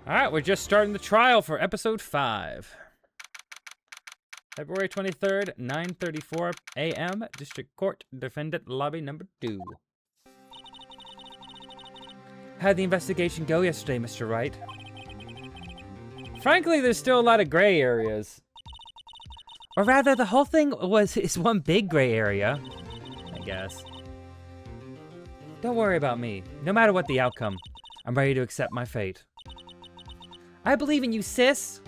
Alright, we're just starting the trial for episode 5. February 23rd, 9:34 a.m. District Court, Defendant Lobby number 2. How'd the investigation go yesterday, Mr. Wright? Frankly, there's still a lot of gray areas. Or rather, the whole thing is one big gray area, I guess. Don't worry about me. No matter what the outcome, I'm ready to accept my fate. I believe in you, sis.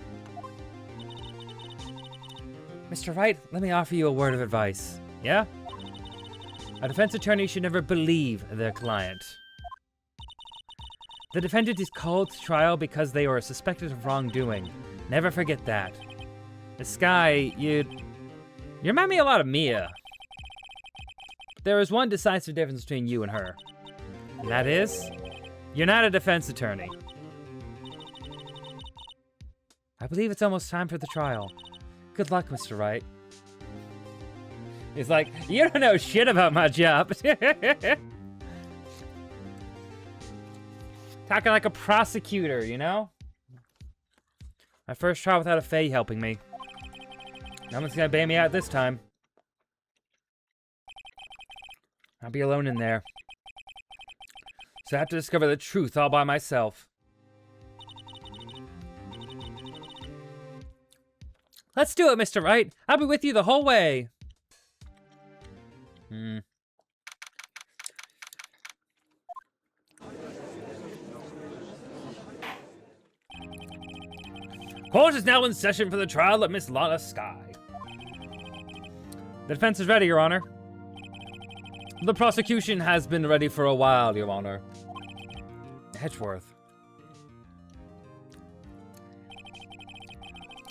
Mr. Wright, let me offer you a word of advice. Yeah? A defense attorney should never believe their client. The defendant is called to trial because they are suspected of wrongdoing. Never forget that. This guy, you remind me a lot of Mia. There is one decisive difference between you and her. And that is, you're not a defense attorney. I believe it's almost time for the trial. Good luck, Mr. Wright. He's like, you don't know shit about my job. Talking like a prosecutor, you know? My first trial without a Faye helping me. No one's gonna bail me out this time. I'll be alone in there. So I have to discover the truth all by myself. Let's do it, Mr. Wright. I'll be with you the whole way. Court is now in session for the trial of Miss Lana Skye. The defense is ready, Your Honor. The prosecution has been ready for a while, Your Honor. Edgeworth.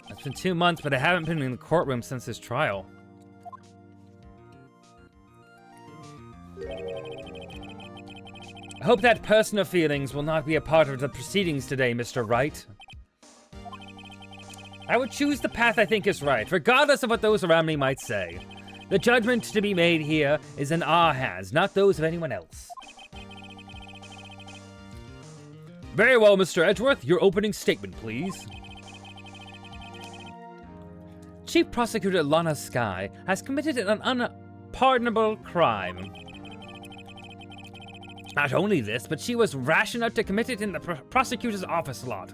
It's been 2 months, but I haven't been in the courtroom since his trial. I hope that personal feelings will not be a part of the proceedings today, Mr. Wright. I would choose the path I think is right, regardless of what those around me might say. The judgment to be made here is in our hands, not those of anyone else. Very well, Mr. Edgeworth. Your opening statement, please. Chief Prosecutor Lana Skye has committed an unpardonable crime. Not only this, but she was rash enough to commit it in the prosecutor's office lot.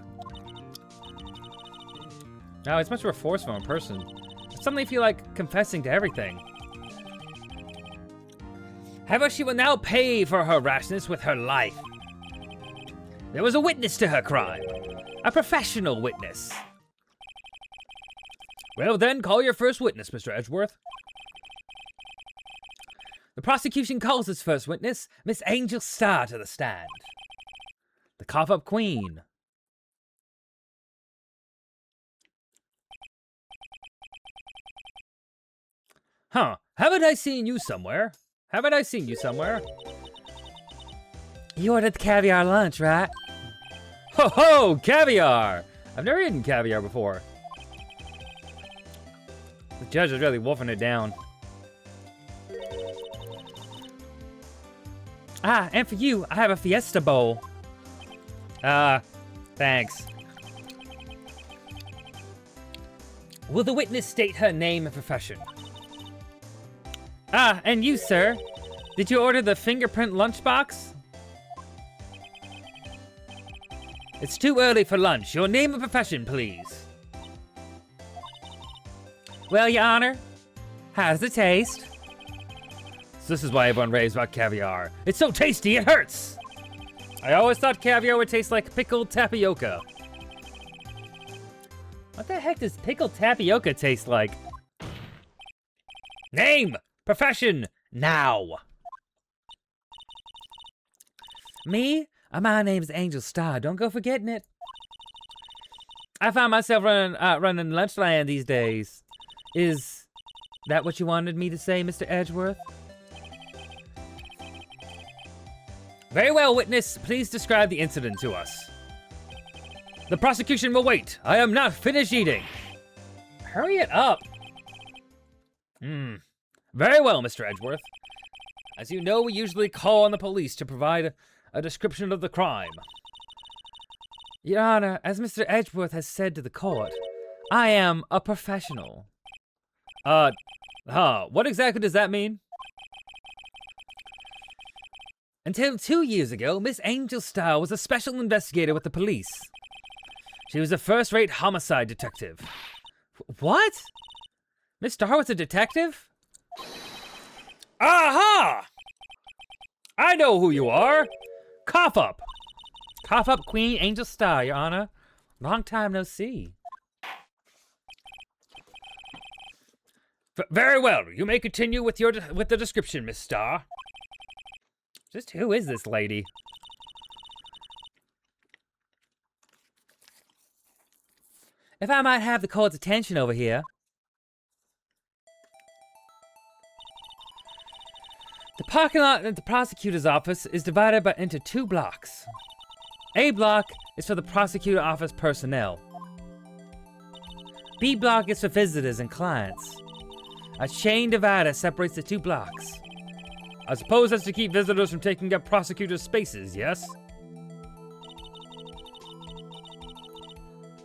Now, it's much more forceful in person. I suddenly feel like confessing to everything. However, she will now pay for her rashness with her life. There was a witness to her crime. A professional witness. Well then, call your first witness, Mr. Edgeworth. The prosecution calls its first witness, Miss Angel Starr, to the stand. The cough-up queen. Huh, haven't I seen you somewhere? Haven't I seen you somewhere? You ordered the caviar lunch, right? Ho ho, caviar! I've never eaten caviar before. The judge is really wolfing it down. Ah, and for you, I have a Fiesta bowl. Thanks. Will the witness state her name and profession? Ah, and you, sir. Did you order the fingerprint lunchbox? It's too early for lunch. Your name and profession, please. Well, Your Honor, how's it taste? So this is why everyone raves about caviar. It's so tasty, it hurts! I always thought caviar would taste like pickled tapioca. What the heck does pickled tapioca taste like? Name! Profession! Now! Me? My name's Angel Starr. Don't go forgetting it. I find myself running Lunchland these days. Is that what you wanted me to say, Mr. Edgeworth? Very well, witness. Please describe the incident to us. The prosecution will wait. I am not finished eating. Hurry it up. Very well, Mr. Edgeworth. As you know, we usually call on the police to provide a description of the crime. Your Honor, as Mr. Edgeworth has said to the court, I am a professional. What exactly does that mean? Until 2 years ago, Miss Angel Starr was a special investigator with the police. She was a first-rate homicide detective. What? Miss Starr was a detective? Aha! I know who you are! Cough up! Cough up, Queen Angel Starr, Your Honor. Long time no see. Very well. You may continue with the description, Miss Starr. Just who is this lady? If I might have the court's attention over here. The parking lot at the prosecutor's office is divided into 2 blocks. A block is for the prosecutor office personnel. B block is for visitors and clients. A chain divider separates the 2 blocks. I suppose that's to keep visitors from taking up prosecutors' spaces, yes?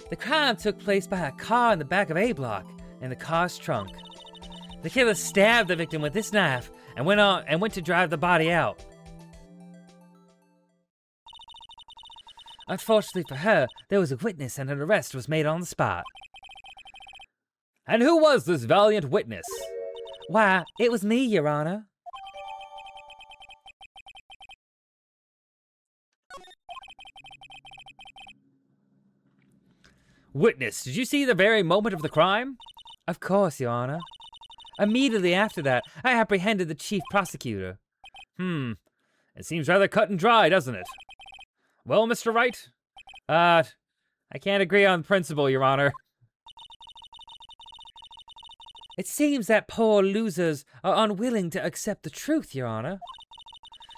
The crime took place by a car in the back of A block, in the car's trunk. The killer stabbed the victim with this knife and went to drive the body out. Unfortunately for her, there was a witness and an arrest was made on the spot. And who was this valiant witness? Why, it was me, Your Honor. Witness, did you see the very moment of the crime? Of course, Your Honor. Immediately after that, I apprehended the chief prosecutor. It seems rather cut and dry, doesn't it? Well, Mr. Wright? I can't agree on principle, Your Honor. It seems that poor losers are unwilling to accept the truth, Your Honor.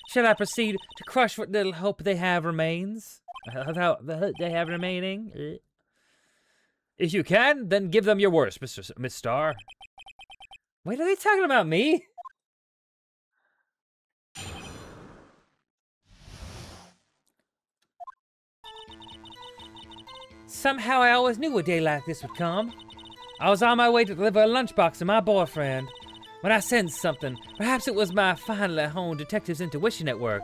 Shall I proceed to crush what little hope they have remains? They have remaining? If you can, then give them your worst, Miss Starr. Wait, are they talking about me? Somehow I always knew a day like this would come. I was on my way to deliver a lunchbox to my boyfriend when I sensed something. Perhaps it was my finely honed detective's intuition at work.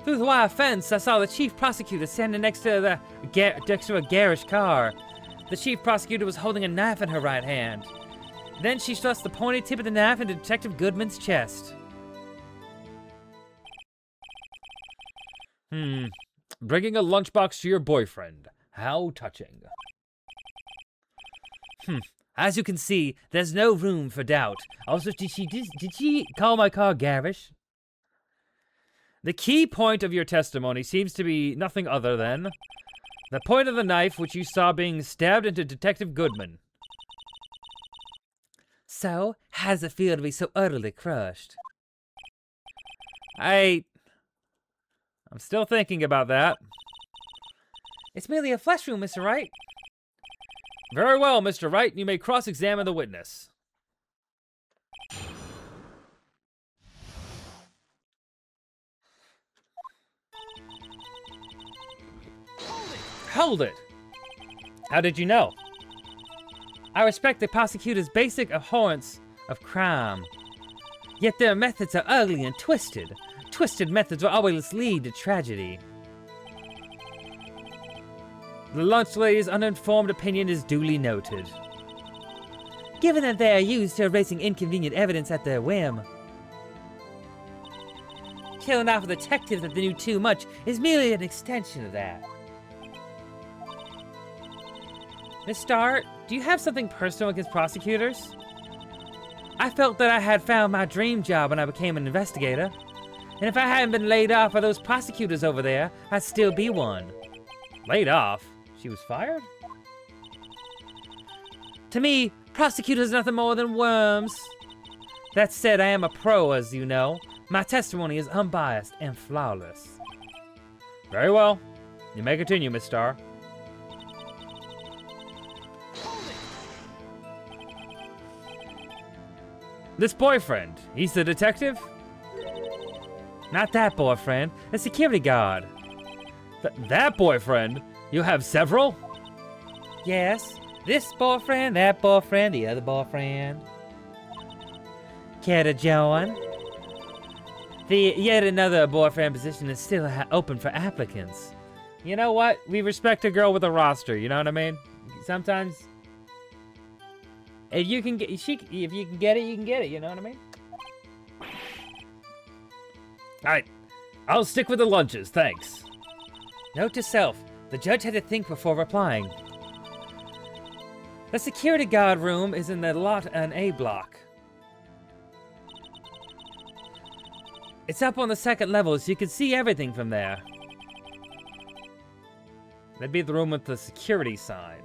Through the wire fence, I saw the chief prosecutor standing next to a garish car. The chief prosecutor was holding a knife in her right hand. Then she thrust the pointy tip of the knife into Detective Goodman's chest. Bringing a lunchbox to your boyfriend. How touching. As you can see, there's no room for doubt. Also, did she call my car garish? The key point of your testimony seems to be nothing other than the point of the knife which you saw being stabbed into Detective Goodman. So, how does it feel to be so utterly crushed? I'm still thinking about that. It's merely a flesh wound, Mr. Wright. Very well, Mr. Wright. You may cross-examine the witness. Hold it! How did you know? I respect the prosecutor's basic abhorrence of crime. Yet their methods are ugly and twisted. Twisted methods will always lead to tragedy. The lunch lady's uninformed opinion is duly noted. Given that they are used to erasing inconvenient evidence at their whim. Killing off a detective that they knew too much is merely an extension of that. Miss Starr, do you have something personal against prosecutors? I felt that I had found my dream job when I became an investigator. And if I hadn't been laid off by those prosecutors over there, I'd still be one. Laid off? She was fired? To me, prosecutors are nothing more than worms. That said, I am a pro, as you know. My testimony is unbiased and flawless. Very well. You may continue, Miss Starr. This boyfriend, he's the detective? Not that boyfriend, the security guard. That boyfriend? You have several? Yes, this boyfriend, that boyfriend, the other boyfriend. Care to join? The yet another boyfriend position is still open for applicants. You know what? We respect a girl with a roster, you know what I mean? Sometimes if you can get if you can get it, you can get it, you know what I mean? Alright. I'll stick with the lunches, thanks. Note to self, the judge had to think before replying. The security guard room is in the lot an A block. It's up on the second level, so you can see everything from there. That'd be the room with the security sign.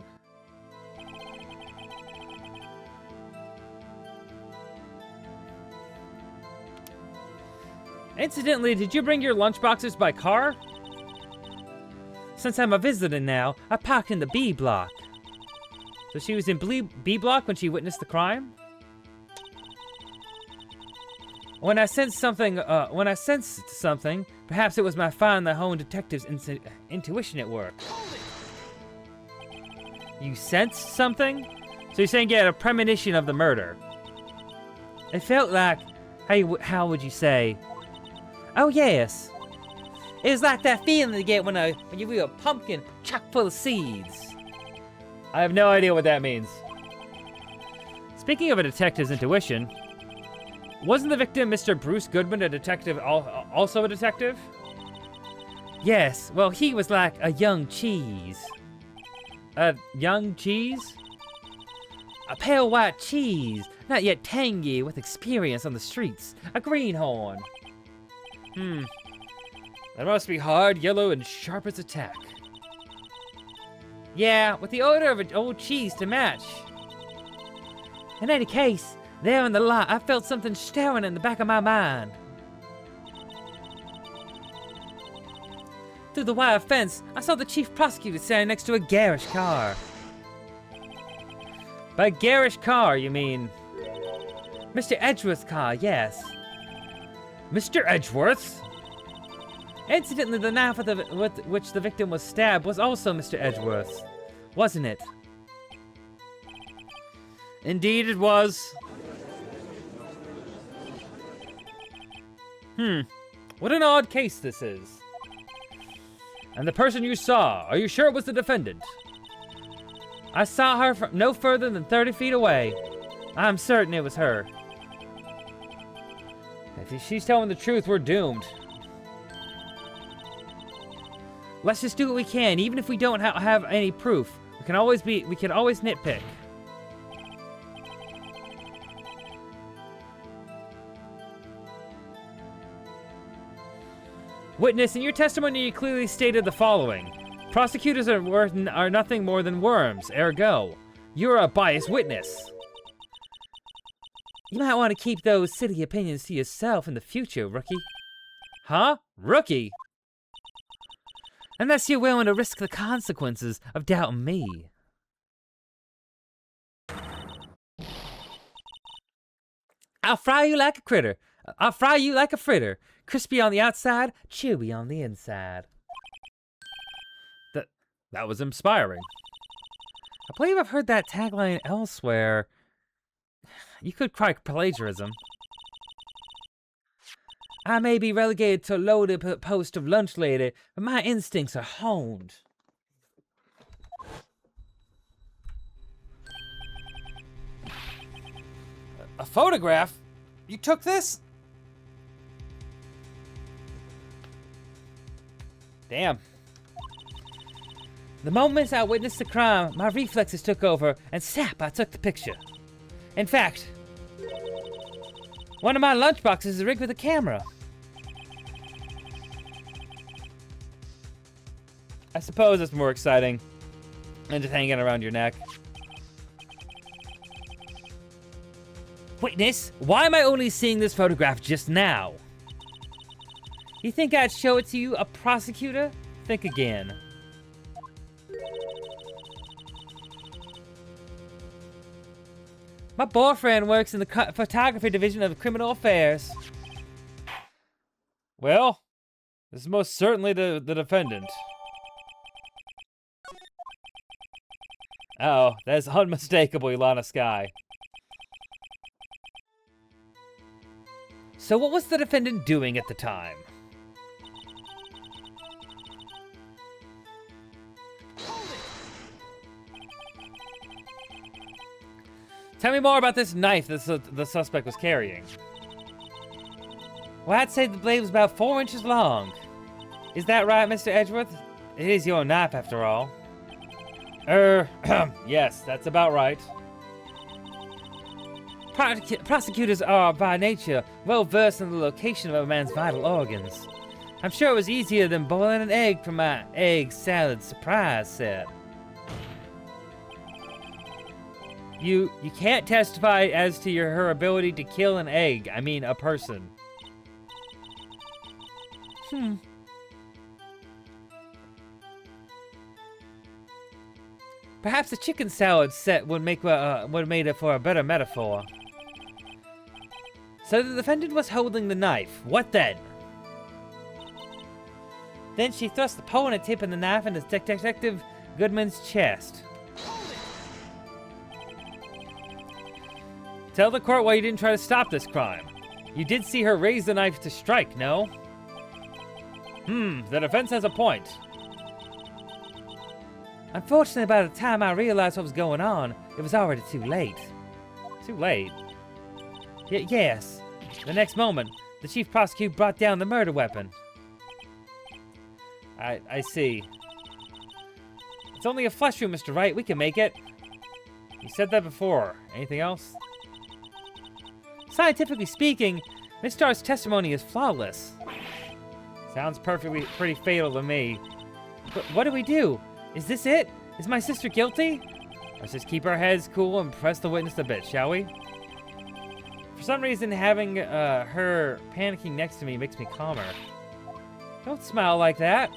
Incidentally, did you bring your lunchboxes by car? Since I'm a visitor now, I parked in the B block. So she was in B block when she witnessed the crime? When I sensed something, perhaps it was my find the home detective's intuition at work. You sensed something? So you're saying you had a premonition of the murder? It felt like, how would you say? Oh yes. It was like that feeling you get when you read a pumpkin chock full of seeds. I have no idea what that means. Speaking of a detective's intuition, wasn't the victim Mr. Bruce Goodman a detective, also a detective? Yes, well he was like a young cheese. A young cheese? A pale white cheese, not yet tangy, with experience on the streets. A greenhorn. That must be hard, yellow, and sharp as a tack. Yeah, with the odor of an old cheese to match. In any case, there in the lot, I felt something stirring in the back of my mind. Through the wire fence, I saw the chief prosecutor standing next to a garish car. By garish car, you mean? Mr. Edgeworth's car, yes. Mr. Edgeworth? Incidentally, the knife with which the victim was stabbed was also Mr. Edgeworth's, wasn't it? Indeed it was. What an odd case this is. And the person you saw, are you sure it was the defendant? I saw her from no further than 30 feet away. I'm certain it was her. If she's telling the truth, we're doomed. Let's just do what we can, even if we don't have any proof. We can always nitpick. Witness, in your testimony you clearly stated the following. Prosecutors are nothing more than worms, ergo, you're a biased witness. You might want to keep those silly opinions to yourself in the future, rookie. Huh? Rookie? Unless you're willing to risk the consequences of doubting me. I'll fry you like a critter. I'll fry you like a fritter. Crispy on the outside, chewy on the inside. That was inspiring. I believe I've heard that tagline elsewhere. You could cry plagiarism. I may be relegated to a loaded post of lunch lady, but my instincts are honed. A photograph? You took this? Damn. The moment I witnessed the crime, my reflexes took over, and snap, I took the picture. In fact, one of my lunchboxes is rigged with a camera. I suppose it's more exciting than just hanging around your neck. Witness, why am I only seeing this photograph just now? You think I'd show it to you, a prosecutor? Think again. My boyfriend works in the photography division of criminal affairs. Well, this is most certainly the defendant. Uh-oh, that is unmistakable, Ilana Sky. So what was the defendant doing at the time? Tell me more about this knife that the suspect was carrying. Well, I'd say the blade was about 4 inches long. Is that right, Mr. Edgeworth? It is your knife, after all. Yes, that's about right. Prosecutors are, by nature, well versed in the location of a man's vital organs. I'm sure it was easier than boiling an egg for my egg salad surprise set. You can't testify as to her ability to kill an egg. I mean, a person. Perhaps the chicken salad set would have made it for a better metaphor. So the defendant was holding the knife. What then? Then she thrust the pointed tip of the knife into Detective Goodman's chest. Tell the court why you didn't try to stop this crime. You did see her raise the knife to strike, no? The defense has a point. Unfortunately, by the time I realized what was going on, it was already too late. Too late? Yes. The next moment, the chief prosecutor brought down the murder weapon. I see. It's only a flesh wound, Mr. Wright. We can make it. You said that before. Anything else? Scientifically speaking, Miss Starr's testimony is flawless. Sounds pretty fatal to me. But what do we do? Is this it? Is my sister guilty? Let's just keep our heads cool and press the witness a bit, shall we? For some reason, having her panicking next to me makes me calmer. Don't smile like that.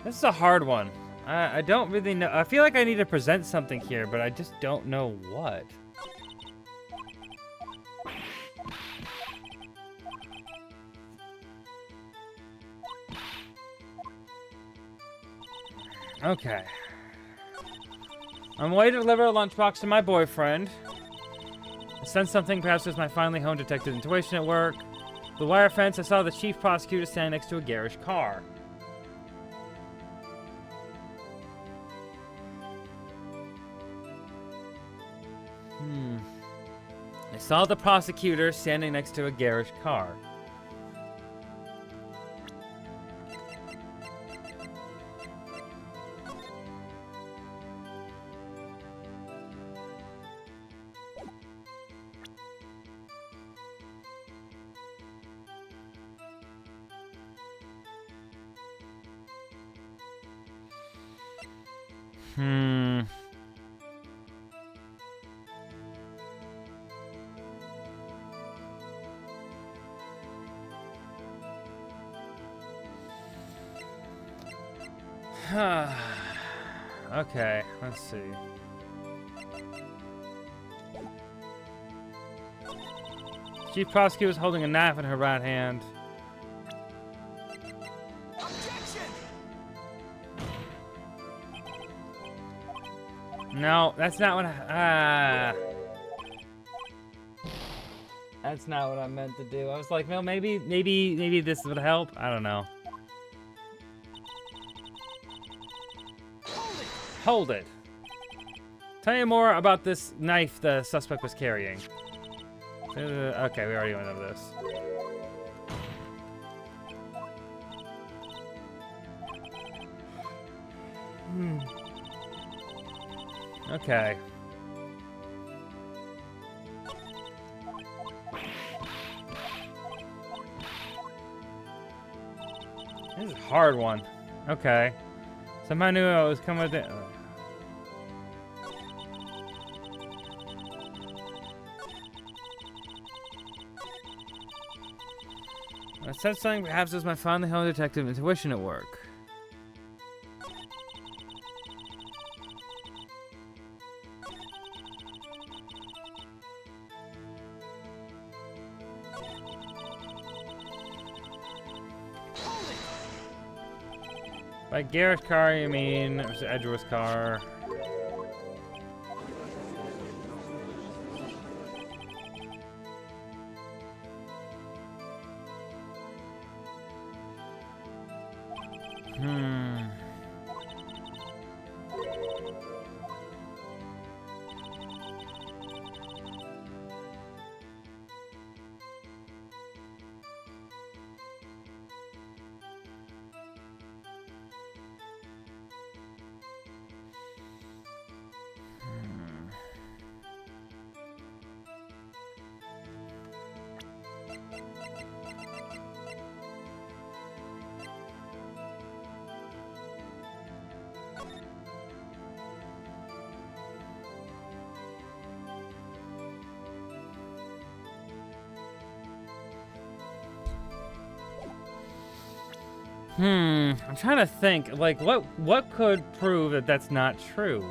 This is a hard one. I don't really know. I feel like I need to present something here, but I just don't know what. Okay. I'm waiting to deliver a lunchbox to my boyfriend. I sensed something, perhaps it was my finely honed detective intuition at work. The wire fence, I saw the chief prosecutor standing next to a garish car. I saw the prosecutor standing next to a garish car. Okay, let's see. Chief prosecutor was holding a knife in her right hand. No, that's not what that's not what I meant to do. I was like, well, maybe this would help. I don't know. Hold it. Tell me more about this knife the suspect was carrying. Okay, we already went over this. Okay. This is a hard one. Okay. Somehow knew I was coming with it. I said something perhaps it was my finally home detective intuition at work. By Garrett's car, you mean it was Edgeworth's car. I'm trying to think, like, what could prove that that's not true?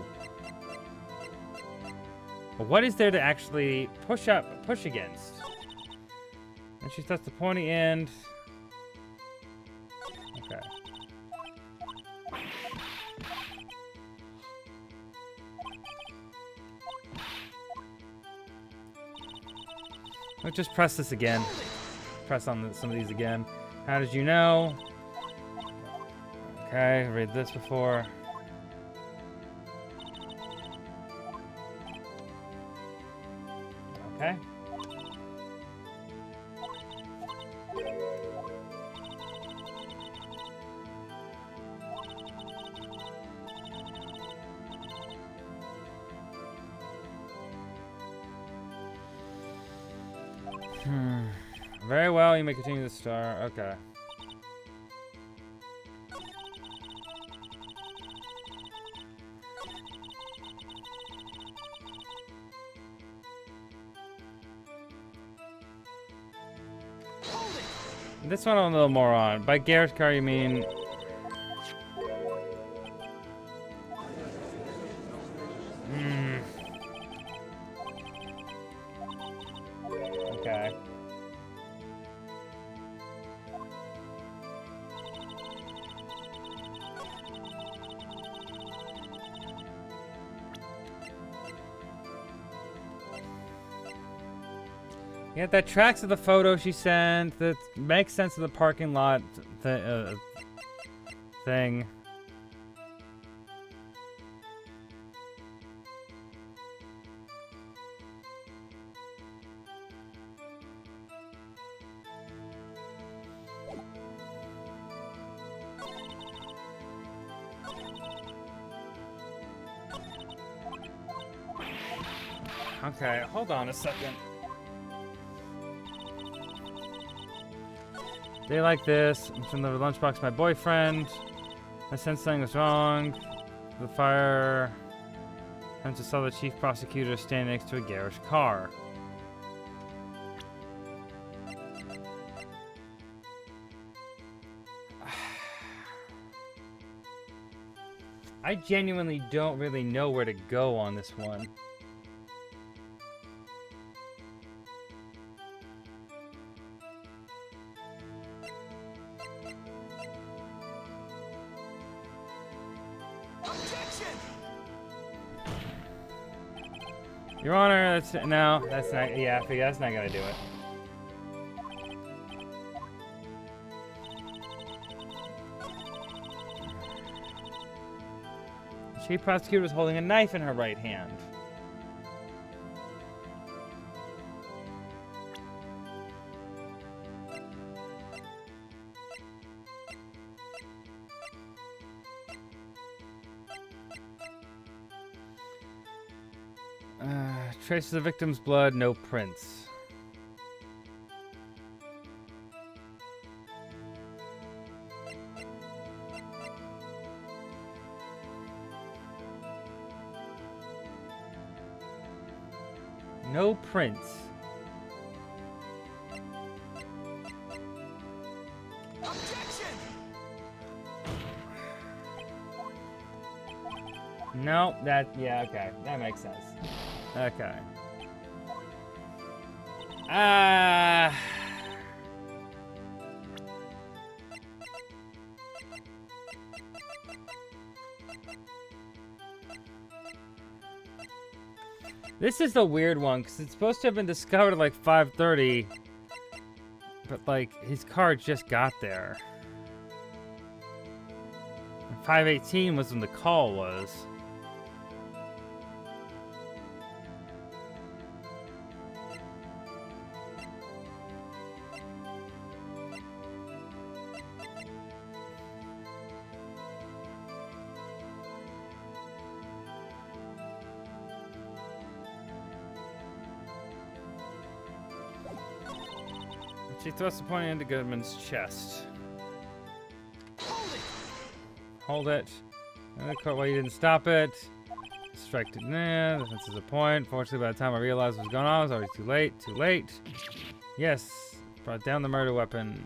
What is there to actually push against? And she starts the pointy end. Okay. Let's just press this again. Press on some of these again. How did you know? Okay, read this before. Okay. Very well, you may continue the star. Okay. This one I'm a little more on. By Garrett's car, you mean... Okay. Yeah, that tracks of the photo she sent. That makes sense of the parking lot thing. Okay, hold on a second. Day like this, I'm from the lunchbox, my boyfriend. I sensed something was wrong. The fire. I just saw the chief prosecutor standing next to a garish car. I genuinely don't really know where to go on this one. Your Honor, that's no, that's not. Yeah, I figure that's not gonna do it. The chief prosecutor was holding a knife in her right hand. Traces of the victim's blood, no prints. No prints. Objection! No, yeah, okay. That makes sense. Okay. This is the weird one, because it's supposed to have been discovered at like 5:30, but like his car just got there. And 5:18 was when the call was. She thrusts the point into Goodman's chest. Hold it. Well, you didn't stop it. Strike it. Nah, this is a point. Fortunately, by the time I realized what was going on, it was already too late. Too late. Yes. Brought down the murder weapon.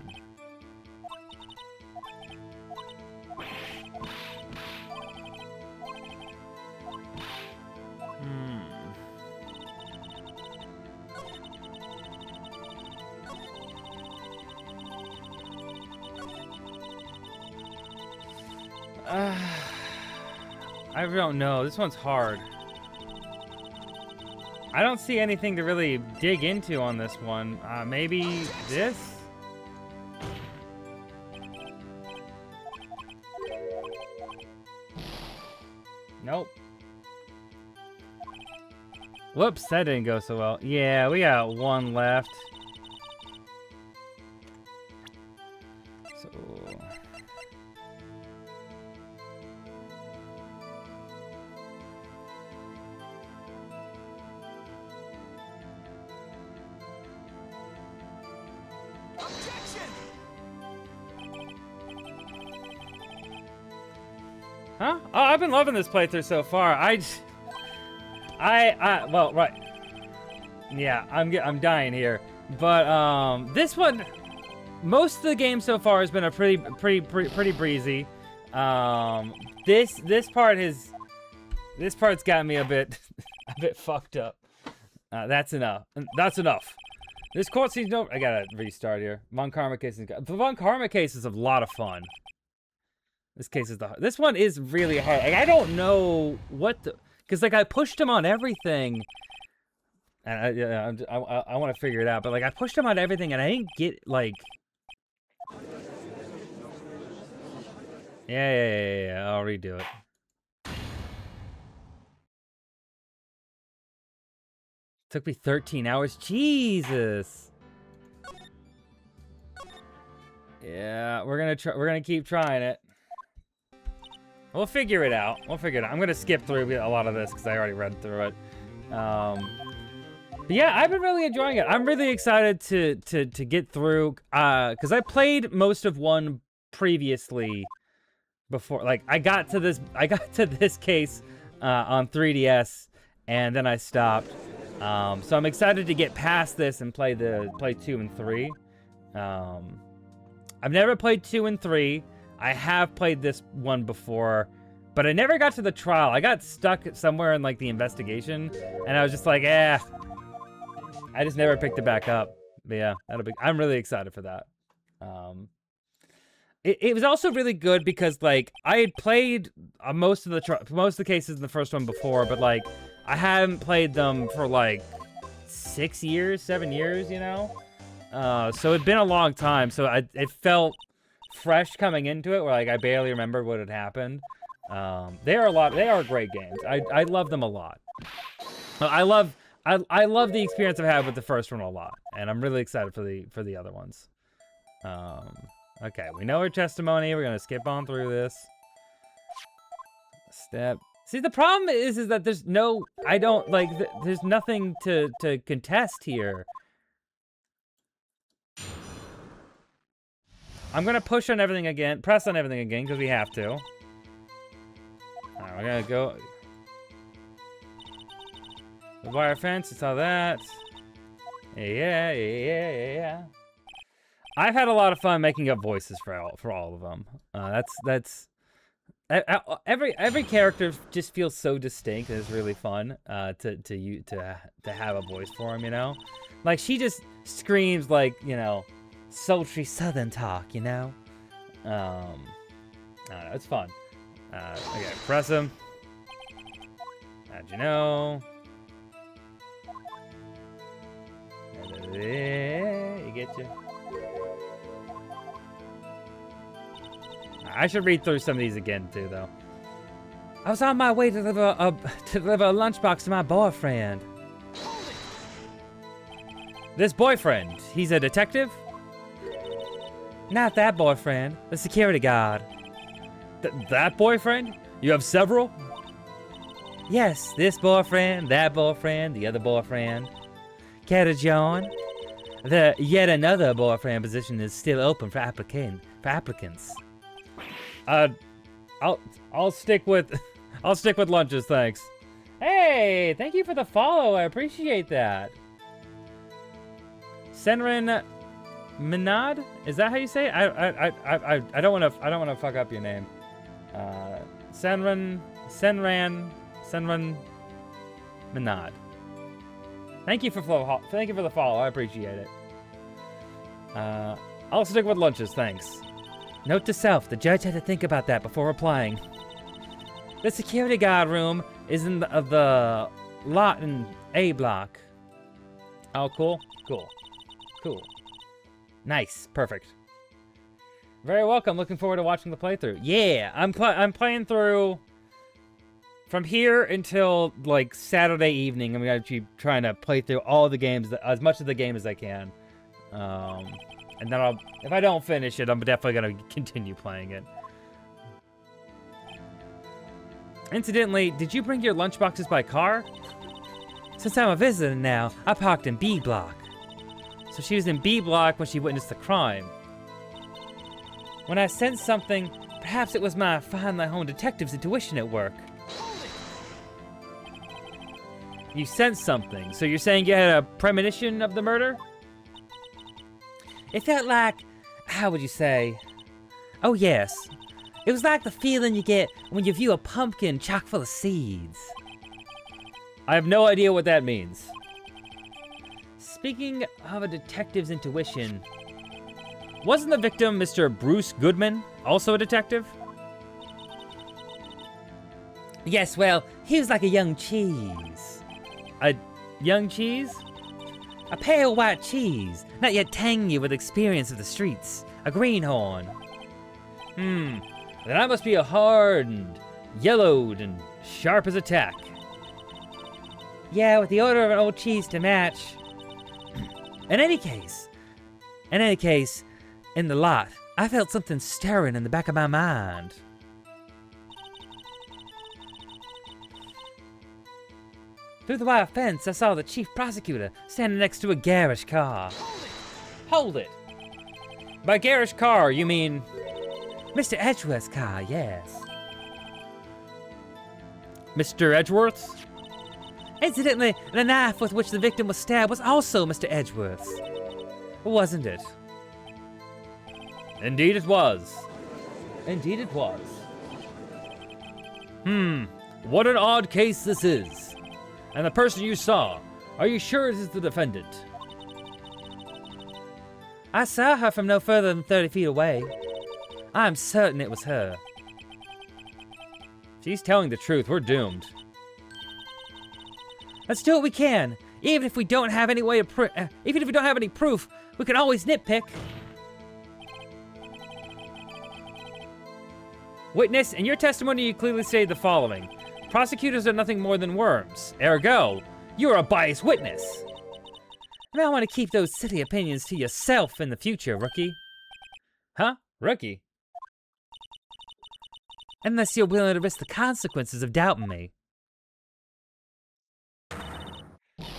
I don't know. This one's hard. I don't see anything to really dig into on this one. Maybe this? Nope. Whoops, that didn't go so well. Yeah, we got one left. So... Huh? Oh, I've been loving this playthrough so far. Well, right. Yeah, I'm dying here. But this one, most of the game so far has been a pretty breezy. This part's got me a bit fucked up. That's enough. That's enough. This court seems no. I gotta restart here. Von Karma case is. The Von Karma case is a lot of fun. This one is really hard. Like, I don't know what the, because like I pushed him on everything, and I want to figure it out. But like I pushed him on everything, and I didn't get like. Yeah. I'll redo it. Took me 13 hours. Jesus. Yeah, we're gonna keep trying it. We'll figure it out. I'm gonna skip through a lot of this because I already read through it. But yeah, I've been really enjoying it. I'm really excited to get through because I played most of one previously before. Like I got to this case on 3DS and then I stopped. So I'm excited to get past this and play 2 and 3. I've never played 2 and 3. I have played this one before, But I never got to the trial. I got stuck somewhere in like the investigation, and I was just like, I just never picked it back up. But yeah, I'm really excited for that. It was also really good because like I had played most of the cases in the first one before, but like I hadn't played them for like 7 years, you know. So it'd been a long time, so it felt fresh coming into it, where like I barely remembered what had happened. They are great games. I love them a lot. I love the experience I've had with the first one a lot, and I'm really excited for the other ones. Okay, we know her testimony. We're gonna skip on through this. Step. See, the problem is that there's no, there's nothing to contest here. I'm gonna press on everything again, because we have to. Alright, we're gonna go. The wire fence, it's all that. Yeah. I've had a lot of fun making up voices for all of them. Every character just feels so distinct, and it's really fun to have a voice for him, you know? Like, she just screams like, you know, sultry southern talk, you know? I don't know, it's fun. Okay, press him. How'd you know? You get you. I should read through some of these again too, though. I was on my way to deliver a lunchbox to my boyfriend. This boyfriend, he's a detective? Not that boyfriend, the security guard. That boyfriend? You have several? Yes, this boyfriend, that boyfriend, the other boyfriend. Care to join? The yet another boyfriend position is still open for applicants. I'll stick with lunches, thanks. Hey, thank you for the follow. I appreciate that. Senran Minad? Is that how you say it? I don't want to fuck up your name. Senran Minad. Thank you for the follow. I appreciate it. I'll stick with lunches, thanks. Note to self, the judge had to think about that before replying. The security guard room is in the lot in A block. Oh, cool. Nice, perfect. Very welcome. Looking forward to watching the playthrough. Yeah, I'm playing through from here until like Saturday evening. I'm actually trying to play through all the games, as much of the game as I can. And then if I don't finish it, I'm definitely gonna continue playing it. Incidentally, did you bring your lunchboxes by car? Since I'm a visitor now, I parked in B block. So she was in B block when she witnessed the crime. When I sensed something, perhaps it was my finely honed detective's intuition at work. You sensed something, so you're saying you had a premonition of the murder? It felt like, how would you say? Oh yes, it was like the feeling you get when you view a pumpkin chock full of seeds. I have no idea what that means. Speaking of a detective's intuition, wasn't the victim Mr. Bruce Goodman also a detective? Yes, well, he was like a young cheese. A young cheese? A pale white cheese, not yet tangy with experience of the streets. A greenhorn. Then I must be a hard and yellowed and sharp as a tack. Yeah, with the odor of an old cheese to match. In any case, in the lot, I felt something stirring in the back of my mind. Through the wire fence, I saw the chief prosecutor standing next to a garish car. Hold it! By garish car, you mean Mr. Edgeworth's car, yes. Mr. Edgeworth's? Incidentally, the knife with which the victim was stabbed was also Mr. Edgeworth's. Wasn't it? Indeed it was. Indeed it was. What an odd case this is. And the person you saw, are you sure it is the defendant? I saw her from no further than 30 feet away. I'm certain it was her. She's telling the truth. We're doomed. Let's do what we can. Even if we don't have any way to even if we don't have any proof, we can always nitpick. Witness, in your testimony you clearly stated the following. Prosecutors are nothing more than worms. Ergo, you're a biased witness. You might want to keep those silly opinions to yourself in the future, rookie. Huh? Rookie? Unless you're willing to risk the consequences of doubting me.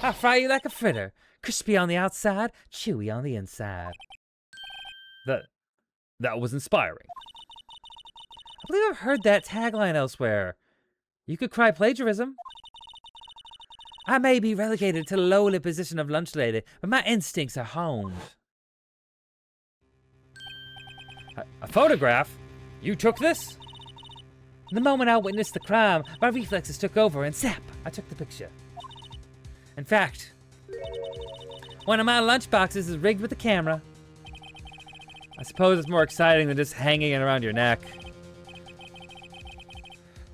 I'll fry you like a fritter. Crispy on the outside, chewy on the inside. That was inspiring. I believe I've heard that tagline elsewhere. You could cry plagiarism. I may be relegated to the lowly position of lunch lady, but my instincts are honed. A photograph? You took this? The moment I witnessed the crime, my reflexes took over and zap, I took the picture. In fact, one of my lunch boxes is rigged with a camera. I suppose it's more exciting than just hanging it around your neck.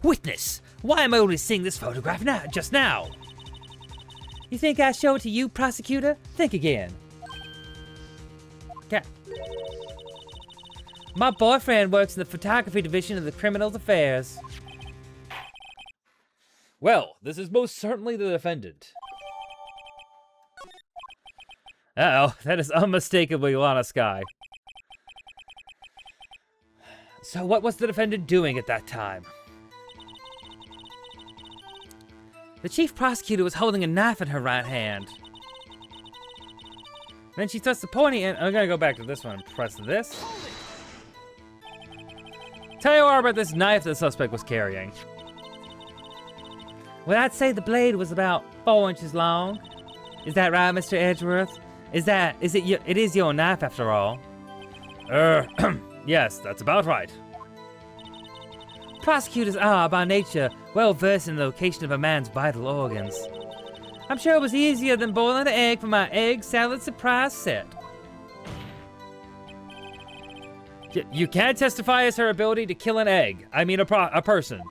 Witness, why am I only seeing this photograph now, just now? You think I show it to you, prosecutor? Think again. Okay. My boyfriend works in the photography division of the Criminal Affairs. Well, this is most certainly the defendant. Uh-oh, that is unmistakably Lana Sky. So what was the defendant doing at that time? The chief prosecutor was holding a knife in her right hand. Then she touched the pointy end. I'm gonna go back to this one and press this. Tell you more about this knife the suspect was carrying. Well, I'd say the blade was about 4 inches long. Is that right, Mr. Edgeworth? It is your knife after all. Yes, that's about right. Prosecutors are, by nature, well versed in the location of a man's vital organs. I'm sure it was easier than boiling an egg for my egg salad surprise set. You can't testify as her ability to kill an egg. I mean a person.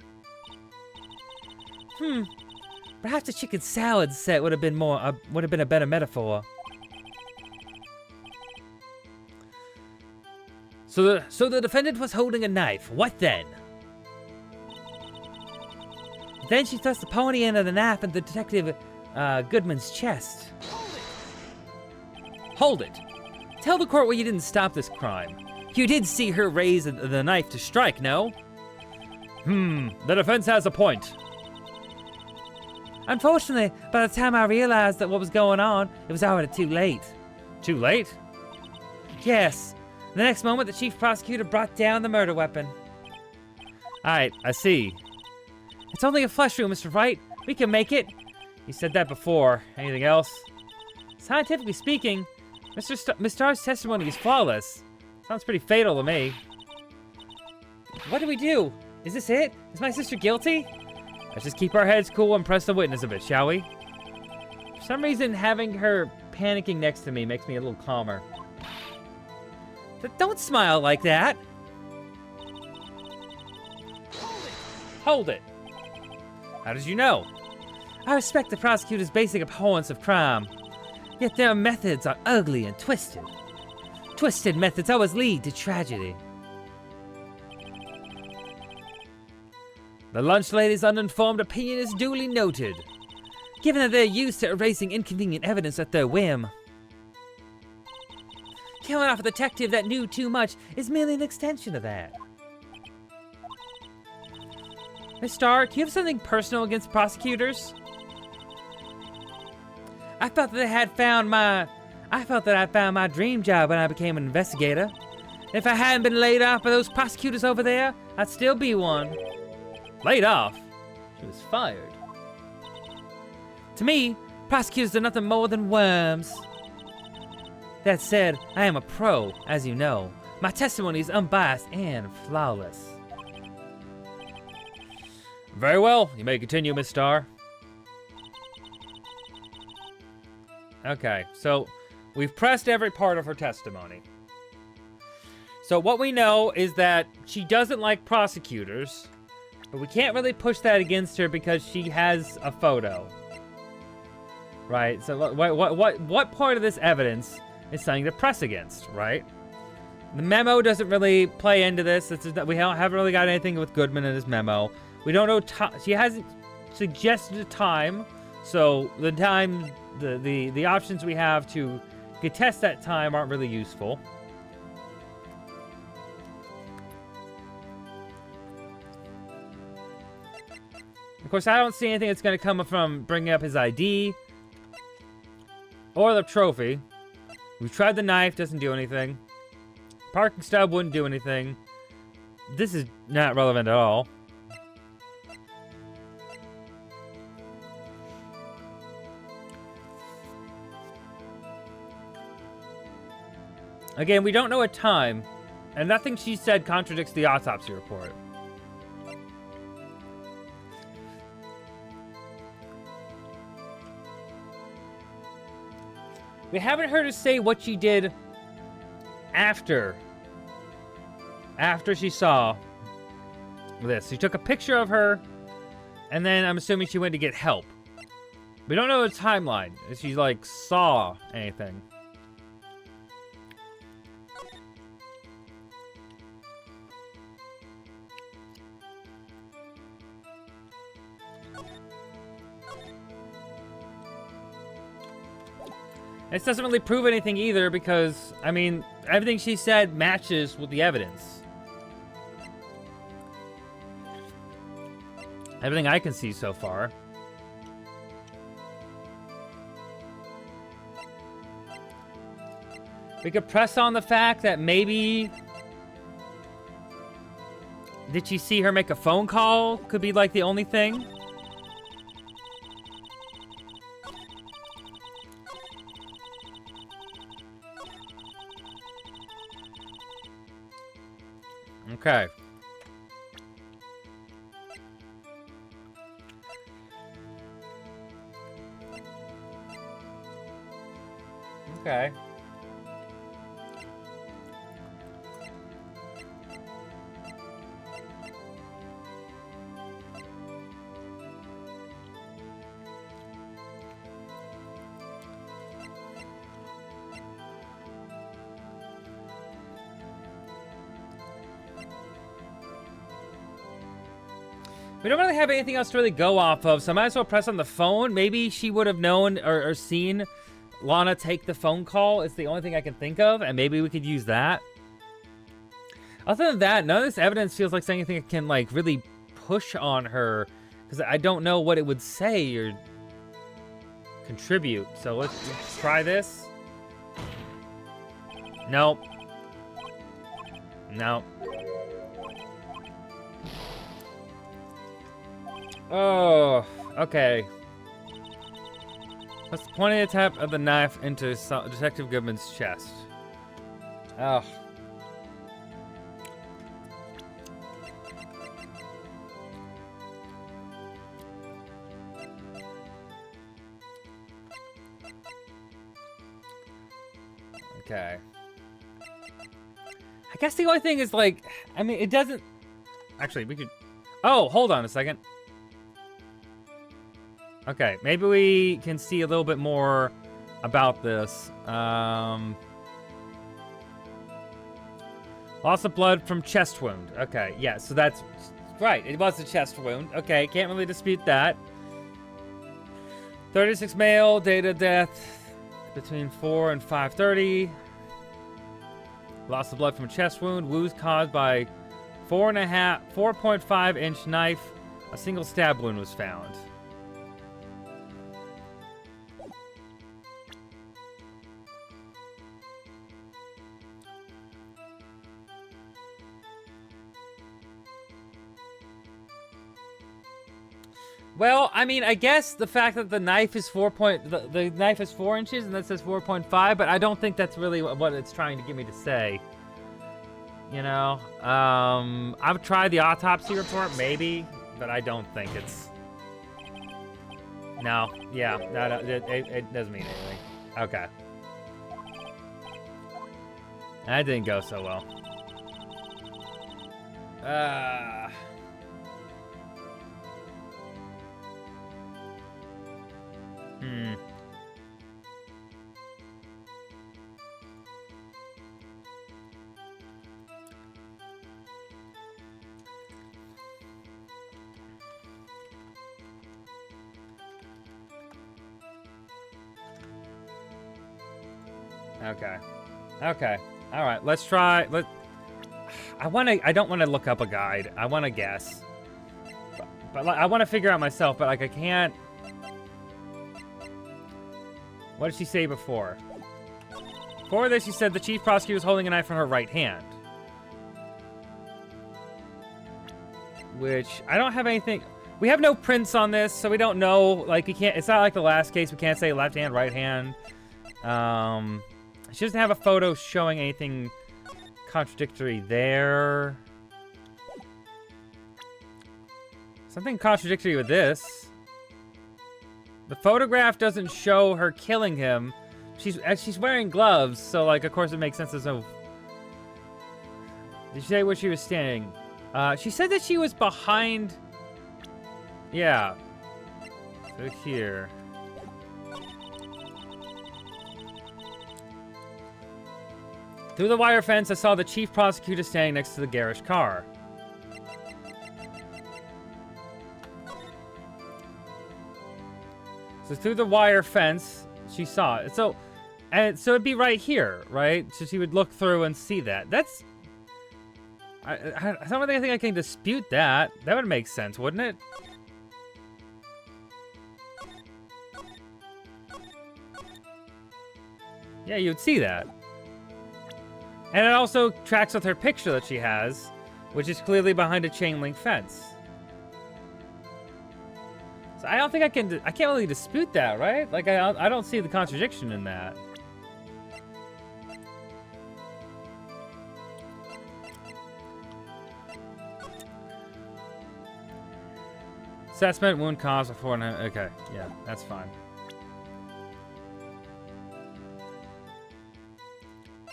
Perhaps a chicken salad set would have been a better metaphor. So the defendant was holding a knife. What then? Then she thrust the pointy end of the knife into Detective Goodman's chest. Hold it. Tell the court why you didn't stop this crime. You did see her raise the knife to strike, no? The defense has a point. Unfortunately, by the time I realized that what was going on, it was already too late. Too late? Yes. The next moment, the chief prosecutor brought down the murder weapon. Alright, I see. It's only a flesh wound, Mr. Wright. We can make it. You said that before. Anything else? Scientifically speaking, Miss Starr's testimony is flawless. Sounds pretty fatal to me. What do we do? Is this it? Is my sister guilty? Let's just keep our heads cool and press the witness a bit, shall we? For some reason, having her panicking next to me makes me a little calmer. But don't smile like that. Hold it. How did you know? I respect the prosecutor's basic abhorrence of crime, yet their methods are ugly and twisted. Twisted methods always lead to tragedy. The lunch lady's uninformed opinion is duly noted. Given that they're used to erasing inconvenient evidence at their whim. Killing off a detective that knew too much is merely an extension of that. Miss Starr, do you have something personal against prosecutors? I felt that I found my dream job when I became an investigator. If I hadn't been laid off by those prosecutors over there, I'd still be one. Laid off? She was fired. To me, prosecutors are nothing more than worms. That said, I am a pro, as you know. My testimony is unbiased and flawless. Very well. You may continue, Miss Starr. Okay, so we've pressed every part of her testimony. So what we know is that she doesn't like prosecutors, but we can't really push that against her because she has a photo. Right? So what part of this evidence is something to press against, right? The memo doesn't really play into this. We haven't really got anything with Goodman in his memo. We don't know. She hasn't suggested a time, so the time, the options we have to contest that time aren't really useful. Of course, I don't see anything that's going to come from bringing up his ID or the trophy. We've tried the knife, doesn't do anything. Parking stub wouldn't do anything. This is not relevant at all. Again, we don't know a time, and nothing she said contradicts the autopsy report. We haven't heard her say what she did after she saw this. She took a picture of her, and then I'm assuming she went to get help. We don't know the timeline, if she, like, saw anything. This doesn't really prove anything either because, I mean, everything she said matches with the evidence. Everything I can see so far. We could press on the fact that maybe... Did she see her make a phone call? Could be like the only thing. Okay. Okay. We don't really have anything else to really go off of, so I might as well press on the phone. Maybe she would have known or seen Lana take the phone call. It's the only thing I can think of, and maybe we could use that. Other than that, none of this evidence feels like anything that can, like, really push on her, because I don't know what it would say or contribute. So let's try this. Nope. Nope. Oh, okay. Let's pointing a tap of the knife into Detective Goodman's chest. Oh. Okay. I guess the only thing is, like, I mean, it doesn't... Actually, we could... Oh, hold on a second. Okay, maybe we can see a little bit more about this. Loss of blood from chest wound. Okay, yeah, so that's right. It was a chest wound. Okay, can't really dispute that. 36 male, date of death between 4 and 5:30. Loss of blood from a chest wound. Wounds caused by 4.5-inch knife. A single stab wound was found. Well, I mean, I guess the fact that the knife is the knife is 4 inches and that says 4.5, but I don't think that's really what it's trying to get me to say. You know, I've tried the autopsy report, maybe but I don't think it's... No, yeah, it doesn't mean anything. Okay. That didn't go so well. Okay. Okay. All right. Let's try. I don't want to look up a guide. I want to guess. But like, I want to figure out myself. But like, I can't. What did she say before? Before this, she said the chief prosecutor was holding a knife in her right hand. Which I don't have anything. We have no prints on this, so we don't know. Like, we can't. It's not like the last case. We can't say left hand, right hand. She doesn't have a photo showing anything contradictory there. Something contradictory with this. The photograph doesn't show her killing him. She's wearing gloves, so like of course it makes sense. There's no. Did she say where she was standing? She said that she was behind. Yeah. So here. Through the wire fence, I saw the chief prosecutor standing next to the garish car. So through the wire fence, she saw it. So it'd be right here, right? So she would look through and see that. That's... I don't think I can dispute that. That would make sense, wouldn't it? Yeah, you'd see that. And it also tracks with her picture that she has, which is clearly behind a chain link fence. So I don't think I can't really dispute that, right? Like, I don't see the contradiction in that. Assessment, wound cause before, okay, yeah, that's fine.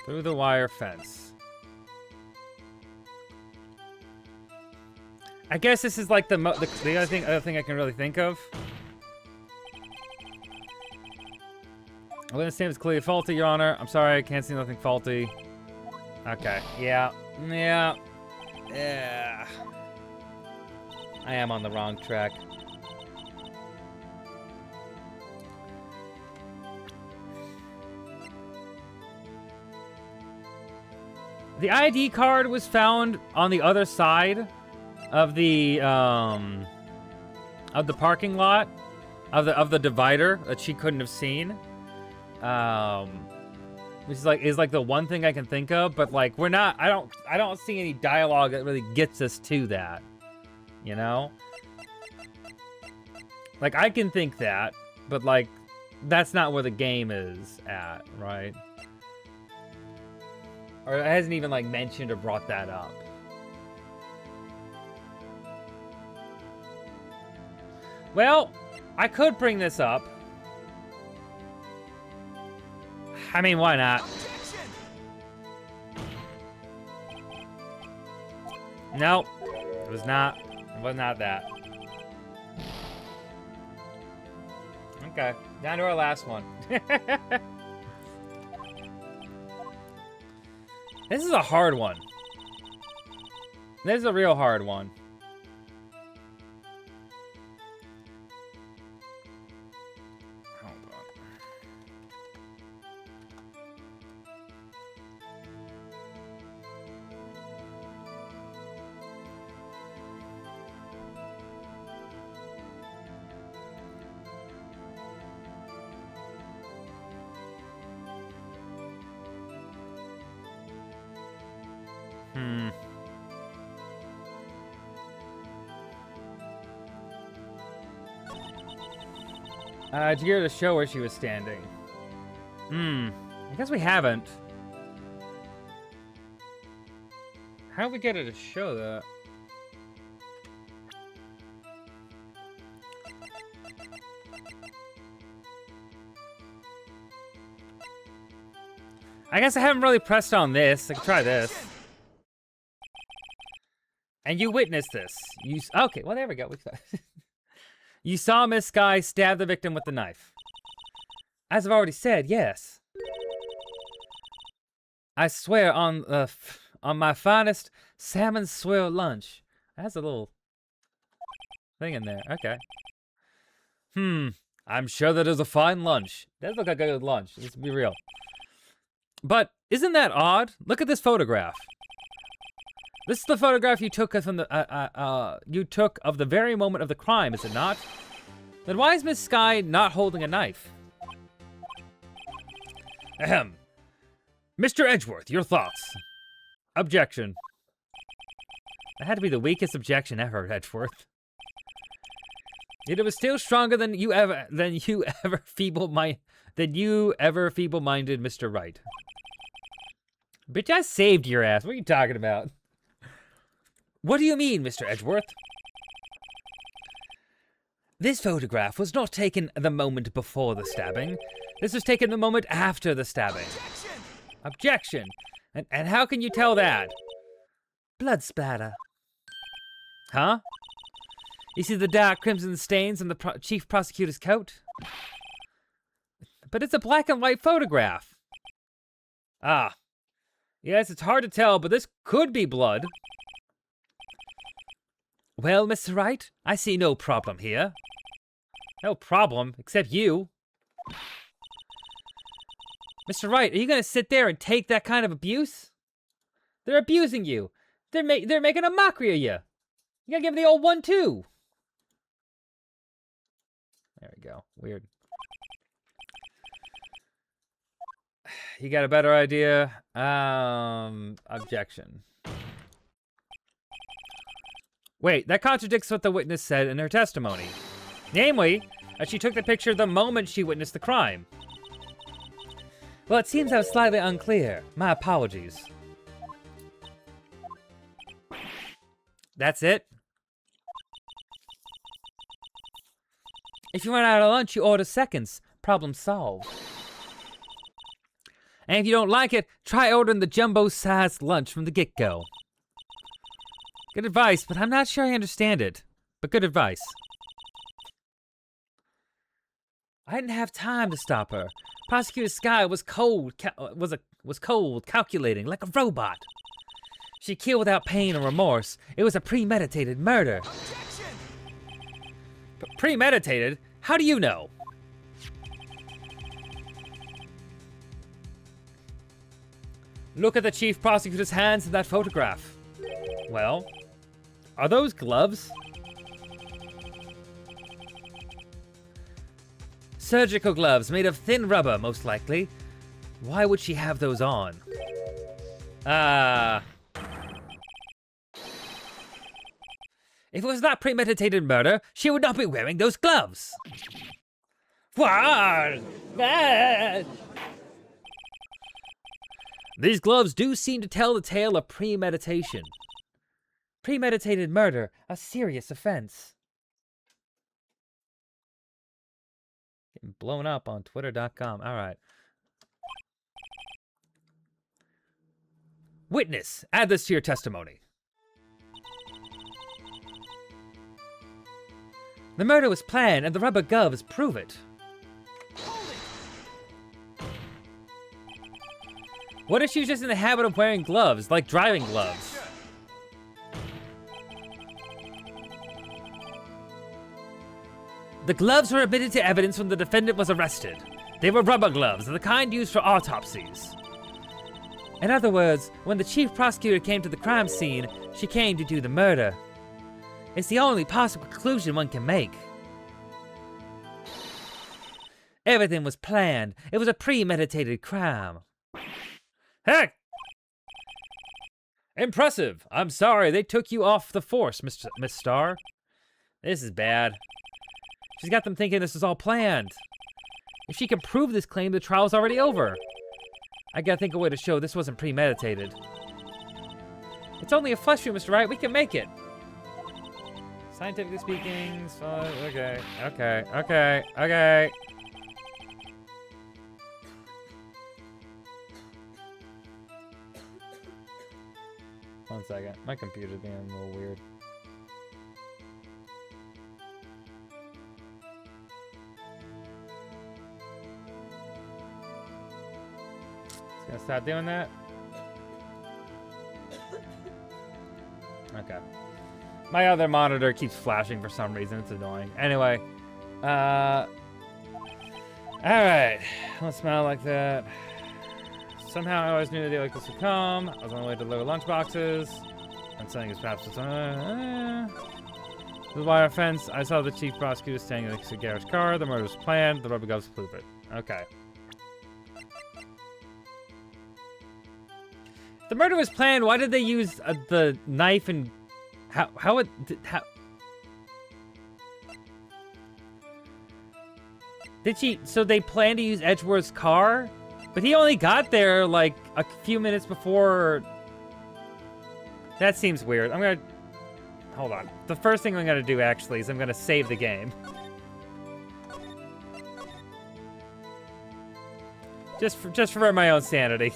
Through the wire fence. I guess this is like the other thing I can really think of. Witness name is clearly faulty, Your Honor. I'm sorry, I can't see nothing faulty. Okay, yeah. I am on the wrong track. The ID card was found on the other side of the parking lot of the divider that she couldn't have seen. Which is like the one thing I can think of, but like I don't see any dialogue that really gets us to that. You know? Like I can think that, but like that's not where the game is at, right? Or it hasn't even like mentioned or brought that up. Well, I could bring this up. I mean, why not? Objection! Nope. It was not that. Okay, down to our last one. This is a hard one. This is a real hard one. Hold on. Did you get her to show where she was standing? I guess we haven't. How did we get her to show that? I guess I haven't really pressed on this. I could try this. And you witnessed this. Okay, well, there we go. You saw Miss Sky stab the victim with the knife. As I've already said, yes. I swear on my finest salmon swirl lunch. That's a little thing in there. Okay. I'm sure that is a fine lunch. Does look like a good lunch. Let's be real. But isn't that odd? Look at this photograph. This is the photograph you took from the of the very moment of the crime, is it not? Then why is Miss Sky not holding a knife? Ahem. Mr. Edgeworth, your thoughts? Objection. That had to be the weakest objection ever, Edgeworth. Yet it was still stronger than you ever feeble-minded Mr. Wright. Bitch, I saved your ass. What are you talking about? What do you mean, Mr. Edgeworth? This photograph was not taken the moment before the stabbing. This was taken the moment after the stabbing. Objection. And how can you tell that? Blood splatter. Huh? You see the dark crimson stains on the chief prosecutor's coat? But it's a black and white photograph. Ah. Yes, it's hard to tell, but this could be blood. Well, Mr. Wright, I see no problem here. No problem, except you. Mr. Wright, are you gonna sit there and take that kind of abuse? They're abusing you. They're making a mockery of you. You gotta give the old 1-2. There we go. Weird. You got a better idea? Objection. Wait, that contradicts what the witness said in her testimony. Namely, that she took the picture the moment she witnessed the crime. Well, it seems I was slightly unclear. My apologies. That's it? If you run out of lunch, you order seconds. Problem solved. And if you don't like it, try ordering the jumbo-sized lunch from the get-go. Good advice, but I'm not sure I understand it. But good advice. I didn't have time to stop her. Prosecutor Sky was cold, calculating, like a robot. She killed without pain or remorse. It was a premeditated murder. But premeditated? How do you know? Look at the chief prosecutor's hands in that photograph. Well, are those gloves? Surgical gloves made of thin rubber, most likely. Why would she have those on? If it was not premeditated murder, she would not be wearing those gloves. These gloves do seem to tell the tale of premeditation. Premeditated murder, a serious offense. Getting blown up on Twitter.com. All right. Witness, add this to your testimony. The murder was planned, and the rubber gloves prove it. What if she was just in the habit of wearing gloves, like driving gloves? The gloves were admitted to evidence when the defendant was arrested. They were rubber gloves, the kind used for autopsies. In other words, when the chief prosecutor came to the crime scene, she came to do the murder. It's the only possible conclusion one can make. Everything was planned. It was a premeditated crime. Heck! Impressive. I'm sorry they took you off the force, Miss Starr. This is bad. She's got them thinking this is all planned. If she can prove this claim, the trial's already over. I gotta think of a way to show this wasn't premeditated. It's only a flesh wound, Mr. Wright. We can make it. Scientifically speaking, so, okay. 1 second. My computer's being a little weird. It's gonna stop doing that. Okay. My other monitor keeps flashing for some reason. It's annoying. Anyway. Alright. Don't smell like that. Somehow I always knew a day like this would come. I was on the way to deliver lunchboxes. And something is perhaps... The wire fence. I saw the chief prosecutor standing next to the garage car. The murder was planned. The rubber gloves prove it. Okay. The murder was planned. Why did they use the knife and... How... Did she... So they planned to use Edgeworth's car? But he only got there, like, a few minutes before... That seems weird. I'm gonna... Hold on. The first thing I'm gonna do, actually, is I'm gonna save the game. Just for my own sanity.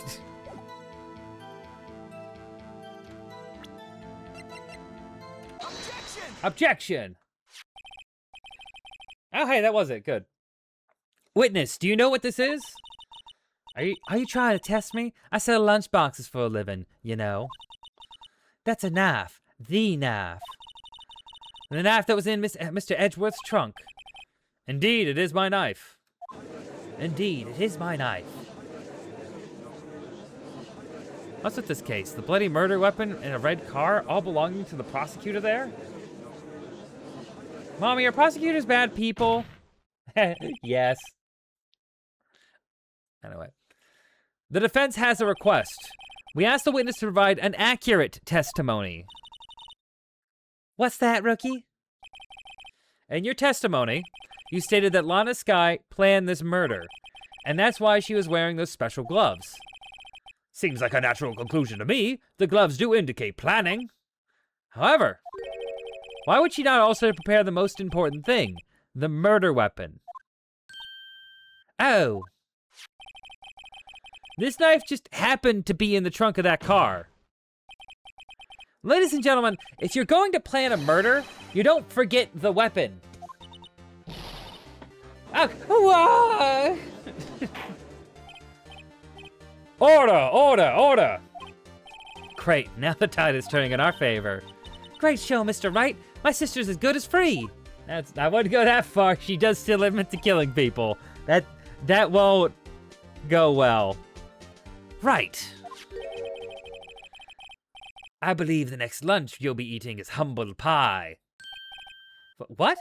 Objection! Objection! Oh, hey, that was it. Good. Witness, do you know what this is? Are you trying to test me? I sell lunchboxes for a living, you know. That's a knife. The knife. The knife that was in Mr. Edgeworth's trunk. Indeed, it is my knife. Indeed, it is my knife. What's with this case? The bloody murder weapon in a red car, all belonging to the prosecutor there? Mommy, are prosecutors bad people? Yes. Anyway. The defense has a request. We ask the witness to provide an accurate testimony. What's that, rookie? In your testimony, you stated that Lana Skye planned this murder, and that's why she was wearing those special gloves. Seems like a natural conclusion to me. The gloves do indicate planning. However, why would she not also prepare the most important thing, the murder weapon? Oh. This knife just happened to be in the trunk of that car. Ladies and gentlemen, if you're going to plan a murder, you don't forget the weapon. Oh, Order! Great, now the tide is turning in our favor. Great show, Mr. Wright. My sister's as good as free. I wouldn't go that far. She does still admit to killing people. That won't go well. Right. I believe the next lunch you'll be eating is humble pie. What?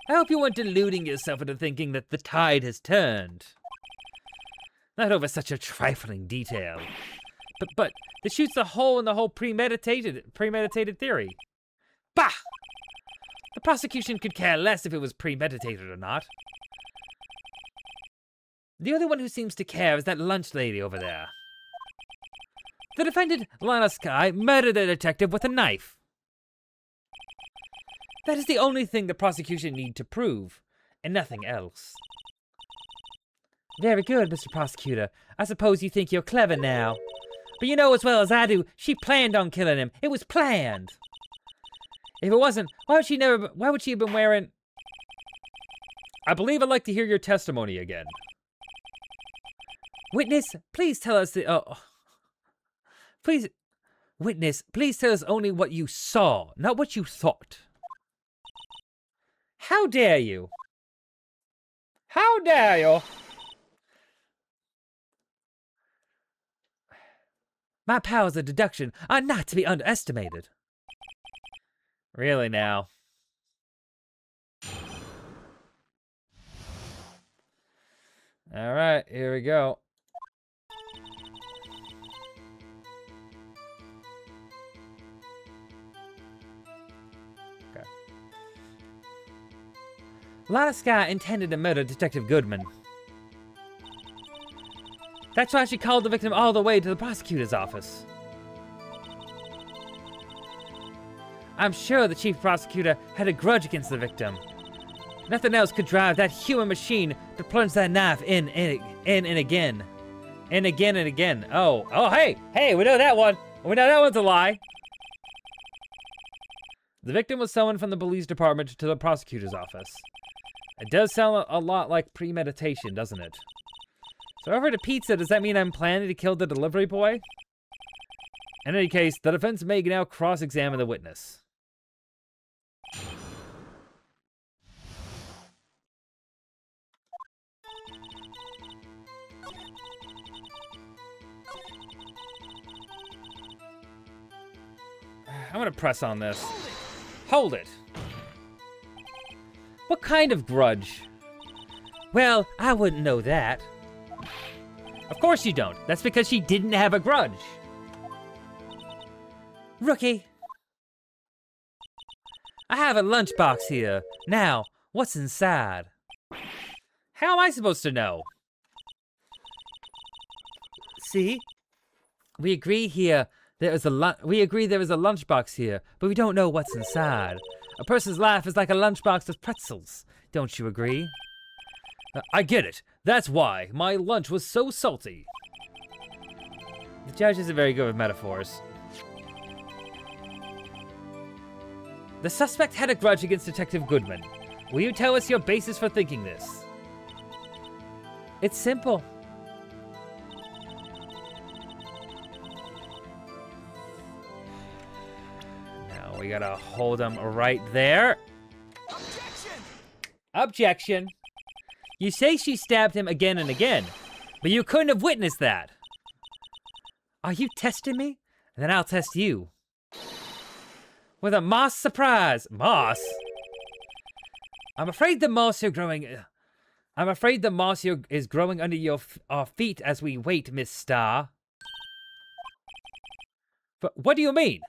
I hope you weren't deluding yourself into thinking that the tide has turned. Not over such a trifling detail. But this shoots a hole in the whole premeditated theory. Bah! The prosecution could care less if it was premeditated or not. The only one who seems to care is that lunch lady over there. The defendant, Lana Skye, murdered the detective with a knife. That is the only thing the prosecution need to prove, and nothing else. Very good, Mr. Prosecutor. I suppose you think you're clever now. But you know as well as I do, she planned on killing him. It was planned. If it wasn't, why would she have been wearing... I believe I'd like to hear your testimony again. Witness, please tell us Witness, please tell us only what you saw, not what you thought. How dare you? How dare you? My powers of deduction are not to be underestimated. Really now? All right, here we go. Okay. Lana Skye intended to murder Detective Goodman. That's why she called the victim all the way to the prosecutor's office. I'm sure the chief prosecutor had a grudge against the victim. Nothing else could drive that human machine to plunge that knife in and again. And again and again. Oh, hey, we know that one. Oh, now that one's a lie. The victim was summoned from the police department to the prosecutor's office. It does sound a lot like premeditation, doesn't it? So over to pizza, does that mean I'm planning to kill the delivery boy? In any case, the defense may now cross-examine the witness. I'm gonna press on this. Hold it. What kind of grudge? Well, I wouldn't know that. Of course you don't. That's because she didn't have a grudge. Rookie. I have a lunchbox here. Now, what's inside? How am I supposed to know? See? We agree there is a lunchbox here, but we don't know what's inside. A person's life is like a lunchbox of pretzels. Don't you agree? I get it. That's why my lunch was so salty. The judge isn't very good with metaphors. The suspect had a grudge against Detective Goodman. Will you tell us your basis for thinking this? It's simple. Now we gotta hold him right there. Objection! Objection. You say she stabbed him again and again, but you couldn't have witnessed that. Are you testing me? Then I'll test you. With a moss surprise. Moss? I'm afraid the moss is growing under our feet as we wait, Miss Starr. But what do you mean?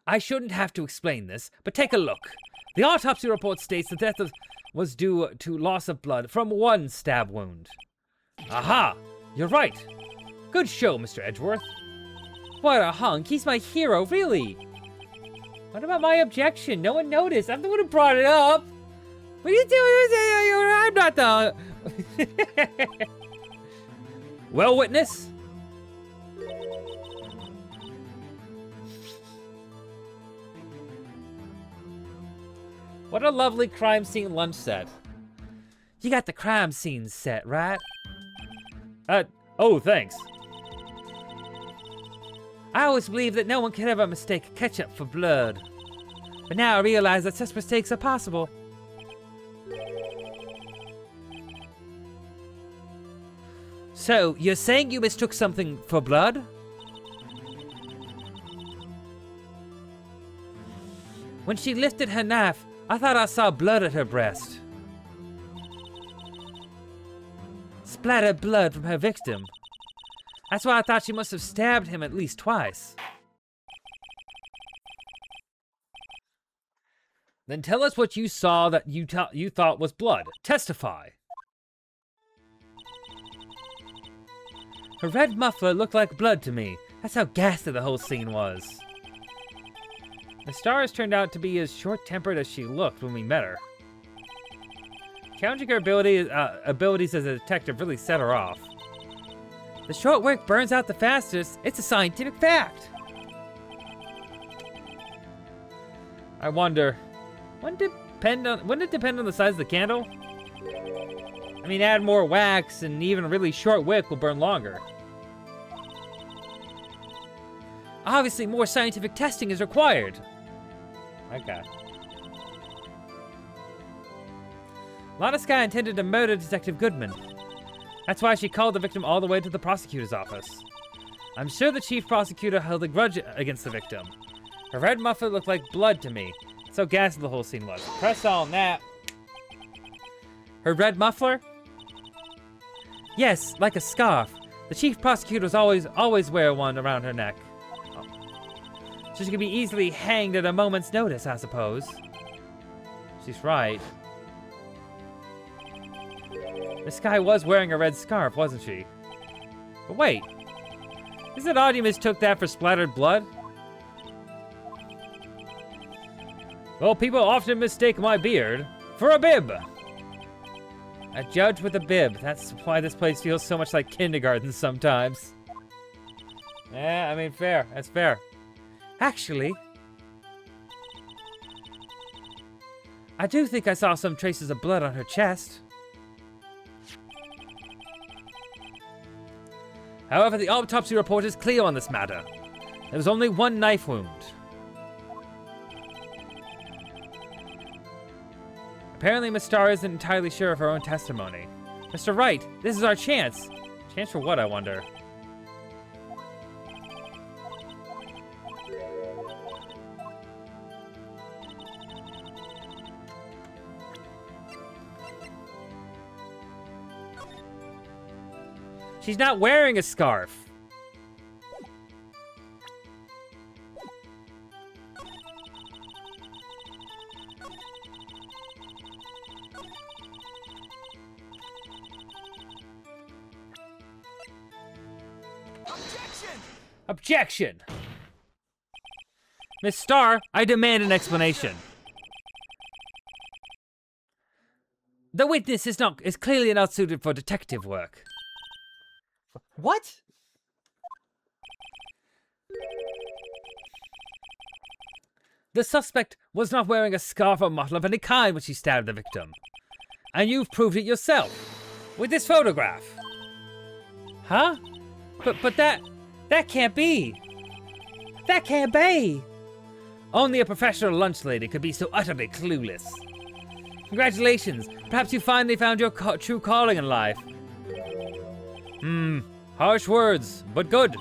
I shouldn't have to explain this, but take a look. The autopsy report states the death was due to loss of blood from one stab wound. Aha! You're right. Good show, Mr. Edgeworth. What a hunk. He's my hero, really. What about my objection? No one noticed. I'm the one who brought it up. What are you doing? I'm not the... Well, witness? What a lovely crime scene lunch set. You got the crime scene set, right? Oh, thanks. I always believed that no one could ever mistake ketchup for blood. But now I realize that such mistakes are possible. So, you're saying you mistook something for blood? When she lifted her knife, I thought I saw blood at her breast. Splattered blood from her victim. That's why I thought she must have stabbed him at least twice. Then tell us what you saw that you thought was blood. Testify. Her red muffler looked like blood to me. That's how ghastly the whole scene was. The stars turned out to be as short-tempered as she looked when we met her. Challenging her abilities as a detective really set her off. The short wick burns out the fastest. It's a scientific fact. I wonder, wouldn't it depend on the size of the candle? I mean, add more wax and even a really short wick will burn longer. Obviously, more scientific testing is required. Okay. Lana Skye intended to murder Detective Goodman. That's why she called the victim all the way to the prosecutor's office. I'm sure the chief prosecutor held a grudge against the victim. Her red muffler looked like blood to me. That's how ghastly the whole scene was. Press on that. Her red muffler? Yes, like a scarf. The chief prosecutors always wear one around her neck. So she can be easily hanged at a moment's notice, I suppose. She's right. Miss Skye was wearing a red scarf, wasn't she? But wait, isn't it odd you mistook that for splattered blood? Well, people often mistake my beard for a bib. A judge with a bib. That's why this place feels so much like kindergarten sometimes. Yeah, I mean, fair. That's fair. Actually, I do think I saw some traces of blood on her chest. However, the autopsy report is clear on this matter. There was only one knife wound. Apparently, Miss Starr isn't entirely sure of her own testimony. Mr. Wright, this is our chance. Chance for what, I wonder? She's not wearing a scarf. Objection! Objection! Miss Starr, I demand an explanation. The witness is clearly not suited for detective work. What? The suspect was not wearing a scarf or muffler of any kind when she stabbed the victim. And you've proved it yourself. With this photograph. Huh? But that can't be. That can't be. Only a professional lunch lady could be so utterly clueless. Congratulations. Perhaps you finally found your true calling in life. Harsh words, but good.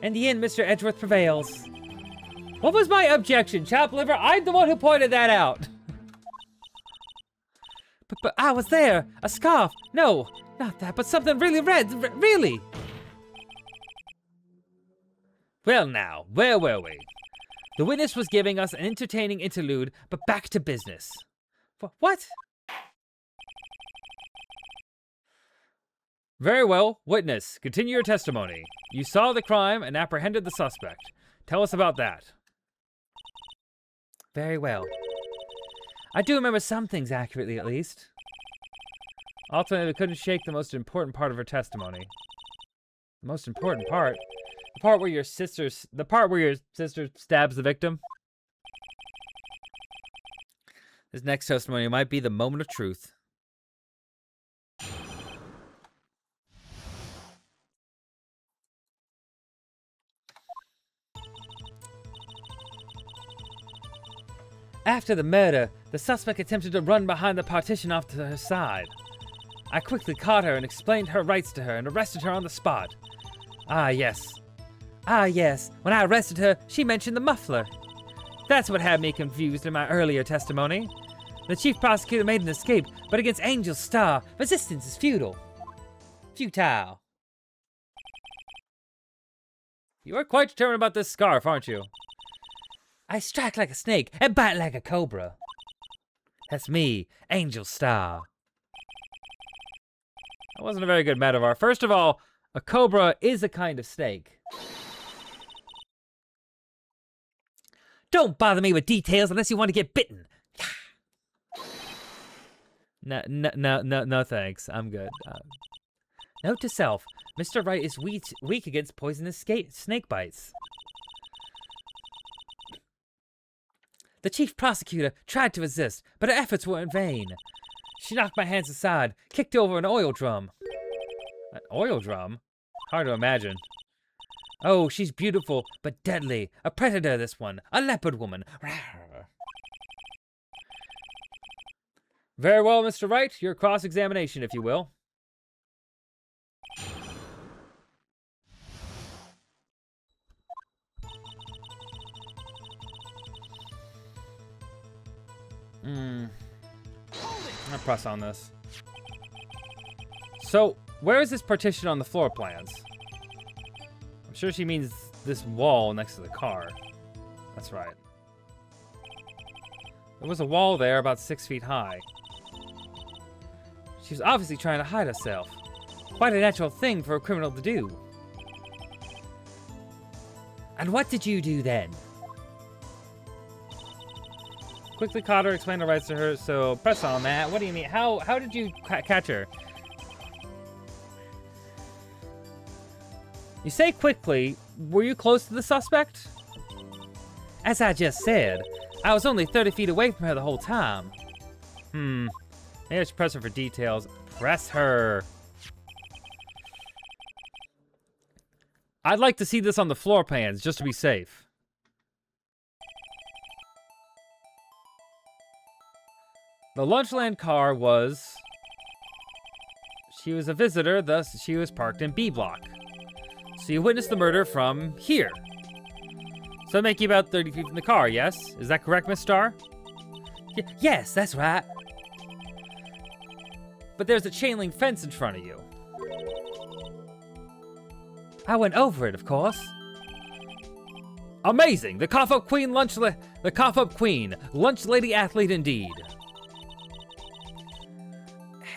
In the end, Mr. Edgeworth prevails. What was my objection, chap liver? I'm the one who pointed that out. But I was there. A scarf. No, not that, but something really red. Really. Well now, where were we? The witness was giving us an entertaining interlude, but back to business. What? Very well, witness, continue your testimony. You saw the crime and apprehended the suspect. Tell us about that. Very well. I do remember some things accurately, at least. Ultimately, we couldn't shake the most important part of her testimony. The most important part? The part where your sister stabs the victim? This next testimony might be the moment of truth. After the murder, the suspect attempted to run behind the partition off to her side. I quickly caught her and explained her rights to her and arrested her on the spot. Ah, yes. When I arrested her, she mentioned the muffler. That's what had me confused in my earlier testimony. The chief prosecutor made an escape, but against Angel's Star, resistance is futile. Futile. You are quite determined about this scarf, aren't you? I strike like a snake and bite like a cobra. That's me, Angel Star. That wasn't a very good metaphor. First of all, a cobra is a kind of snake. Don't bother me with details unless you want to get bitten. No, thanks. I'm good. Note to self, Mr. Wright is weak against poisonous snake bites. The chief prosecutor tried to resist, but her efforts were in vain. She knocked my hands aside, kicked over an oil drum. An oil drum? Hard to imagine. Oh, she's beautiful, but deadly. A predator, this one. A leopard woman. Very well, Mr. Wright. Your cross-examination, if you will. I'll press on this. So, where is this partition on the floor plans? I'm sure she means this wall next to the car. That's right. There was a wall there about 6 feet high. She was obviously trying to hide herself. Quite a natural thing for a criminal to do. And what did you do then? Quickly caught her, explained the rights to her, so press on that. What do you mean? How did you catch her? You say quickly, were you close to the suspect? As I just said, I was only 30 feet away from her the whole time. Maybe I should press her for details. Press her. I'd like to see this on the floor plans, just to be safe. The Lunchland car was... She was a visitor, thus she was parked in B block. So you witnessed the murder from here. So that'd make you about 30 feet from the car, yes? Is that correct, Miss Starr? Yes, that's right. But there's a chain link fence in front of you. I went over it, of course. Amazing! The cough-up queen lunch lady athlete indeed.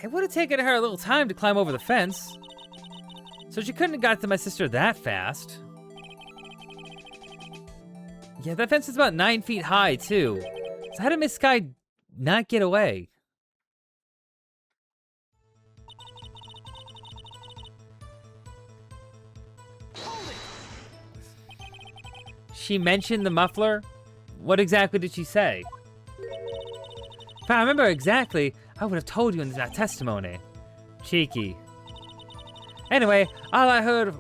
It would have taken her a little time to climb over the fence. So she couldn't have got to my sister that fast. Yeah, that fence is about 9 feet high, too. So how did Miss Sky not get away? She mentioned the muffler? What exactly did she say? If I remember exactly, I would have told you in that testimony. Cheeky. Anyway, all I heard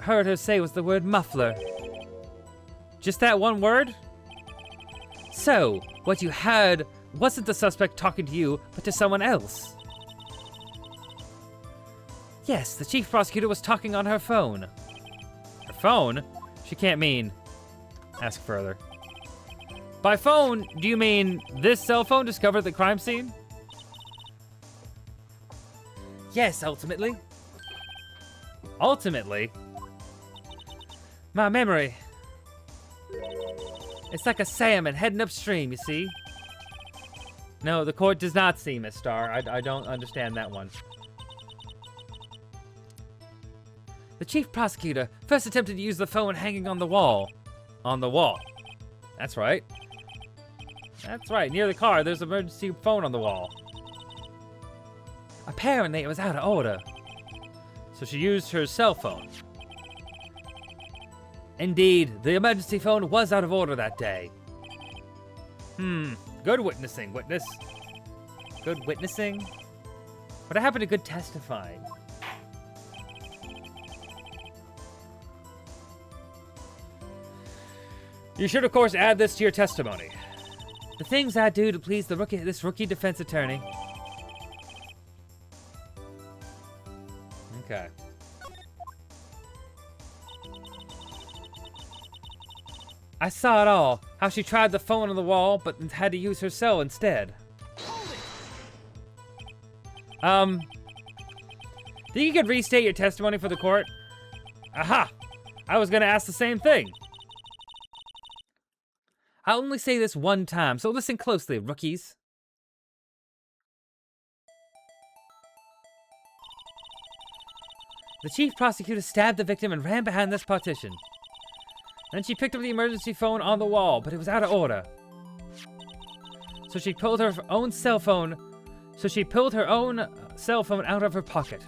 her say was the word muffler. Just that one word? So, what you heard wasn't the suspect talking to you, but to someone else. Yes, the chief prosecutor was talking on her phone. Her phone? She can't mean... Ask further. By phone, do you mean this cell phone discovered at the crime scene? Yes, ultimately. Ultimately? My memory. It's like a salmon heading upstream, you see? No, the court does not see, Miss Starr. I don't understand that one. The chief prosecutor first attempted to use the phone hanging on the wall. On the wall. That's right. That's right. Near the car, there's an emergency phone on the wall. Apparently, it was out of order. So she used her cell phone. Indeed, the emergency phone was out of order that day. Good witnessing, witness. Good witnessing? What happened to good testifying? You should, of course, add this to your testimony. The things I do to please this rookie defense attorney. Okay. I saw it all. How she tried the phone on the wall, but had to use her cell instead. Think you could restate your testimony for the court? Aha! I was gonna ask the same thing. I'll only say this one time, so listen closely, rookies. The chief prosecutor stabbed the victim and ran behind this partition. Then she picked up the emergency phone on the wall, but it was out of order. So she pulled her own cell phone out of her pocket.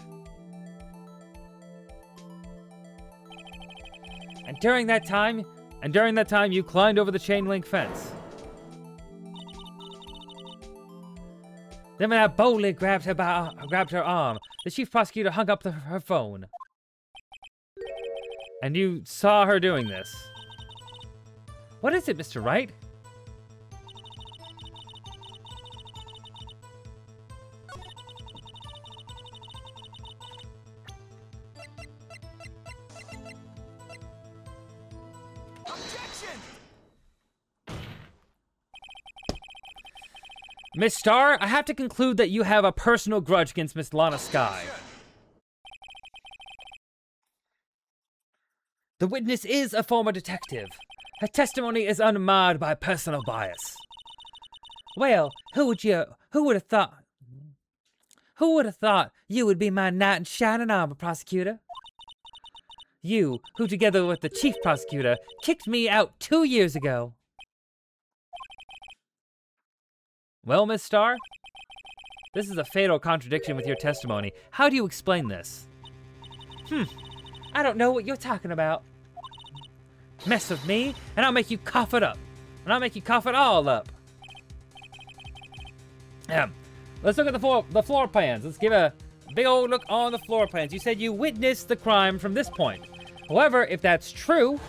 And during that time, you climbed over the chain link fence. Then when I boldly grabbed her arm, the chief prosecutor hung up her phone. And you saw her doing this? What is it, Mr. Wright? Objection! Miss Starr, I have to conclude that you have a personal grudge against Miss Lana Sky. The witness is a former detective. Her testimony is unmarred by personal bias. Well, who would have thought you would be my knight in shining armor, prosecutor? You, who together with the chief prosecutor, kicked me out 2 years ago. Well, Miss Starr, this is a fatal contradiction with your testimony. How do you explain this? I don't know what you're talking about. Mess with me, and I'll make you cough it up. And I'll make you cough it all up. Let's look at the floor plans. Let's give a big old look on the floor plans. You said you witnessed the crime from this point. However, if that's true,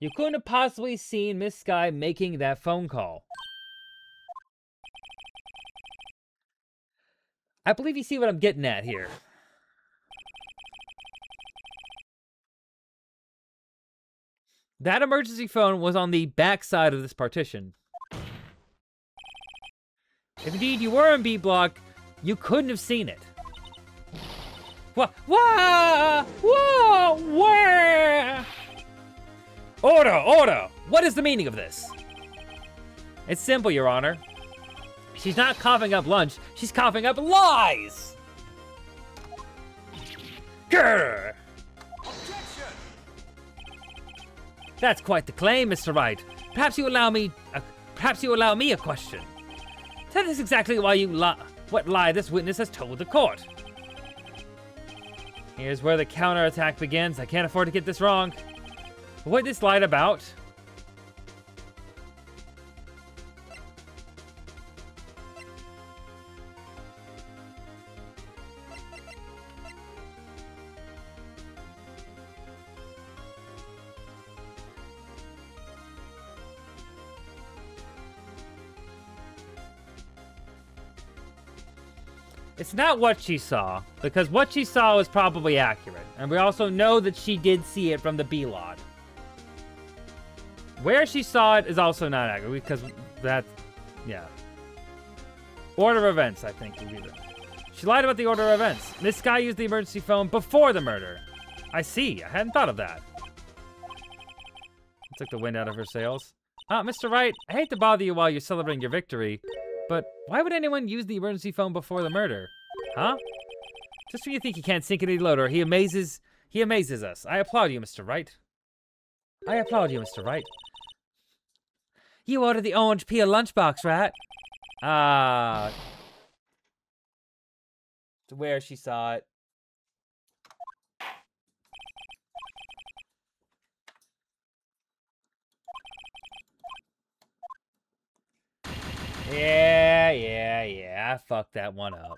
you couldn't have possibly seen Miss Sky making that phone call. I believe you see what I'm getting at here. That emergency phone was on the back side of this partition. If indeed you were in B block, you couldn't have seen it. What? Whoa! Whoa! Where? Order! Order! What is the meaning of this? It's simple, Your Honor. She's not coughing up lunch, she's coughing up lies! Grr! Objection! That's quite the claim, Mr. Wright. Perhaps you allow me a question. Tell us exactly what lie this witness has told the court. Here's where the counterattack begins. I can't afford to get this wrong. What this lied about? It's not what she saw, because what she saw was probably accurate. And we also know that she did see it from the B lot. Where she saw it is also not accurate, because that's, yeah. Order of events, I think, would be the... She lied about the order of events. Miss Sky used the emergency phone before the murder. I see, I hadn't thought of that. Took the wind out of her sails. Mr. Wright, I hate to bother you while you're celebrating your victory, but why would anyone use the emergency phone before the murder? Huh? Just when you think you can't sink any lower, he amazes us. I applaud you, Mr. Wright. I applaud you, Mr. Wright. You ordered the orange peel lunchbox, right? To where she saw it. Yeah, I fucked that one up.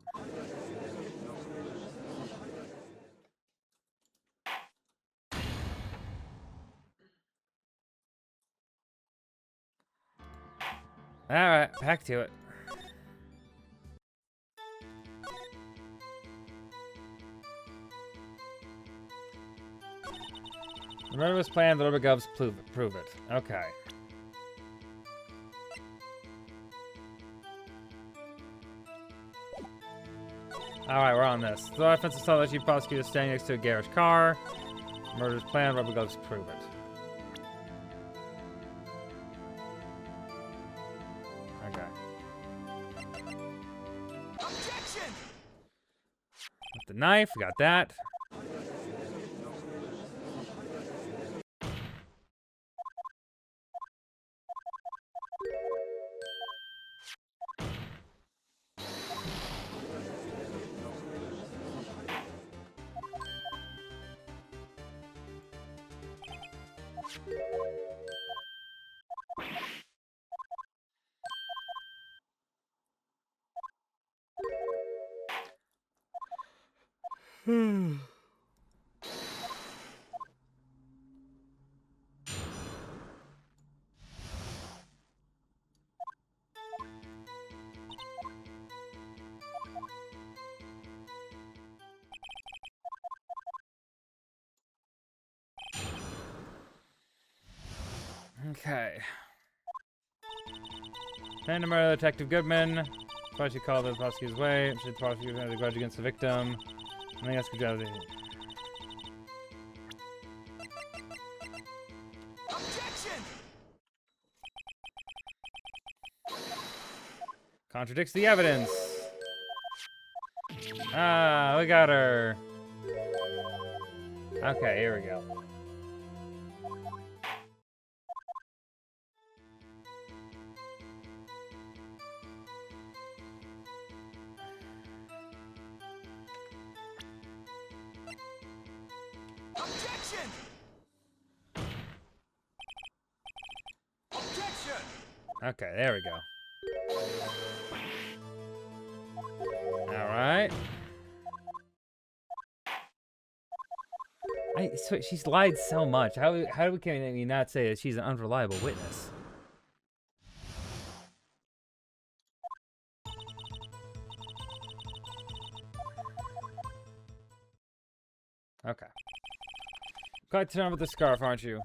Alright, back to it. The murder was planned, the rubber gloves prove it. Okay. Alright, we're on this. The offensive saw that you prosecuted standing next to a garage car. Murder's planned, rubber gloves prove it. Okay. Objection! With the knife, we got that. Okay. Plan to murder Detective Goodman. Twice you called the prosecutor's way. Should the prosecutor have a grudge against the victim? I think that's good job. Objection! Contradicts the evidence. Ah, we got her. Okay, here we go. Objection! Objection! Okay, there we go. All right. She's lied so much. How can we not say that she's an unreliable witness? Okay. Quite done with the scarf, aren't you?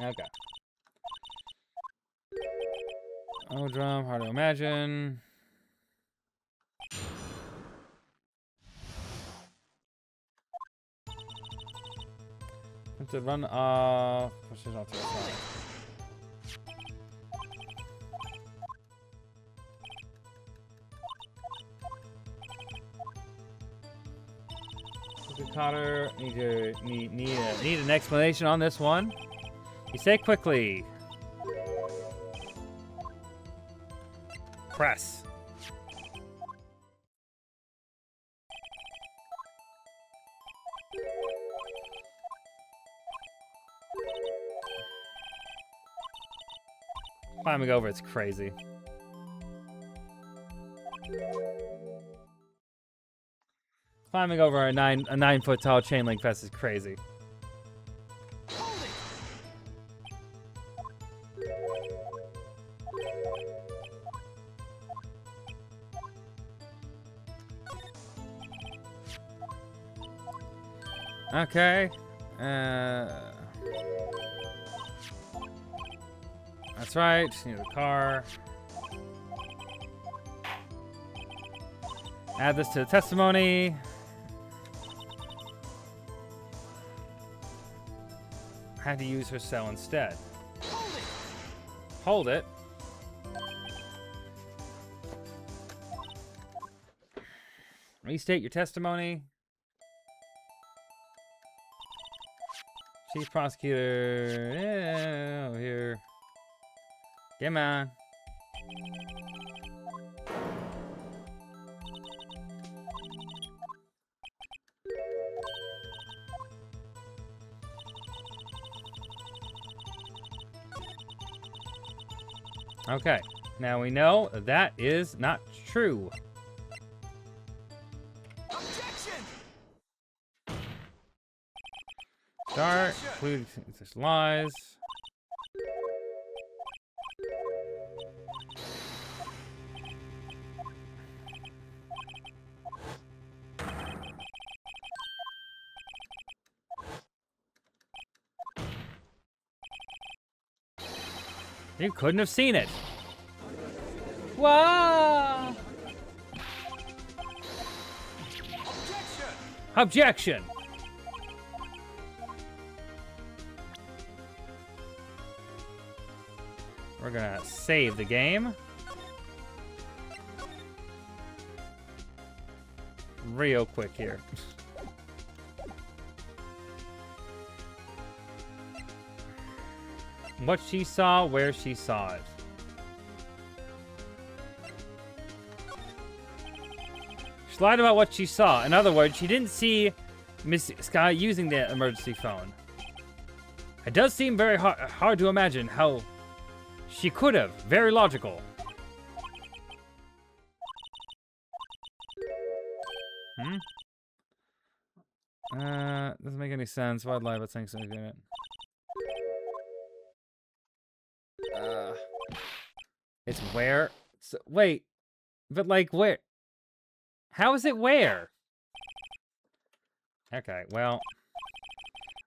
Okay. Oh, drum, hard to imagine. To run off. Push it off to the side. Cotter, need an explanation on this one. You say quickly. Press. Climbing over, it's crazy. Climbing over a 9 foot tall chain link fence is crazy. Okay. That's right. Need a car. Add this to the testimony. Had to use her cell instead. Hold it. Restate your testimony. Chief prosecutor. Yeah, over here. Come on. Okay, now we know that is not true. Objection! Start, include this lies. You couldn't have seen it. Wow! Objection! Objection! We're gonna save the game. Real quick here. What she saw, where she saw it. She lied about what she saw. In other words, she didn't see Miss Sky using the emergency phone. It does seem very hard to imagine how she could have. Very logical. Doesn't make any sense. Why'd lie about saying something? It's where? So, wait, but like where? How is it where? Okay, well,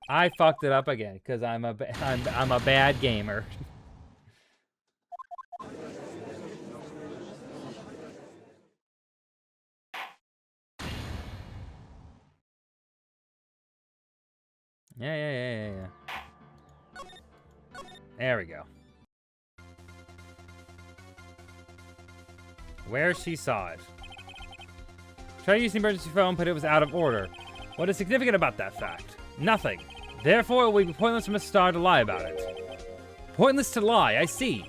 I fucked it up again because I'm a bad gamer. Yeah. There we go. Where she saw it. Tried to use the emergency phone, but it was out of order. What is significant about that fact? Nothing. Therefore, it would be pointless for Miss Starr to lie about it. Pointless to lie, I see.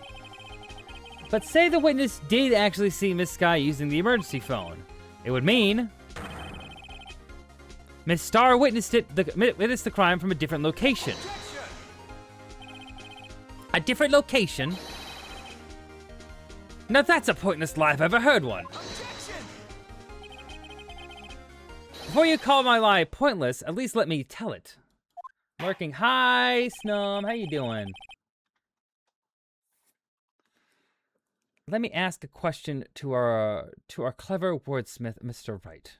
But say the witness did actually see Miss Sky using the emergency phone. It would mean Miss Starr witnessed the crime from a different location. A different location? Now that's a pointless lie if I've ever heard one. Before you call my lie pointless, at least let me tell it. Lurking. Hi, Snum. How you doing? Let me ask a question to our clever wordsmith, Mr. Wright.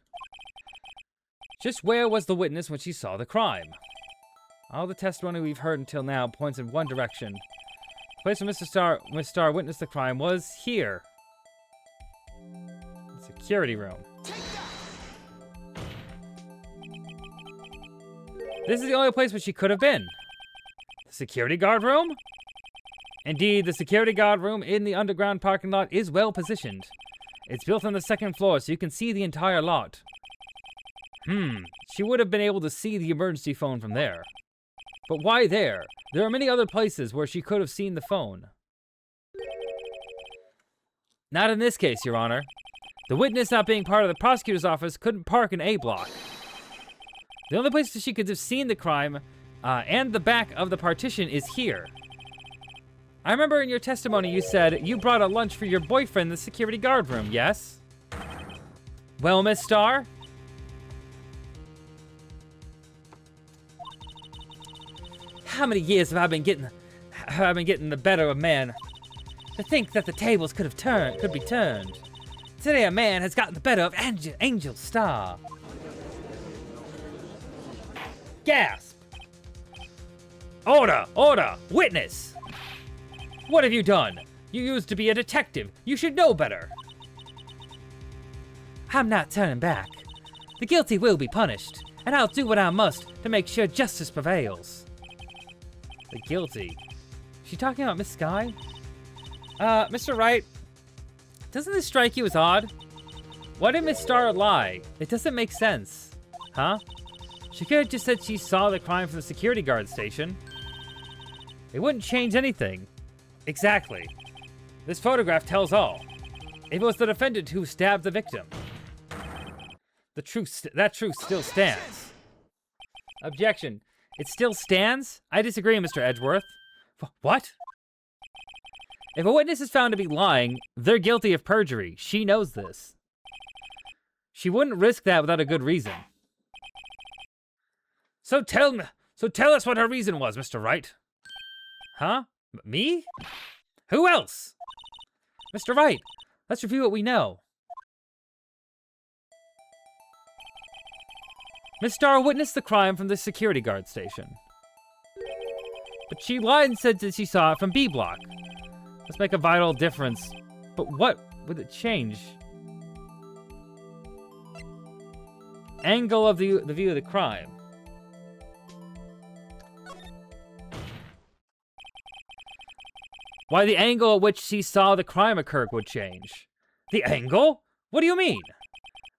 Just where was the witness when she saw the crime? All the testimony we've heard until now points in one direction. The place where Miss Starr witnessed the crime was here. The security room. This is the only place where she could have been. The security guard room? Indeed, the security guard room in the underground parking lot is well positioned. It's built on the second floor, so you can see the entire lot. She would have been able to see the emergency phone from there. But why there? There are many other places where she could have seen the phone. Not in this case, Your Honor. The witness, not being part of the prosecutor's office, couldn't park in A block. The only place that she could have seen the crime and the back of the partition is here. I remember in your testimony you said you brought a lunch for your boyfriend in the security guard room, yes? Well, Miss Starr? How many years have I been getting the better of man? To think that the tables could be turned. Today a man has gotten the better of Angel Starr. Gasp! Order! Order! Witness! What have you done? You used to be a detective. You should know better. I'm not turning back. The guilty will be punished, and I'll do what I must to make sure justice prevails. The guilty? Is she talking about Miss Sky? Mr. Wright, doesn't this strike you as odd? Why did Miss Starr lie? It doesn't make sense. Huh? She could have just said she saw the crime from the security guard station. It wouldn't change anything. Exactly. This photograph tells all. It was the defendant who stabbed the victim. That truth still stands. Objection. It still stands? I disagree, Mr. Edgeworth. What? If a witness is found to be lying, they're guilty of perjury. She knows this. She wouldn't risk that without a good reason. So tell us what her reason was, Mr. Wright. Huh? Me? Who else? Mr. Wright, let's review what we know. Miss Starr witnessed the crime from the security guard station. But she lied and said that she saw it from B block. Let's make a vital difference. But what would it change? Angle of the view of the crime. Why the angle at which she saw the crime occur would change. The angle? What do you mean?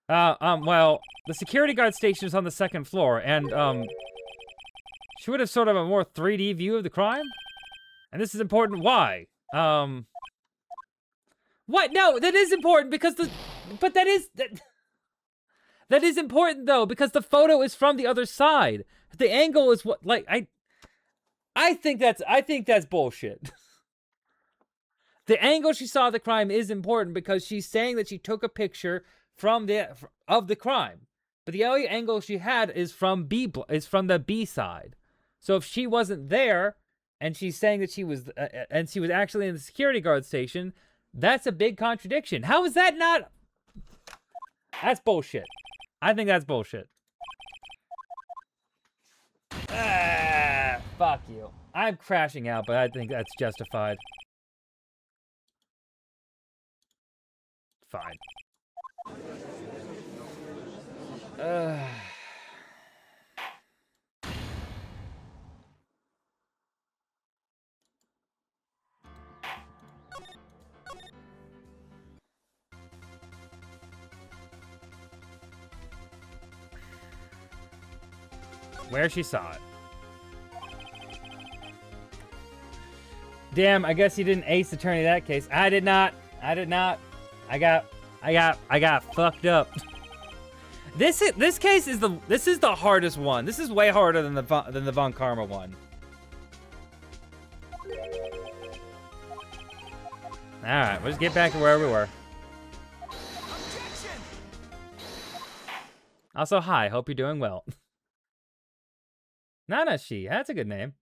Well, the security guard station is on the second floor, and, she would have sort of a more 3D view of the crime? And this is important. Why? What? No, that is important because that is important though, because the photo is from the other side. The angle is what, like, I think that's bullshit. The angle she saw the crime is important because she's saying that she took a picture of the crime, but the only angle she had is from the B side. So if she wasn't there, and she's saying that she was actually in the security guard station, that's a big contradiction. How is that not? That's bullshit. I think that's bullshit. Fuck you. I'm crashing out, but I think that's justified. Fine. Where she saw it. Damn, I guess you didn't ace attorney that case. I did not. I got fucked up. This case is the hardest one. This is way harder than the Von Karma one. All right, we'll just get back to where we were. Objection! Also, hi. Hope you're doing well. Nana She. That's a good name.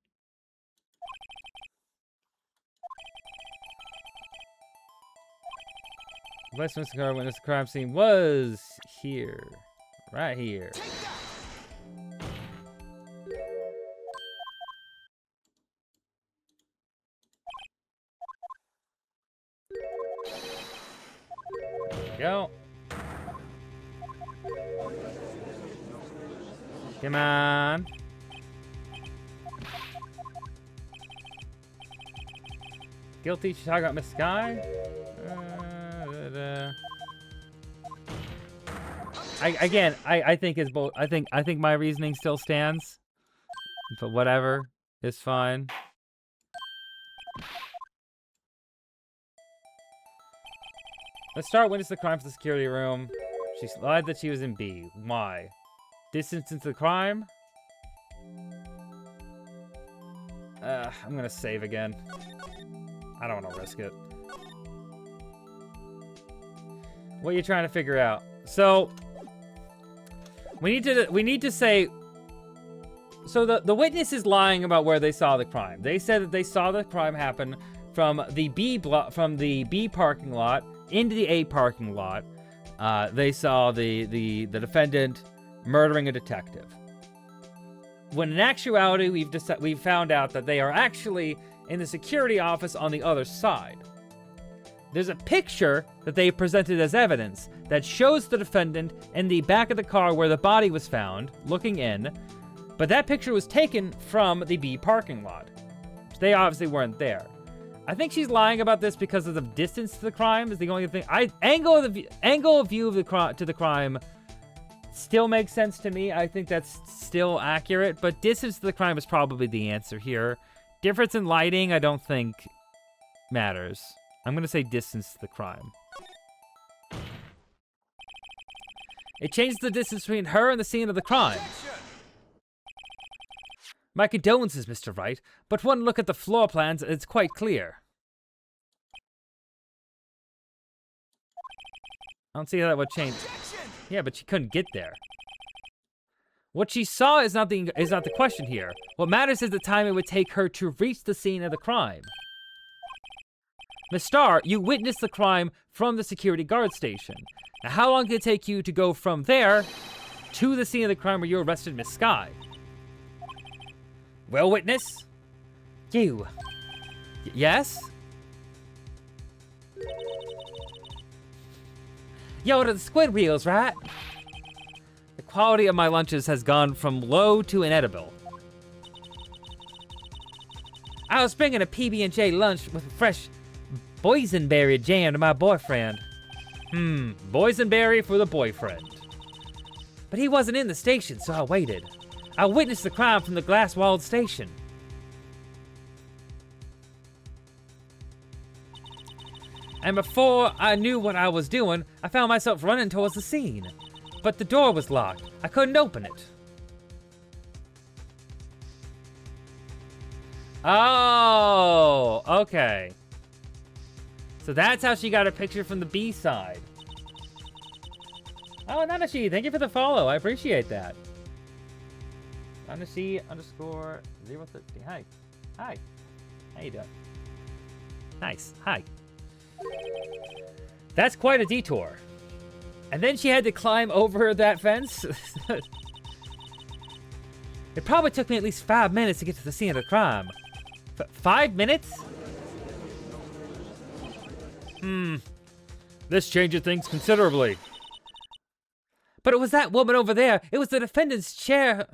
Westminster car when this crime scene was here. Right here. Take that! There we go. Come on. Guilty. She's talking about Miss Sky. I think it's both. I think my reasoning still stands. But whatever, it's fine. Let's start witness the crime for the security room. She lied that she was in B. Why? Distance into the crime? I'm gonna save again. I don't want to risk it. What are you trying to figure out? So we need to say. So the witness is lying about where they saw the crime. They said that they saw the crime happen from the B parking lot into the A parking lot. They saw the defendant murdering a detective. When in actuality, we've found out that they are actually in the security office on the other side. There's a picture that they presented as evidence that shows the defendant in the back of the car where the body was found, looking in, but that picture was taken from the B parking lot. They obviously weren't there. I think she's lying about this because of the distance to the crime is the only thing. Angle of view of the crime still makes sense to me. I think that's still accurate, but distance to the crime is probably the answer here. Difference in lighting, I don't think matters. I'm gonna say distance to the crime. It changes the distance between her and the scene of the crime. Objection! My condolences, Mr. Wright, but one look at the floor plans, it's quite clear. I don't see how that would change. Objection! Yeah, but she couldn't get there. What she saw is not the question here. What matters is the time it would take her to reach the scene of the crime. Miss Starr, you witnessed the crime from the security guard station. Now, how long did it take you to go from there to the scene of the crime where you arrested Miss Sky? Well, witness? You. Yes? Yo, to the squid wheels, right? The quality of my lunches has gone from low to inedible. I was bringing a PB&J lunch with fresh boysenberry jam to my boyfriend. Boysenberry for the boyfriend. But he wasn't in the station, so I waited. I witnessed the crime from the glass-walled station. And before I knew what I was doing, I found myself running towards the scene. But the door was locked. I couldn't open it. Oh, okay. So that's how she got a picture from the B side. Oh, Nanashi, thank you for the follow. I appreciate that. Nanashi _050. Hi. Hi. How you doing? Nice. Hi. That's quite a detour. And then she had to climb over that fence. It probably took me at least 5 minutes to get to the scene of the crime. 5 minutes? This changes things considerably. But it was that woman over there. It was the defendant's chair.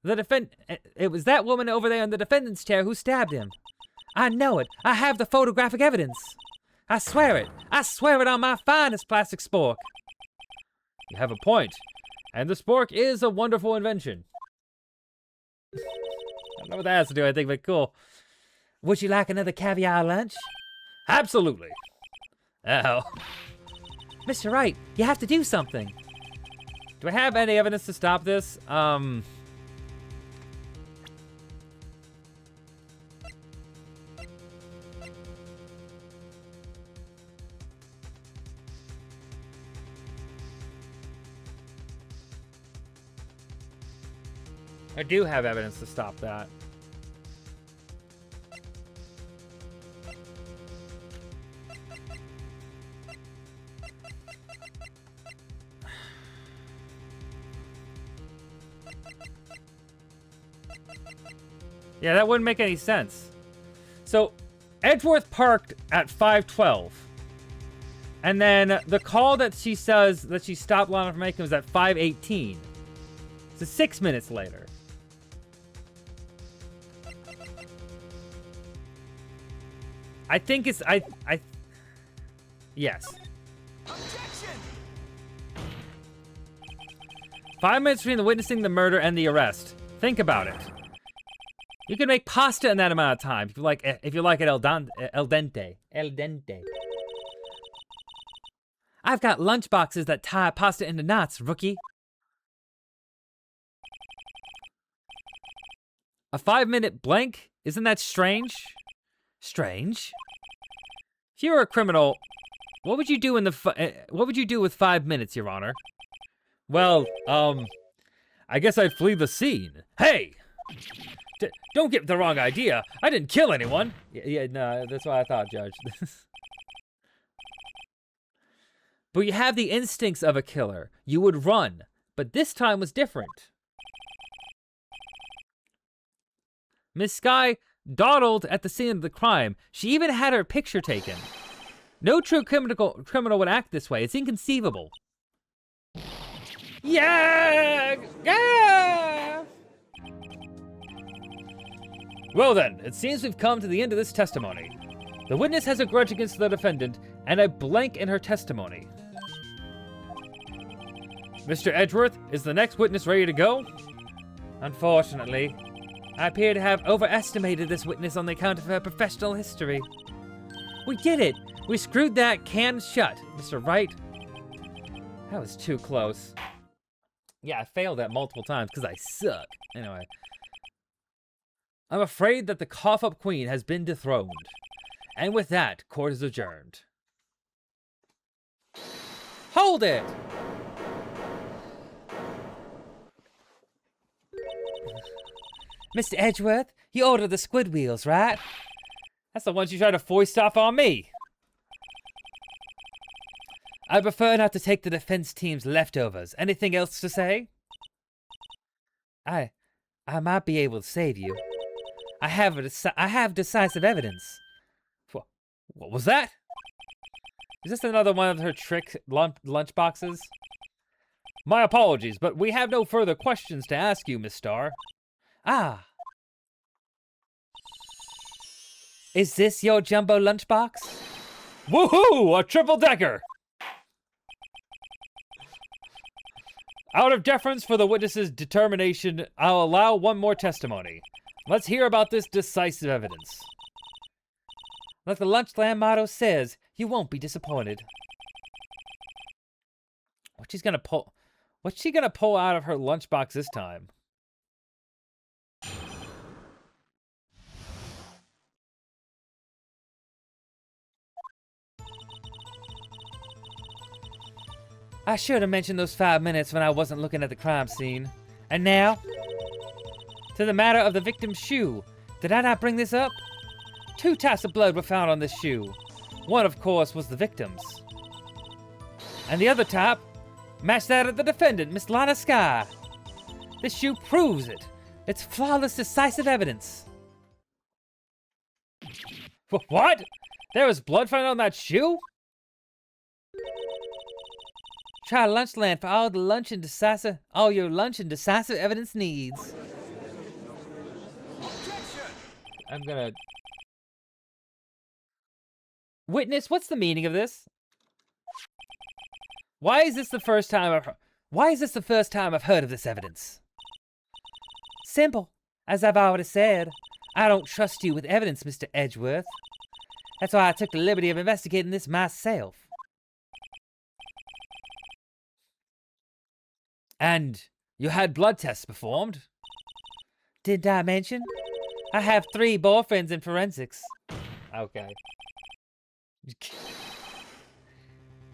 It was that woman over there in the defendant's chair who stabbed him. I know it. I have the photographic evidence. I swear it. I swear it on my finest plastic spork. You have a point. And the spork is a wonderful invention. I don't know what that has to do, I think, but cool. Would you like another caviar lunch? Absolutely. Oh. Mr. Wright, you have to do something. Do I have any evidence to stop this? I do have evidence to stop that. Yeah, that wouldn't make any sense. So, Edgeworth parked at 5:12. And then the call that she says that she stopped Lana from making was at 5:18. So 6 minutes later. I think it's yes. Objection! 5 minutes between the witnessing the murder and the arrest. Think about it. You can make pasta in that amount of time if you like it al dente. Al dente. I've got lunch boxes that tie pasta into knots, rookie. A 5-minute blank? Isn't that strange? Strange. If you were a criminal, what would you do what would you do with 5 minutes, Your Honor? Well, I guess I'd flee the scene. Hey! Don't get the wrong idea. I didn't kill anyone. Yeah, no, that's what I thought, Judge. But you have the instincts of a killer. You would run, but this time was different. Miss Skye dawdled at the scene of the crime. She even had her picture taken. No true criminal would act this way. It's inconceivable. Yeah! Yeah! Well then, it seems we've come to the end of this testimony. The witness has a grudge against the defendant and a blank in her testimony. Mr. Edgeworth, is the next witness ready to go? Unfortunately, I appear to have overestimated this witness on the account of her professional history. We did it! We screwed that can shut, Mr. Wright. That was too close. Yeah, I failed that multiple times because I suck. Anyway. I'm afraid that the cough-up queen has been dethroned. And with that, court is adjourned. Hold it! Mr. Edgeworth, you ordered the squid wheels, right? That's the ones you tried to foist off on me. I prefer not to take the defense team's leftovers. Anything else to say? I might be able to save you. I have decisive evidence. What was that? Is this another one of her trick lunch boxes? My apologies, but we have no further questions to ask you, Miss Starr. Ah. Is this your jumbo lunchbox? Woohoo! A triple-decker! Out of deference for the witness's determination, I'll allow one more testimony. Let's hear about this decisive evidence. Like the Lunchland motto says, you won't be disappointed. What's she gonna pull out of her lunchbox this time? I should have mentioned those 5 minutes when I wasn't looking at the crime scene. And now, to the matter of the victim's shoe. Did I not bring this up? 2 types of blood were found on this shoe. One, of course, was the victim's. And the other type matched that of the defendant, Miss Lana Skye. This shoe proves it. It's flawless, decisive evidence. What? There was blood found on that shoe? Try Lunchland for all your lunch and decisive evidence needs. I'm gonna... Witness, what's the meaning of this? Why is this the first time I've heard of this evidence? Simple. As I've already said, I don't trust you with evidence, Mr. Edgeworth. That's why I took the liberty of investigating this myself. And you had blood tests performed? Did I mention? I have 3 boyfriends in forensics. Okay.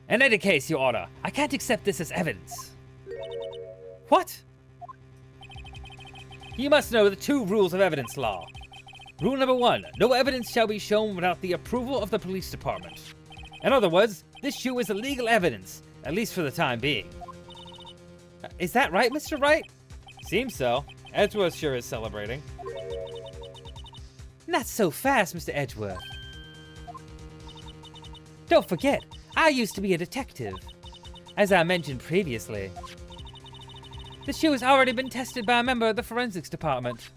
In any case, Your Honor, I can't accept this as evidence. What? You must know the 2 rules of evidence law. Rule number 1, no evidence shall be shown without the approval of the police department. In other words, this shoe is illegal evidence, at least for the time being. Is that right, Mr. Wright? Seems so. Edgeworth sure is celebrating. Not so fast, Mr. Edgeworth. Don't forget, I used to be a detective. As I mentioned previously, the shoe has already been tested by a member of the forensics department.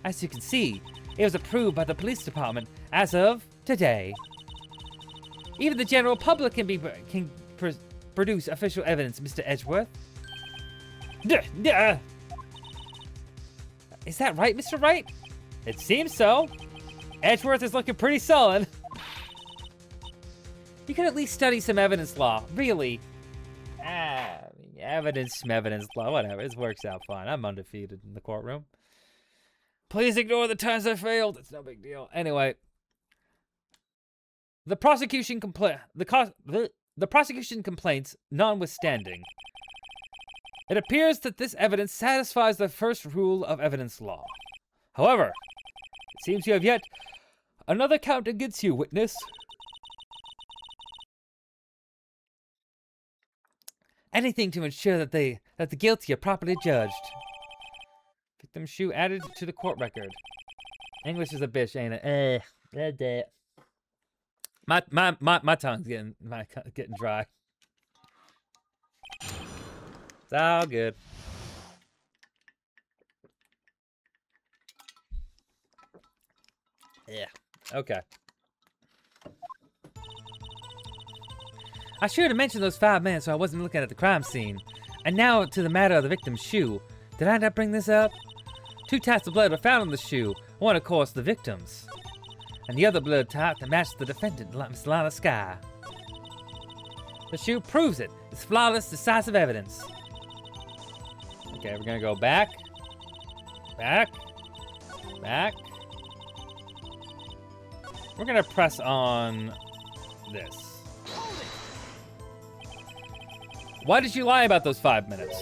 As you can see, it was approved by the police department as of today. Even the general public can produce official evidence, Mr. Edgeworth. Is that right, Mr. Wright? It seems so. Edgeworth is looking pretty sullen. You could at least study some evidence law, really. Evidence law, whatever. It works out fine. I'm undefeated in the courtroom. Please ignore the times I failed. It's no big deal. Anyway, the prosecution complaints notwithstanding, it appears that this evidence satisfies the first rule of evidence law. However, it seems you have yet another count against you, witness. Anything to ensure that the guilty are properly judged. Victim shoe added to the court record. English is a bitch, ain't it? My tongue's getting dry. It's all good. Yeah. Okay. I should have mentioned those 5 minutes so I wasn't looking at the crime scene. And now to the matter of the victim's shoe. Did I not bring this up? 2 types of blood were found on the shoe. One, of course, the victim's. And the other blood type that matched the defendant, Miss Lana Sky. The shoe proves it. It's flawless, decisive evidence. Okay, we're gonna go back. Back. Back. We're gonna press on this. Why did you lie about those 5 minutes?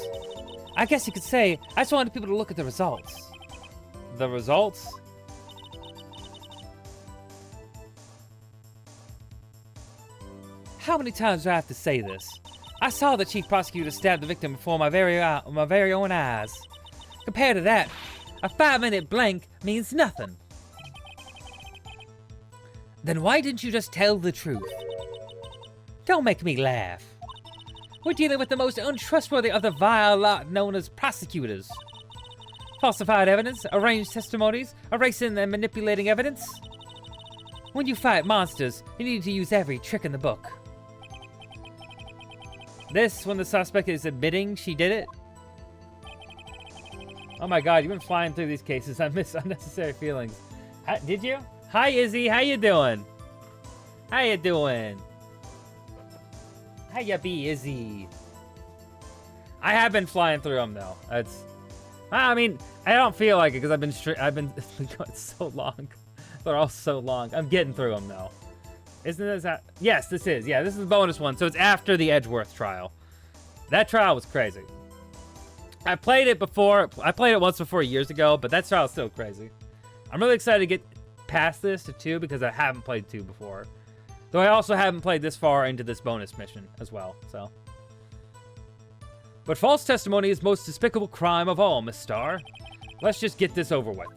I guess you could say, I just wanted people to look at the results. The results? How many times do I have to say this? I saw the chief prosecutor stab the victim before my very own eyes. Compared to that, a 5-minute blank means nothing. Then why didn't you just tell the truth? Don't make me laugh. We're dealing with the most untrustworthy of the vile lot known as prosecutors. Falsified evidence, arranged testimonies, erasing and manipulating evidence. When you fight monsters, you need to use every trick in the book. This, when the suspect is admitting she did it? Oh my god, you've been flying through these cases. I miss unnecessary feelings. Did you? Hi, Izzy. How you doing? How you doing? How you be, Izzy? I have been flying through them, though. I mean, I don't feel like it because it's been going so long. They're all so long. I'm getting through them, though. Isn't this that? Yes, this is. Yeah, this is the bonus one. So it's after the Edgeworth trial. That trial was crazy. I played it before. I played it once before years ago, but that trial is still crazy. I'm really excited to get past this to 2 because I haven't played 2 before. Though I also haven't played this far into this bonus mission as well, so. But false testimony is the most despicable crime of all, Miss Starr. Let's just get this over with.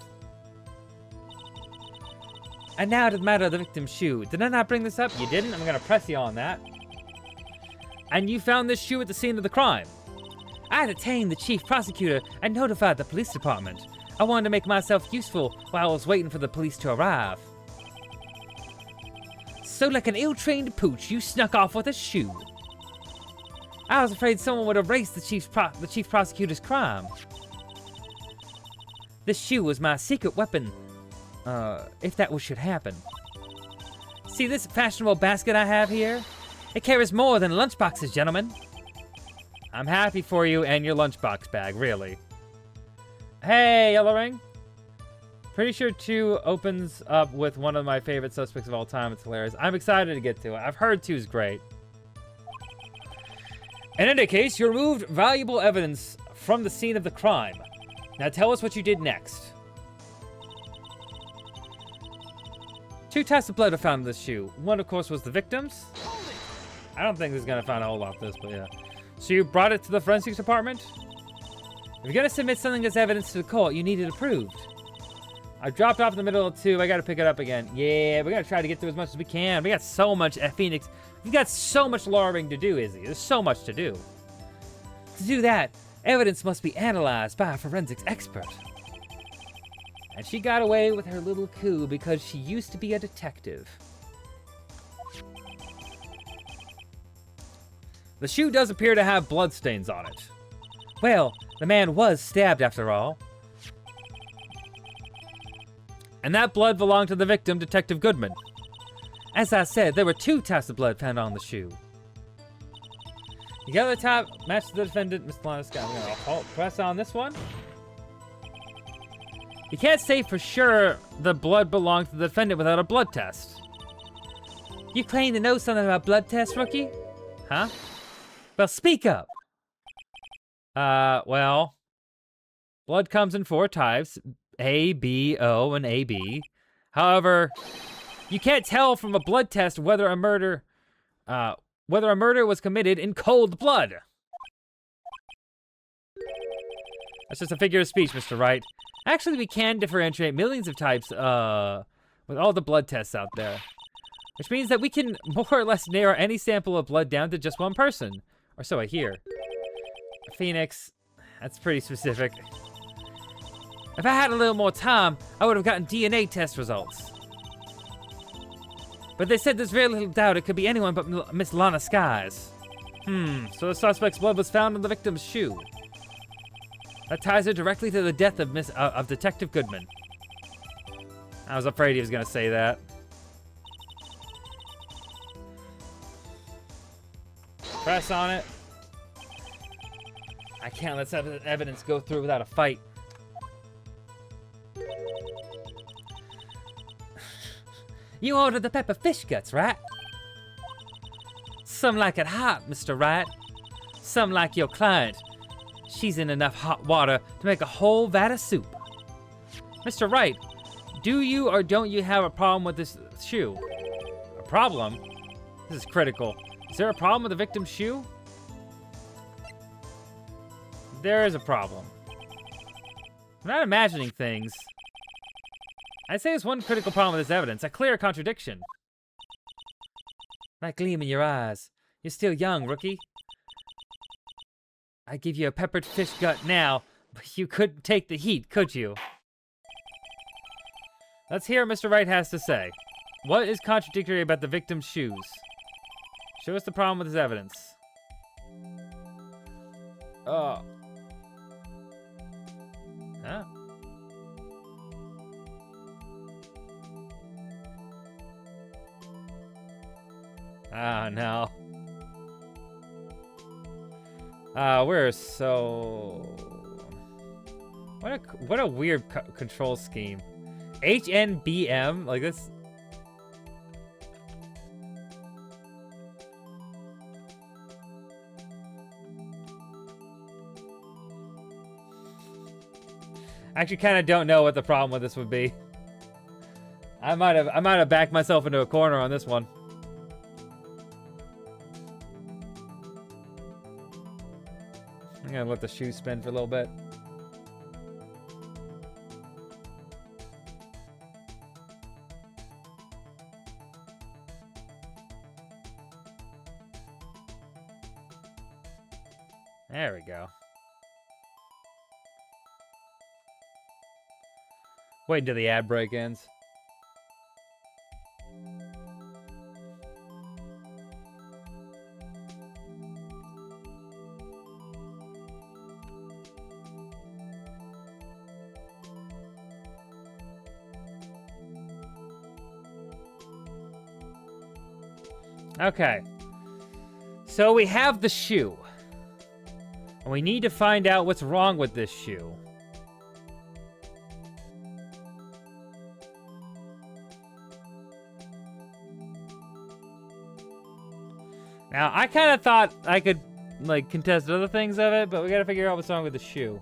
And now to the matter of the victim's shoe. Did I not bring this up? You didn't? I'm gonna press you on that. And you found this shoe at the scene of the crime. I detained the chief prosecutor and notified the police department. I wanted to make myself useful while I was waiting for the police to arrive. So like an ill-trained pooch, you snuck off with a shoe. I was afraid someone would erase the chief prosecutor's crime. This shoe was my secret weapon, if that should happen. See this fashionable basket I have here? It carries more than lunchboxes, gentlemen. I'm happy for you and your lunchbox bag, really. Hey, Yellow Ring. Pretty sure 2 opens up with one of my favorite suspects of all time. It's hilarious. I'm excited to get to it. I've heard 2 is great. In any case, you removed valuable evidence from the scene of the crime. Now tell us what you did next. 2 types of blood were found in this shoe. One, of course, was the victim's. I don't think this is going to find a whole lot of this, but yeah. So you brought it to the forensics department? If you're going to submit something as evidence to the court, you need it approved. I dropped off in the middle of 2. I got to pick it up again. Yeah, we're going to try to get through as much as we can. We got so much at Phoenix. We've got so much lawyering to do, Izzy. There's so much to do. To do that, evidence must be analyzed by a forensics expert. And she got away with her little coup because she used to be a detective. The shoe does appear to have bloodstains on it. Well, the man was stabbed after all. And that blood belonged to the victim, Detective Goodman. As I said, there were 2 types of blood found on the shoe. The other type matched the defendant, Mr. Lanaska. I'm gonna press on this one. You can't say for sure the blood belonged to the defendant without a blood test. You claim to know something about blood tests, rookie? Huh? Well, speak up. Well, blood comes in 4 types. A, B, O, and AB. However, you can't tell from a blood test whether a murder was committed in cold blood. That's just a figure of speech, Mr. Wright. Actually, we can differentiate millions of types with all the blood tests out there. Which means that we can more or less narrow any sample of blood down to just one person. Or so I hear. Phoenix, that's pretty specific. If I had a little more time, I would have gotten DNA test results. But they said there's very little doubt it could be anyone but Miss Lana Skies. So the suspect's blood was found on the victim's shoe. That ties her directly to the death of Detective Goodman. I was afraid he was gonna say that. Press on it. I can't let evidence go through without a fight. You ordered the pepper fish guts, right? Some like it hot, Mr. Wright. Some like your client. She's in enough hot water to make a whole vat of soup. Mr. Wright, do you or don't you have a problem with this shoe? A problem? This is critical. Is there a problem with the victim's shoe? There is a problem. I'm not imagining things. I'd say there's one critical problem with this evidence, a clear contradiction. That gleam in your eyes. You're still young, rookie. I'd give you a peppered fish gut now, but you couldn't take the heat, could you? Let's hear what Mr. Wright has to say. What is contradictory about the victim's shoes? Show us the problem with his evidence. Oh. Huh? Ah, no. We're so... What a weird control scheme. HNBM? Like this... I actually kind of don't know what the problem with this would be. I might have backed myself into a corner on this one. I'm gonna let the shoe spin for a little bit. There we go. Wait until the ad break ends. Okay. So we have the shoe. And we need to find out what's wrong with this shoe. Now, I kind of thought I could, like, contest other things of it, but we gotta figure out what's wrong with the shoe.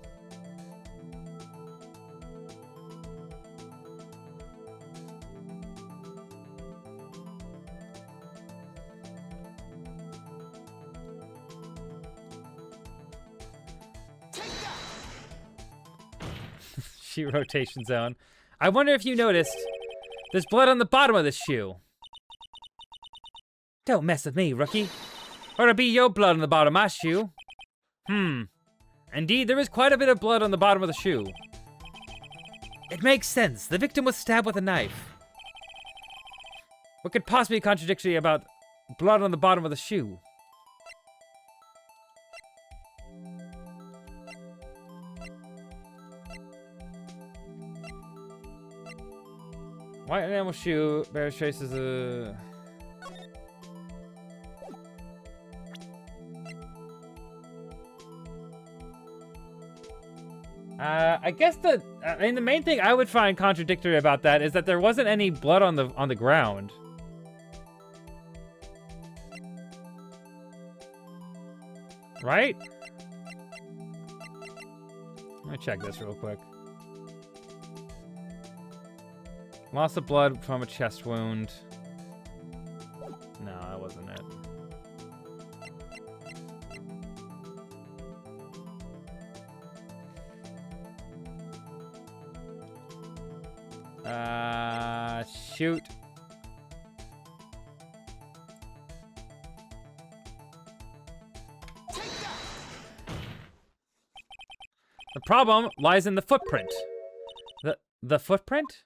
Shoe rotation zone. I wonder if you noticed, there's blood on the bottom of the shoe. Don't mess with me, rookie. Or it'll be your blood on the bottom of my shoe. Indeed, there is quite a bit of blood on the bottom of the shoe. It makes sense. The victim was stabbed with a knife. What could possibly be contradictory about blood on the bottom of the shoe? White enamel shoe bears traces of... I guess the main thing I would find contradictory about that is that there wasn't any blood on the ground. Right? Let me check this real quick. Loss of blood from a chest wound. No, that wasn't it. Shoot. The problem lies in the footprint. The footprint?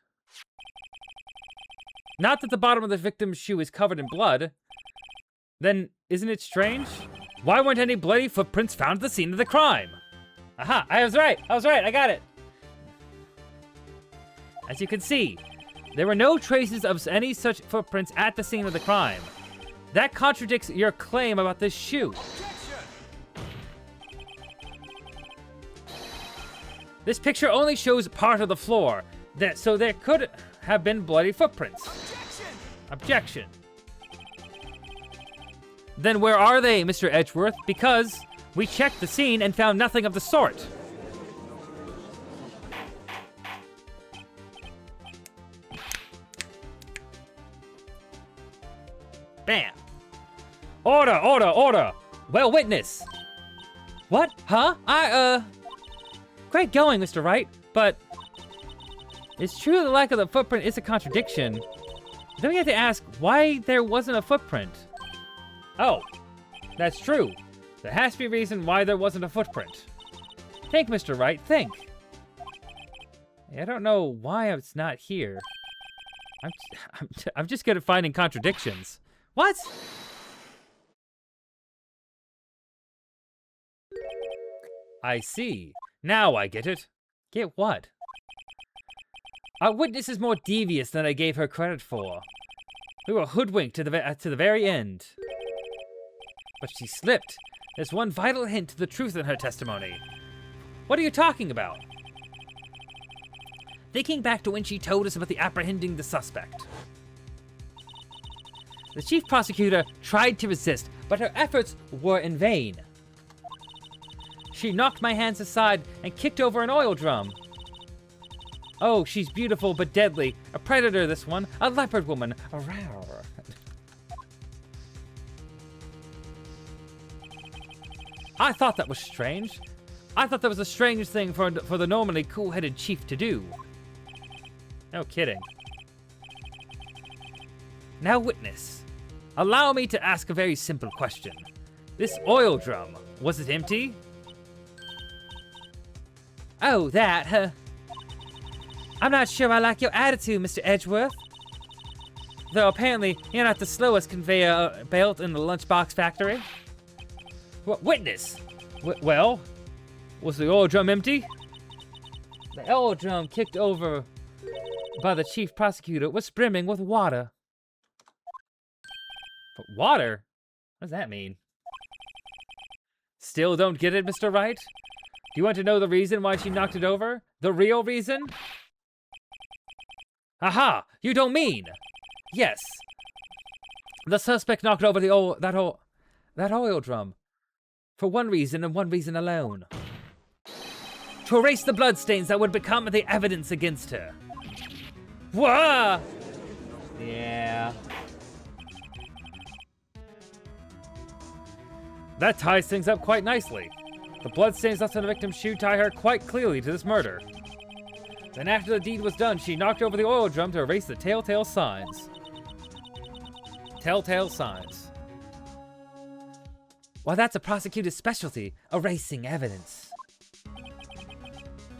Not that the bottom of the victim's shoe is covered in blood. Then, isn't it strange? Why weren't any bloody footprints found at the scene of the crime? Aha, I was right, I got it. As you can see, there were no traces of any such footprints at the scene of the crime. That contradicts your claim about this shoe. This picture only shows part of the floor, so there could have been bloody footprints. Objection. Then where are they, Mr. Edgeworth? Because we checked the scene and found nothing of the sort. Bam. Order, order, order. Well, witness. What? Huh? Great going, Mr. Wright, but it's true the lack of the footprint is a contradiction. Then we have to ask why there wasn't a footprint. Oh, that's true. There has to be a reason why there wasn't a footprint. Think, Mr. Wright, think. I don't know why it's not here. I'm just good at finding contradictions. What? I see. Now I get it. Get what? Our witness is more devious than I gave her credit for. We were hoodwinked to the very end. But she slipped. There's one vital hint to the truth in her testimony. What are you talking about? Thinking back to when she told us about apprehending the suspect. The chief prosecutor tried to resist, but her efforts were in vain. She knocked my hands aside and kicked over an oil drum. Oh, she's beautiful but deadly. A predator, this one. A leopard woman. A rawr. I thought that was strange. I thought that was a strange thing for the normally cool-headed chief to do. No kidding. Now, witness, allow me to ask a very simple question. This oil drum, was it empty? Oh, that, I'm not sure I like your attitude, Mr. Edgeworth. Though apparently you're not the slowest conveyor belt in the lunchbox factory. Witness! Well, was the oil drum empty? The oil drum kicked over by the chief prosecutor was brimming with water. But water? What does that mean? Still don't get it, Mr. Wright? Do you want to know the reason why she knocked it over? The real reason? Aha! You don't mean! Yes. The suspect knocked over that oil drum. For one reason and one reason alone. To erase the bloodstains that would become the evidence against her. Whoa! Yeah. That ties things up quite nicely. The bloodstains left on the victim's shoe tie her quite clearly to this murder. Then after the deed was done, she knocked over the oil drum to erase the telltale signs. Telltale signs. Well, that's a prosecutor's specialty, erasing evidence.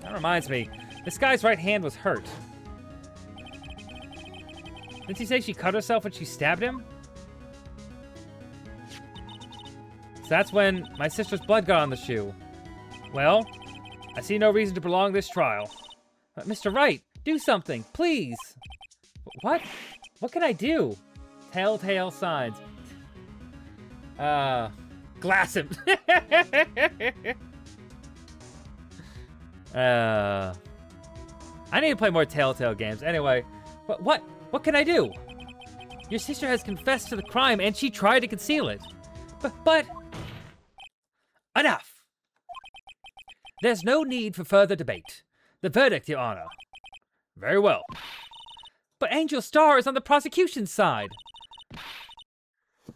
That reminds me, this guy's right hand was hurt. Didn't he say she cut herself when she stabbed him? So that's when my sister's blood got on the shoe. Well, I see no reason to prolong this trial. But Mr. Wright, do something, please. What? What can I do? Telltale signs. Glass him. I need to play more Telltale games. Anyway, but what can I do? Your sister has confessed to the crime and she tried to conceal it. But enough. There's no need for further debate. The verdict, Your Honor. Very well. But Angel Starr is on the prosecution's side.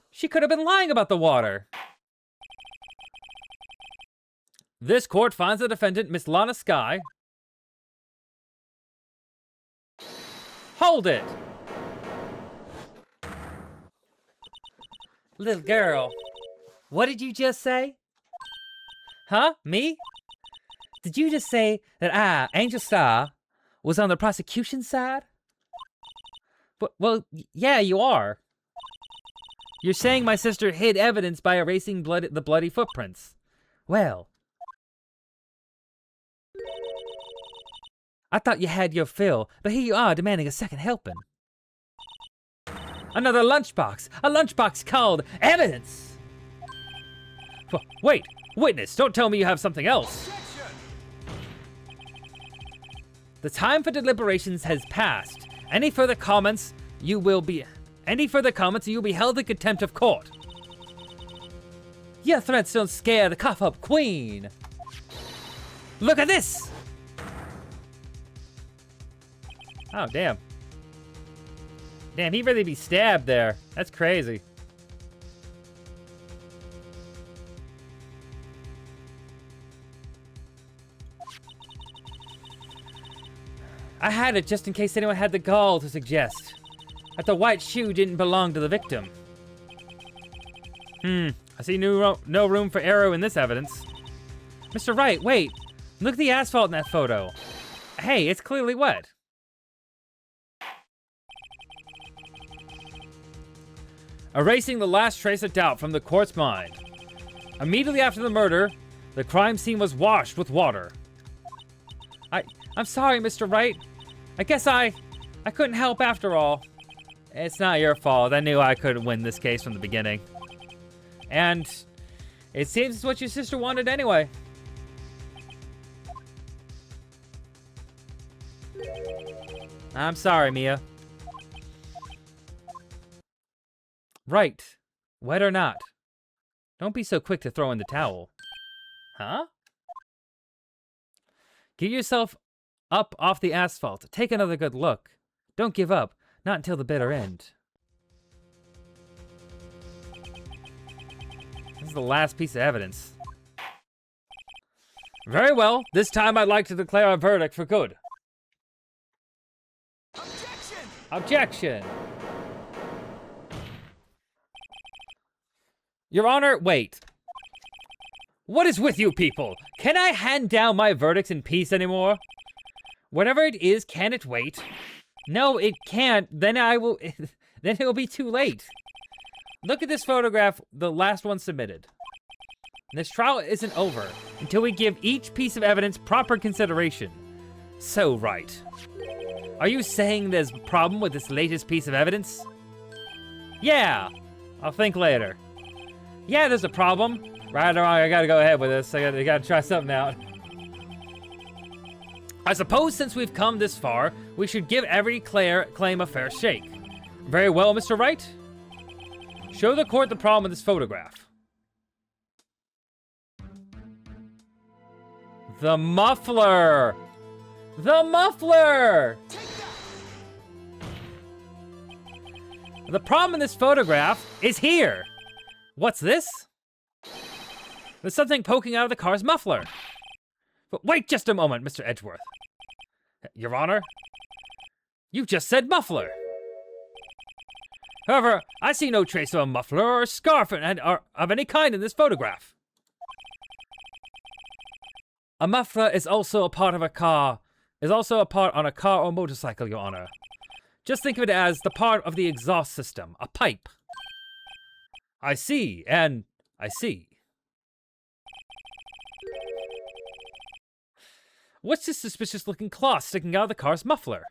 She could have been lying about the water. This court finds the defendant, Miss Lana Skye. Hold it! Little girl, what did you just say? Huh? Me? Did you just say that I, Angel Starr, was on the prosecution's side? Well, yeah, you are. You're saying my sister hid evidence by erasing the bloody footprints. Well, I thought you had your fill, but here you are demanding a second helping. Another lunchbox! A lunchbox called evidence! Wait! Witness, don't tell me you have something else! The time for deliberations has passed. Any further comments, you will be held in contempt of court. Your threats don't scare the cough-up queen! Look at this! Oh, damn. Damn, he'd really be stabbed there. That's crazy. I had it just in case anyone had the gall to suggest that the white shoe didn't belong to the victim. I see no room for error in this evidence. Mr. Wright, wait. Look at the asphalt in that photo. Hey, it's clearly wet. Erasing the last trace of doubt from the court's mind. Immediately after the murder, the crime scene was washed with water. I'm sorry, Mr. Wright. I guess I couldn't help after all. It's not your fault. I knew I couldn't win this case from the beginning. And it seems it's what your sister wanted anyway. I'm sorry, Mia. Right. Wet or not. Don't be so quick to throw in the towel. Huh? Get yourself up off the asphalt. Take another good look. Don't give up. Not until the bitter end. This is the last piece of evidence. Very well. This time I'd like to declare a verdict for good. Objection! Objection! Your Honor, wait. What is with you people? Can I hand down my verdicts in peace anymore? Whatever it is, can it wait? No, it can't. Then then it will be too late. Look at this photograph, the last one submitted. This trial isn't over until we give each piece of evidence proper consideration. So, right. Are you saying there's a problem with this latest piece of evidence? Yeah, I'll think later. Yeah, there's a problem. Right or wrong, I gotta go ahead with this. I gotta try something out. I suppose since we've come this far, we should give every claim a fair shake. Very well, Mr. Wright. Show the court the problem with this photograph. The muffler! The muffler! The problem in this photograph is here. What's this? There's something poking out of the car's muffler. But wait just a moment, Mr. Edgeworth. Your Honor, you just said muffler. However, I see no trace of a muffler or a scarf or of any kind in this photograph. A muffler is also a part of a car, on a car or motorcycle, Your Honor. Just think of it as the part of the exhaust system, a pipe. I see, and I see. What's this suspicious-looking cloth sticking out of the car's muffler?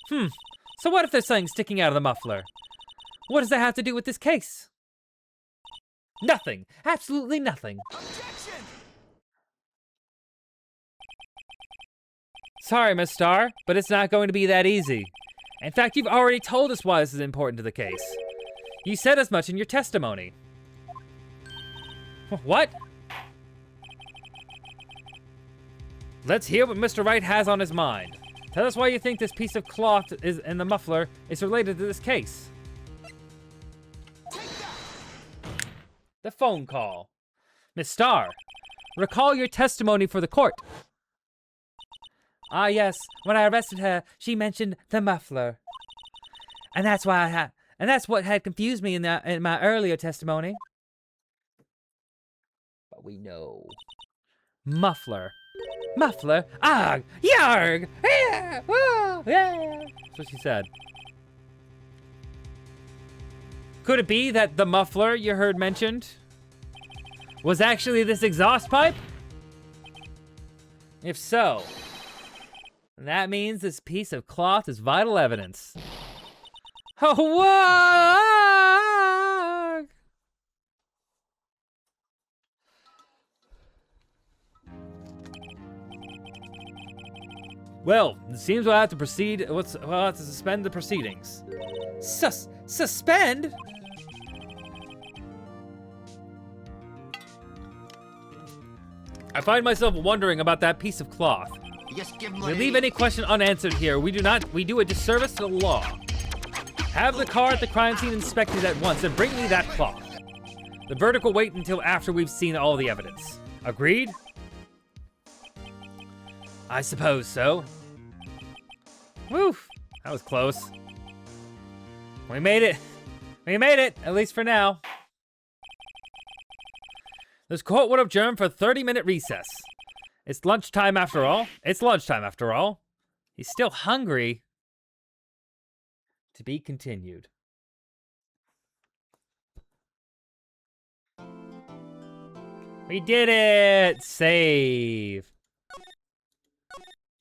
So what if there's something sticking out of the muffler? What does that have to do with this case? Nothing. Absolutely nothing. Objection! Sorry, Miss Starr, but it's not going to be that easy. In fact, you've already told us why this is important to the case. You said as much in your testimony. What? Let's hear what Mr. Wright has on his mind. Tell us why you think this piece of cloth in the muffler is related to this case. The phone call. Miss Starr, recall your testimony for the court. Ah, yes. When I arrested her, she mentioned the muffler, and that's what had confused me in my earlier testimony. But we know. Muffler. Muffler? Arg! Yarg! Yeah! Woo! Yeah! That's what she said. Could it be that the muffler you heard mentioned was actually this exhaust pipe? If so, that means this piece of cloth is vital evidence. Oh, whoa! Well, it seems we'll have to proceed. We'll have to suspend the proceedings. Suspend? I find myself wondering about that piece of cloth. Just give If we leave any question unanswered here, we do a disservice to the law. Have the car at the crime scene inspected at once and bring me that cloth. The verdict will wait until after we've seen all the evidence. Agreed? I suppose so. Woo, that was close. We made it. We made it, at least for now. This court would adjourn for a 30-minute recess. It's lunchtime after all. It's lunchtime after all. He's still hungry. To be continued. We did it! Save.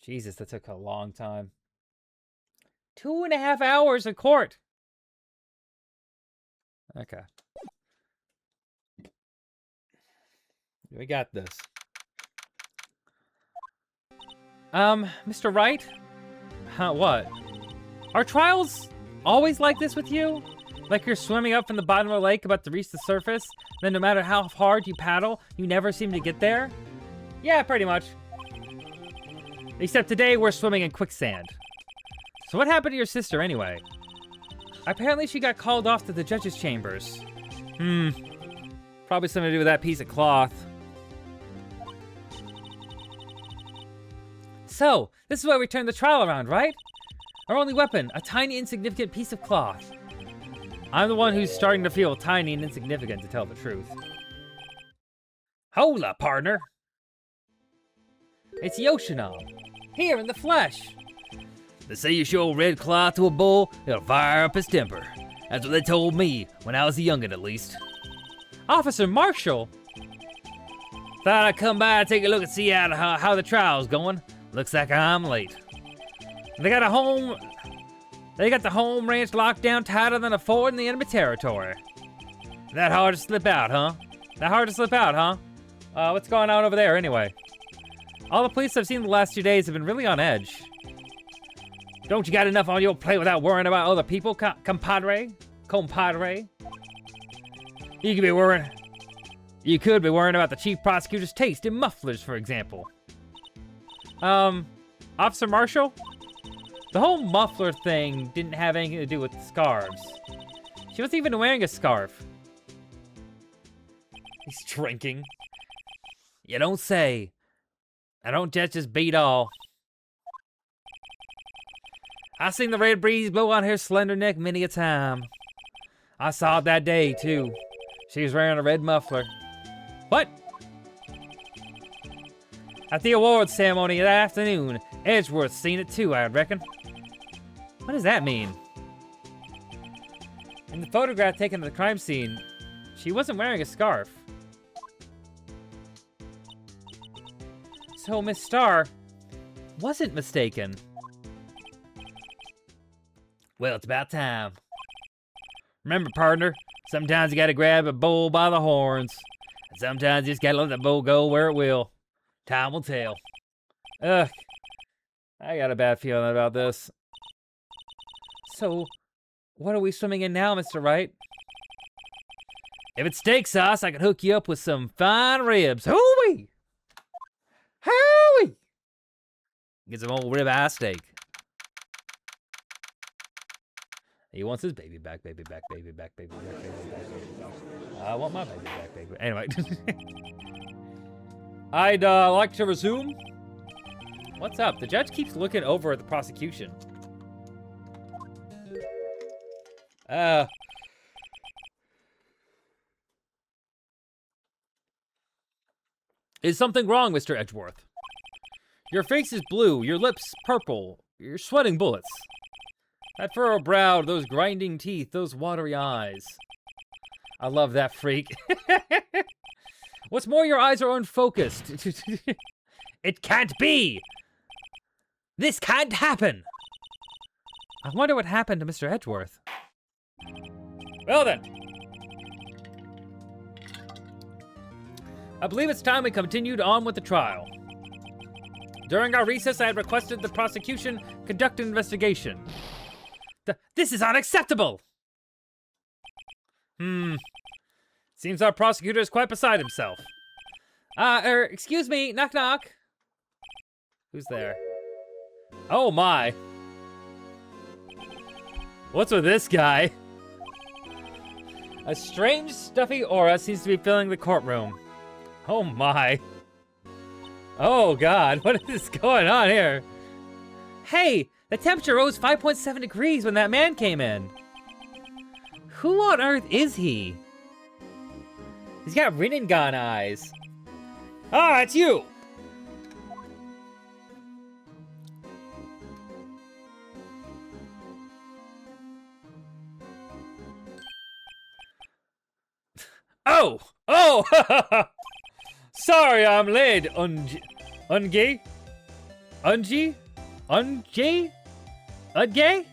Jesus, that took a long time. 2.5 hours in court. Okay. We got this. Mr. Wright? Huh, what? Are trials always like this with you? Like you're swimming up from the bottom of a lake about to reach the surface, then no matter how hard you paddle, you never seem to get there? Yeah, pretty much. Except today we're swimming in quicksand. So what happened to your sister anyway? Apparently she got called off to the judge's chambers. Probably something to do with that piece of cloth. So, this is why we turned the trial around, right? Our only weapon, a tiny insignificant piece of cloth. I'm the one who's starting to feel tiny and insignificant, to tell the truth. Hola, partner. It's Yoshino, here in the flesh. They say you show a red cloth to a bull, it'll fire up his temper. That's what they told me, when I was a youngin' at least. Officer Marshall? Thought I'd come by and take a look and see how the trial's going. Looks like I'm late. They got the home ranch locked down tighter than a fort in the enemy territory. That hard to slip out, huh? That hard to slip out, huh? What's going on over there, anyway? All the police I've seen the last 2 days have been really on edge. Don't you got enough on your plate without worrying about other people, compadre? Compadre? You could be worrying about the chief prosecutor's taste in mufflers, for example. Officer Marshall? The whole muffler thing didn't have anything to do with scarves. She wasn't even wearing a scarf. He's drinking. You don't say. I don't just beat all. I seen the red breeze blow on her slender neck many a time. I saw it that day, too. She was wearing a red muffler. What? At the awards ceremony that afternoon, Edgeworth seen it too, I reckon. What does that mean? In the photograph taken at the crime scene, she wasn't wearing a scarf. So Miss Starr wasn't mistaken. Well, it's about time. Remember, partner, sometimes you gotta grab a bull by the horns. And sometimes you just gotta let the bull go where it will. Time will tell. Ugh. I got a bad feeling about this. So, what are we swimming in now, Mr. Wright? If it's steak sauce, I can hook you up with some fine ribs. Hooey! Hooey! Get some old ribeye steak. He wants his baby back, baby back, baby back, baby back, baby back, baby back. I want my baby back, baby. Anyway. I'd like to resume. What's up? The judge keeps looking over at the prosecution. Is something wrong, Mr. Edgeworth? Your face is blue, your lips purple, you're sweating bullets. That furrowed brow, those grinding teeth, those watery eyes. I love that freak. What's more, your eyes are unfocused. It can't be! This can't happen! I wonder what happened to Mr. Edgeworth. Well then. I believe it's time we continued on with the trial. During our recess, I had requested the prosecution conduct an investigation. This is unacceptable! Seems our prosecutor is quite beside himself. Excuse me, knock knock. Who's there? Oh my. What's with this guy? A strange, stuffy aura seems to be filling the courtroom. Oh my. Oh God, what is going on here? Hey, the temperature rose 5.7 degrees when that man came in. Who on earth is he? He's got Rinnegan eyes. Ah, it's you! Oh! Oh! Sorry I'm late, Ungi? Ungi? Ungi? Udgay?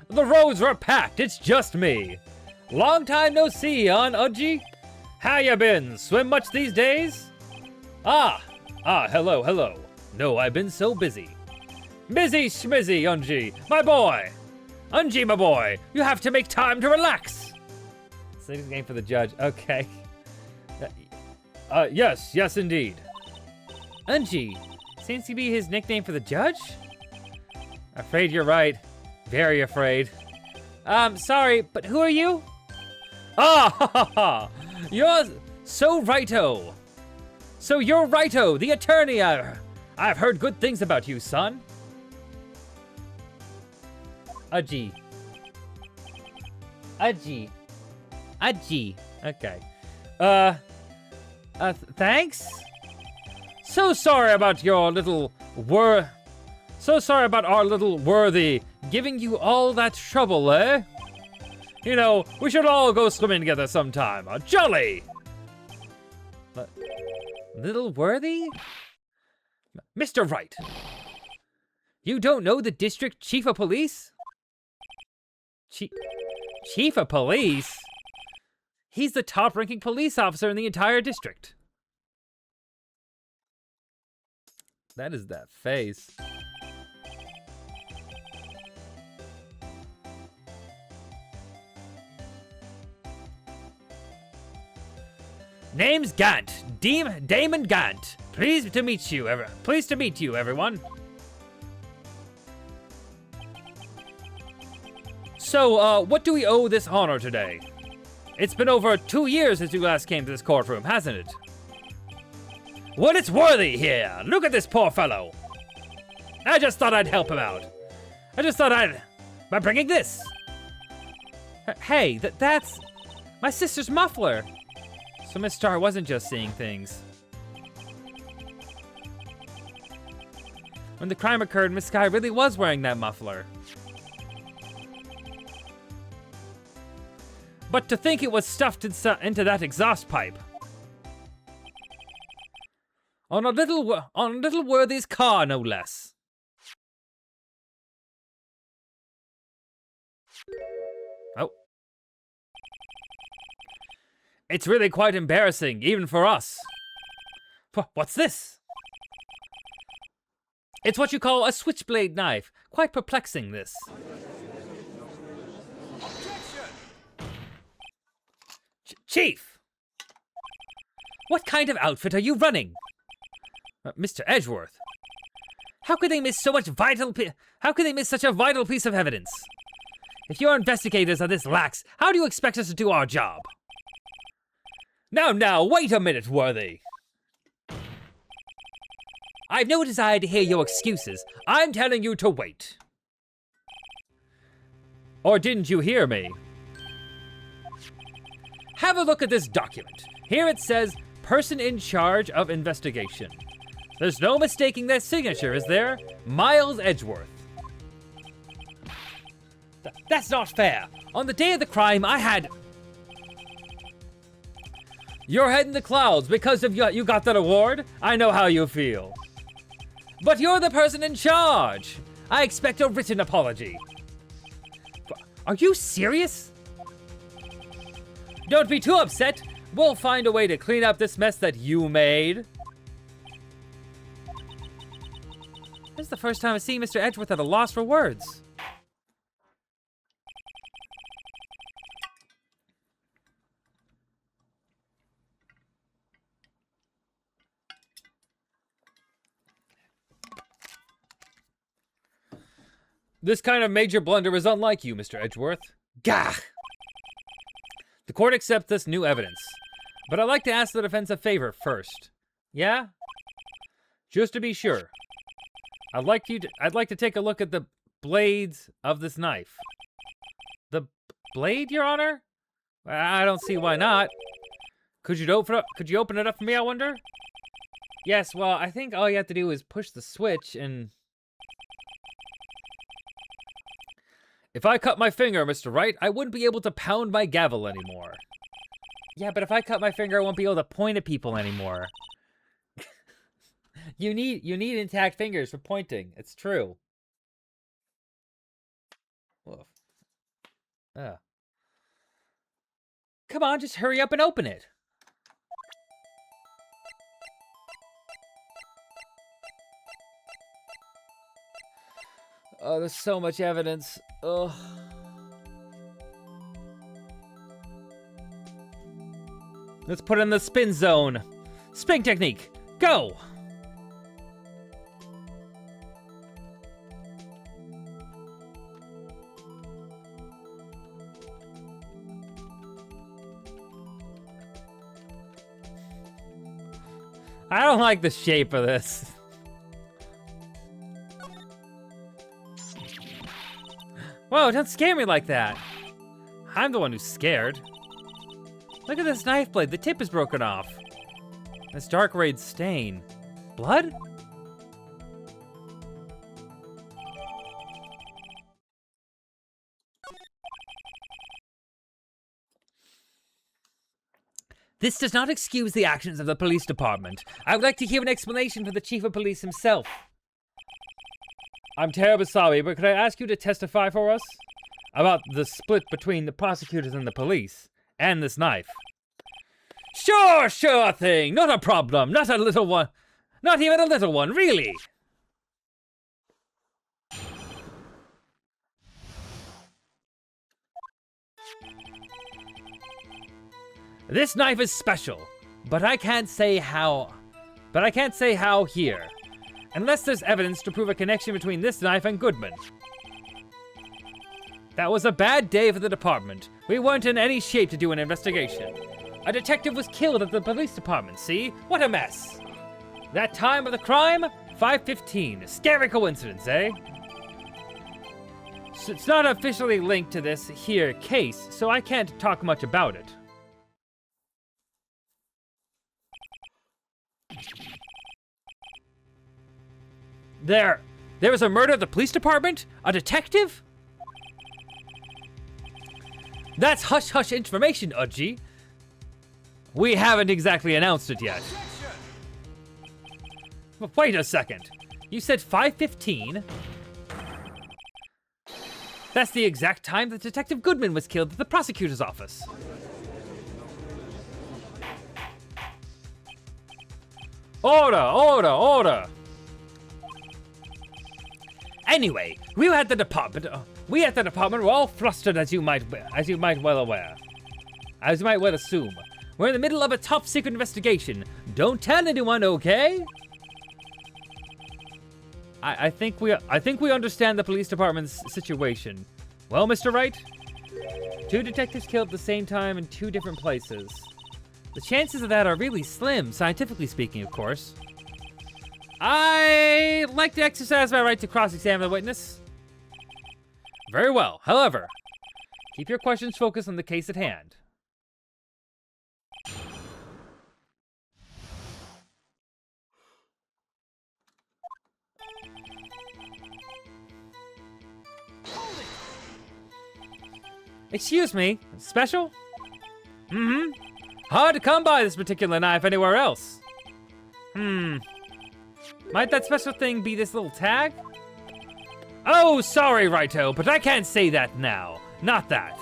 The roads were packed, it's just me. Long time no see, Ungi? How ya been? Swim much these days? Hello. No, I've been so busy. Busy schmizzy, Ungi, my boy. Ungi, my boy, you have to make time to relax. Saving the game for the judge, okay. Yes, indeed. Ungi, seems to be his nickname for the judge? Afraid you're right. Very afraid. Sorry, but who are you? You're so righto. So you're righto, the attorney. I've heard good things about you, son. Aji. Okay. Thanks? So sorry about our little worthy giving you all that trouble, eh? You know, we should all go swimming together sometime. Jolly! Little worthy? Mr. Wright, you don't know the district chief of police? Chief of police? He's the top-ranking police officer in the entire district. That is that face. Name's Gant. Damon Gant. Pleased to meet you, everyone. So, what do we owe this honor today? It's been over 2 years since you last came to this courtroom, hasn't it? Well, it's Worthy here. Look at this poor fellow. I just thought I'd help him out. By bringing this. Hey, that's my sister's muffler. So Miss Starr wasn't just seeing things. When the crime occurred, Miss Sky really was wearing that muffler. But to think it was stuffed into that exhaust pipe. On a little Worthy's car, no less. Oh. It's really quite embarrassing, even for us. What's this? It's what you call a switchblade knife. Quite perplexing, this. Chief! What kind of outfit are you running? Mr. Edgeworth. How could they miss such a vital piece of evidence? If your investigators are this lax, how do you expect us to do our job? Now, wait a minute, Worthy. I've no desire to hear your excuses. I'm telling you to wait. Or didn't you hear me? Have a look at this document. Here it says, person in charge of investigation. There's no mistaking that signature, is there? Miles Edgeworth. That's not fair. On the day of the crime, I had... Your head in the clouds because of you got that award? I know how you feel. But you're the person in charge. I expect a written apology. Are you serious? Don't be too upset. We'll find a way to clean up this mess that you made. This is the first time I've seen Mr. Edgeworth at a loss for words. This kind of major blunder is unlike you, Mr. Edgeworth. Gah! The court accepts this new evidence, but I'd like to ask the defense a favor first. Yeah? Just to be sure. I'd like to take a look at the blades of this knife. The blade, Your Honor? I don't see why not. Could you open it up for me, I wonder? Yes, well, I think all you have to do is push the switch and... If I cut my finger, Mr. Wright, I wouldn't be able to pound my gavel anymore. Yeah, but if I cut my finger, I won't be able to point at people anymore. You need intact fingers for pointing. It's true. Whoa. Come on, just hurry up and open it. Oh, there's so much evidence. Ugh. Let's put it in the spin zone. Spin technique, go! I don't like the shape of this. Whoa, don't scare me like that. I'm the one who's scared. Look at this knife blade. The tip is broken off. This dark red stain. Blood? This does not excuse the actions of the police department. I would like to hear an explanation from the chief of police himself. I'm terribly sorry, but could I ask you to testify for us? About the split between the prosecutors and the police, And this knife. Sure thing. Not a problem. Not a little one. Not even a little one, really. This knife is special, but I can't say how. Here. Unless there's evidence to prove a connection between this knife and Goodman. That was a bad day for the department. We weren't in any shape to do an investigation. A detective was killed at the police department, see? What a mess. That time of the crime? 5:15. Scary coincidence, eh? So it's not officially linked to this here case, so I can't talk much about it. There was a murder at the police department? A detective? That's hush-hush information, Udgy. We haven't exactly announced it yet. But wait a second. You said 5:15? That's the exact time that Detective Goodman was killed at the prosecutor's office. Order! Anyway, we at the department were all flustered, as you might well assume. We're in the middle of a top secret investigation. Don't tell anyone, okay? I think we understand the police department's situation. Well, Mr. Wright? 2 detectives killed at the same time in 2 different places. The chances of that are really slim, scientifically speaking, of course. I like to exercise my right to cross-examine the witness. Very well. However, keep your questions focused on the case at hand. Excuse me, special? Mm-hmm. Hard to come by this particular knife anywhere else. Might that special thing be this little tag? Oh, sorry, Righto, but I can't say that now. Not that.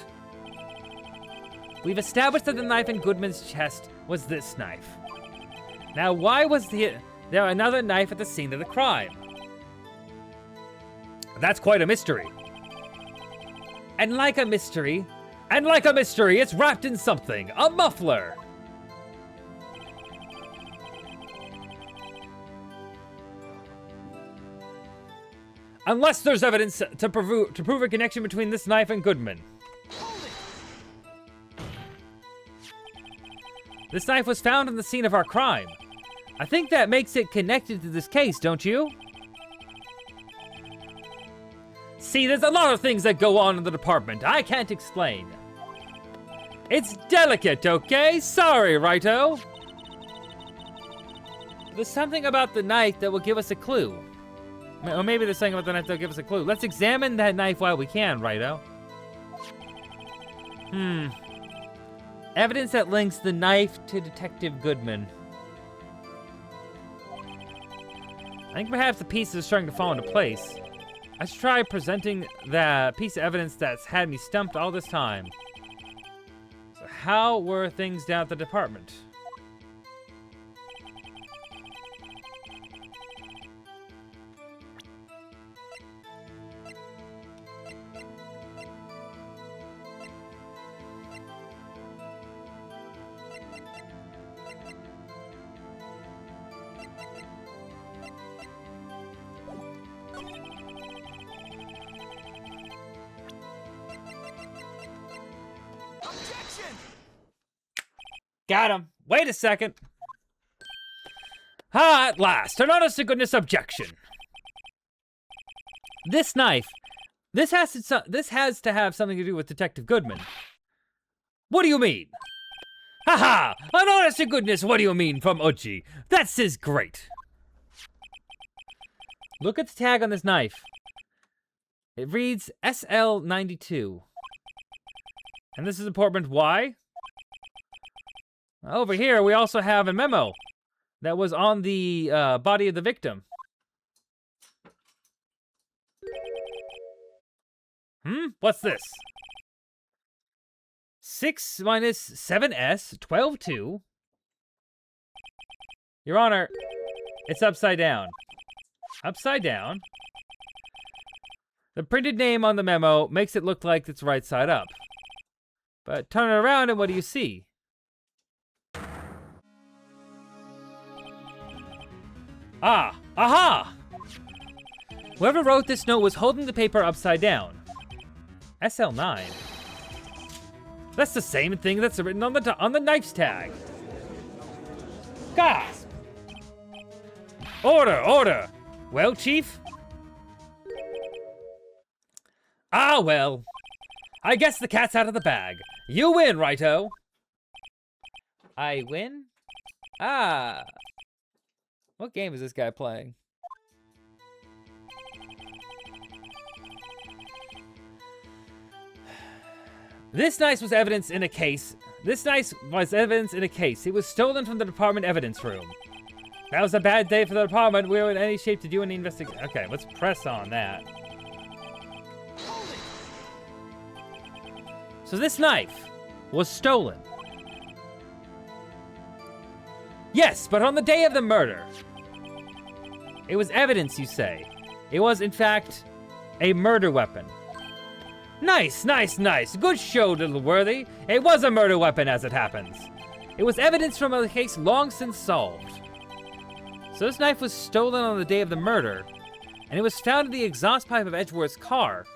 We've established that the knife in Goodman's chest was this knife. Now, why was there another knife at the scene of the crime? That's quite a mystery. And like a mystery, it's wrapped in something. A muffler. Unless there's evidence to prove a connection between this knife and Goodman. This knife was found on the scene of our crime. I think that makes it connected to this case, don't you? See, there's a lot of things that go on in the department I can't explain. It's delicate, okay? Sorry, Righto. There's something about the knife that will give us a clue. Or maybe there's something about the knife that'll give us a clue. Let's examine that knife while we can, Righto. Evidence that links the knife to Detective Goodman. I think perhaps the pieces are starting to fall into place. I should try presenting the piece of evidence that's had me stumped all this time. So how were things down at the department? Got him. Wait a second. At last, an honest to goodness objection. This knife, this has to have something to do with Detective Goodman. What do you mean? Haha! An honest to goodness, what do you mean from Udgy? That's is great. Look at the tag on this knife. It reads SL92. And this is important. Why? Over here, we also have a memo that was on the body of the victim. What's this? 6 minus 7s, 12-2. Your Honor, it's upside down. Upside down. The printed name on the memo makes it look like it's right side up. But turn it around and what do you see? Ah, aha! Whoever wrote this note was holding the paper upside down. SL9. That's the same thing that's written on the knife's tag. Gasp! Order, order! Well, Chief? Ah, well. I guess the cat's out of the bag. You win, righto. I win? Ah. What game is this guy playing? This knife was evidence in a case. This knife was evidence in a case. It was stolen from the department evidence room. That was a bad day for the department. We were in any shape to do any investigation. Okay, let's press on that. So this knife was stolen. Yes, but on the day of the murder. It was evidence, you say. It was, in fact, a murder weapon. Nice, nice, nice. Good show, little worthy. It was a murder weapon, as it happens. It was evidence from a case long since solved. So this knife was stolen on the day of the murder, and it was found in the exhaust pipe of Edgeworth's car.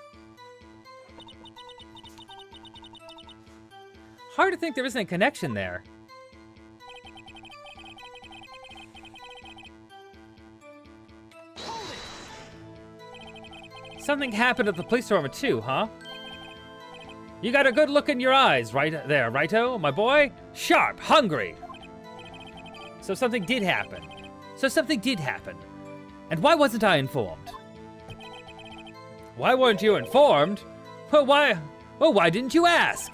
Hard to think there isn't a connection there. Something happened at the police department too, huh? You got a good look in your eyes right there, righto, my boy? Sharp, hungry. So something did happen. And why wasn't I informed? Why weren't you informed? Well, why didn't you ask?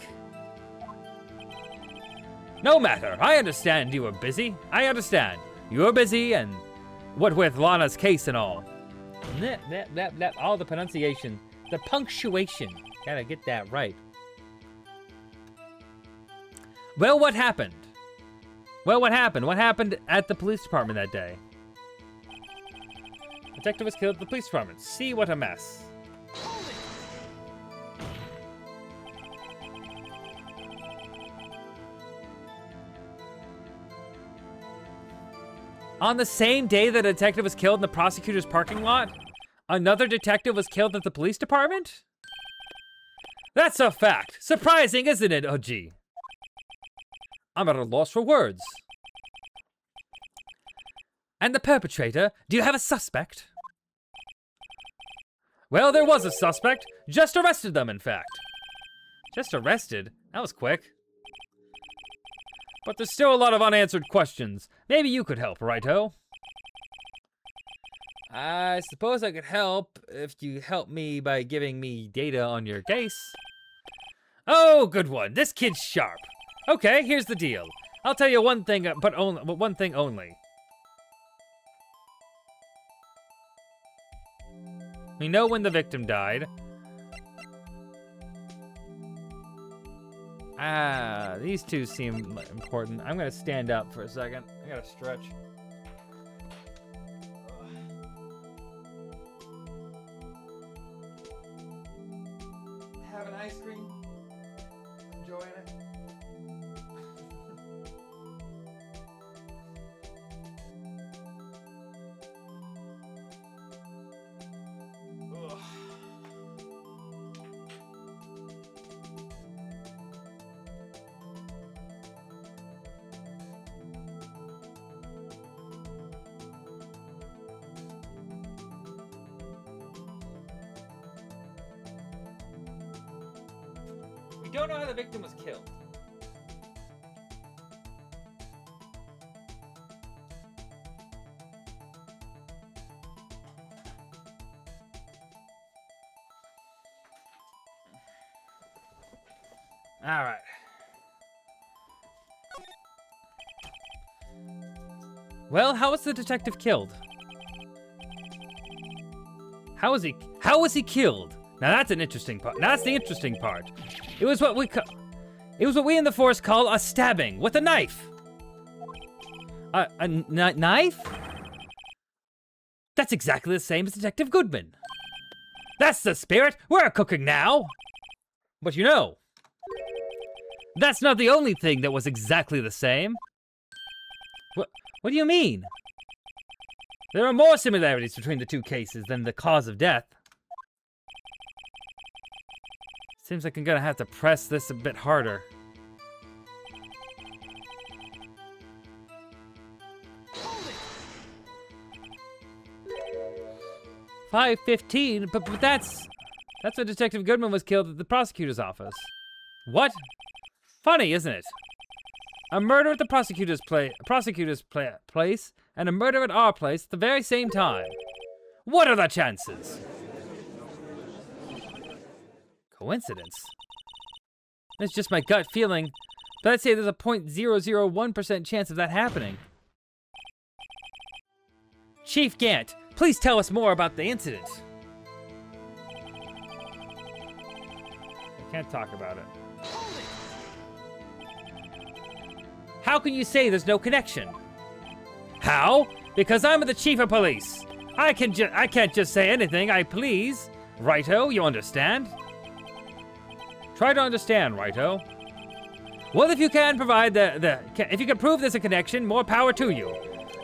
No matter, I understand you were busy. I understand. You were busy and what with Lana's case and all. All the pronunciation, the punctuation. Gotta get that right. Well, what happened? What happened at the police department that day? Detective was killed at the police department. See what a mess. On the same day that a detective was killed in the prosecutor's parking lot, another detective was killed at the police department? That's a fact. Surprising, isn't it, OG? I'm at a loss for words. And the perpetrator, do you have a suspect? Well, there was a suspect. Just arrested them, in fact. Just arrested? That was quick. But there's still a lot of unanswered questions. Maybe you could help, righto? I suppose I could help if you help me by giving me data on your case. Oh, good one. This kid's sharp. Okay, here's the deal. I'll tell you one thing, but one thing only. We know when the victim died. Ah, these two seem important. I'm gonna stand up for a second. I gotta stretch. Have an ice cream. Enjoying it. We don't know how the victim was killed. All right. Well, how was the detective killed? How was he killed? Now that's an interesting part. That's the interesting part. It was what we It was what we in the force call a stabbing with a knife. Knife? That's exactly the same as Detective Goodman. That's the spirit. We're cooking now. But you know, that's not the only thing that was exactly the same. What do you mean? There are more similarities between the two cases than the cause of death. Seems like I'm gonna have to press this a bit harder. Hold it. 5:15, but that's when Detective Goodman was killed at the prosecutor's office. What? Funny, isn't it? A murder at the prosecutor's place and a murder at our place at the very same time. What are the chances? Coincidence? It's just my gut feeling, but I'd say there's a 0.001% chance of that happening. Chief Gant, please tell us more about the incident. I can't talk about it. Hold it. How can you say there's no connection? How? Because I'm the chief of police. I can't just say anything I please. Righto, you understand? Try to understand, righto. Well, if you can provide if you can prove there's a connection, more power to you.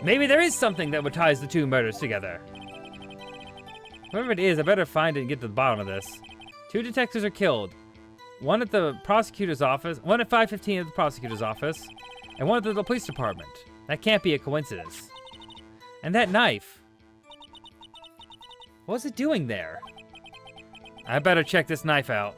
Maybe there is something that would ties the two murders together. Whoever it is, I better find it and get to the bottom of this. 2 detectives are killed. One at the prosecutor's office, one at 5:15 at the prosecutor's office, and one at the police department. That can't be a coincidence. And that knife. What was it doing there? I better check this knife out.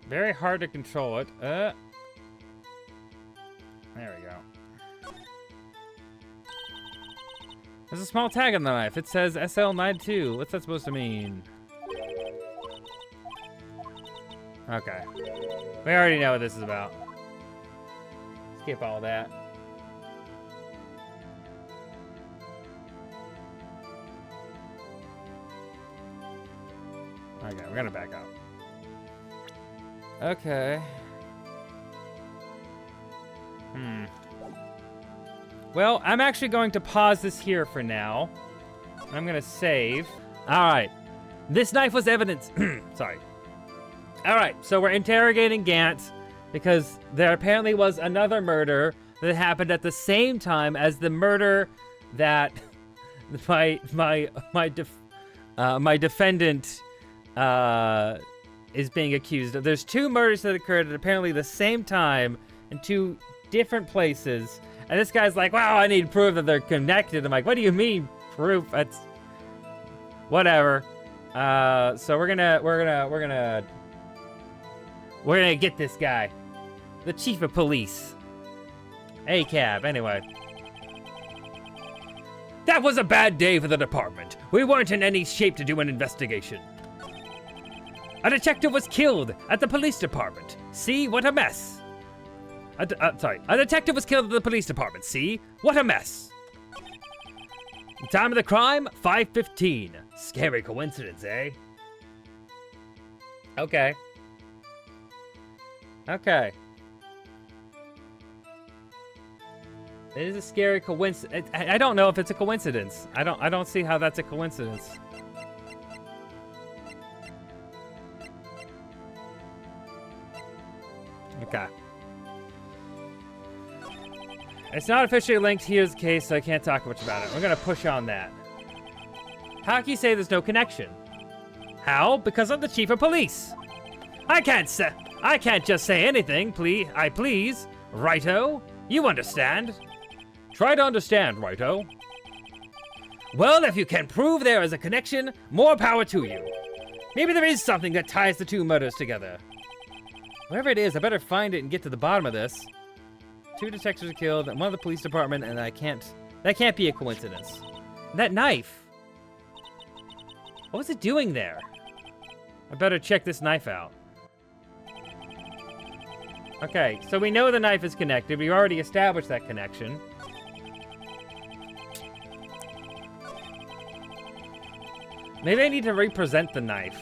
Very hard to control it. There we go. There's a small tag on the knife. It says SL92. What's that supposed to mean? Okay. We already know what this is about. Skip all that. Okay, we're gonna back up. Okay. Well, I'm actually going to pause this here for now. I'm gonna save. All right. This knife was evidence. Sorry. All right, so we're interrogating Gant because there apparently was another murder that happened at the same time as the murder that my defendant is being accused of. There's 2 murders that occurred at apparently the same time in 2 different places. And this guy's like, wow, I need proof that they're connected. I'm like, what do you mean proof? That's whatever. So we're gonna get this guy. The chief of police. A-cab, anyway. That was a bad day for the department. We weren't in any shape to do an investigation. A detective was killed at the police department. See, what a mess. A detective was killed at the police department. See, what a mess. The time of the crime, 5:15. Scary coincidence, eh? Okay. Okay. It is a scary coincidence. I don't know if it's a coincidence. I don't see how that's a coincidence. Okay. It's not officially linked here's the case, so I can't talk much about it. We're gonna push on that. How can you say there's no connection? How? Because I'm the chief of police. I can't just say anything, please. Righto? You understand? Try to understand, righto. Well, if you can prove there is a connection, more power to you. Maybe there is something that ties the 2 murders together. Whatever it is, I better find it and get to the bottom of this. 2 detectives are killed, and 1 of the police department, and that can't be a coincidence. That knife. What was it doing there? I better check this knife out. Okay, so we know the knife is connected. We already established that connection. Maybe I need to represent the knife.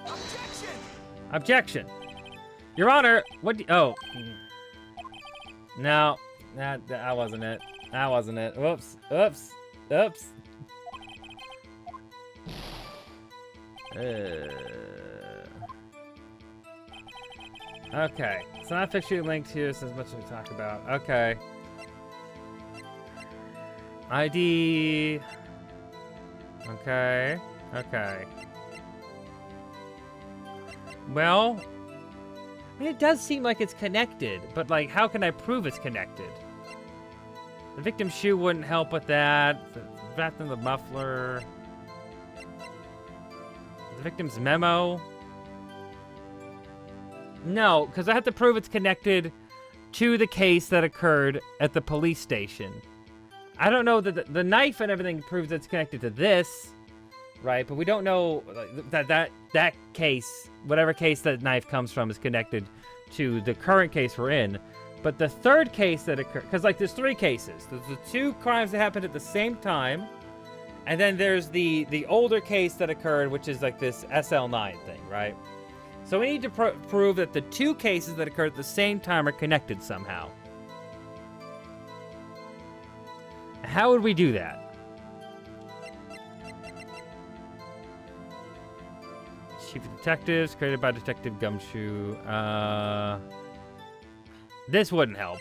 Objection! Objection. Your Honor, what do oh. No, that wasn't it. That wasn't it. Whoops, oops, oops. Okay, it's not officially linked here, so as much as we talk about. Okay. ID. Okay, okay. Well, I mean, it does seem like it's connected, but like, how can I prove it's connected? The victim's shoe wouldn't help with that. The vat in the muffler. The victim's memo. No, because I have to prove it's connected to the case that occurred at the police station. I don't know that the knife and everything proves it's connected to this, right? But we don't know that case, whatever case that knife comes from, is connected to the current case we're in. But the third case that occurred, because like there's 3 cases. There's the 2 crimes that happened at the same time, and then there's the older case that occurred, which is like this SL9 thing, right? So we need to prove that the 2 cases that occurred at the same time are connected somehow. How would we do that? Chief of Detectives, created by Detective Gumshoe. This wouldn't help.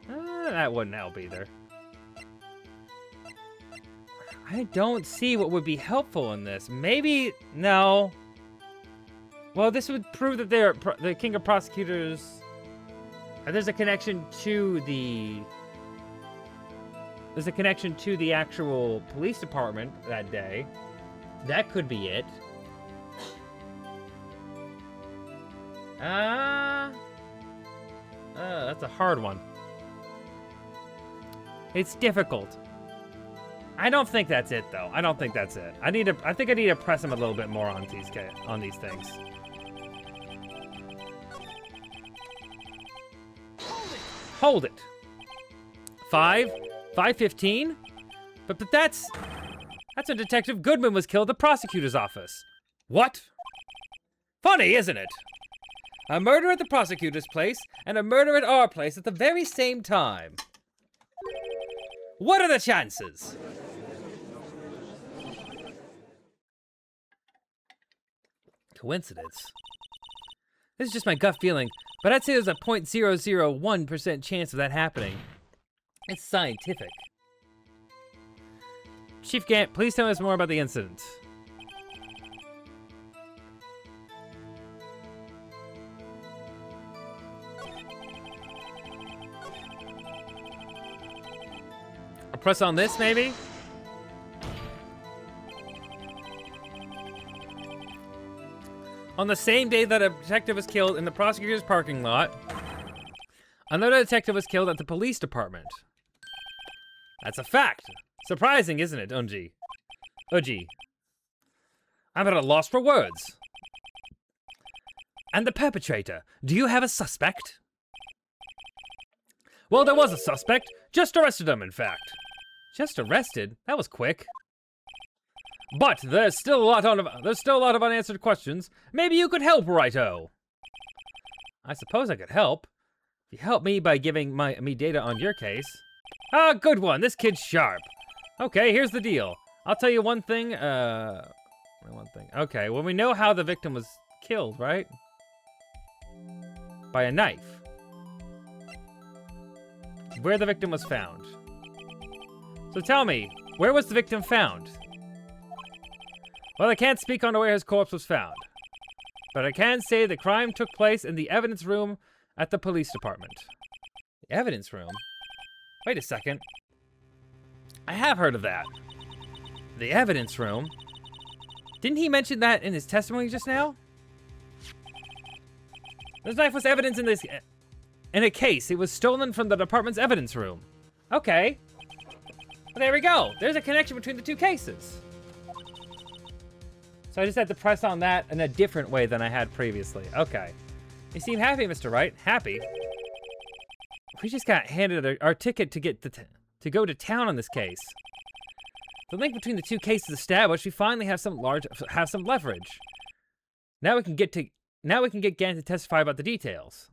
That wouldn't help either. I don't see what would be helpful in this. Maybe, no. Well, this would prove that they're the King of Prosecutors. There's a connection to the... There's a connection to the actual police department that day. That could be it. That's a hard one. It's difficult. I don't think that's it, though. I don't think that's it. I think I need to press him a little bit more on these things. Hold it. 5:15? But that's when Detective Goodman was killed at the prosecutor's office. What? Funny, isn't it? A murder at the prosecutor's place and a murder at our place at the very same time. What are the chances? Coincidence? This is just my gut feeling, but I'd say there's a 0.001% chance of that happening. It's scientific. Chief Gant, please tell us more about the incident. I'll press on this, maybe? On the same day that a detective was killed in the prosecutor's parking lot, another detective was killed at the police department. That's a fact. Surprising, isn't it, Unji? Uji. I'm at a loss for words. And the perpetrator, do you have a suspect? Well, there was a suspect. Just arrested him, in fact. Just arrested? That was quick. But there's still a lot of unanswered questions. Maybe you could help, righto. I suppose I could help. If you help me by giving me data on your case. Ah, good one. This kid's sharp. Okay, here's the deal. I'll tell you one thing. Okay, well, we know how the victim was killed, right? By a knife. Where the victim was found. So tell me, where was the victim found? Well, I can't speak on where his corpse was found. But I can say the crime took place in the evidence room at the police department. The evidence room? Wait a second. I have heard of that. The evidence room? Didn't he mention that in his testimony just now? This knife was evidence in a case. It was stolen from the department's evidence room. Okay. Well, there we go. There's a connection between the two cases. So I just had to press on that in a different way than I had previously. Okay. You seem happy, Mr. Wright. Happy? We just got handed our ticket to get to go to town on this case. The link between the two cases established, we finally have some leverage. Now we can get Gann to testify about the details.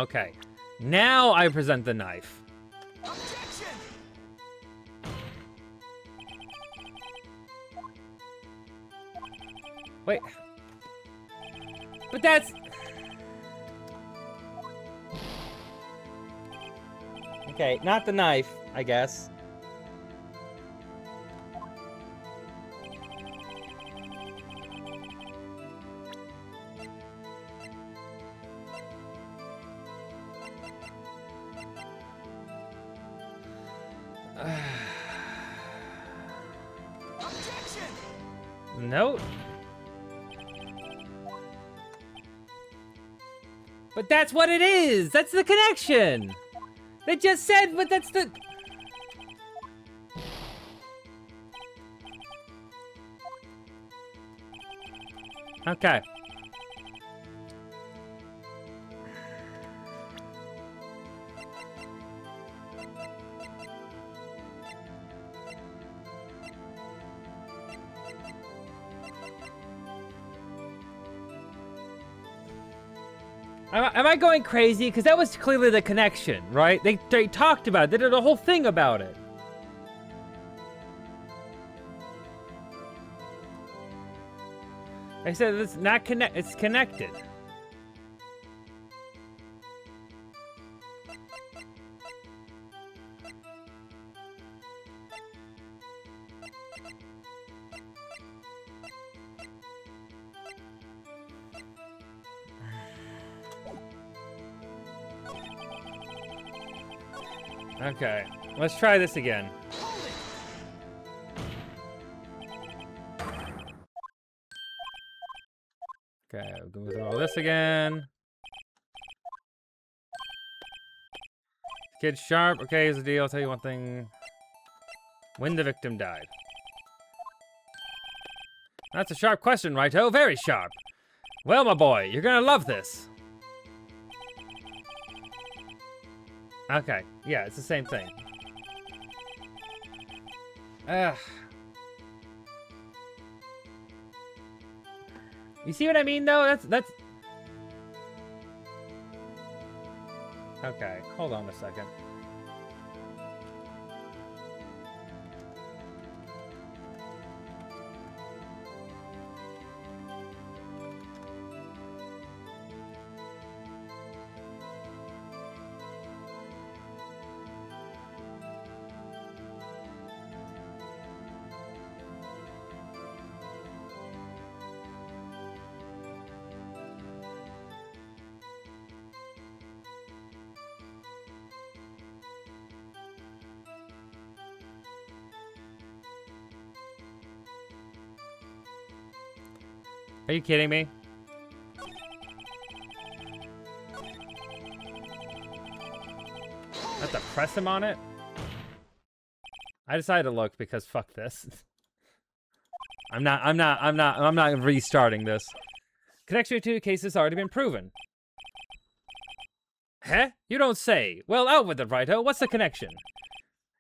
Okay. Now I present the knife. Objection! Wait. But that's... Okay, not the knife, I guess. Objection! No. But that's what it is! That's the connection! They just said, but that's the... Okay. Am I going crazy? Because that was clearly the connection, right? They talked about it. They did a whole thing about it. They said it's not it's connected. Okay, let's try this again. Okay, we'll go through all this again. Kid sharp. Okay, here's the deal. I'll tell you one thing. When the victim died. That's a sharp question, righto. Very sharp. Well, my boy, you're gonna love this. Okay, yeah, it's the same thing. You see what I mean, though? That's... Okay, hold on a second. Are you kidding me? I have to press him on it? I decided to look because fuck this. I'm not restarting this. Connection between two cases has already been proven. Huh? You don't say. Well, out with it, righto. What's the connection?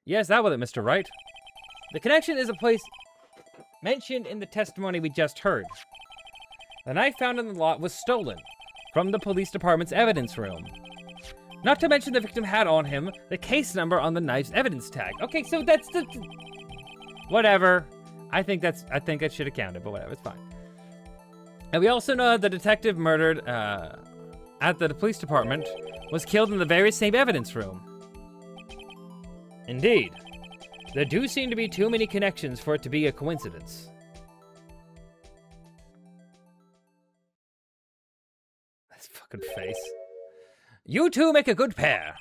Yes, out with it, Mr. Wright. The connection is a place mentioned in the testimony we just heard. The knife found in the lot was stolen from the police department's evidence room. Not to mention the victim had on him the case number on the knife's evidence tag. Okay, so that's the... Whatever. I think that should have counted, but whatever, it's fine. And we also know that the detective murdered at the police department was killed in the very same evidence room. Indeed. There do seem to be too many connections for it to be a coincidence. Fucking face. You two make a good pair.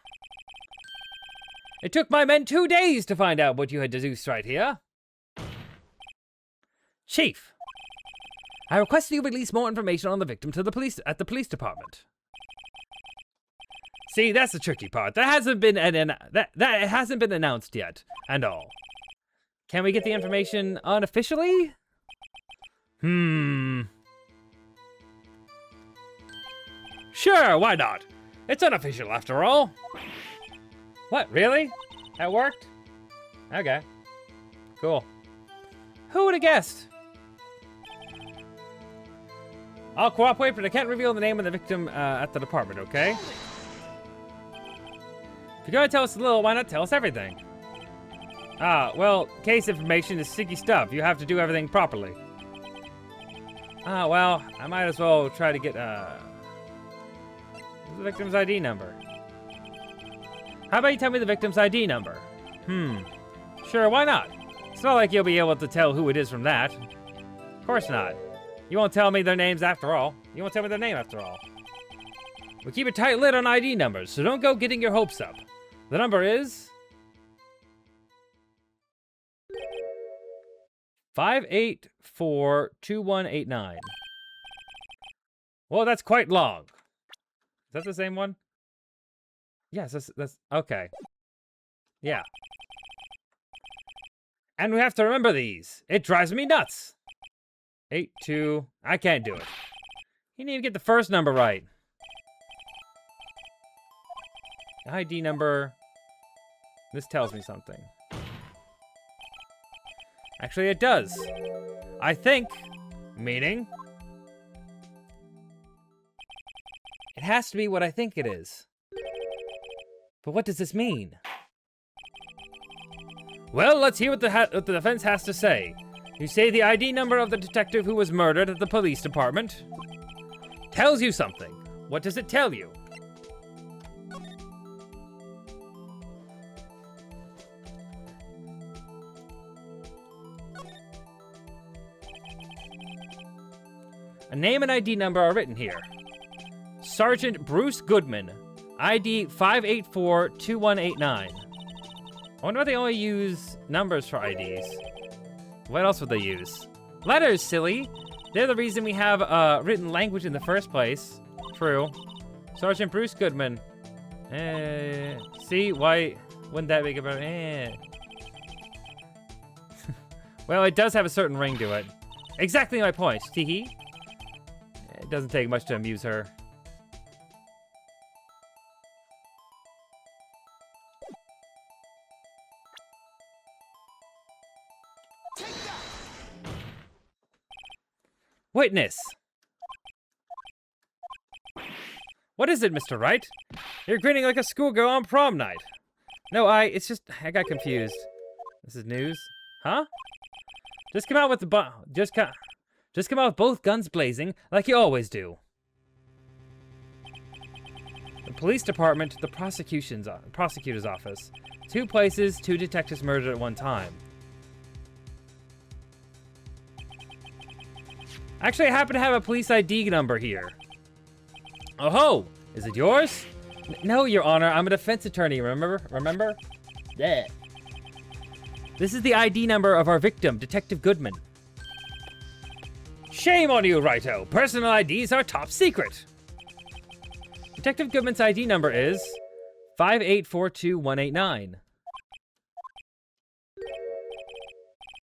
It took my men 2 days to find out what you had deduced right here. Chief, I request you release more information on the victim to the police at the police department. See, that's the tricky part. That hasn't been that hasn't been announced yet, and all. Can we get the information unofficially? Sure, why not? It's unofficial after all. What, really? That worked? Okay. Cool. Who would have guessed? I'll cooperate, but I can't reveal the name of the victim at the department, okay? If you're gonna tell us a little, why not tell us everything? Well, case information is sticky stuff. You have to do everything properly. Well, I might as well try to get, the victim's ID number. How about you tell me the victim's ID number? Sure, why not? It's not like you'll be able to tell who it is from that. Of course not. You won't tell me their names after all. You won't tell me their name after all. We keep a tight lid on ID numbers, so don't go getting your hopes up. The number is 5842189. Well, that's quite long. Is that the same one? Yes, that's okay. Yeah. And we have to remember these. It drives me nuts. 82. I can't do it. You didn't even get the first number right. ID number. This tells me something. Actually, it does. I think. Meaning. It has to be what I think it is. But what does this mean? Well, let's hear what the defense has to say. You say the ID number of the detective who was murdered at the police department tells you something. What does it tell you? A name and ID number are written here. Sergeant Bruce Goodman, ID 5842189. I wonder why they only use numbers for IDs. What else would they use? Letters, silly! They're the reason we have written language in the first place. True. Sergeant Bruce Goodman. See, why wouldn't that make a better... Well, it does have a certain ring to it. Exactly my point, teehee. It doesn't take much to amuse her. Witness! What is it, Mr. Wright? You're grinning like a schoolgirl on prom night. No, it's just, I got confused. This is news? Huh? Just come out with just come out with both guns blazing, like you always do. The police department, the prosecutor's office. 2 places, 2 detectives murdered at one time. Actually, I happen to have a police ID number here. Oh ho! Is it yours? No, Your Honor. I'm a defense attorney, remember? Yeah. This is the ID number of our victim, Detective Goodman. Shame on you, Righto. Personal IDs are top secret. Detective Goodman's ID number is 5842189.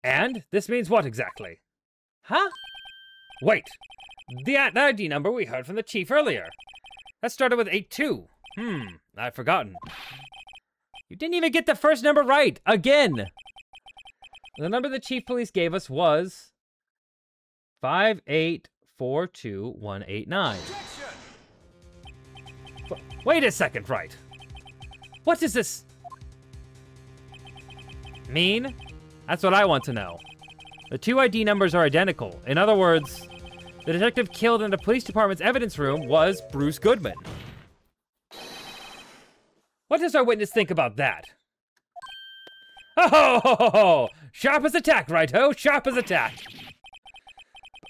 And this means what exactly? Huh? Wait, the ID number we heard from the chief earlier. That started with 82. I've forgotten. You didn't even get the first number right, again. The number the chief police gave us was 5842189. Wait a second, Wright. What does this mean? That's what I want to know. The 2 ID numbers are identical. In other words, the detective killed in the police department's evidence room was Bruce Goodman. What does our witness think about that? Oh, sharp as a tack, Righto, sharp as a tack.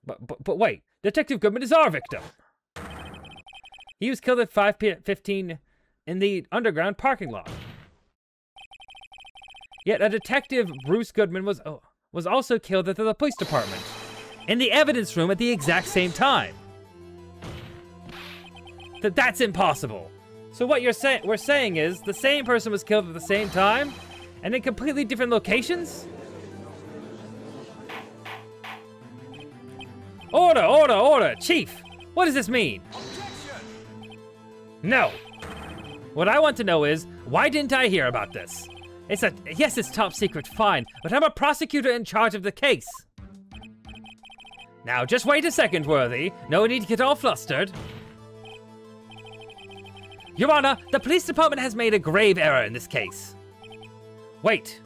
But wait, Detective Goodman is our victim. He was killed at 5:15 in the underground parking lot. Yet a detective, Bruce Goodman, was also killed at the police department, in the evidence room at the exact same time. That's impossible. So what we're saying is the same person was killed at the same time, and in completely different locations? Order, order, order! Chief, what does this mean? No. What I want to know is, why didn't I hear about this? Yes, it's top secret, fine, but I'm a prosecutor in charge of the case. Now, just wait a second, Worthy. No need to get all flustered. Your Honor, the police department has made a grave error in this case. Wait.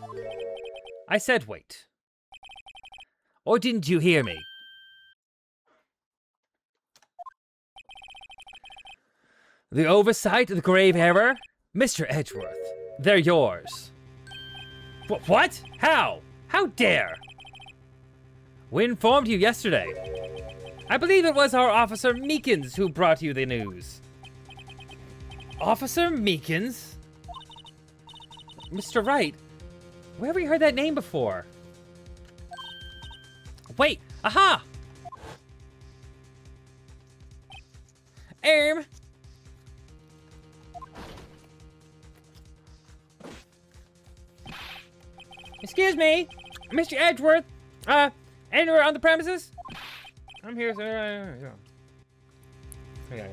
I said wait. Or didn't you hear me? The oversight, the grave error? Mr. Edgeworth, they're yours. What? How? How dare? We informed you yesterday. I believe it was our Officer Meekins who brought you the news. Officer Meekins? Mr. Wright, where have we heard that name before? Wait, aha! Excuse me, Mr. Edgeworth, anywhere on the premises? I'm here, sir. Yeah.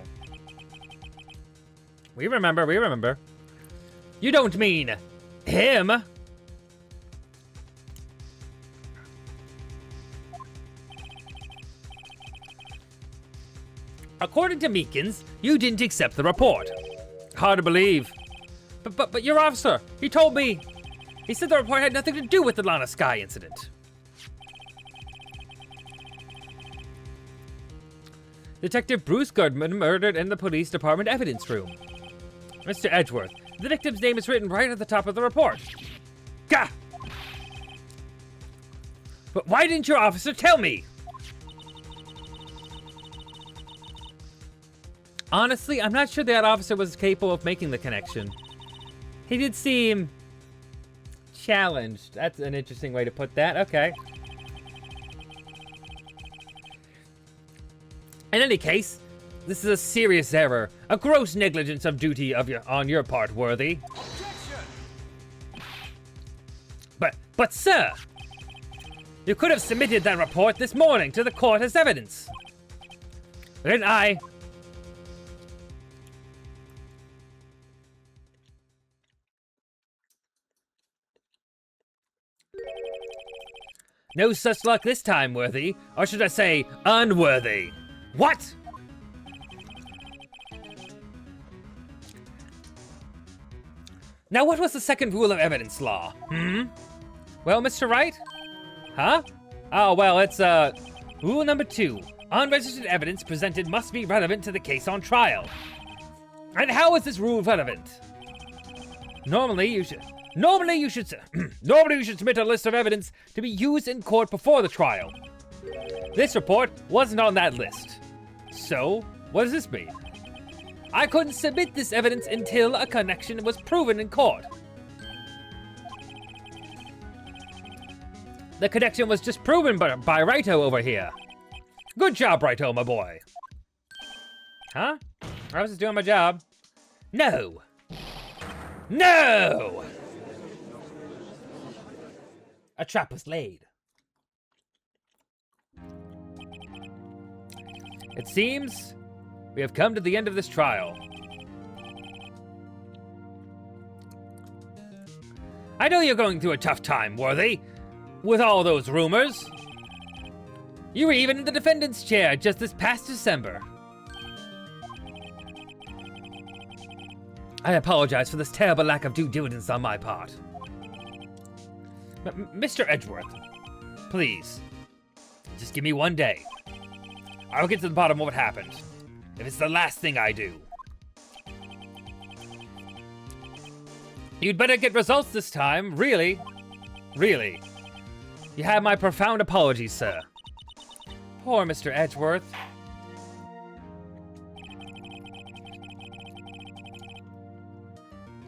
We remember. You don't mean him? According to Meekins, you didn't accept the report. Hard to believe. But your officer, he told me. He said the report had nothing to do with the Lana Sky incident. Detective Bruce Goodman murdered in the police department evidence room. Mr. Edgeworth, the victim's name is written right at the top of the report. Gah! But why didn't your officer tell me? Honestly, I'm not sure that officer was capable of making the connection. He did seem challenged. That's an interesting way to put that. Okay. In any case, this is a serious error, a gross negligence of duty on your part, Worthy. But sir, you could have submitted that report this morning to the court as evidence. Then no such luck this time, Worthy. Or should I say, unworthy. What? Now, what was the second rule of evidence law? Well, Mr. Wright? Huh? Oh, well, it's, rule number 2. Unregistered evidence presented must be relevant to the case on trial. And how is this rule relevant? Normally, you should submit a list of evidence to be used in court before the trial. This report wasn't on that list. So, what does this mean? I couldn't submit this evidence until a connection was proven in court. The connection was just proven by Righto over here. Good job, Righto, my boy. Huh? I was just doing my job. No! No! A trap was laid. It seems we have come to the end of this trial. I know you're going through a tough time, Worthy, with all those rumors. You were even in the defendant's chair just this past December. I apologize for this terrible lack of due diligence on my part. Mr. Edgeworth, please, just give me one day. I'll get to the bottom of what happened, if it's the last thing I do. You'd better get results this time, really. Really. You have my profound apologies, sir. Poor Mr. Edgeworth.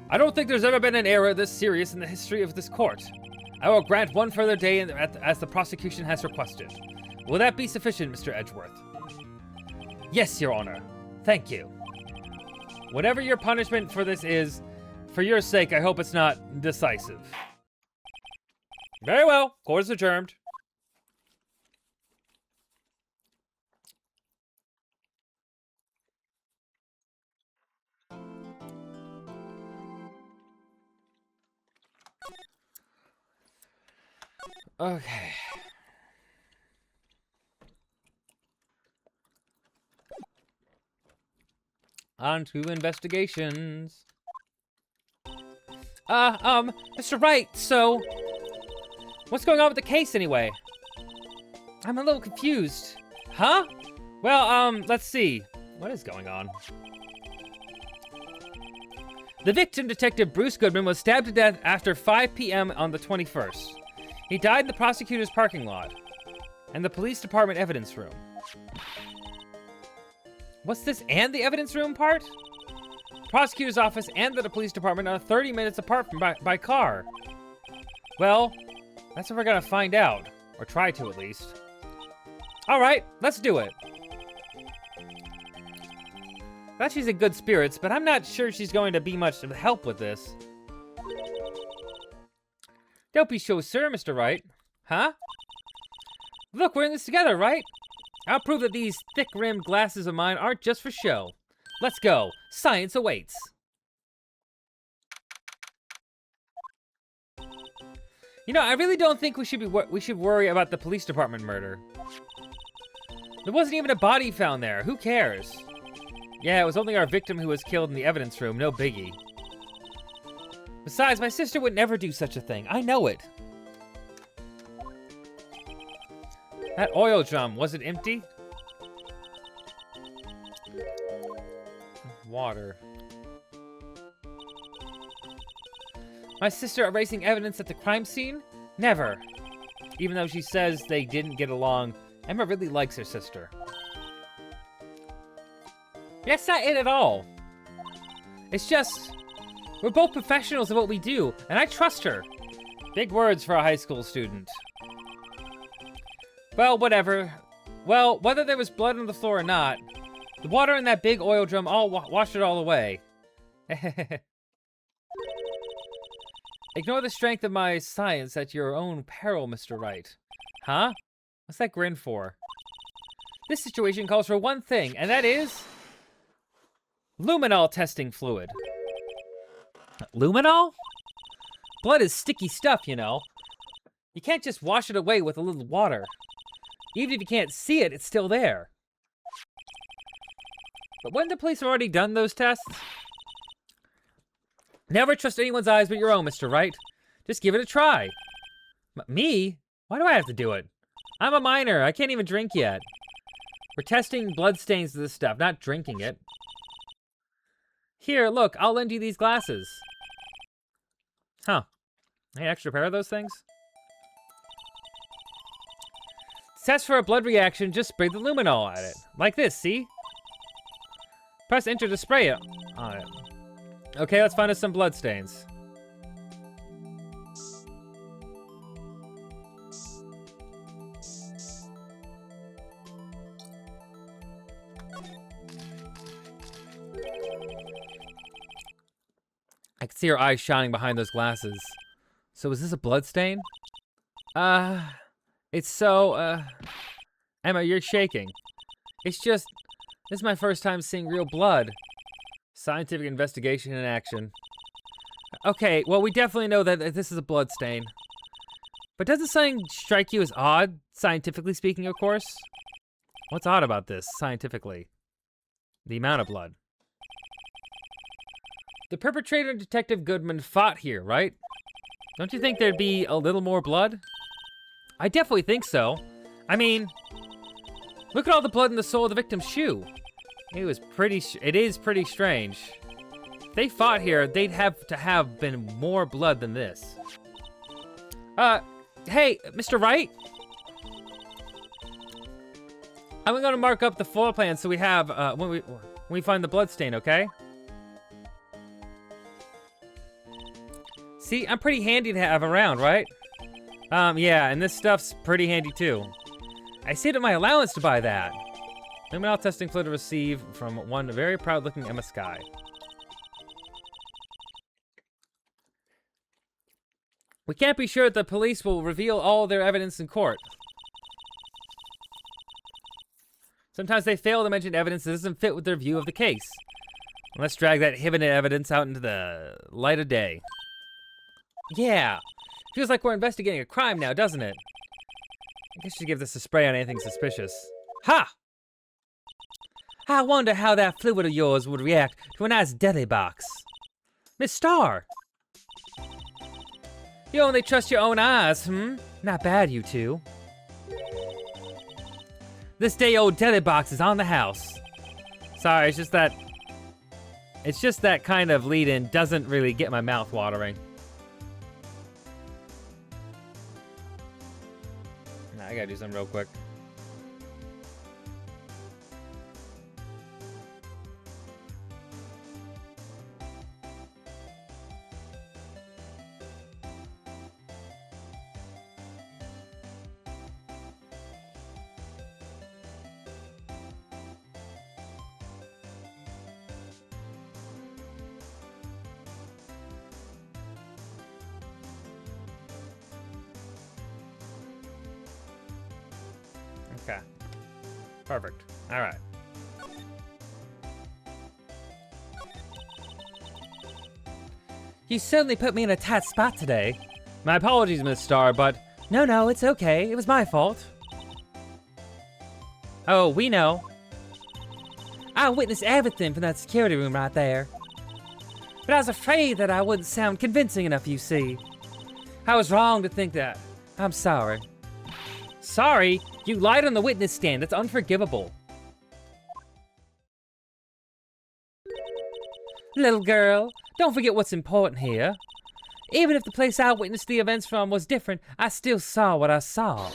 I don't think there's ever been an error this serious in the history of this court. I will grant one further day as the prosecution has requested. Will that be sufficient, Mr. Edgeworth? Yes, Your Honor. Thank you. Whatever your punishment for this is, for your sake, I hope it's not decisive. Very well. Court is adjourned. Okay. On to investigations. Mr. Wright, so... what's going on with the case anyway? I'm a little confused. Huh? Well, let's see. What is going on? The victim, Detective Bruce Goodman, was stabbed to death after 5 p.m. on the 21st. He died in the prosecutor's parking lot and the police department evidence room. What's this and the evidence room part? The prosecutor's office and the police department are 30 minutes apart from by car. Well, that's what we're gonna find out. Or try to, at least. Alright, let's do it. Glad she's in good spirits, but I'm not sure she's going to be much of help with this. Don't be so sure, Mr. Wright. Huh? Look, we're in this together, right? I'll prove that these thick-rimmed glasses of mine aren't just for show. Let's go. Science awaits. You know, I really don't think we should worry about the police department murder. There wasn't even a body found there. Who cares? Yeah, it was only our victim who was killed in the evidence room. No biggie. Besides, my sister would never do such a thing. I know it. That oil drum, was it empty? Water. My sister erasing evidence at the crime scene? Never. Even though she says they didn't get along, Emma really likes her sister. That's not it at all. It's just, we're both professionals at what we do, and I trust her. Big words for a high school student. Well, whatever. Well, whether there was blood on the floor or not, the water in that big oil drum all washed it all away. Ignore the strength of my science at your own peril, Mr. Wright. Huh? What's that grin for? This situation calls for one thing, and that is... luminol testing fluid. Luminol? Blood is sticky stuff, you know. You can't just wash it away with a little water. Even if you can't see it, it's still there. But wouldn't the police have already done those tests? Never trust anyone's eyes but your own, Mr. Wright. Just give it a try. Me? Why do I have to do it? I'm a minor. I can't even drink yet. We're testing blood stains to this stuff, not drinking it. Here, look, I'll lend you these glasses. Huh. Any extra pair of those things? To test for a blood reaction, just spray the luminol at it. Like this, see? Press enter to spray it on it. Okay, let's find us some blood stains. I can see her eyes shining behind those glasses. So is this a blood stain? It's so, Emma, you're shaking. It's just, this is my first time seeing real blood. Scientific investigation in action. Okay, well, we definitely know that this is a blood stain. But doesn't something strike you as odd, scientifically speaking, of course? What's odd about this, scientifically? The amount of blood. The perpetrator and Detective Goodman fought here, right? Don't you think there'd be a little more blood? I definitely think so. I mean, look at all the blood in the sole of the victim's shoe. It is pretty strange. If they fought here, they'd have to have been more blood than this. Hey, Mr. Wright? I'm gonna mark up the floor plan so we have, when we find the blood stain, okay? See, I'm pretty handy to have around, right? Yeah, and this stuff's pretty handy too. I saved up my allowance to buy that. Luminol testing fluid to receive from one very proud-looking Emma Sky. We can't be sure that the police will reveal all their evidence in court. Sometimes they fail to mention evidence that doesn't fit with their view of the case. Let's drag that hidden evidence out into the light of day. Yeah, feels like we're investigating a crime now, doesn't it? I guess you should give this a spray on anything suspicious. Ha! I wonder how that fluid of yours would react to a nice deli box. Miss Starr! You only trust your own eyes, Not bad, you two. This day old deli box is on the house. Sorry, it's just that kind of lead-in doesn't really get my mouth watering. Nah, I gotta do something real quick. Okay. Perfect. All right. You certainly put me in a tight spot today. My apologies, Miss Starr, but... No, it's okay. It was my fault. Oh, we know. I witnessed everything from that security room right there. But I was afraid that I wouldn't sound convincing enough, you see. I was wrong to think that. I'm sorry. Sorry? You lied on the witness stand. That's unforgivable. Little girl, don't forget what's important here. Even if the place I witnessed the events from was different, I still saw what I saw.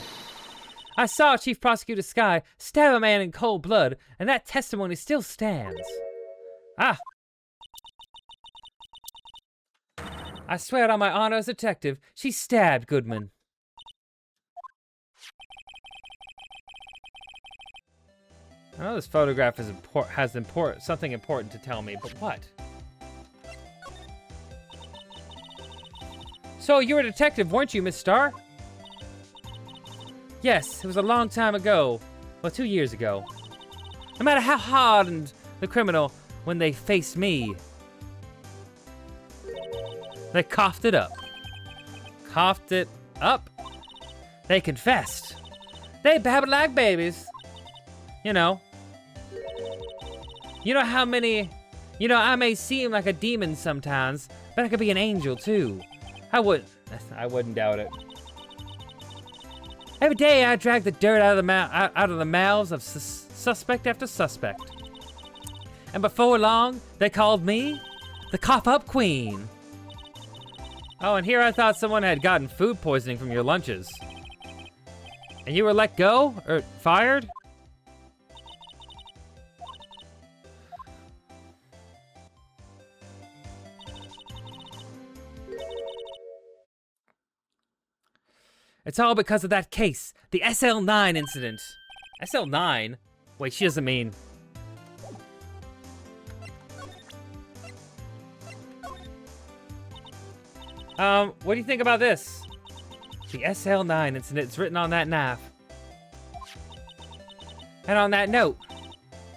I saw Chief Prosecutor Sky stab a man in cold blood, and that testimony still stands. Ah! I swear it on my honor as a detective, she stabbed Goodman. I know this photograph is something important to tell me, but what? So you were a detective, weren't you, Miss Starr? Yes, it was a long time ago. Well, 2 years ago. No matter how hardened the criminal, when they faced me, they coughed it up. Coughed it up? They confessed. They babbled like babies. You know how many... I may seem like a demon sometimes, but I could be an angel too. I wouldn't doubt it. Every day I drag the dirt out of the mouths of suspect after suspect. And before long, they called me the cough-up queen. Oh, and here I thought someone had gotten food poisoning from your lunches. And you were let go? Or fired? It's all because of that case, the SL9 incident. SL9? Wait, she doesn't mean... what do you think about this? The SL9 incident is written on that knife. And on that note,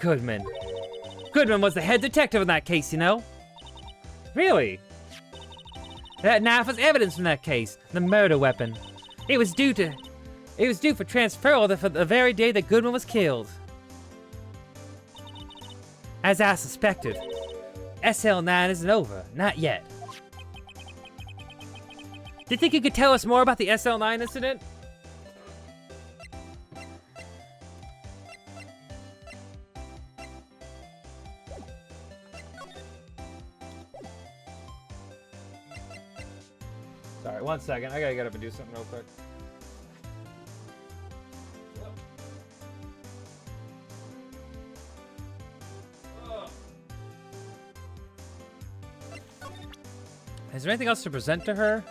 Goodman. Goodman was the head detective in that case, you know? Really? That knife was evidence from that case, the murder weapon. It was due for transferal for the very day that Goodman was killed. As I suspected, SL9 isn't over, not yet. Do you think you could tell us more about the SL9 incident? Sorry, 1 second. I gotta get up and do something real quick. Is there anything else to present to her?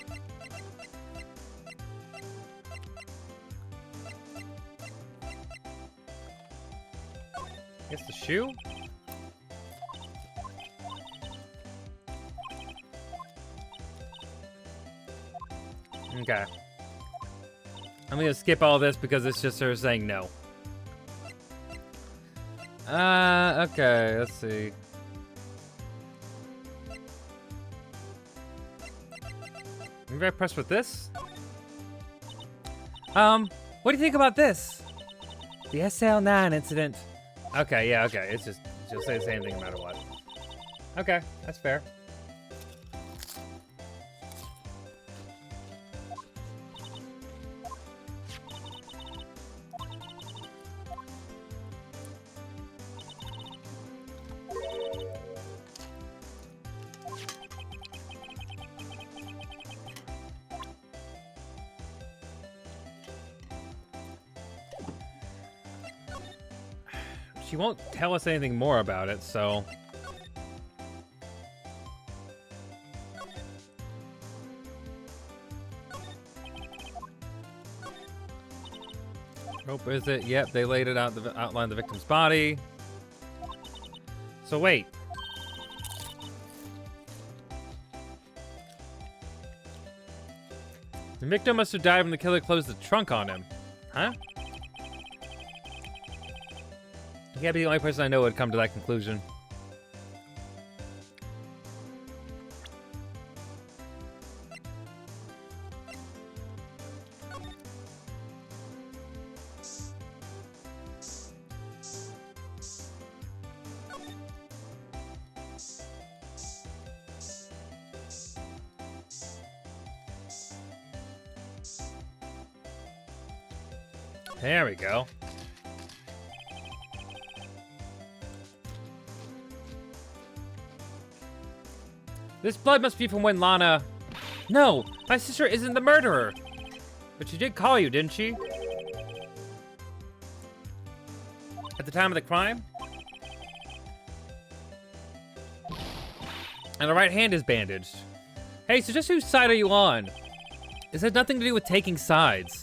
I guess the shoe? Okay. I'm gonna skip all this because it's just her saying no. Okay, let's see. Maybe I press with this? What do you think about this? The SL9 incident. Okay, yeah, okay. It's just, she'll say the same thing no matter what. Okay, that's fair. She won't tell us anything more about it, so... Rope is it? Yep, they laid it out, outlined the victim's body. So wait. The victim must have died when the killer closed the trunk on him. Huh? You can't be the only person I know who would come to that conclusion. There we go. This blood must be from when Lana... No, my sister isn't the murderer. But she did call you, didn't she? At the time of the crime? And the right hand is bandaged. Hey, so just whose side are you on? This has nothing to do with taking sides.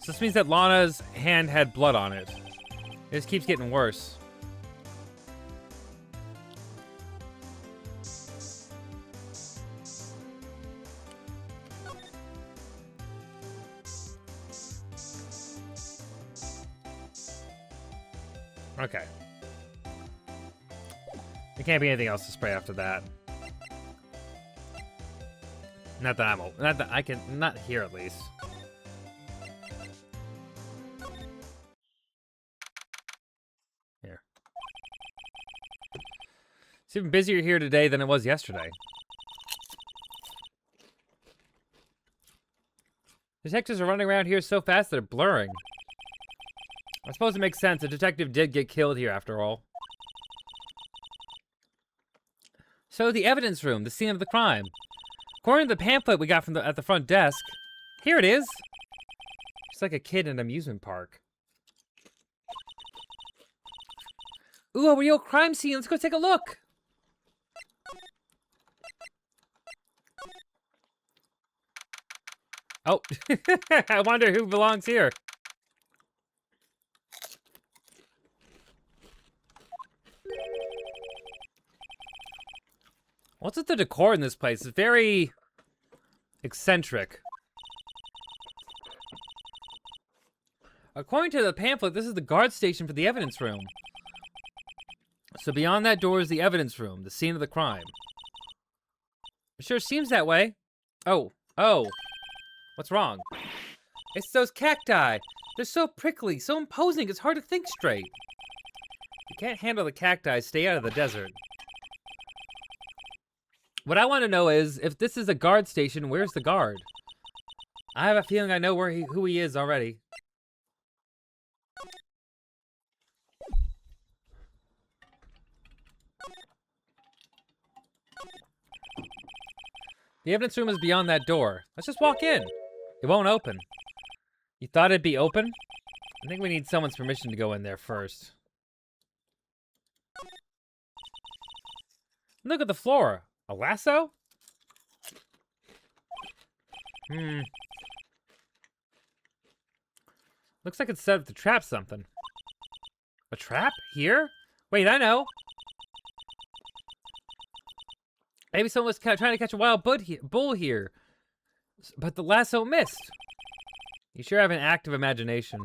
So this means that Lana's hand had blood on it. It just keeps getting worse. Okay. There can't be anything else to spray after that. Not that I'm open. Not that I can. Not here, at least. Here. It's even busier here today than it was yesterday. Detectives are running around here so fast they're blurring. I suppose it makes sense. A detective did get killed here, after all. So, the evidence room, the scene of the crime. According to the pamphlet we got from at the front desk, here it is. It's like a kid in an amusement park. Ooh, a real crime scene. Let's go take a look. Oh, I wonder who belongs here. What's with the decor in this place? It's very eccentric. According to the pamphlet, this is the guard station for the evidence room. So beyond that door is the evidence room, the scene of the crime. It sure seems that way. Oh. What's wrong? It's those cacti. They're so prickly, so imposing, it's hard to think straight. If you can't handle the cacti, stay out of the desert. What I want to know is, if this is a guard station, where's the guard? I have a feeling I know who he is already. The evidence room is beyond that door. Let's just walk in. It won't open. You thought it'd be open? I think we need someone's permission to go in there first. Look at the floor. A lasso? Looks like it's set up to trap something. A trap? Here? Wait, I know. Maybe someone was trying to catch a wild bull here. But the lasso missed. You sure have an active imagination.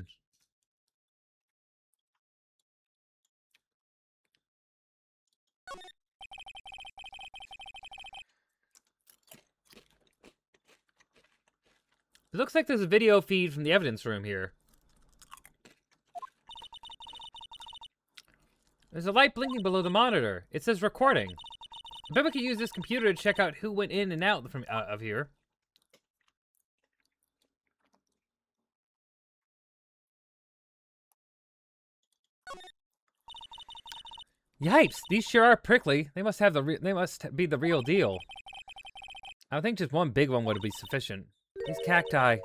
It looks like there's a video feed from the evidence room here. There's a light blinking below the monitor. It says recording. I bet we could use this computer to check out who went in and out from of here. Yipes! These sure are prickly. They must have they must be the real deal. I think just one big one would be sufficient. These cacti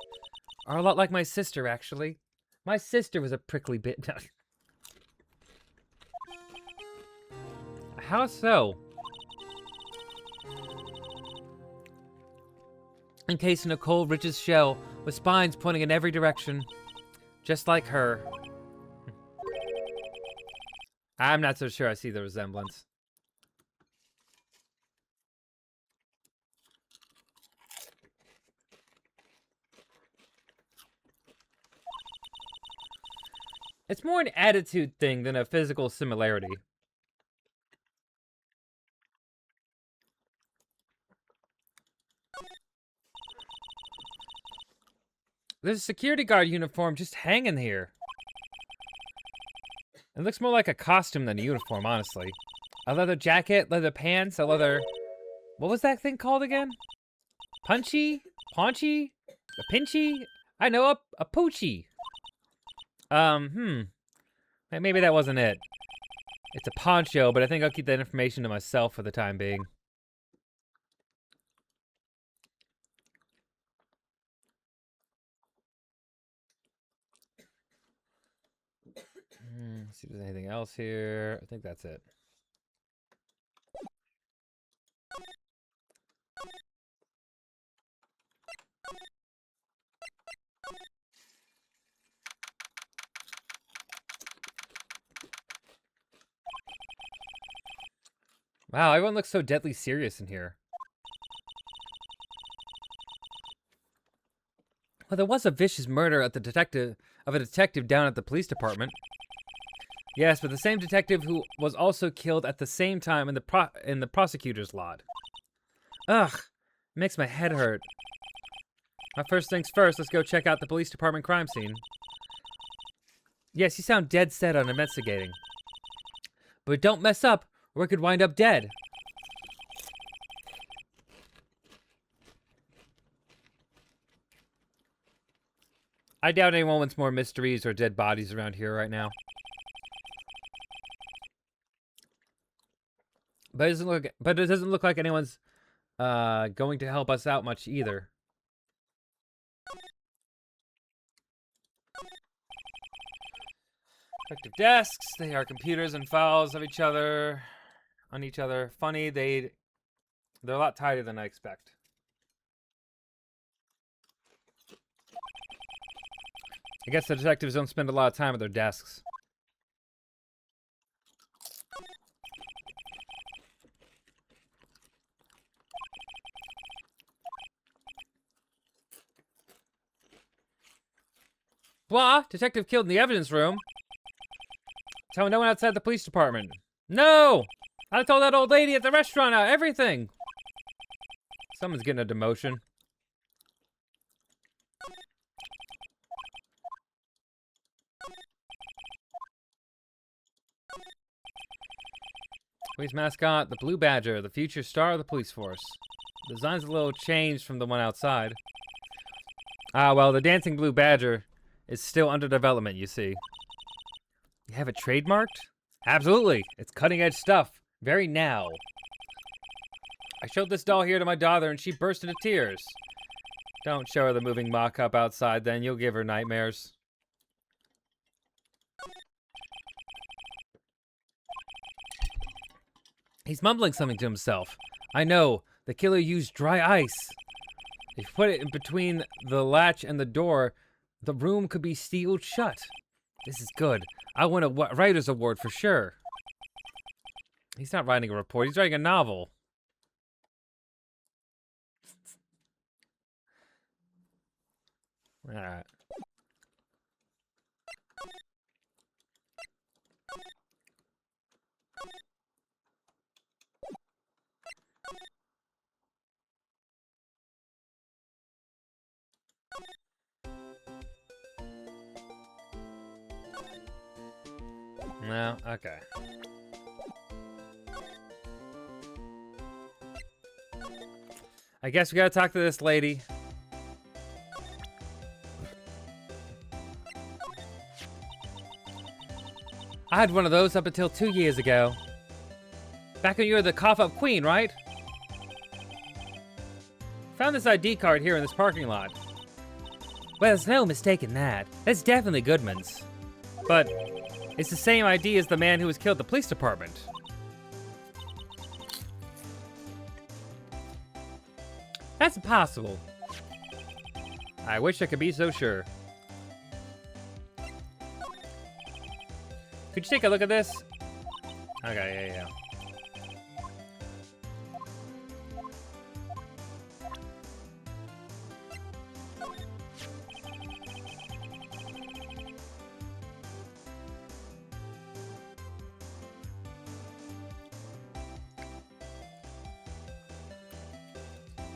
are a lot like my sister, actually. My sister was a prickly bit. How so? Encased in a cold, rich's shell, with spines pointing in every direction. Just like her. I'm not so sure I see the resemblance. It's more an attitude thing than a physical similarity. There's a security guard uniform just hanging here. It looks more like a costume than a uniform, honestly. A leather jacket, leather pants, a leather... What was that thing called again? Punchy? Paunchy? A pinchy? I know, a poochie. Maybe that wasn't it. It's a poncho, but I think I'll keep that information to myself for the time being. Let's see if there's anything else here. I think that's it. Wow, everyone looks so deadly serious in here. Well, there was a vicious murder at the of a detective down at the police department. Yes, but the same detective who was also killed at the same time in the prosecutor's lot. Ugh, it makes my head hurt. First things first, let's go check out the police department crime scene. Yes, you sound dead set on investigating. But don't mess up, or we could wind up dead. I doubt anyone wants more mysteries or dead bodies around here right now. But it doesn't look like anyone's going to help us out much either. Effective desks, they are computers and files of each other, on each other. Funny, they're a lot tighter than I expect. I guess the detectives don't spend a lot of time at their desks. Blah! Detective killed in the evidence room. Tell no one outside the police department. No! I told that old lady at the restaurant everything. Someone's getting a demotion. Police mascot, the Blue Badger, the future star of the police force. The design's a little changed from the one outside. Ah, well, the dancing Blue Badger is still under development, you see. You have it trademarked? Absolutely. It's cutting-edge stuff. Very now. I showed this doll here to my daughter, and she burst into tears. Don't show her the moving mock-up outside, then. You'll give her nightmares. He's mumbling something to himself. I know. The killer used dry ice. If you put it in between the latch and the door, the room could be sealed shut. This is good. I win a writer's award for sure. He's not writing a report, he's writing a novel. Alright. No, okay. I guess we gotta talk to this lady. I had one of those up until 2 years ago. Back when you were the cough-up queen, right? Found this ID card here in this parking lot. Well, there's no mistaking that. That's definitely Goodman's. But it's the same ID as the man who was killed at the police department. That's impossible. I wish I could be so sure. Could you take a look at this? Okay, yeah.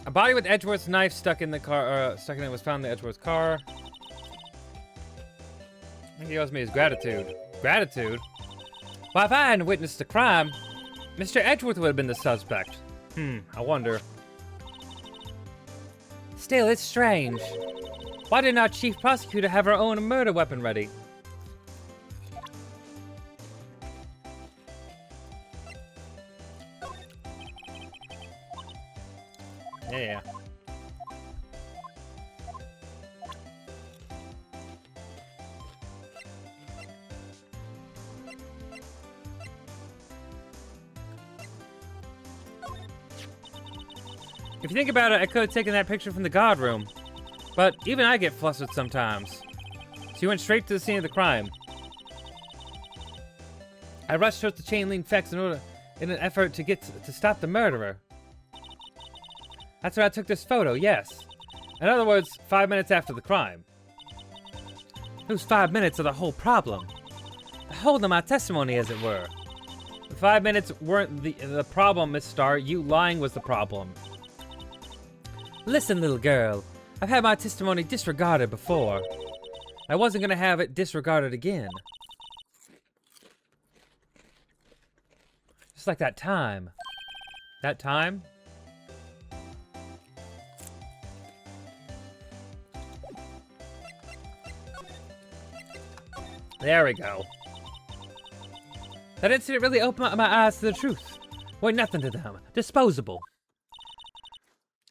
A body with Edgeworth's knife stuck in the car, stuck in it was found in Edgeworth's car. I think he owes me his gratitude. Gratitude? Well, if I hadn't witnessed the crime, Mr. Edgeworth would have been the suspect. I wonder. Still, it's strange. Why didn't our chief prosecutor have her own murder weapon ready? Yeah. If you think about it, I could have taken that picture from the guard room. But even I get flustered sometimes. So you went straight to the scene of the crime. I rushed towards the chain link fence in an effort to to stop the murderer. That's why I took this photo, yes. In other words, 5 minutes after the crime. Those 5 minutes are the whole problem. The whole of my testimony, as it were. The 5 minutes weren't the problem, Miss Starr. You lying was the problem. Listen, little girl. I've had my testimony disregarded before. I wasn't gonna have it disregarded again. Just like that time. That time? There we go. That incident really opened my eyes to the truth. We're nothing to them. Disposable.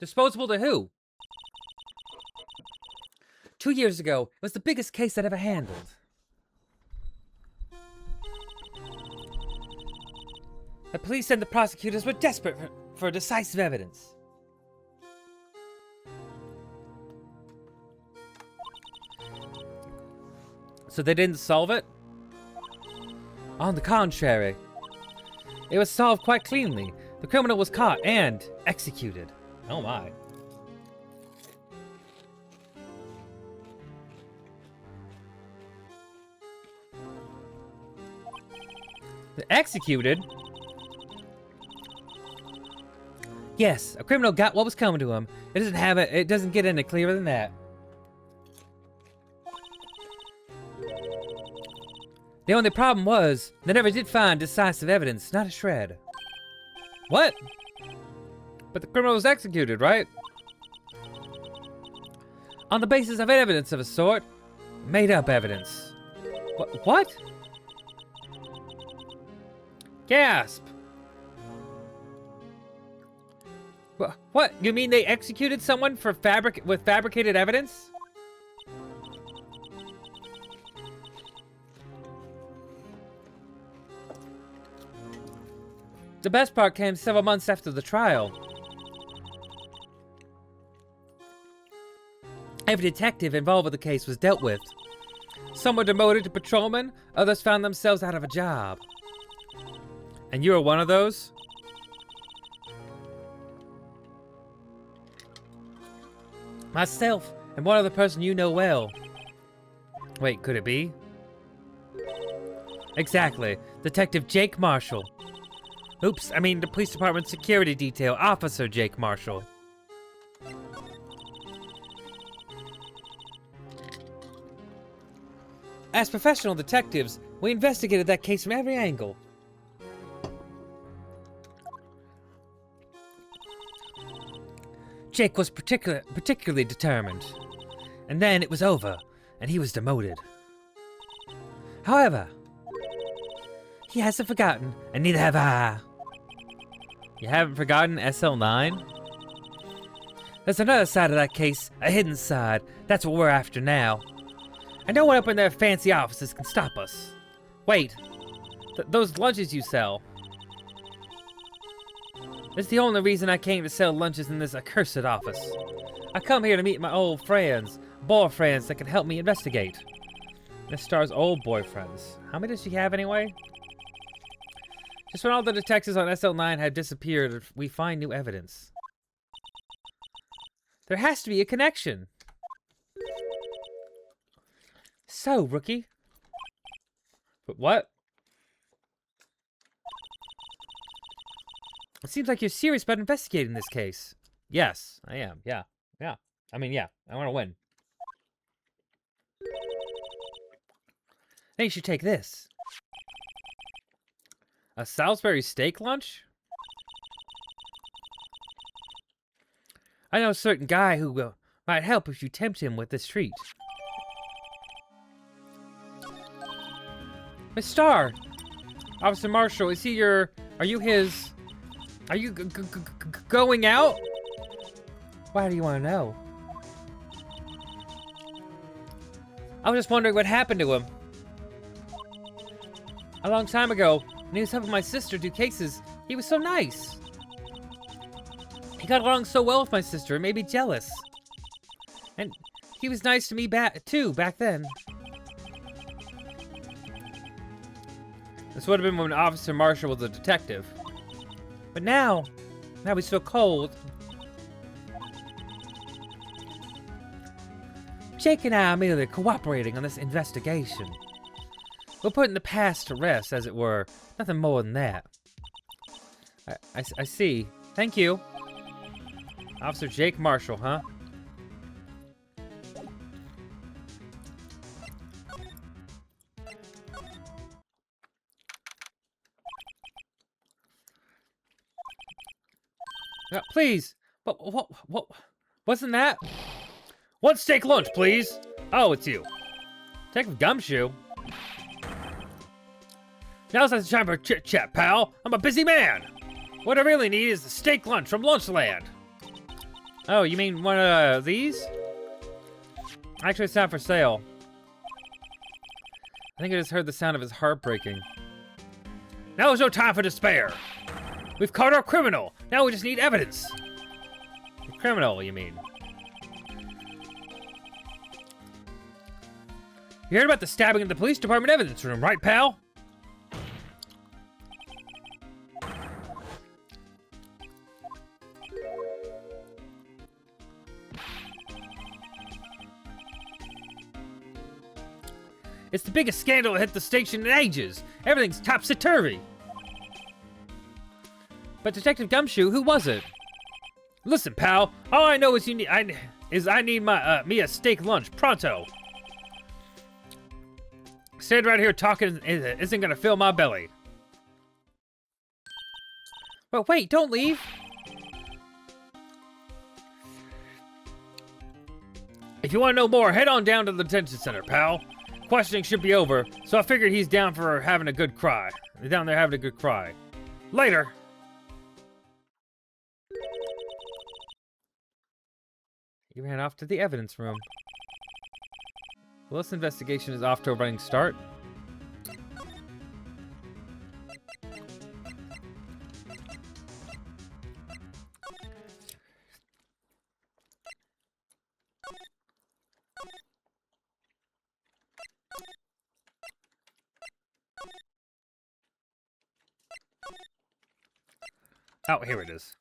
Disposable to who? 2 years ago, it was the biggest case I'd ever handled. The police and the prosecutors were desperate for decisive evidence. So they didn't solve it? On the contrary, it was solved quite cleanly. The criminal was caught and executed. Oh my. Executed? Yes, a criminal got what was coming to him. It doesn't get any clearer than that. The only problem was, they never did find decisive evidence, not a shred. What? But the criminal was executed, right? On the basis of evidence of a sort. Made up evidence. What? Gasp! What? You mean they executed someone for with fabricated evidence? The best part came several months after the trial. Every detective involved with the case was dealt with. Some were demoted to patrolmen, others found themselves out of a job. And you were one of those? Myself, and one other person you know well. Wait, could it be? Exactly. Detective Jake Marshall. Oops, I mean the police department security detail officer Jake Marshall. As professional detectives, we investigated that case from every angle. Jake was particularly determined. And then it was over, and he was demoted. However, he hasn't forgotten, and neither have I. You haven't forgotten SL9? There's another side of that case, a hidden side. That's what we're after now. And no one up in their fancy offices can stop us. Wait, those lunches you sell. It's the only reason I came to sell lunches in this accursed office. I come here to meet my old friends, boyfriends that can help me investigate. This star's old boyfriends. How many does she have anyway? Just when all the detectives on SL9 had disappeared, we find new evidence. There has to be a connection. So, rookie. But what? It seems like you're serious about investigating this case. Yes, I am. Yeah. I mean, yeah. I want to win. Then you should take this. A Salisbury steak lunch? I know a certain guy who might help if you tempt him with this treat. Miss Starr! Officer Marshall, is he your... Are you his... Are you going out? Why do you want to know? I was just wondering what happened to him. A long time ago, when he was helping my sister do cases, he was so nice. He got along so well with my sister, it made me jealous. And he was nice to me back then. This would have been when Officer Marshall was a detective. But now he's so cold. Jake and I are merely cooperating on this investigation. We're putting the past to rest, as it were. Nothing more than that. I see. Thank you. Officer Jake Marshall, huh? Please. What? Wasn't that? One steak lunch, please. Oh, it's you. Detective Gumshoe. Now's not the time for chit-chat, pal. I'm a busy man. What I really need is the steak lunch from Lunchland. Oh, you mean one of these? Actually, it's not for sale. I think I just heard the sound of his heart breaking. Now is no time for despair. We've caught our criminal. Now we just need evidence. The criminal, you mean? You heard about the stabbing in the police department evidence room, right, pal? It's the biggest scandal that hit the station in ages. Everything's topsy-turvy. But Detective Gumshoe, who was it? Listen, pal. All I know is I need my me a steak lunch pronto. Staying right here talking isn't gonna fill my belly. But wait, don't leave. If you want to know more, head on down to the detention center, pal. Questioning should be over, so I figured he's down for having a good cry. Down there having a good cry. Later. He ran off to the evidence room. Well, this investigation is off to a running start. Oh, here it is.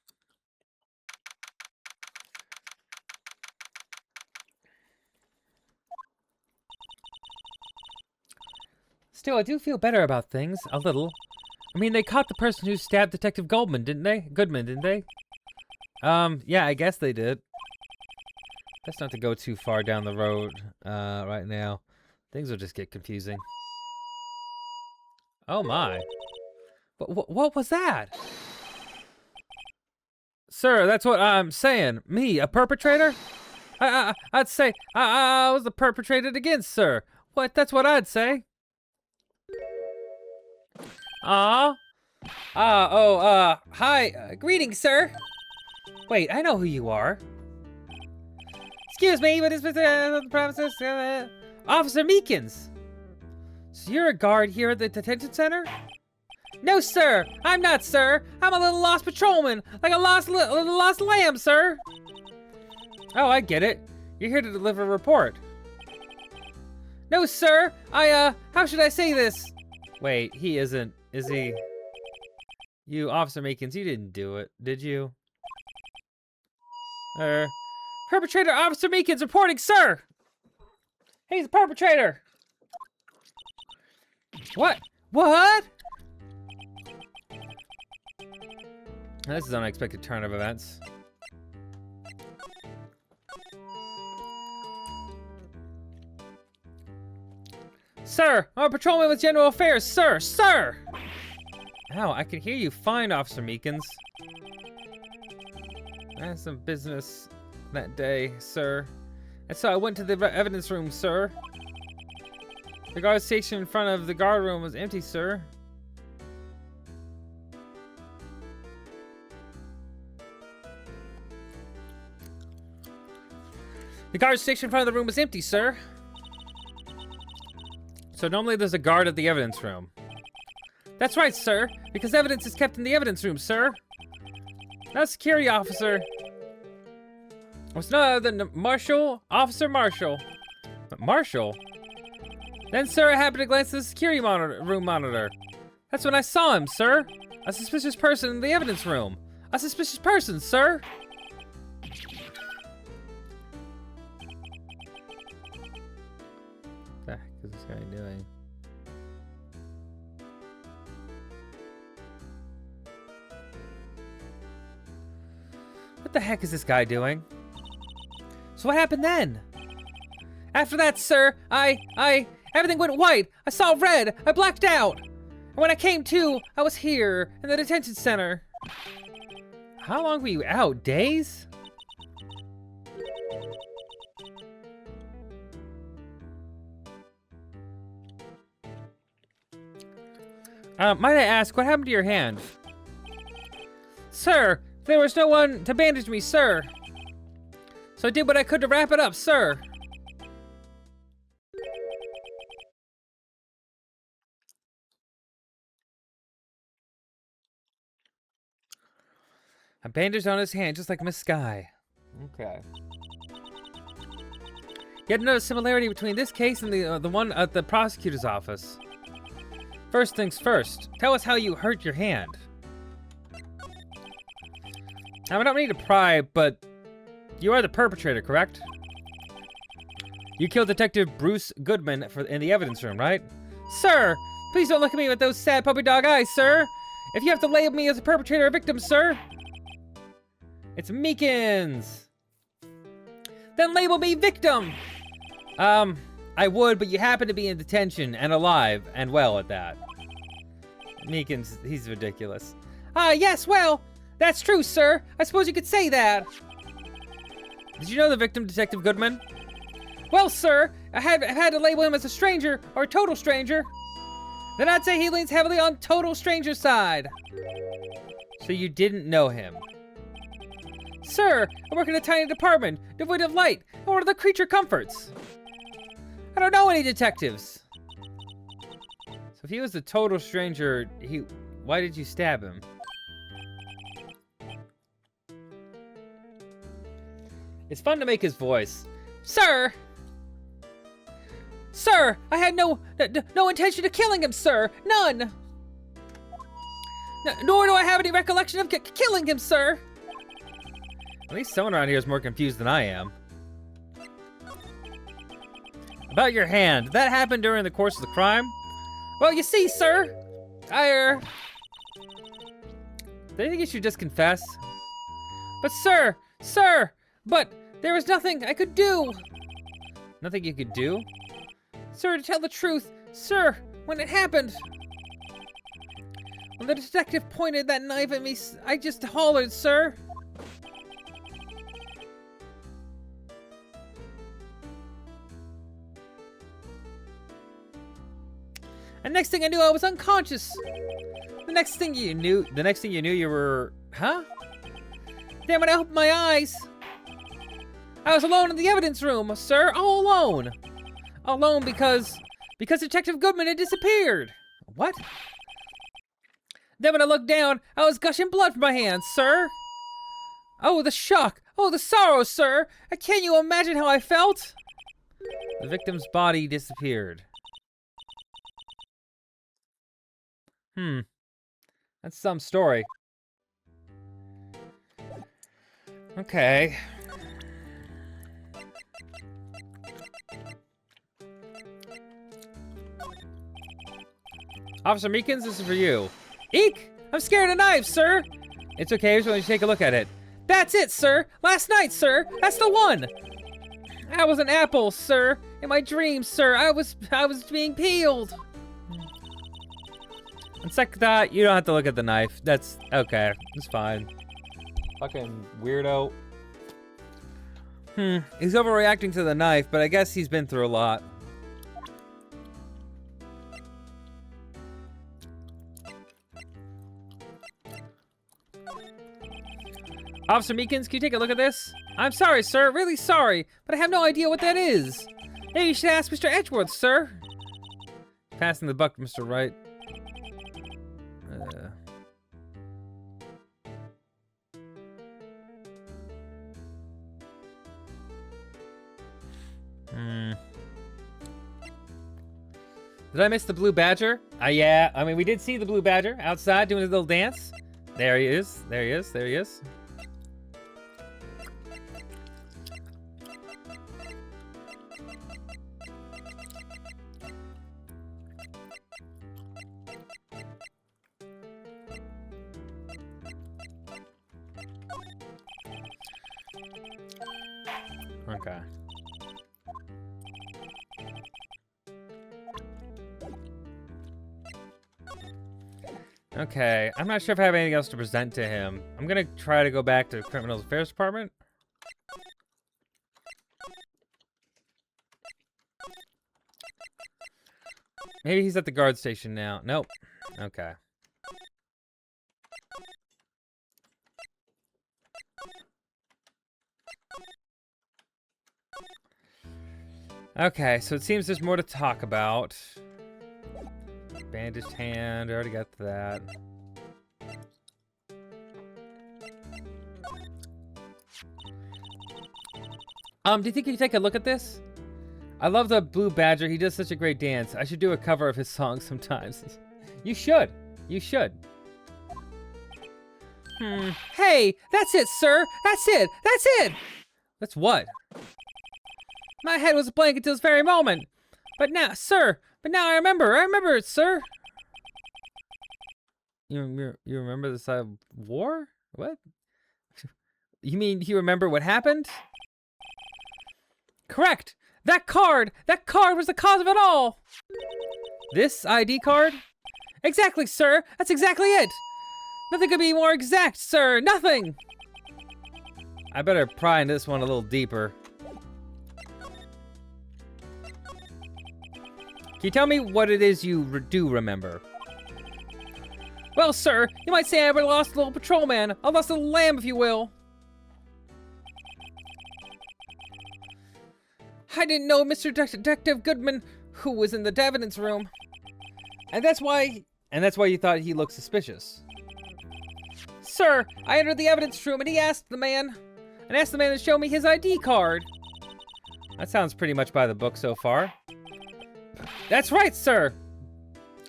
Still, I do feel better about things, a little. I mean, they caught the person who stabbed Detective Goldman, didn't they? Goodman, didn't they? Yeah, I guess they did. Best not to go too far down the road right now. Things will just get confusing. Oh my. What was that? Sir, that's what I'm saying. Me, a perpetrator? I'd say I was the perpetrated against, sir. What? That's what I'd say. Hi. Greetings, sir. Wait, I know who you are. Excuse me, but is the premises? Officer Meekins. So you're a guard here at the detention center? No, sir. I'm not, sir. I'm a little lost patrolman, like a lost lamb, sir. Oh, I get it. You're here to deliver a report. No, sir. How should I say this? Wait, he isn't. Is he? You, Officer Meekins, you didn't do it, did you? Perpetrator Officer Meekins reporting, sir! He's the perpetrator! What? What? This is an unexpected turn of events. Sir, I'm a patrolman with General Affairs, sir! Sir! Ow, I can hear you fine, Officer Meekins. I had some business that day, sir. And so I went to the evidence room, sir. The guard station in front of the guard room was empty, sir. The guard station in front of the room was empty, sir. So normally there's a guard at the evidence room. That's right, sir, because evidence is kept in the evidence room, sir. Not a security officer. It was none other than Marshall, Officer Marshall. Marshall? Then, sir, I happened to glance at the security room monitor. That's when I saw him, sir. A suspicious person in the evidence room. A suspicious person, sir. What the heck is this guy doing? What the heck is this guy doing? So what happened then? After that, sir, everything went white. I saw red. I blacked out. And when I came to, I was here in the detention center. How long were you out? Days? Might I ask, what happened to your hand? Sir, there was no one to bandage me, sir. So I did what I could to wrap it up, sir. A bandage on his hand, just like Miss Sky. Okay. Yet another similarity between this case and the one at the prosecutor's office. First things first, tell us how you hurt your hand. Now, I don't need to pry, but you are the perpetrator, correct? You killed Detective Bruce Goodman in the evidence room, right? Sir, please don't look at me with those sad puppy dog eyes, sir. If you have to label me as a perpetrator or victim, sir, it's Meekins. Then label me victim. I would, but you happen to be in detention and alive and well at that. Meekins, he's ridiculous. Yes, well, that's true, sir. I suppose you could say that. Did you know the victim, Detective Goodman? Well, sir, I had to label him as a stranger or a total stranger. Then I'd say he leans heavily on total stranger side. So you didn't know him? Sir, I work in a tiny department, devoid of light, and what are the creature comforts? I don't know any detectives. So if he was a total stranger, why did you stab him? It's fun to make his voice. Sir! Sir, I had no intention of killing him, sir! None! Nor do I have any recollection of killing him, sir. At least someone around here is more confused than I am. About your hand, did that happen during the course of the crime? Well, you see, sir, do you think you should just confess? But sir, but there was nothing I could do. Nothing you could do? Sir, to tell the truth, sir, when it happened, when the detective pointed that knife at me, I just hollered, sir. And next thing I knew, I was unconscious. The next thing you knew, you were, huh? Then when I opened my eyes, I was alone in the evidence room, sir, all alone. Alone because Detective Goodman had disappeared. What? Then when I looked down, I was gushing blood from my hands, sir. Oh, the shock. Oh, the sorrow, sir. Can't you imagine how I felt? The victim's body disappeared. That's some story. Okay. Officer Meekins, this is for you. Eek! I'm scared of knives, sir! It's okay, I just want you to take a look at it. That's it, sir! Last night, sir! That's the one! I was an apple, sir! In my dreams, sir! I was being peeled! And second thought, you don't have to look at the knife. That's okay. It's fine. Fucking weirdo. He's overreacting to the knife, but I guess he's been through a lot. Officer Meekins, can you take a look at this? I'm sorry, sir. Really sorry. But I have no idea what that is. Maybe you should ask Mr. Edgeworth, sir. Passing the buck, Mr. Wright. Did I miss the blue badger? Yeah. I mean, we did see the blue badger outside doing his little dance. There he is. There he is. There he is. Okay. Okay, I'm not sure if I have anything else to present to him. I'm gonna try to go back to the Criminal Affairs Department. Maybe he's at the guard station now. Nope. Okay. Okay, so it seems there's more to talk about. Bandaged hand, I already got that. Do you think you could take a look at this? I love the Blue Badger. He does such a great dance. I should do a cover of his songs sometimes. You should. You should. Hey, that's it, sir. That's it. That's it. That's what? My head was a blank until this very moment. But now, sir. But now I remember. I remember it, sir. You remember the side of war? What? You mean you remember what happened? Correct. That card was the cause of it all. This ID card? Exactly, sir. That's exactly it. Nothing could be more exact, sir. Nothing. I better pry into this one a little deeper. Can you tell me what it is you do remember? Well, sir, you might say I lost a little patrolman. I lost a little lamb, if you will. I didn't know Mr. Detective Goodman, who was in the evidence room. And that's why you thought he looked suspicious. Sir, I entered the evidence room and asked the man to show me his ID card. That sounds pretty much by the book so far. That's right, sir.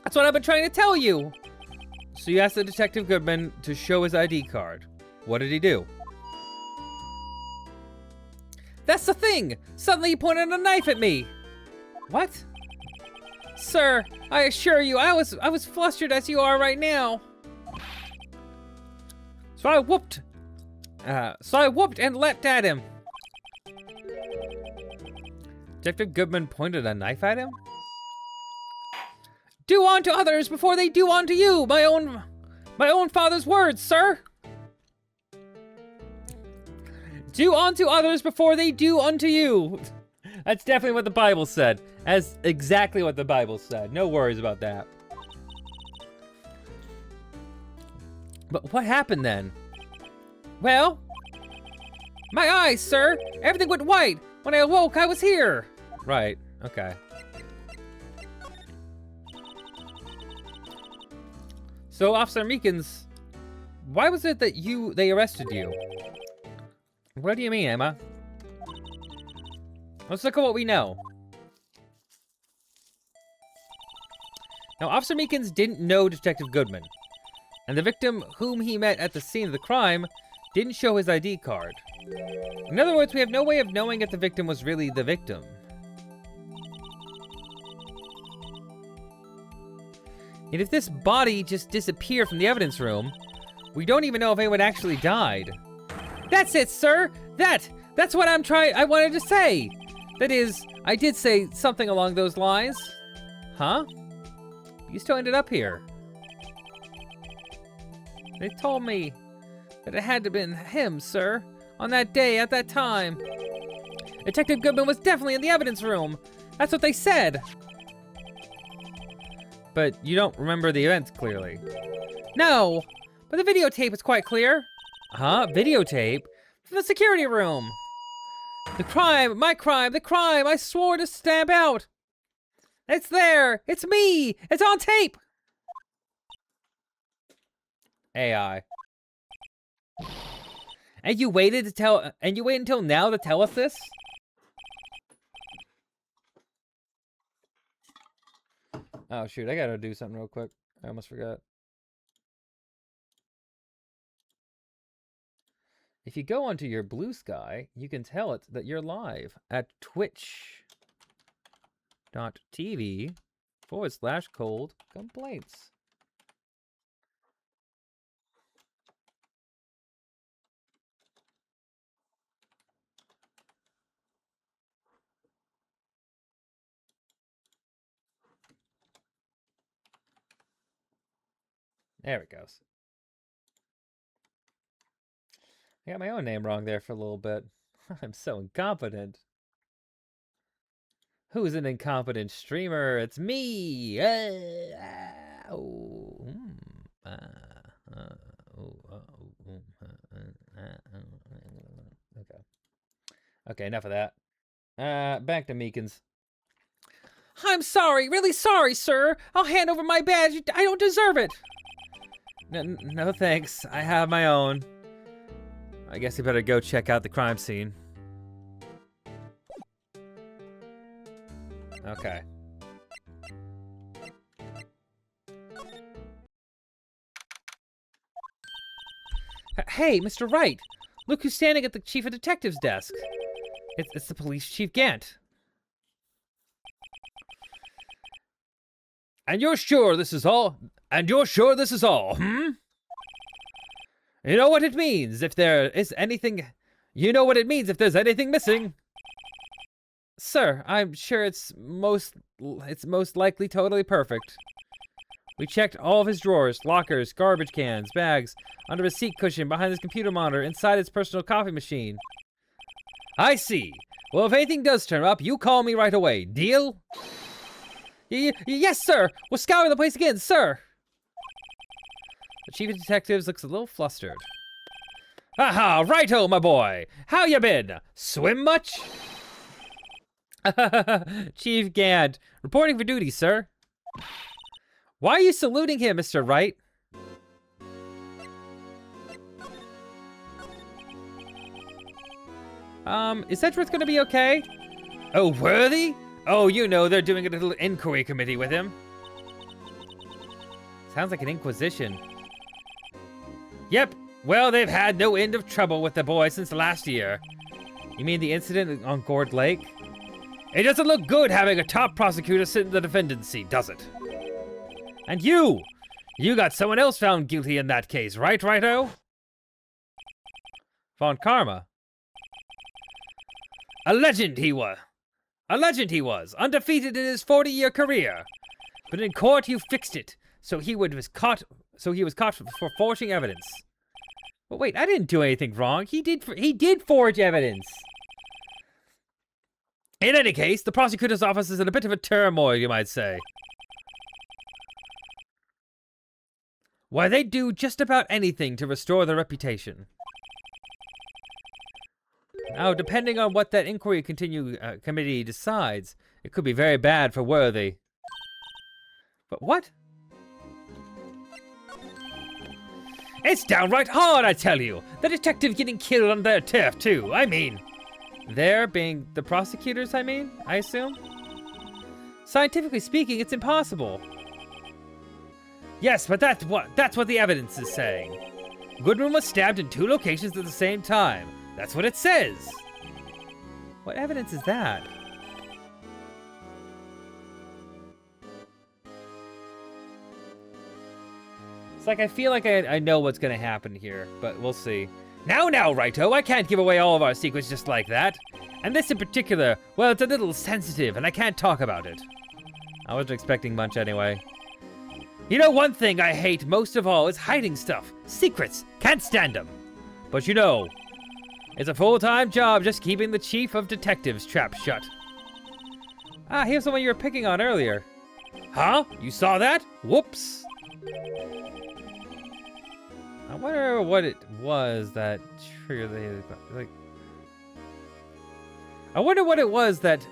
That's what I've been trying to tell you. So you asked the Detective Goodman to show his ID card. What did he do? That's the thing! Suddenly he pointed a knife at me! What? Sir, I assure you, I was flustered as you are right now. So I whooped and leapt at him. Detective Goodman pointed a knife at him? Do unto others before they do unto you, my own father's words, sir. Do unto others before they do unto you. That's definitely what the Bible said. That's exactly what the Bible said. No worries about that. But what happened then? Well, my eyes, sir. Everything went white. When I awoke, I was here. Right, okay. So, Officer Meekins, why was it that they arrested you? What do you mean, Emma? Let's look at what we know. Now, Officer Meekins didn't know Detective Goodman, and the victim whom he met at the scene of the crime didn't show his ID card. In other words, we have no way of knowing if the victim was really the victim. And if this body just disappeared from the evidence room, we don't even know if anyone actually died. That's it, sir! That's what I wanted to say! That is, I did say something along those lines. Huh? You still ended up here. They told me that it had to have been him, sir. On that day, at that time. Detective Goodman was definitely in the evidence room. That's what they said. But you don't remember the events clearly. No, but the videotape is quite clear. Huh? Videotape? From the security room. The crime, my crime, the crime I swore to stamp out. It's there. It's me. It's on tape. AI. And you waited until now to tell us this? Oh shoot, I gotta do something real quick. I almost forgot. If you go onto your Blue Sky, you can tell it that you're live at twitch.tv/cold complaints. There it goes. I got my own name wrong there for a little bit. I'm so incompetent. Who's an incompetent streamer? It's me! Okay. Okay, enough of that. Back to Meekins. I'm sorry, really sorry, sir. I'll hand over my badge. I don't deserve it. No thanks. I have my own. I guess you better go check out the crime scene. Okay. Hey, Mr. Wright! Look who's standing at the chief of detectives' desk. It's the police chief Gant. And you're sure this is all? Hmm? You know what it means if there is anything... You know what it means if there's anything missing. Sir, I'm sure it's most likely totally perfect. We checked all of his drawers, lockers, garbage cans, bags, under his seat cushion, behind his computer monitor, inside his personal coffee machine. I see. Well, if anything does turn up, you call me right away. Deal? Yes, sir. We'll scour the place again, sir. The chief of detectives looks a little flustered. Aha, righto, my boy. How you been? Swim much? Chief Gant, reporting for duty, sir. Why are you saluting him, Mr. Wright? Is Edgeworth gonna be okay? Oh, Worthy? Oh, you know, they're doing a little inquiry committee with him. Sounds like an inquisition. Yep. Well, they've had no end of trouble with the boy since last year. You mean the incident on Gourd Lake? It doesn't look good having a top prosecutor sit in the defendant's seat, does it? And you! You got someone else found guilty in that case, right, Righto? Von Karma? A legend he was. A legend he was, undefeated in his 40-year career. But in court you fixed it, so he was caught for forging evidence. But wait, I didn't do anything wrong. He did forge evidence. In any case, the prosecutor's office is in a bit of a turmoil, you might say. Why, they do just about anything to restore their reputation. Now, depending on what that inquiry committee decides, it could be very bad for Worthy. But what? It's downright hard, I tell you. The detective getting killed on their turf, too. I mean... There being the prosecutors, I assume? Scientifically speaking, it's impossible. Yes, but that's what the evidence is saying. Goodman was stabbed in 2 locations at the same time. That's what it says. What evidence is that? It's like I feel like I know what's gonna happen here, but we'll see. Now, Righto, I can't give away all of our secrets just like that. And this in particular, well, it's a little sensitive, and I can't talk about it. I wasn't expecting much anyway. You know, one thing I hate most of all is hiding stuff. Secrets. Can't stand them. But you know, it's a full-time job just keeping the chief of detectives trap shut. Ah, here's the one you were picking on earlier. Huh? You saw that? Whoops. I wonder what it was that triggered the, I wonder what it was that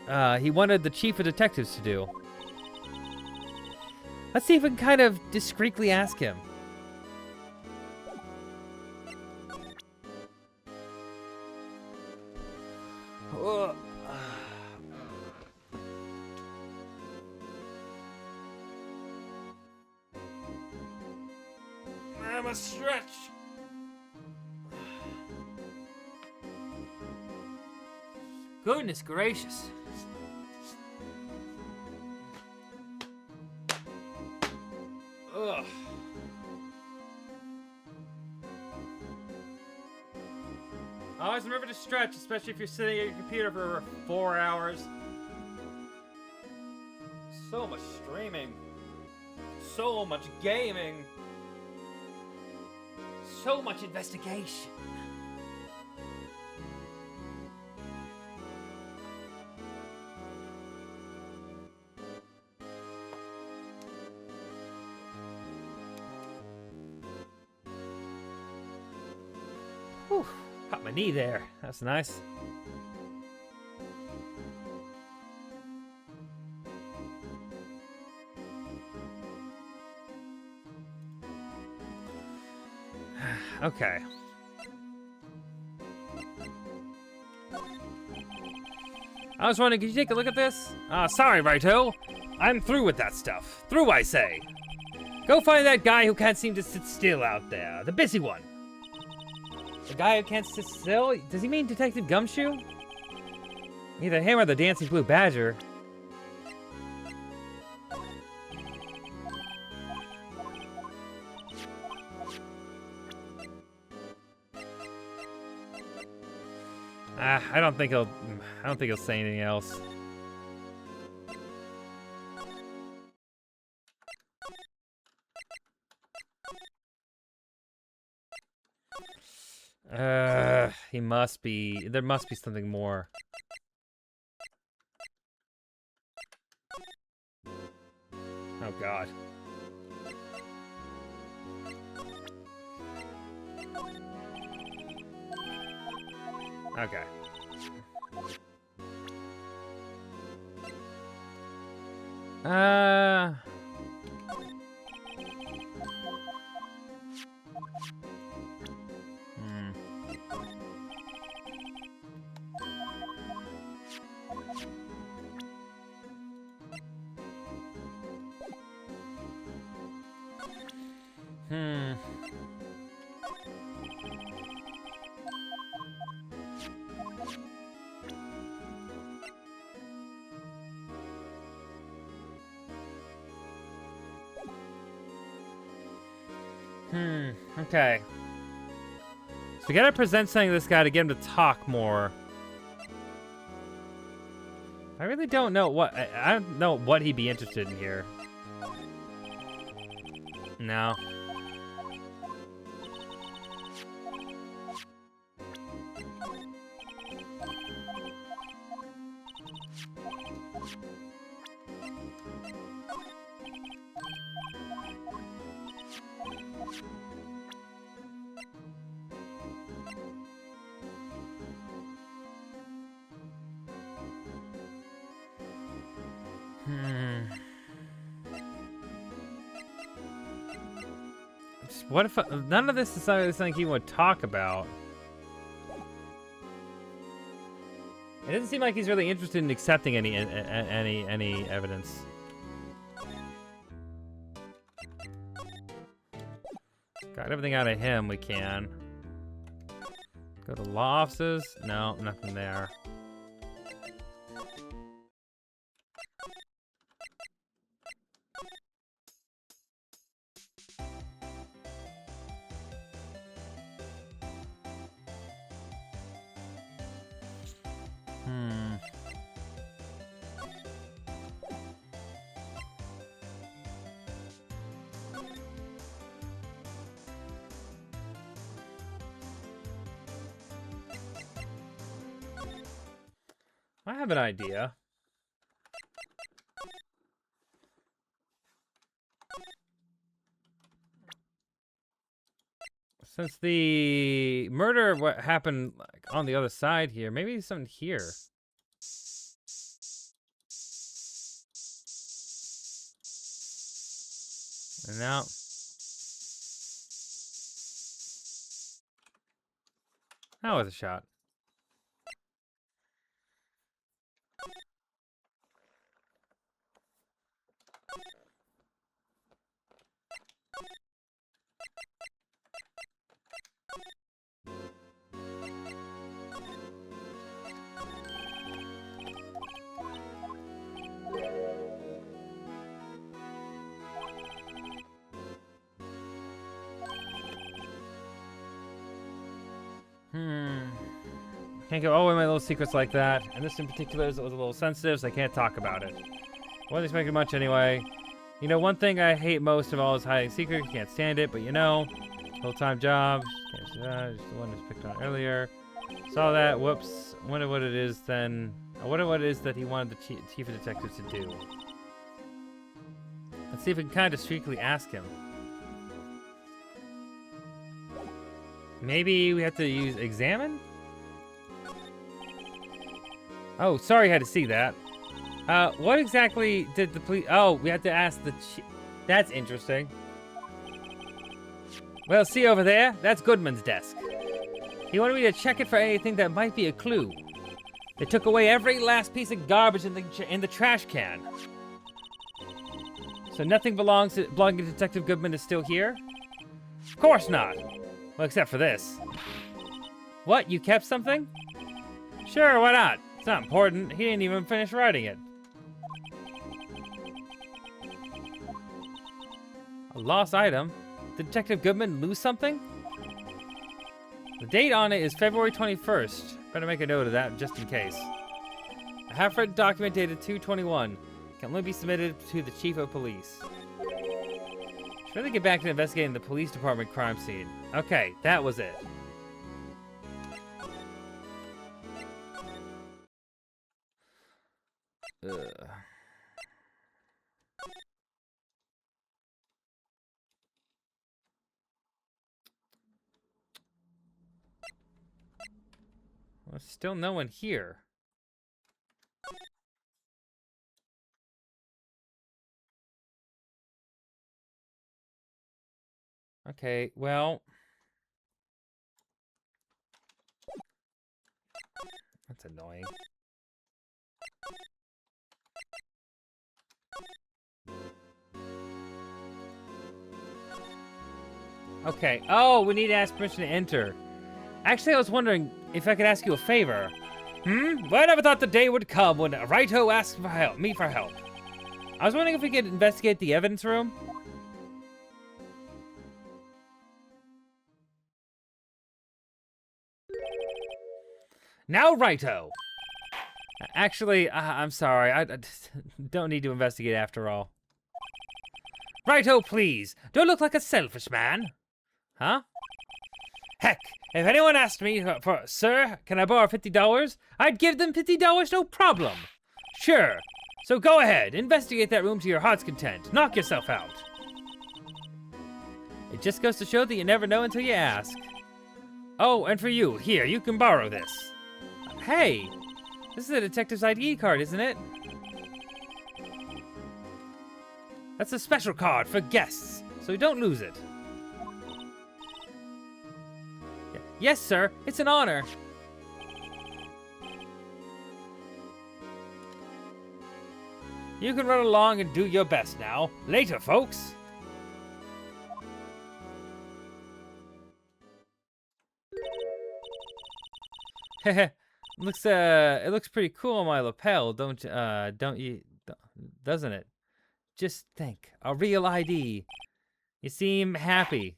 he wanted the chief of detectives to do. Let's see if we can kind of discreetly ask him. I'm a stretch. Goodness gracious. Ugh. Always remember to stretch, especially if you're sitting at your computer for 4 hours. So much streaming. So much gaming. So much investigation. Whew, caught my knee there. That's nice. Okay. I was wondering, could you take a look at this? Sorry, Righto. I'm through with that stuff. Through, I say. Go find that guy who can't seem to sit still out there. The busy one. The guy who can't sit still? Does he mean Detective Gumshoe? Either him or the Dancing Blue Badger. I don't think he'll say anything else. He must be. There must be something more. Oh God. Okay. Okay. So we gotta present something to this guy to get him to talk more. I really don't know what... I don't know what he'd be interested in here. No. What if none of this is something he would talk about? It doesn't seem like he's really interested in accepting any evidence. Got everything out of him we can. Go to law offices? No, nothing there. I have an idea. Since the murder what happened like, on the other side here, maybe something here. And now... that was a shot. Can't give all away my little secrets like that. And this in particular is a little sensitive, so I can't talk about it. Wasn't expecting much anyway. You know, one thing I hate most of all is hiding secrets. Can't stand it, but you know, full-time job. Can't see that. Just the one that's picked on earlier. Saw that. Whoops. Wonder what it is then. I wonder what it is that he wanted the chief of detectives to do. Let's see if we can kind of discreetly ask him. Maybe we have to use examine? Oh, sorry I had to see that. What exactly did the police... oh, we have to ask the chief. That's interesting. Well, see over there? That's Goodman's desk. He wanted me to check it for anything that might be a clue. They took away every last piece of garbage in the trash can. So nothing belonging to Detective Goodman is still here? Of course not. Well, except for this. What? You kept something? Sure, why not? It's not important. He didn't even finish writing it. A lost item? Did Detective Goodman lose something? The date on it is February 21st. Better make a note of that just in case. A half-written document dated 2/21. Can only be submitted to the chief of police. Should really get back to investigating the police department crime scene. Okay, that was it. Ugh. Well, still no one here. Okay, well... that's annoying. Okay. Oh, we need to ask permission to enter. Actually, I was wondering if I could ask you a favor. Well, I never thought the day would come when Raito asked for me for help. I was wondering if we could investigate the evidence room. Now, righto. Actually, I'm sorry. I don't need to investigate after all. Righto, please. Don't look like a selfish man. Huh? Heck, if anyone asked me for, sir, can I borrow $50? I'd give them $50, no problem. Sure. So go ahead, investigate that room to your heart's content. Knock yourself out. It just goes to show that you never know until you ask. Oh, and for you, here, you can borrow this. Hey, this is a detective's ID card, isn't it? That's a special card for guests, so don't lose it. Yes, sir, it's an honor. You can run along and do your best now. Later, folks. Heh it looks pretty cool on my lapel, don't you? Doesn't it? Just think, a real ID. You seem happy.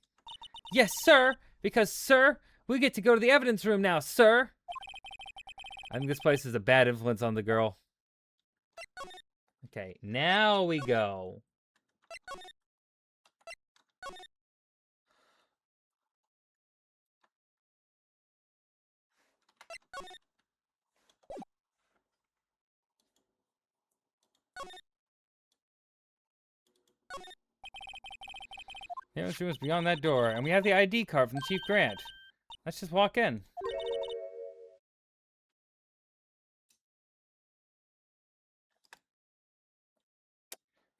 Yes, sir, because, sir, we get to go to the evidence room now, sir. I think this place is a bad influence on the girl. Okay, now we go. The evidence room is beyond that door, and we have the ID card from Chief Grant. Let's just walk in.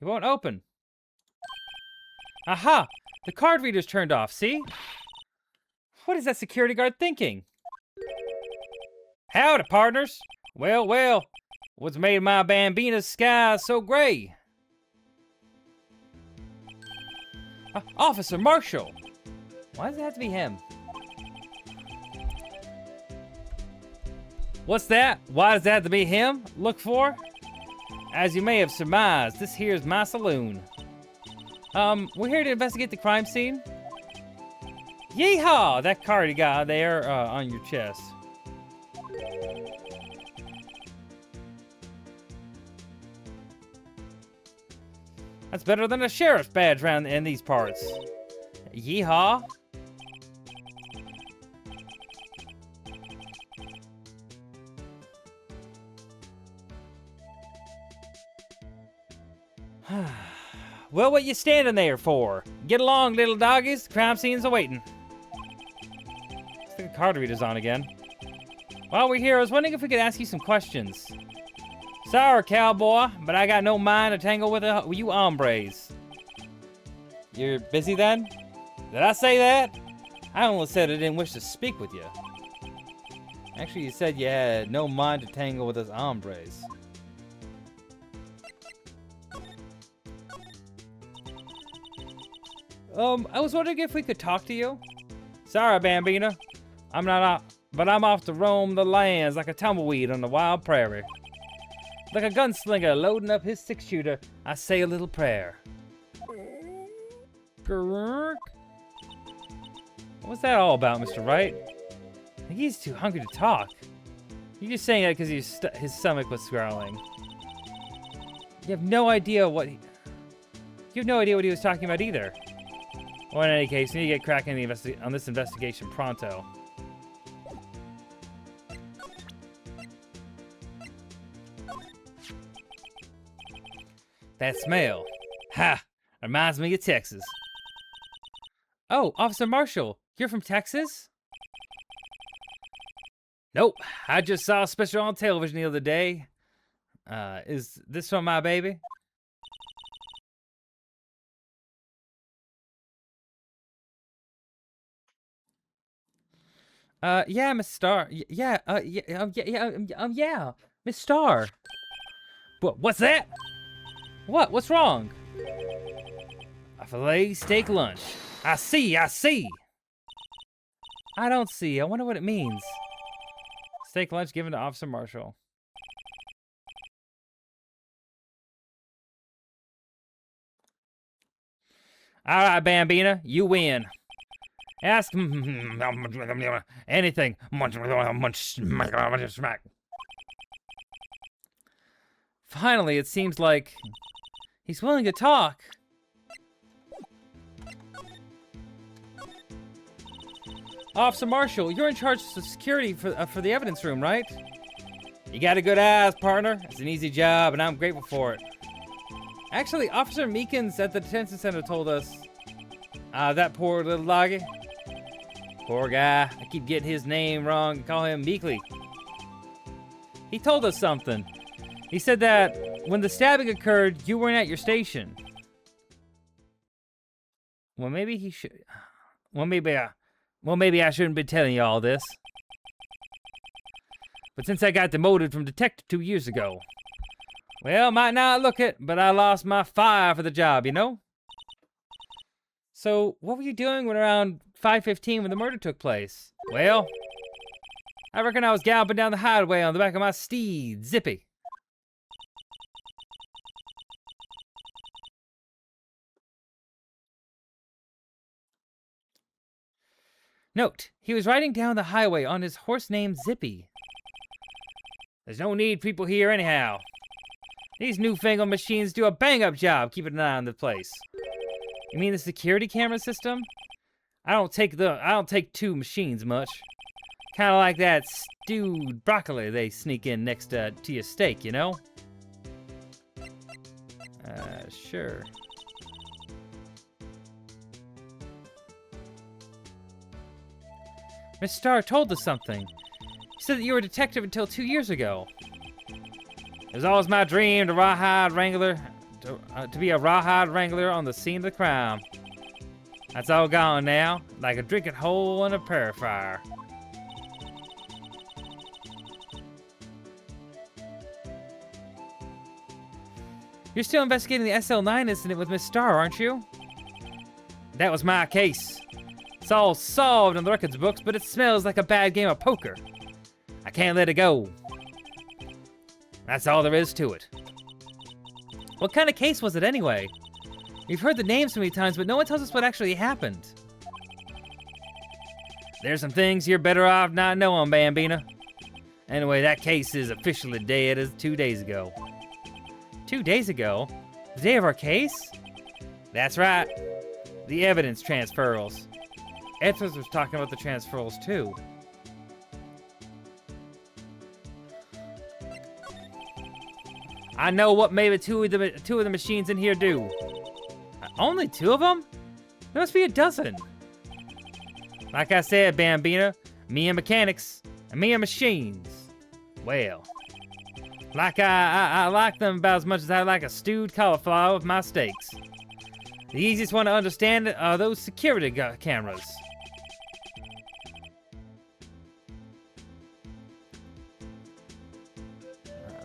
It won't open. Aha! The card reader's turned off, see? What is that security guard thinking? Howdy, partners. Well, well, what's made my Bambina's sky so gray? Officer Marshall! Why does it have to be him? What's that? Why does that have to be him? Look for? As you may have surmised, this here's my saloon. We're here to investigate the crime scene. Yeehaw! That card you got there on your chest. That's better than a sheriff's badge around in these parts. Yeehaw! Well, what you standing there for? Get along, little doggies. The crime scene's awaiting. Looks like the card reader's on again. While we're here, I was wondering if we could ask you some questions. Sorry, cowboy, but I got no mind to tangle with you hombres. You're busy then? Did I say that? I only said I didn't wish to speak with you. Actually, you said you had no mind to tangle with us hombres. I was wondering if we could talk to you. Sorry, Bambina. I'm off to roam the lands like a tumbleweed on the wild prairie. Like a gunslinger loading up his six-shooter, I say a little prayer. Grrrk. What's that all about, Mr. Wright? I think he's too hungry to talk. You're just saying that because his stomach was growling. You have no idea what he was talking about either. Well, in any case, you need to get cracking on this investigation pronto. That smell. Ha! Reminds me of Texas. Oh, Officer Marshall, you're from Texas? Nope, I just saw a special on television the other day. Is this from my baby? Yeah, Miss Star. Yeah, Miss Star. What's that? What's wrong? A filet steak lunch. I see. I don't see. I wonder what it means. Steak lunch given to Officer Marshall. All right, Bambina, you win. Ask anything. Finally, it seems like he's willing to talk. Officer Marshall, you're in charge of security for the evidence room, right? You got a good eyes, partner. It's an easy job, and I'm grateful for it. Actually, Officer Meekins at the detention center told us. That poor little doggy. Poor guy. I keep getting his name wrong and call him Meekly. He told us something. He said that when the stabbing occurred, you weren't at your station. Well, maybe he should. Well, maybe I shouldn't be telling you all this. But since I got demoted from detective 2 years ago, well, might not look it, but I lost my fire for the job, you know? So, what were you doing when around 5:15 when the murder took place? Well, I reckon I was galloping down the highway on the back of my steed, Zippy. Note, he was riding down the highway on his horse named Zippy. There's no need people here anyhow. These newfangled machines do a bang-up job keeping an eye on the place. You mean the security camera system? I don't take two machines much. Kind of like that stewed broccoli they sneak in next to your steak, you know? Sure. Miss Starr told us something. He said that you were a detective until 2 years ago. It was always my dream to be a rawhide wrangler on the scene of the crime. That's all gone now, like a drinking hole in a prairie fire. You're still investigating the SL9 incident with Miss Starr, aren't you? That was my case. It's all solved in the records books, but it smells like a bad game of poker. I can't let it go. That's all there is to it. What kind of case was it anyway? We've heard the names so many times, but no one tells us what actually happened. There's some things you're better off not knowing, Bambina. Anyway, that case is officially dead as 2 days ago. 2 days ago? The day of our case? That's right. The evidence transferals. Ethers was talking about the transferals too. I know what maybe two of the machines in here do. Only 2 of them? There must be a dozen. Like I said, Bambina, me and mechanics, and me and machines. Well, like I like them about as much as I like a stewed cauliflower with my steaks. The easiest one to understand are those security cameras.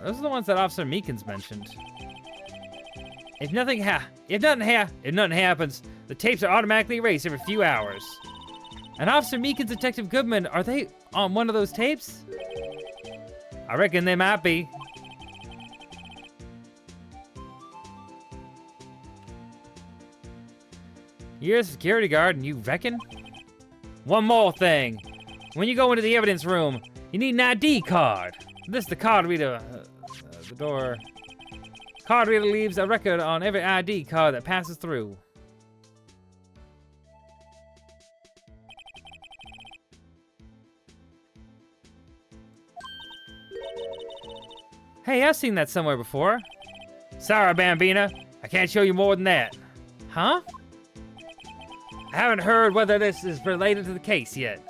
Those are the ones that Officer Meekins mentioned. If nothing happens, the tapes are automatically erased every few hours. And Officer Meekins, Detective Goodman, are they on one of those tapes? I reckon they might be. You're a security guard and you reckon? One more thing. When you go into the evidence room, you need an ID card. This is the card reader. The door. Card reader leaves a record on every ID card that passes through. Hey, I've seen that somewhere before. Sorry, Bambina. I can't show you more than that. Huh? I haven't heard whether this is related to the case yet.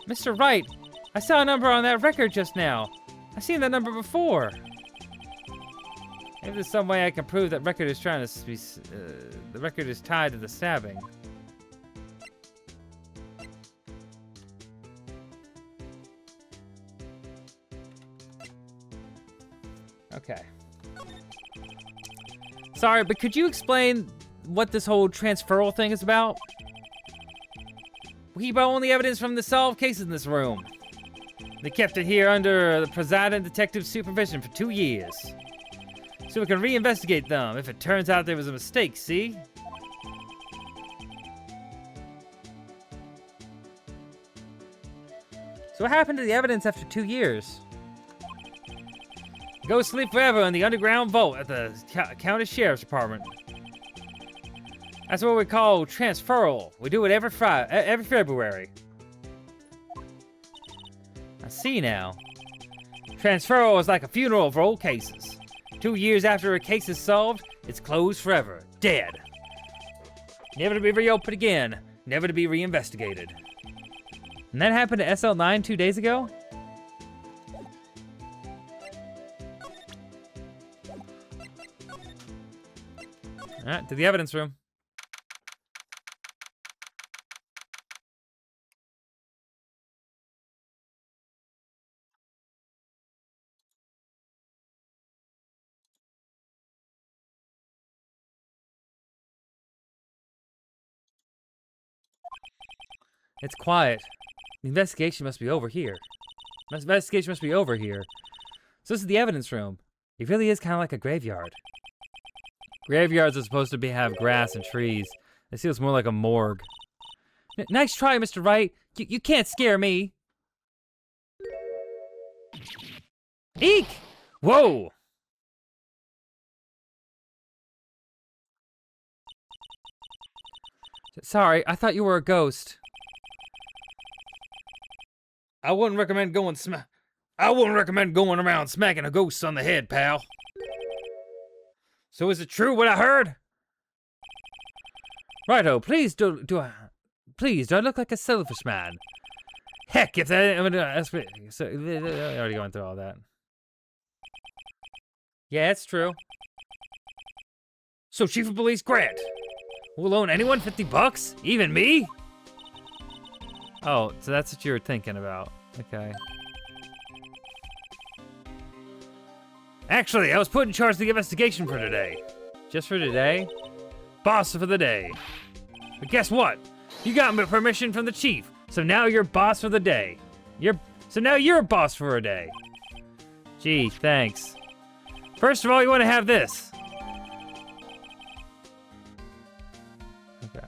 Mr. Wright, I saw a number on that record just now. I've seen that number before. Maybe there's some way I can prove that record is trying to be, the record is tied to the stabbing. Okay. Sorry, but could you explain what this whole transferal thing is about? We keep only evidence from the solved cases in this room. They kept it here under the presiding detective's supervision for 2 years. So we can reinvestigate them if it turns out there was a mistake, see? So what happened to the evidence after 2 years? Go sleep forever in the underground vault at the county sheriff's department. That's what we call transferal. We do it every February. I see now. Transferal is like a funeral for old cases. 2 years after a case is solved, it's closed forever. Dead. Never to be reopened again. Never to be reinvestigated. And that happened to SL9 2 days ago? Alright, to the evidence room. It's quiet. The investigation must be over here. Investigation must be over here. So this is the evidence room. It really is kind of like a graveyard. Graveyards are supposed to have grass and trees. This feels more like a morgue. Nice try, Mr. Wright. You can't scare me. Eek! Whoa! Sorry, I thought you were a ghost. I wouldn't recommend going around smacking a ghost on the head, pal. So is it true what I heard? Righto, please do I look like a selfish man? Heck, if that so already going through all that. Yeah, it's true. So Chief of Police Grant will loan anyone $50? Even me? Oh, so that's what you were thinking about. Okay. Actually, I was put in charge of the investigation for today. Just for today? Boss for the day. But guess what? You got permission from the chief, so now you're boss for the day. So now you're boss for a day. Gee, thanks. First of all, you want to have this. Okay.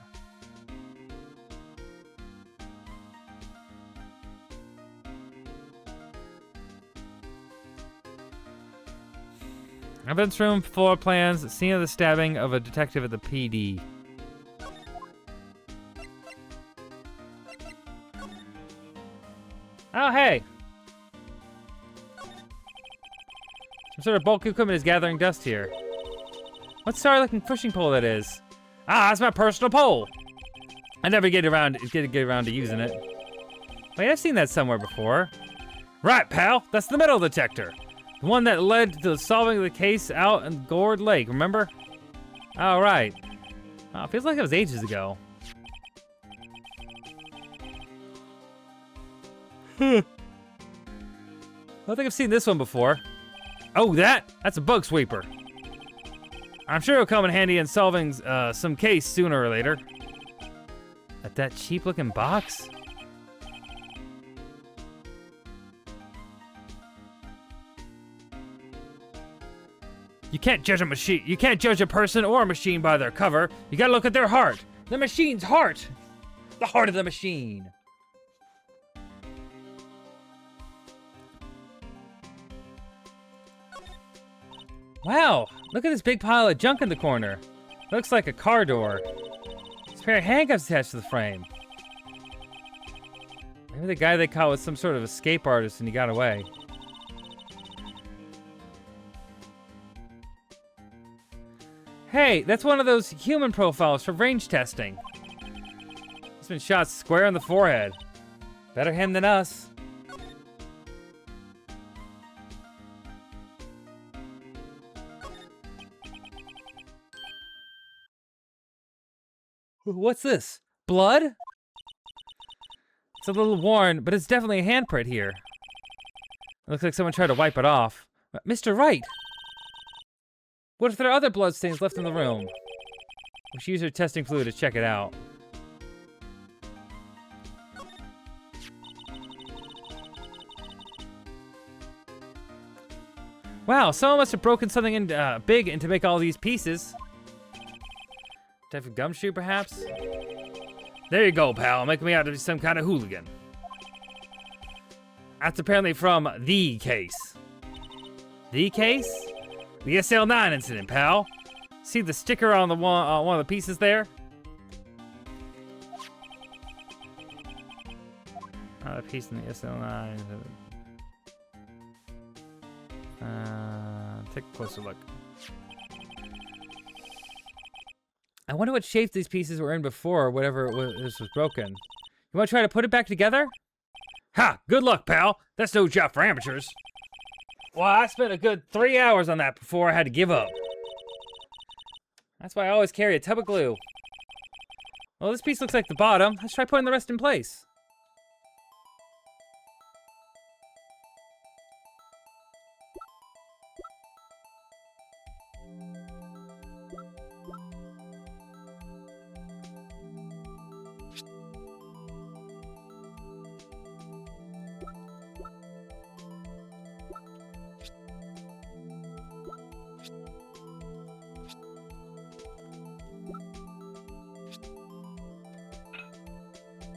Evidence room, floor plans, scene of the stabbing of a detective at the PD. Oh, hey! Some sort of bulky equipment is gathering dust here. What sorry-looking fishing pole that is? Ah, that's my personal pole! I never get around to using it. Wait, I've seen that somewhere before. Right, pal, that's the metal detector. The one that led to solving the case out in Gourd Lake, remember? Oh, right. Oh, it feels like it was ages ago. I don't think I've seen this one before. Oh, that's a bug sweeper. I'm sure it'll come in handy in solving some case sooner or later. At that cheap-looking box? You can't judge a machine. You can't judge a person or a machine by their cover. You gotta look at their heart. The machine's heart. The heart of the machine. Wow, look at this big pile of junk in the corner. Looks like a car door. There's a pair of handcuffs attached to the frame. Maybe the guy they caught was some sort of escape artist and he got away. Hey, that's one of those human profiles for range testing. He's been shot square in the forehead. Better him than us. What's this? Blood? It's a little worn, but it's definitely a handprint here. It looks like someone tried to wipe it off. Mr. Wright! What if there are other bloodstains left in the room? We should use our testing fluid to check it out. Wow, someone must have broken something in, big to make all these pieces. Type of gumshoe, perhaps? There you go, pal. Making me out to be some kind of hooligan. That's apparently from the case. The case? The SL9 incident, pal. See the sticker on the one of the pieces there? The piece in the SL9. Take a closer look. I wonder what shape these pieces were in before, whatever this was broken. You want to try to put it back together? Ha! Good luck, pal. That's no job for amateurs. Well, I spent a good 3 hours on that before I had to give up. That's why I always carry a tub of glue. Well, this piece looks like the bottom. Let's try putting the rest in place.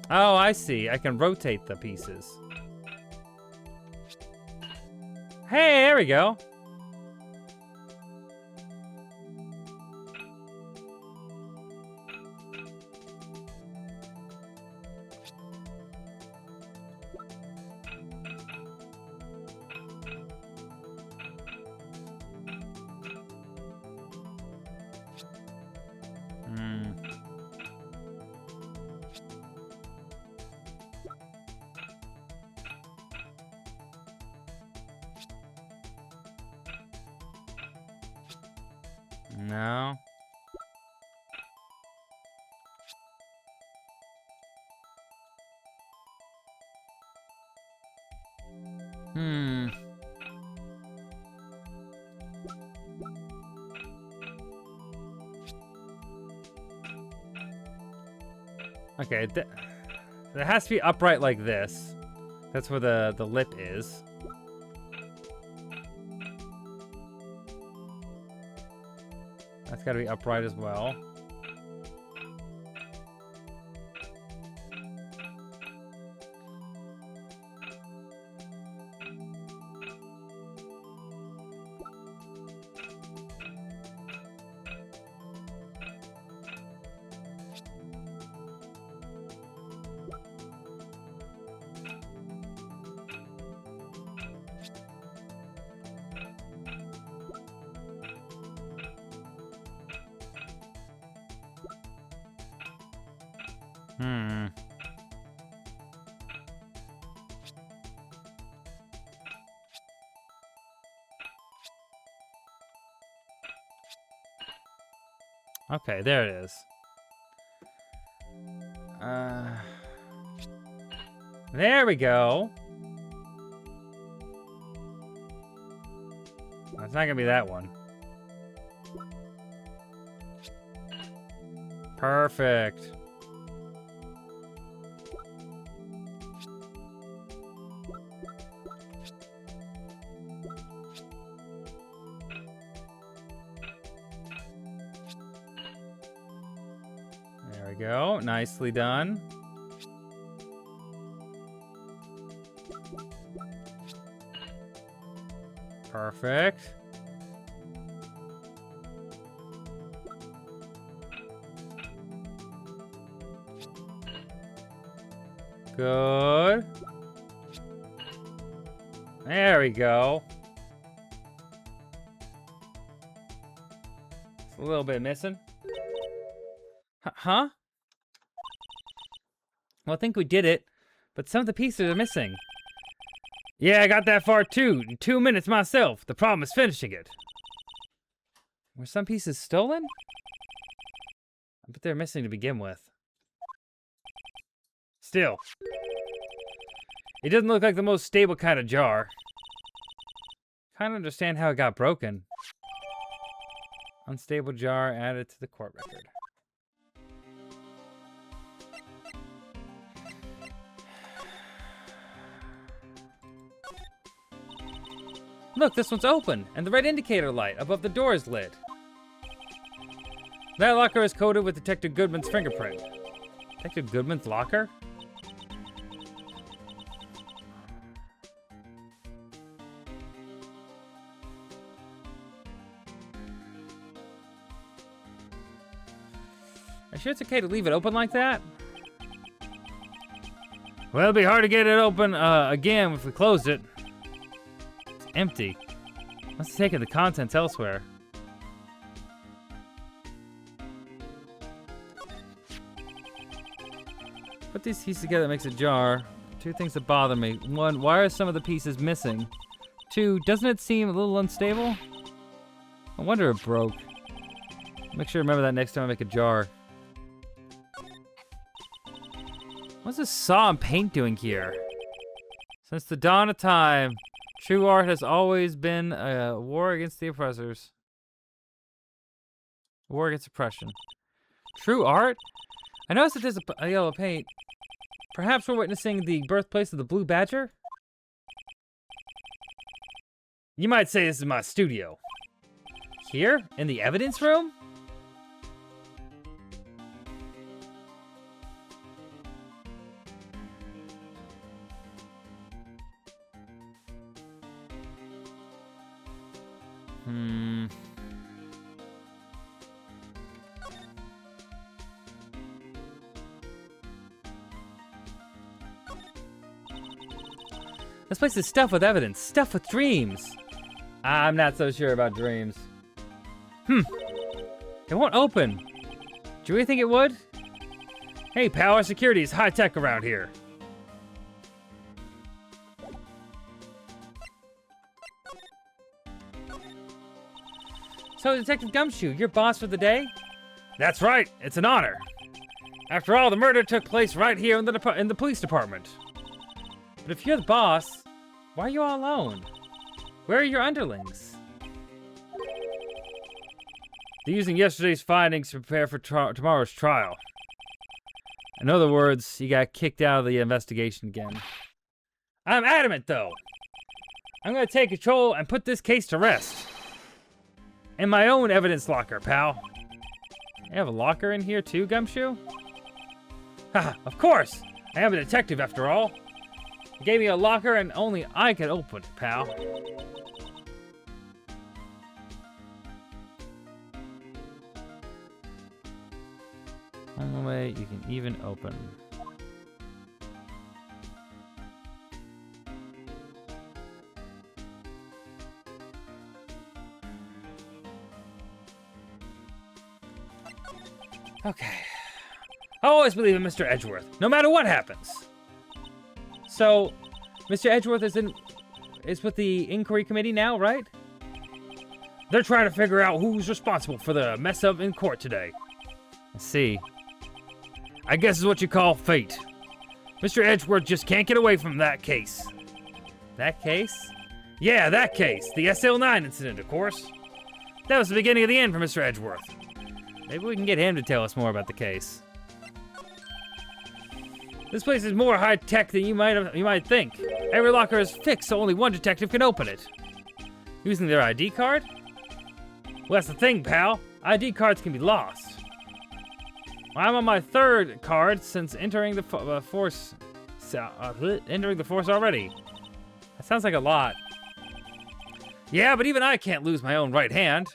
Oh, I see. I can rotate the pieces. Hey, there we go. No. Okay, that has to be upright like this. That's where the lip is. That's got to be upright as well. Okay, there it is. There we go. It's not gonna be that one. Perfect. There we go. Nicely done. Perfect. Good. There we go. It's a little bit missing. Huh? Well, I think we did it, but some of the pieces are missing. Yeah, I got that far too, in 2 minutes myself. The problem is finishing it. Were some pieces stolen? But they're missing to begin with. Still. It doesn't look like the most stable kind of jar. Kind of understand how it got broken. Unstable jar added to the court record. Look, this one's open, and the red indicator light above the door is lit. That locker is coated with Detective Goodman's fingerprint. Detective Goodman's locker? you sure it's okay to leave it open like that? Well, it'd be hard to get it open again if we closed it. It's empty. Must have taken the contents elsewhere. Put these pieces together makes a jar. Two things that bother me. One, why are some of the pieces missing? Two, doesn't it seem a little unstable? I wonder if it broke. Make sure to remember that next time I make a jar. What's this saw and paint doing here? Since the dawn of time, true art has always been a war against the oppressors. War against oppression. True art? I noticed that there's a yellow paint. Perhaps we're witnessing the birthplace of the Blue Badger? You might say this is my studio. Here? In the evidence room? This place is stuffed with evidence, stuffed with dreams. I'm not so sure about dreams. It won't open. Do you really think it would? Hey, pal, our security is high-tech around here. So, Detective Gumshoe, your boss for the day? That's right, it's an honor. After all, the murder took place right here in the police department. But if you're the boss, why are you all alone? Where are your underlings? They're using yesterday's findings to prepare for tomorrow's trial. In other words, you got kicked out of the investigation again. I'm adamant, though. I'm gonna take control and put this case to rest. In my own evidence locker, pal. You have a locker in here too, Gumshoe? Haha, of course! I am a detective after all. You gave me a locker and only I could open it, pal. Only way you can even open. Okay. I always believe in Mr. Edgeworth, no matter what happens. So, Mr. Edgeworth is with the inquiry committee now, right? They're trying to figure out who's responsible for the mess up in court today. I see. I guess is what you call fate. Mr. Edgeworth just can't get away from that case. That case? Yeah, that case. The SL9 incident, of course. That was the beginning of the end for Mr. Edgeworth. Maybe we can get him to tell us more about the case. This place is more high-tech than you might think. Every locker is fixed so only one detective can open it. Using their ID card? Well, that's the thing, pal. ID cards can be lost. I'm on my third card since entering the force. Entering the force already. That sounds like a lot. Yeah, but even I can't lose my own right hand.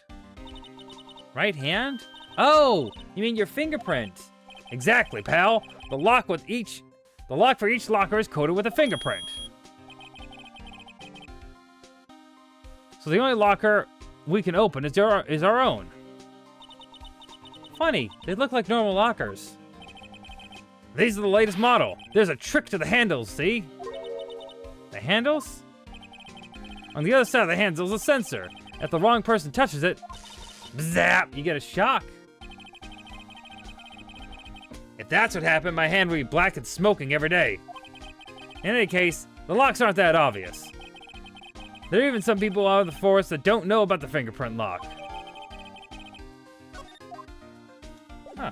Right hand? Oh, you mean your fingerprint? Exactly, pal. The lock for each locker is coated with a fingerprint. So the only locker we can open is our own. Funny, they look like normal lockers. These are the latest model. There's a trick to the handles, see? The handles? On the other side of the handle is a sensor. If the wrong person touches it, zap, you get a shock. If that's what happened, my hand would be black and smoking every day. In any case, the locks aren't that obvious. There are even some people out of the force that don't know about the fingerprint lock. Huh.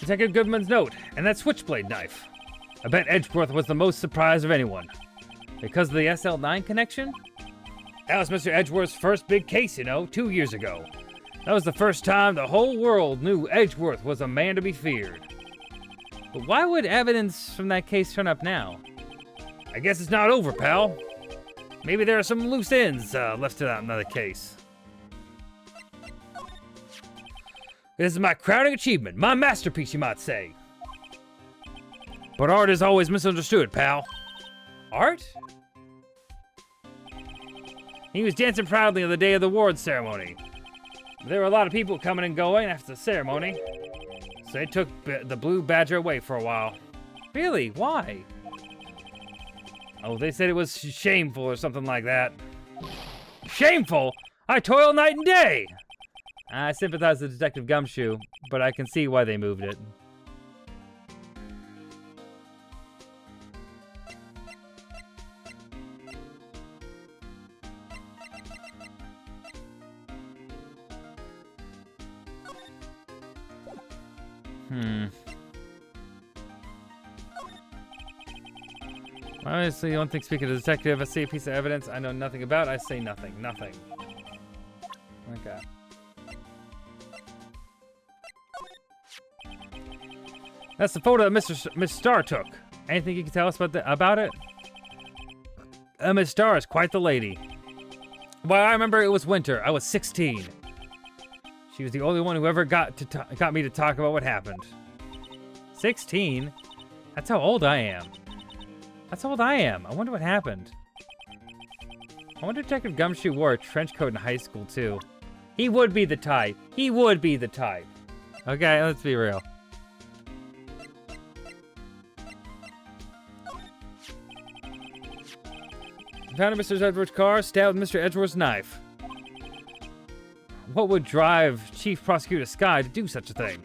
Detective Goodman's note, and that switchblade knife. I bet Edgeworth was the most surprised of anyone. Because of the SL9 connection? That was Mr. Edgeworth's first big case, 2 years ago. That was the first time the whole world knew Edgeworth was a man to be feared. But why would evidence from that case turn up now? I guess it's not over, pal. Maybe there are some loose ends left to that another case. This is my crowning achievement, my masterpiece, you might say. But art is always misunderstood, pal. Art? He was dancing proudly on the day of the award ceremony. There were a lot of people coming and going after the ceremony, so they took the Blue Badger away for a while. Really? Why? Oh, they said it was shameful or something like that. Shameful? I toil night and day! I sympathize with Detective Gumshoe, but I can see why they moved it. Obviously, you don't think speaking to the detective, I see a piece of evidence I know nothing about, I say nothing. Nothing. Okay. That's the photo that Miss Starr took. Anything you can tell us about it? Miss Starr is quite the lady. Well, I remember it was winter. I was 16. She was the only one who ever got me to talk about what happened. 16? That's how old I am. That's how old I am. I wonder what happened. I wonder if Detective Gumshoe wore a trench coat in high school, too. He would be the type. He would be the type. Okay, let's be real. Found Mr. Edgeworth's car, stabbed with Mr. Edgeworth's knife. What would drive Chief Prosecutor Skye to do such a thing?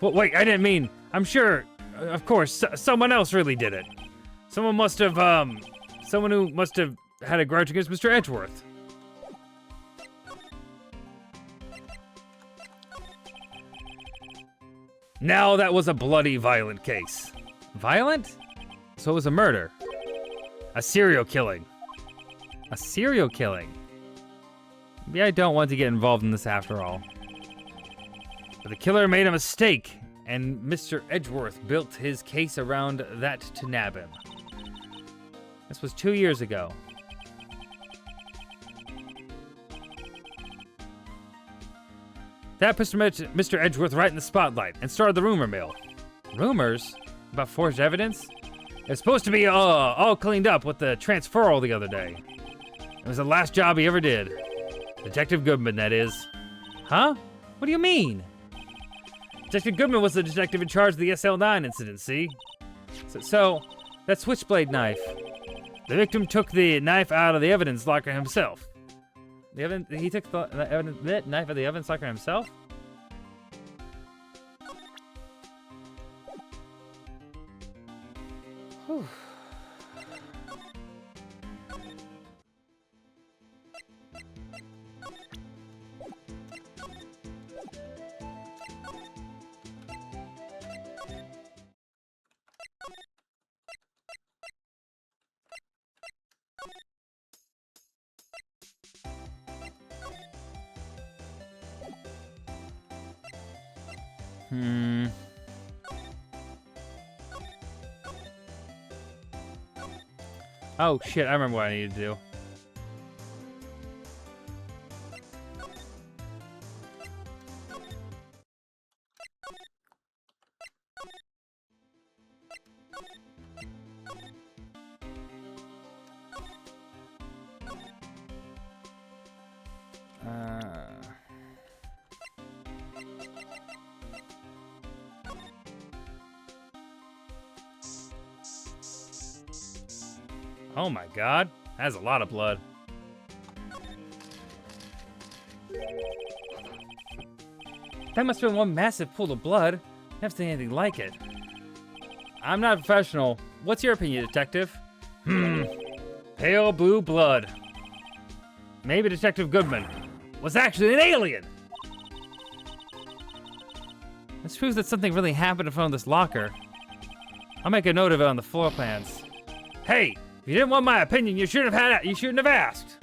Well, wait, I didn't mean... I'm sure, of course, someone else really did it. Someone must have, someone who must have had a grudge against Mr. Edgeworth. Now that was a bloody, violent case. Violent? So it was a murder. A serial killing. A serial killing? Maybe I don't want to get involved in this after all. But the killer made a mistake, and Mr. Edgeworth built his case around that to nab him. This was 2 years ago. That put Mr. Edgeworth right in the spotlight and started the rumor mill. Rumors? About forged evidence? It's supposed to be all cleaned up with the transferal the other day. It was the last job he ever did. Detective Goodman, that is. Huh? What do you mean? Detective Goodman was the detective in charge of the SL9 incident, see? So that switchblade knife. The victim took the knife out of the evidence locker himself. He took the knife out of the evidence locker himself? Whew. Oh shit, I remember what I need to do. Oh my god, that's a lot of blood. That must have been one massive pool of blood. Never seen anything like it. I'm not a professional. What's your opinion, detective? Pale blue blood. Maybe Detective Goodman was actually an alien. This proves that something really happened in front of this locker. I'll make a note of it on the floor plans. Hey, if you didn't want my opinion, you shouldn't have asked.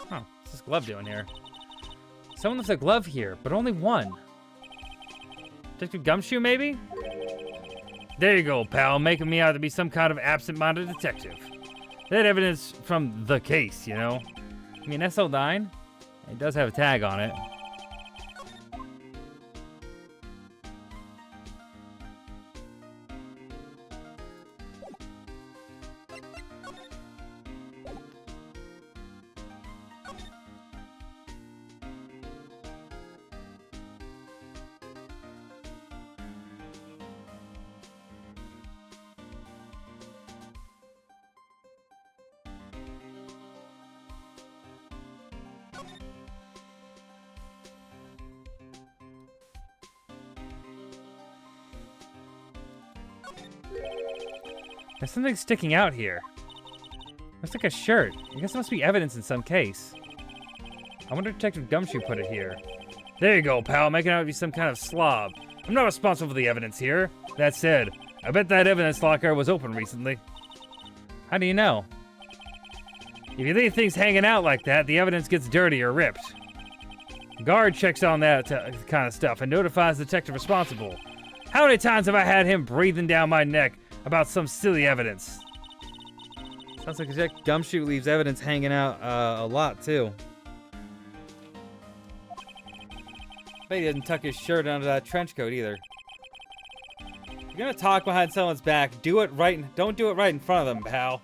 Huh, what's this glove doing here? Someone left a glove here, but only one. Detective Gumshoe, maybe? There you go, pal, making me out to be some kind of absent-minded detective. That evidence from the case, you know? I mean, SL9? It does have a tag on it. There's something sticking out here. Looks like a shirt. I guess it must be evidence in some case. I wonder if Detective Gumshoe put it here. There you go, pal, making out to be some kind of slob. I'm not responsible for the evidence here. That said, I bet that evidence locker was open recently. How do you know? If you leave things hanging out like that, the evidence gets dirty or ripped. Guard checks on that kind of stuff and notifies the detective responsible. How many times have I had him breathing down my neck about some silly evidence? Sounds like Detective Gumshoe leaves evidence hanging out a lot, too. Bet he didn't tuck his shirt under that trench coat, either. If you're gonna talk behind someone's back, don't do it right in front of them, pal.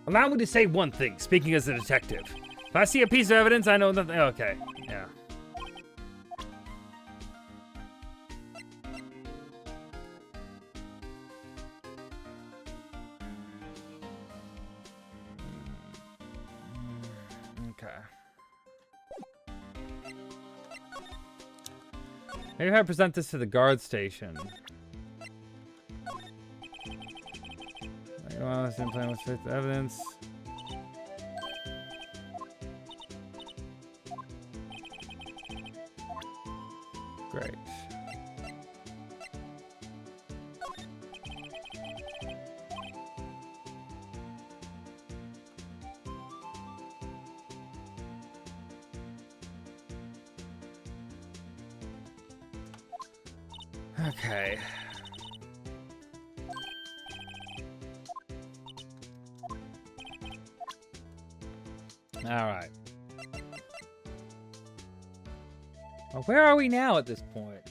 Allow me to say one thing, speaking as a detective. If I see a piece of evidence, I know nothing. Okay, yeah. Okay. Maybe if I present this to the guard station. Well, sometime with fifth evidence. Great. Okay. All right. Well, where are we now at this point?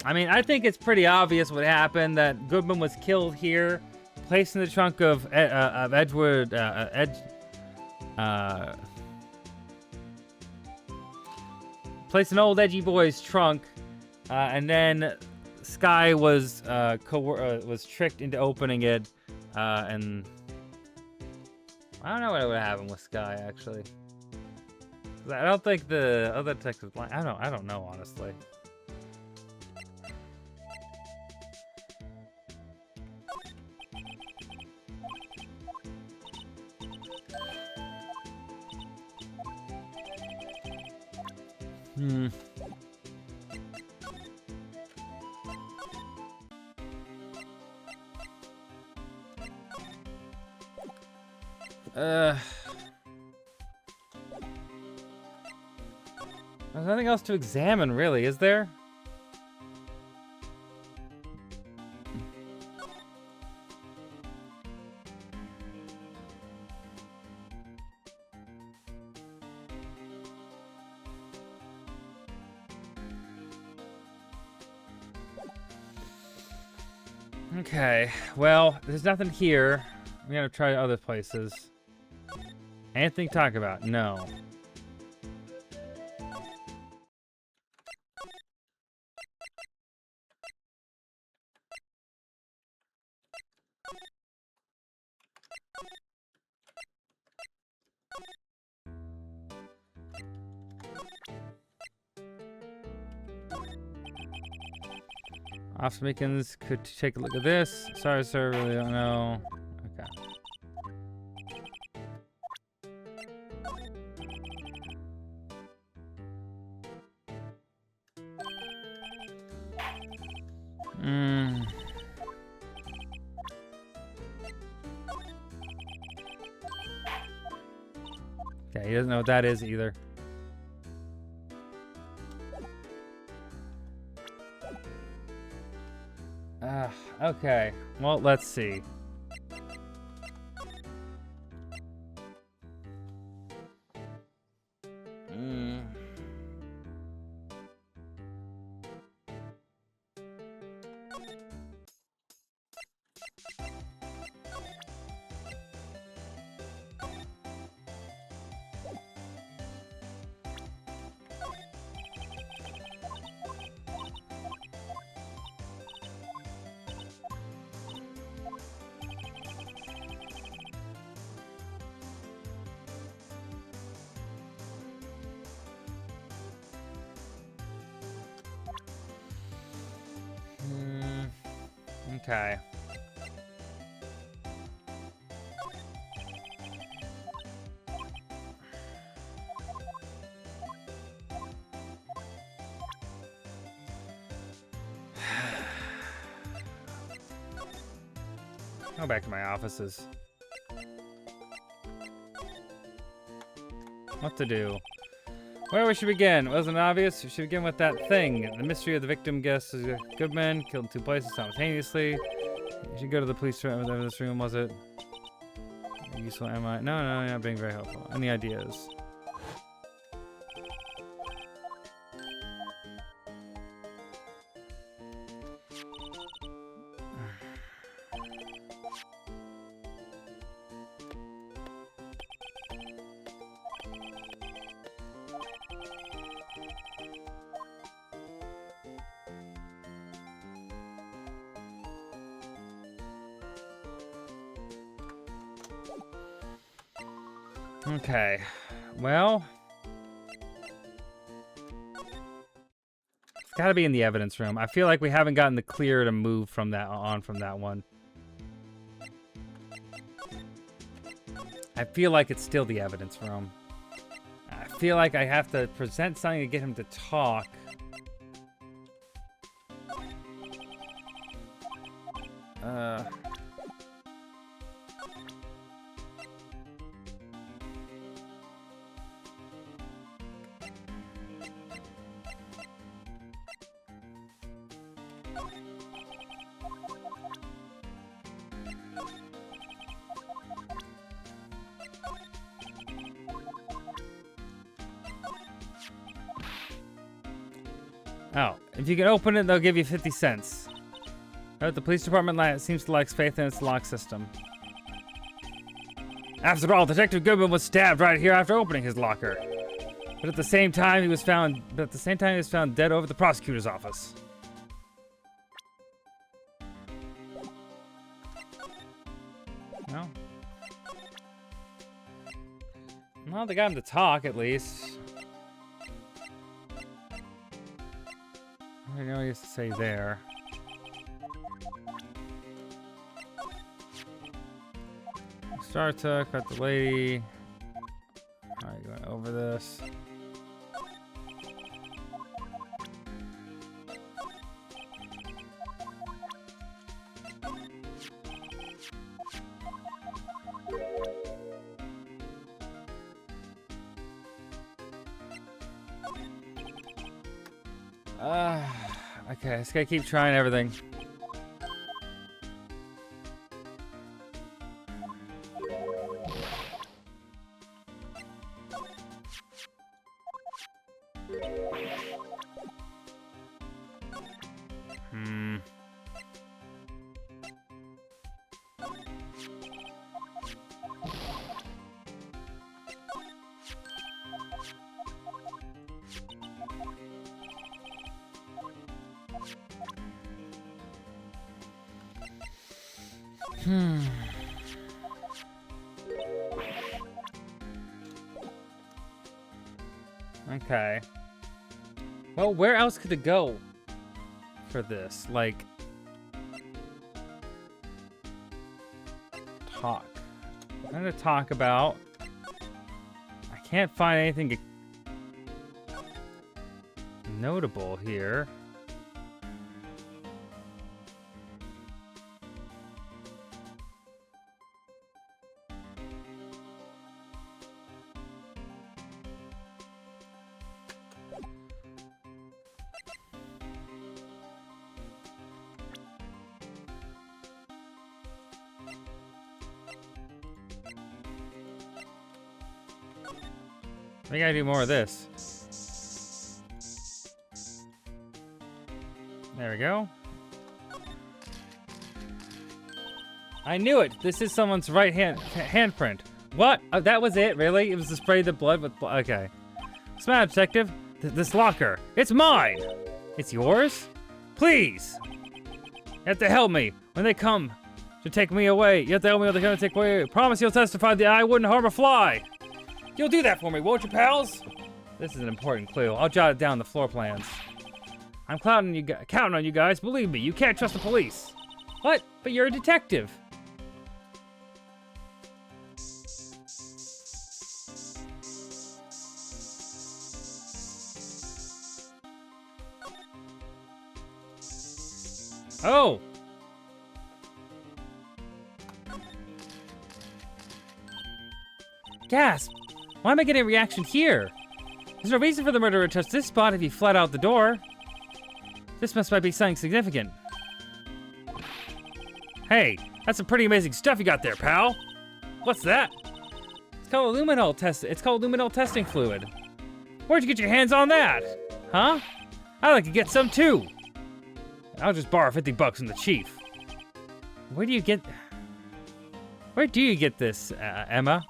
I mean, I think it's pretty obvious what happened. That Goodman was killed here, placed in the trunk of Edward placed an old edgy boy's trunk, and then Sky was tricked into opening it, and I don't know what would happen with Sky actually. I don't think the other detectives. I don't know honestly. There's nothing else to examine, really, is there? Okay, well, there's nothing here. We gotta try other places. Anything to talk about? No. Officer Meekins could take a look at this. Sorry, sir, really don't know. Okay. Hmm. Okay, he doesn't know what that is either. Okay. Well, let's see. Okay. Go back to my offices. What to do? Where we should begin? Wasn't it obvious? We should begin with that thing. The mystery of the victim guess is a good man killed in 2 places simultaneously. You should go to the police room. Whatever this room was it? Useful am I? No, you're not being very helpful. Any ideas? Okay, well, it's got to be in the evidence room. I feel like we haven't gotten the clear to move from that one. I feel like it's still the evidence room. I feel like I have to present something to get him to talk. Oh, if you can open it, they'll give you 50 cents. Note the police department seems to lack faith in its lock system. After all, Detective Goodman was stabbed right here after opening his locker. But at the same time, he was found dead over at the prosecutor's office. No. Well, they got him to talk at least. I don't know what he has to say there. Star took, got the lady. Alright, going over this. Okay, just gotta keep trying everything. Okay. Well, where else could it go for this? Like, talk. I'm gonna talk about. I can't find anything notable here. I gotta do more of this. There we go. I knew it. This is someone's right handprint. What? Oh, that was it? Really? It was to spray the blood with blood. Okay. What's the matter, detective? This locker. It's mine. It's yours? Please. You have to help me. When they come to take me away, you have to help me when they come to take me away. Promise you'll testify that I wouldn't harm a fly. You'll do that for me, won't you, pals? This is an important clue. I'll jot it down in the floor plans. I'm counting on you guys. Believe me, you can't trust the police. What? But you're a detective. Oh! Gasp! Why am I getting a reaction here? There's no reason for the murderer to touch this spot if he fled out the door. This might be something significant. Hey, that's some pretty amazing stuff you got there, pal. What's that? It's called luminol test. It's called luminol testing fluid. Where'd you get your hands on that? Huh? I'd like to get some too. I'll just borrow 50 bucks from the chief. Where do you get this, Emma?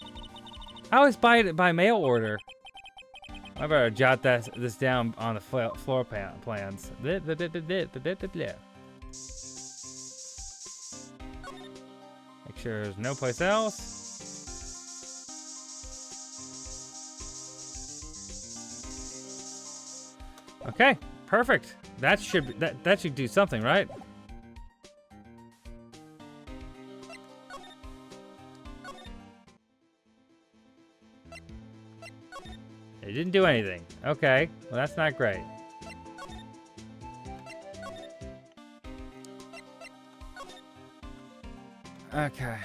I always buy it by mail order. I better jot this down on the floor plans. Blah, blah, blah, blah, blah, blah, blah, blah. Make sure there's no place else. Okay, perfect. That should do something, right? It didn't do anything. Okay, well that's not great. Okay.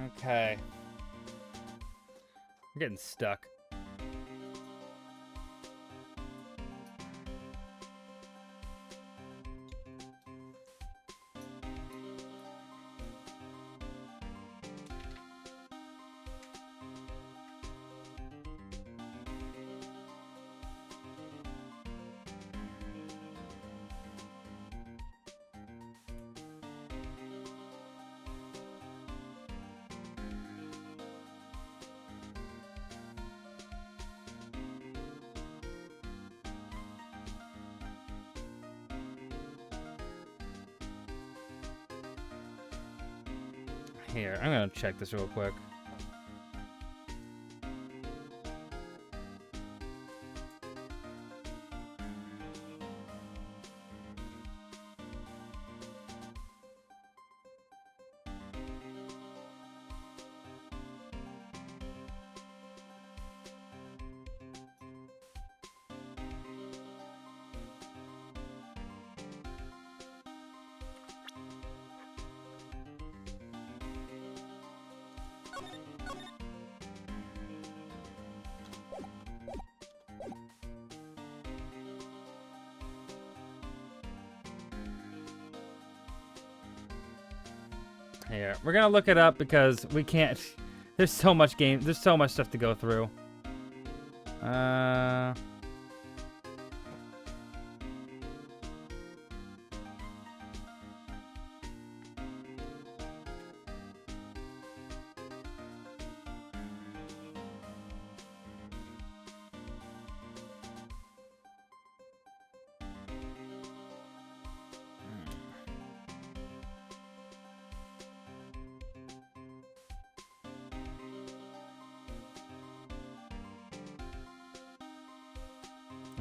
Okay. I'm getting stuck. Here, I'm gonna check this real quick. Here, we're gonna look it up because we can't. There's so much there's so much stuff to go through.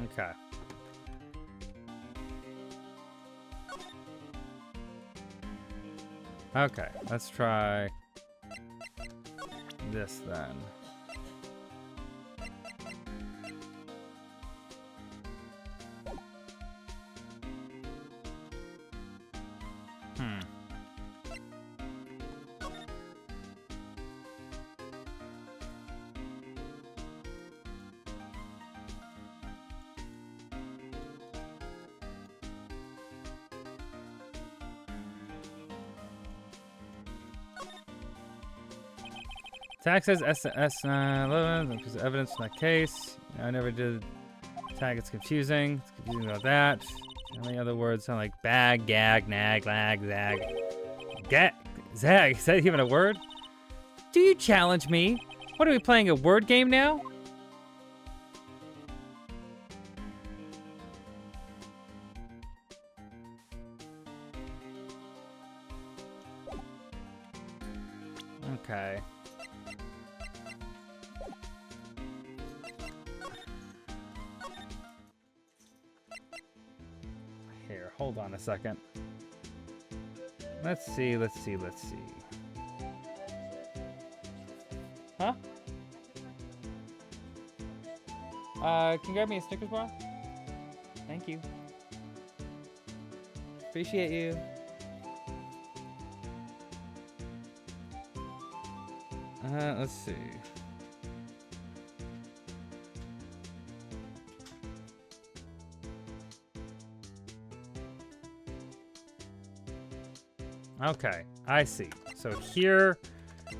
Okay. Okay, let's try this then. Tag says S11 because evidence in that case. I never did. Tag, it's confusing. It's confusing about that. How many other words sound like bag, gag, nag, lag, zag? Zag? Is that even a word? Do you challenge me? What are we playing, a word game now? Okay. Here, hold on a second. Let's see. Huh? Can you grab me a Snickers bar? Thank you. Appreciate you. Let's see. Okay, I see. So here,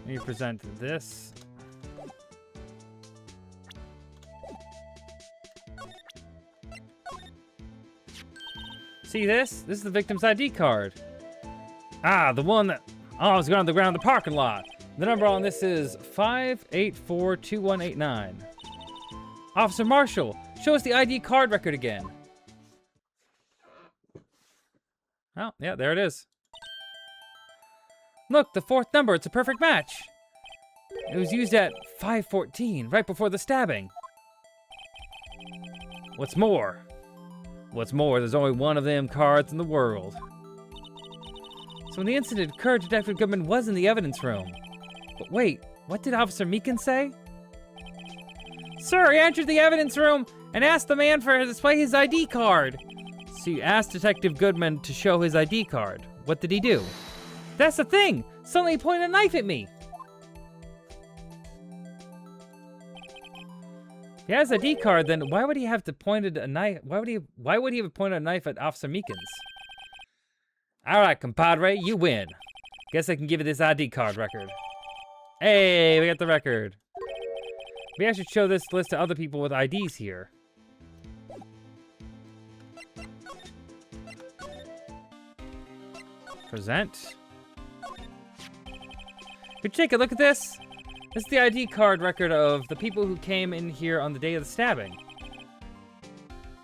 we present this. See this? This is the victim's ID card. Ah, the one that was on the ground in the parking lot. The number on this is 5842189. Officer Marshall, show us the ID card record again. Oh, yeah, there it is. Look, the fourth number, it's a perfect match. It was used at 5:14, right before the stabbing. What's more, there's only one of them cards in the world. So when the incident occurred, Detective Goodman was in the evidence room. But wait, what did Officer Meekin say? Sir, he entered the evidence room and asked the man to display his ID card. So you asked Detective Goodman to show his ID card. What did he do? That's the thing! Suddenly he pointed a knife at me! If he has an ID card, then why would he have to pointed a knife? Why would he have pointed a knife at Officer Meekins? Alright, compadre, you win. Guess I can give you this ID card record. Hey, we got the record. We actually show this list to other people with IDs here. Present. But take a look at this. This is the ID card record of the people who came in here on the day of the stabbing.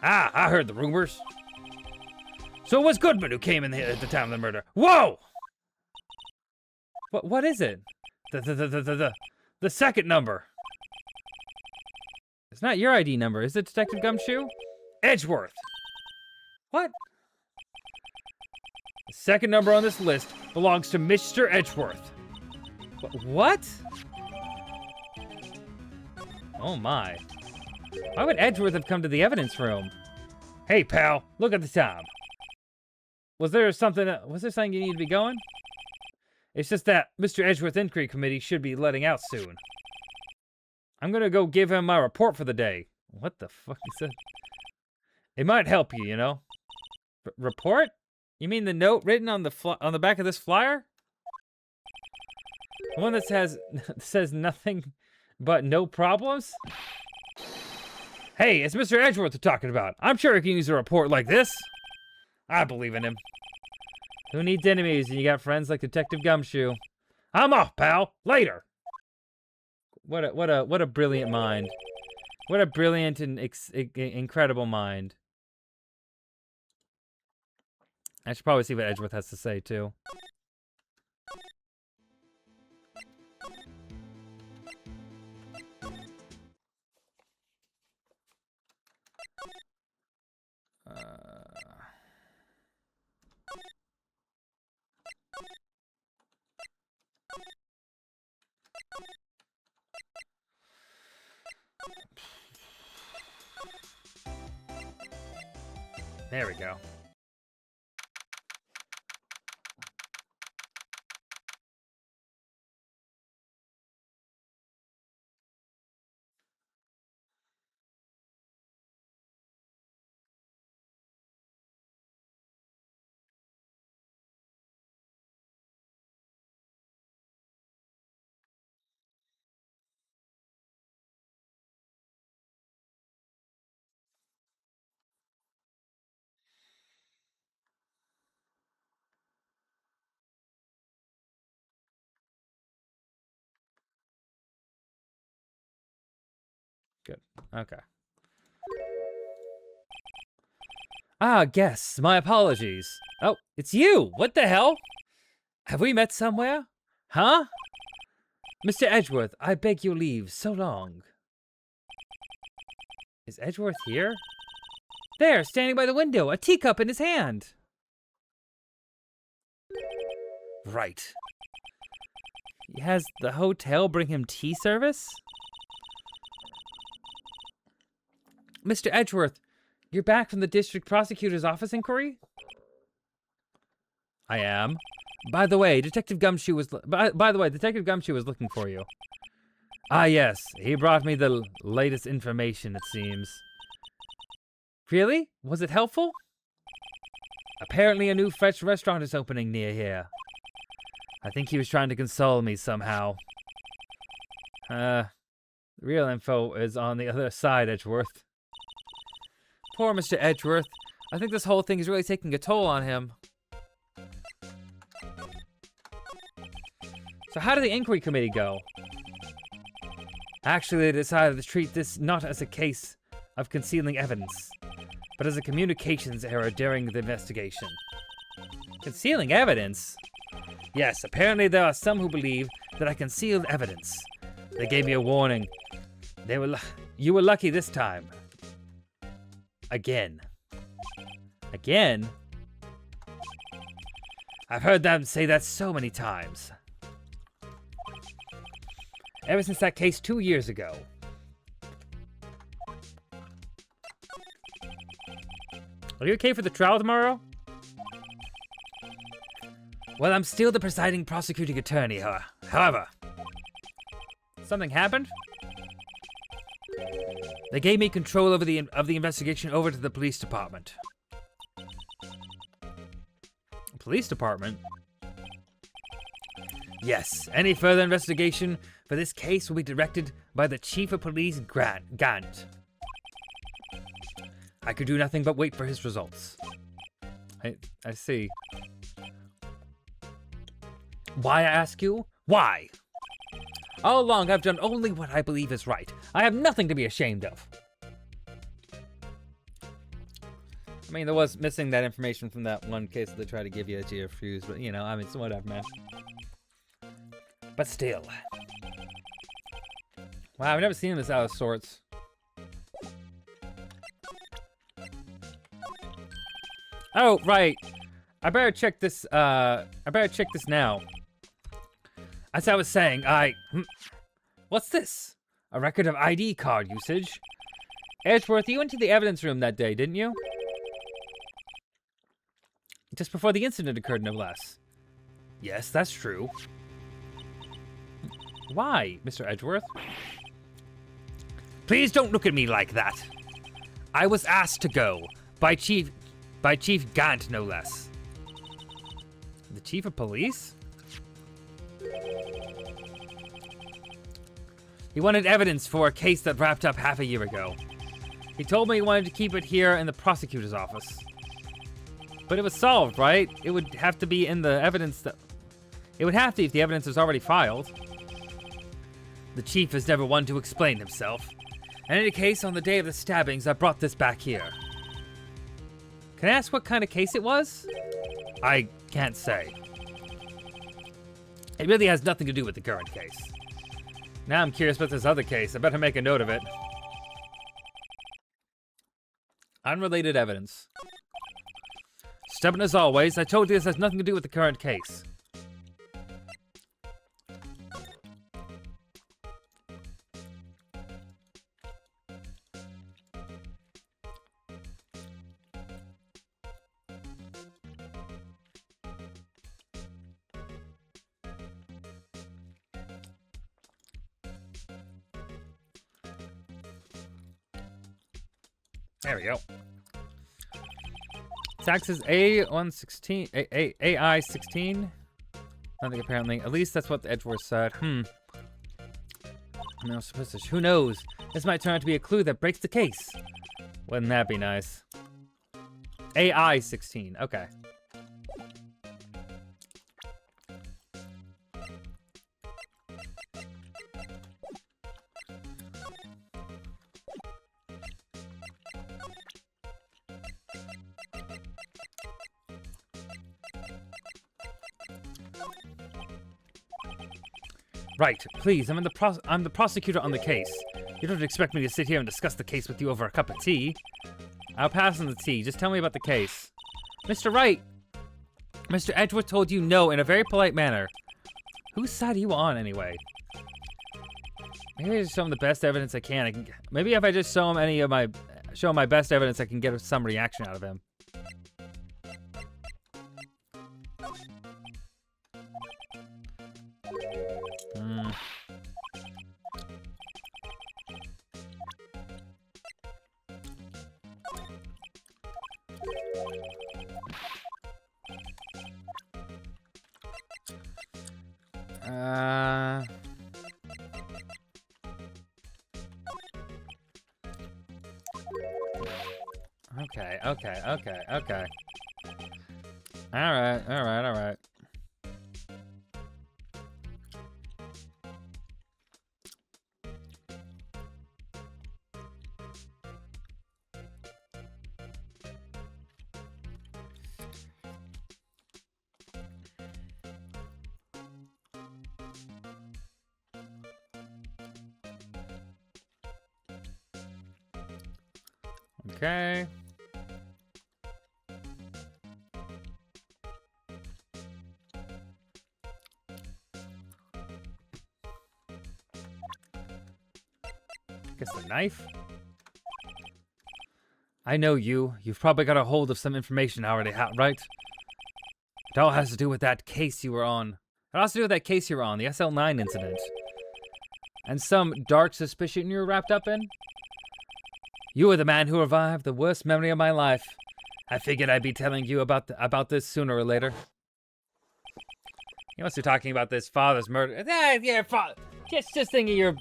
Ah, I heard the rumors. So it was Goodman who came in here at the time of the murder. Whoa! What is it? The second number. It's not your ID number, is it, Detective Gumshoe? Edgeworth. What? The second number on this list belongs to Mr. Edgeworth. What? Oh my. Why would Edgeworth have come to the evidence room? Hey pal, look at the time. Was there something you need to be going? It's just that Mr. Edgeworth Inquiry Committee should be letting out soon. I'm gonna go give him my report for the day. What the fuck is that? It might help you, you know. Report? You mean the note written on the back of this flyer? The one that says nothing but no problems? Hey, it's Mr. Edgeworth we're talking about. I'm sure he can use a report like this. I believe in him. Who needs enemies when you got friends like Detective Gumshoe? I'm off, pal. Later. What a brilliant mind. What a brilliant and incredible mind. I should probably see what Edgeworth has to say too. There we go. Good. Okay. Ah, guess. My apologies. Oh, it's you! What the hell? Have we met somewhere? Huh? Mr. Edgeworth, I beg your leave. So long. Is Edgeworth here? There, standing by the window, a teacup in his hand. Right. Has the hotel bring him tea service? Mr. Edgeworth, you're back from the district prosecutor's office inquiry? I am. By the way, Detective Gumshoe was looking for you. Ah, yes. He brought me the latest information, it seems. Really? Was it helpful? Apparently a new French restaurant is opening near here. I think he was trying to console me somehow. The real info is on the other side, Edgeworth. Poor Mr. Edgeworth. I think this whole thing is really taking a toll on him. So how did the inquiry committee go? Actually, they decided to treat this not as a case of concealing evidence, but as a communications error during the investigation. Concealing evidence? Yes, apparently there are some who believe that I concealed evidence. They gave me a warning. You were lucky this time. Again. Again? I've heard them say that so many times. Ever since that case 2 years ago. Are you okay for the trial tomorrow? Well, I'm still the presiding prosecuting attorney, however. Something happened? They gave me control over the investigation over to the police department. Police department? Yes, any further investigation for this case will be directed by the Chief of Police, Gant. I could do nothing but wait for his results. I see. Why, I ask you? Why? All along, I've done only what I believe is right. I have nothing to be ashamed of. I mean, there was missing that information from that one case that they tried to give you that you refused, but you know, I mean, it's whatever, man. But still. Wow, I've never seen this out of sorts. Oh, right. I better check this now. As I was saying, what's this? A record of ID card usage? Edgeworth, you went to the evidence room that day, didn't you? Just before the incident occurred, no less. Yes, that's true. Why, Mr. Edgeworth? Please don't look at me like that. I was asked to go by Chief Gant, no less. The Chief of Police? He wanted evidence for a case that wrapped up half a year ago. He told me he wanted to keep it here in the prosecutor's office. But it was solved, right? It would have to be in the evidence that... It would have to if the evidence was already filed. The chief is never one to explain himself. In any case, on the day of the stabbings, I brought this back here. Can I ask what kind of case it was? I can't say. It really has nothing to do with the current case. Now I'm curious about this other case. I better make a note of it. Unrelated evidence. Stubborn as always, I told you this has nothing to do with the current case. There we go. Taxes A116, AI16. Nothing apparently. At least that's what the Edgeworth said. No suspicious. Who knows? This might turn out to be a clue that breaks the case. Wouldn't that be nice? AI16. Okay. Right, please, I'm the prosecutor on the case. You don't expect me to sit here and discuss the case with you over a cup of tea. I'll pass on the tea, just tell me about the case. Mr. Wright! Mr. Edgeworth told you no in a very polite manner. Whose side are you on, anyway? Maybe I just show him the best evidence I can. Maybe if I just show him show him my best evidence, I can get some reaction out of him. Okay. All right. Okay. Guess the knife? I know you. You've probably got a hold of some information I already have, right? It all has to do with that case you were on. It has to do with that case you were on, the SL9 incident. And some dark suspicion you were wrapped up in? You were the man who revived the worst memory of my life. I figured I'd be telling you about this sooner or later. He must be talking about this father's murder. Yeah, just thinking you're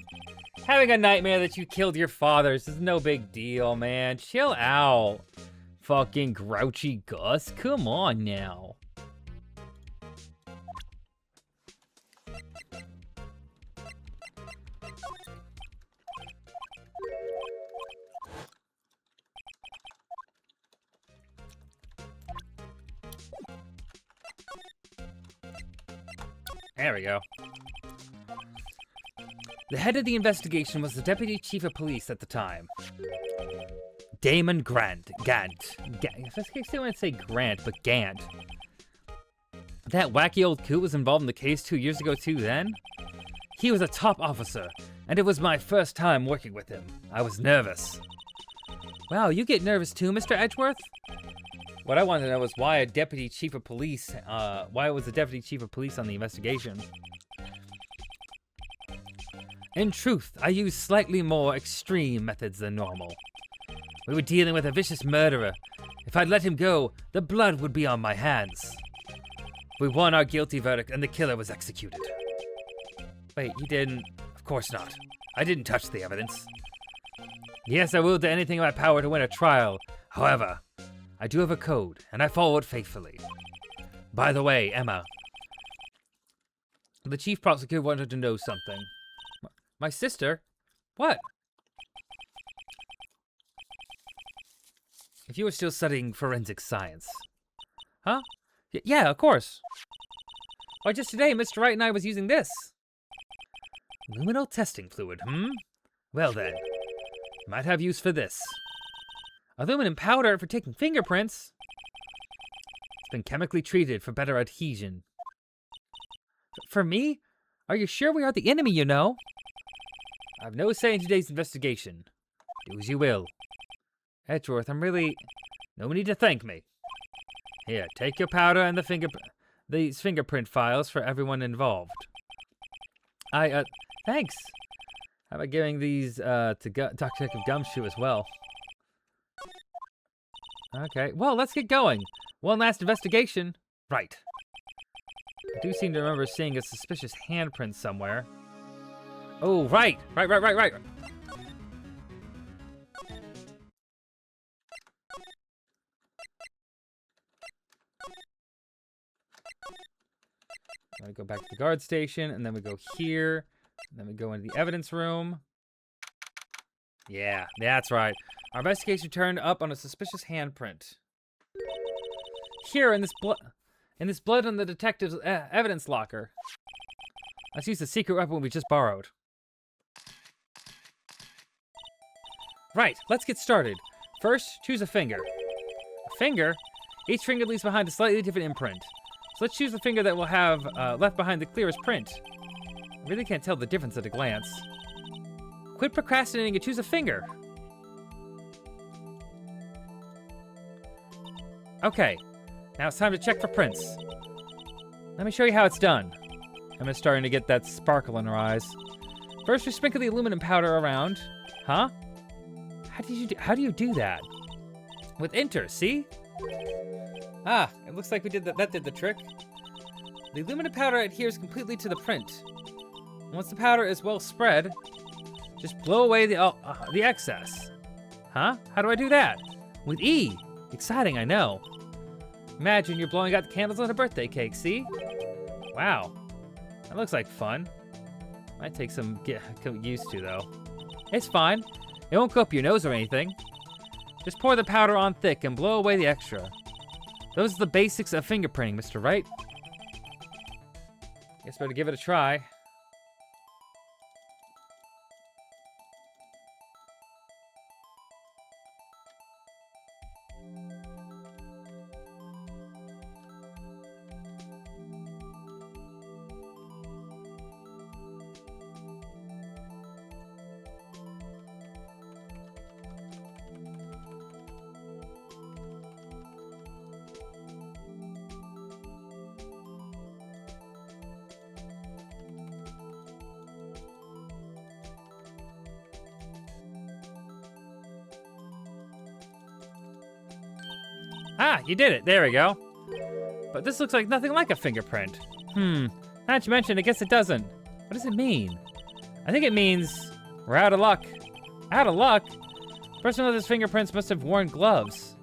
having a nightmare that you killed your father. This is no big deal, man. Chill out. Fucking grouchy Gus. Come on now. There we go. The head of the investigation was the deputy chief of police at the time. Damon Gant. I still want to say Grant, but Gant. That wacky old coot was involved in the case 2 years ago too then? He was a top officer, and it was my first time working with him. I was nervous. Wow, you get nervous too, Mr. Edgeworth? What I wanted to know was why was the deputy chief of police on the investigation? In truth, I used slightly more extreme methods than normal. We were dealing with a vicious murderer. If I'd let him go, the blood would be on my hands. We won our guilty verdict and the killer was executed. Wait, he didn't? Of course not. I didn't touch the evidence. Yes, I will do anything in my power to win a trial. However, I do have a code, and I follow it faithfully. By the way, Emma, the chief prosecutor wanted to know something. My sister? What? If you were still studying forensic science. Huh? Yeah, of course. Why, just today, Mr. Wright and I was using this. Luminal testing fluid, Well then, might have use for this. Aluminum powder for taking fingerprints. It's been chemically treated for better adhesion. For me? Are you sure we are the enemy, you know? I have no say in today's investigation. Do as you will. Edgeworth, no need to thank me. Here, take your powder and these fingerprint files for everyone involved. Thanks. How about giving these to Dr. Gumshoe as well? Okay, well, let's get going. One last investigation. Right. I do seem to remember seeing a suspicious handprint somewhere. Oh, right. Right. I'm gonna go back to the guard station, and then we go here, and then we go into the evidence room. Yeah, that's right. Our investigation turned up on a suspicious handprint. Here, in this blood on the detective's evidence locker. Let's use the secret weapon we just borrowed. Right, let's get started. First, choose a finger. A finger? Each finger leaves behind a slightly different imprint. So let's choose the finger that will have left behind the clearest print. I really can't tell the difference at a glance. Quit procrastinating and choose a finger. Okay, now it's time to check for prints. Let me show you how it's done. Emma's starting to get that sparkle in her eyes. First, we sprinkle the aluminum powder around. Huh? How do you do that? With enter, see? Ah, it looks like we did that did the trick. The aluminum powder adheres completely to the print. Once the powder is well spread, just blow away the excess. Huh? How do I do that? With E. Exciting, I know. Imagine you're blowing out the candles on a birthday cake, see? Wow. That looks like fun. Might take some get used to, though. It's fine. It won't go up your nose or anything. Just pour the powder on thick and blow away the extra. Those are the basics of fingerprinting, Mr. Wright. Guess better give it a try. Ah, you did it. There we go. But this looks like nothing like a fingerprint. Now that you mention, I guess it doesn't. What does it mean? I think it means we're out of luck. Out of luck? The person with his fingerprints must have worn gloves.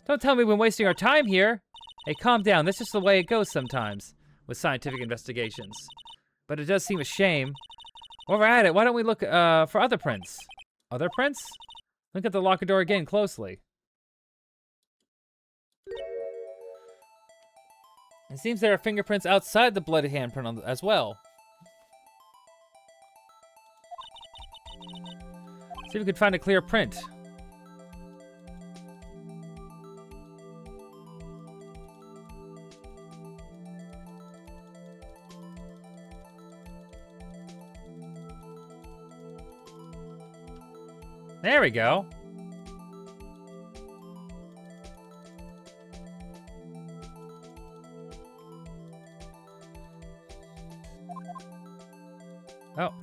Don't tell me we're wasting our time here. Hey, calm down. That's just the way it goes sometimes with scientific investigations. But it does seem a shame. While we're at it, why don't we look for other prints? Other prints? Look at the locker door again closely. It seems there are fingerprints outside the bloody handprint as well. See if we can find a clear print. There we go. Oh.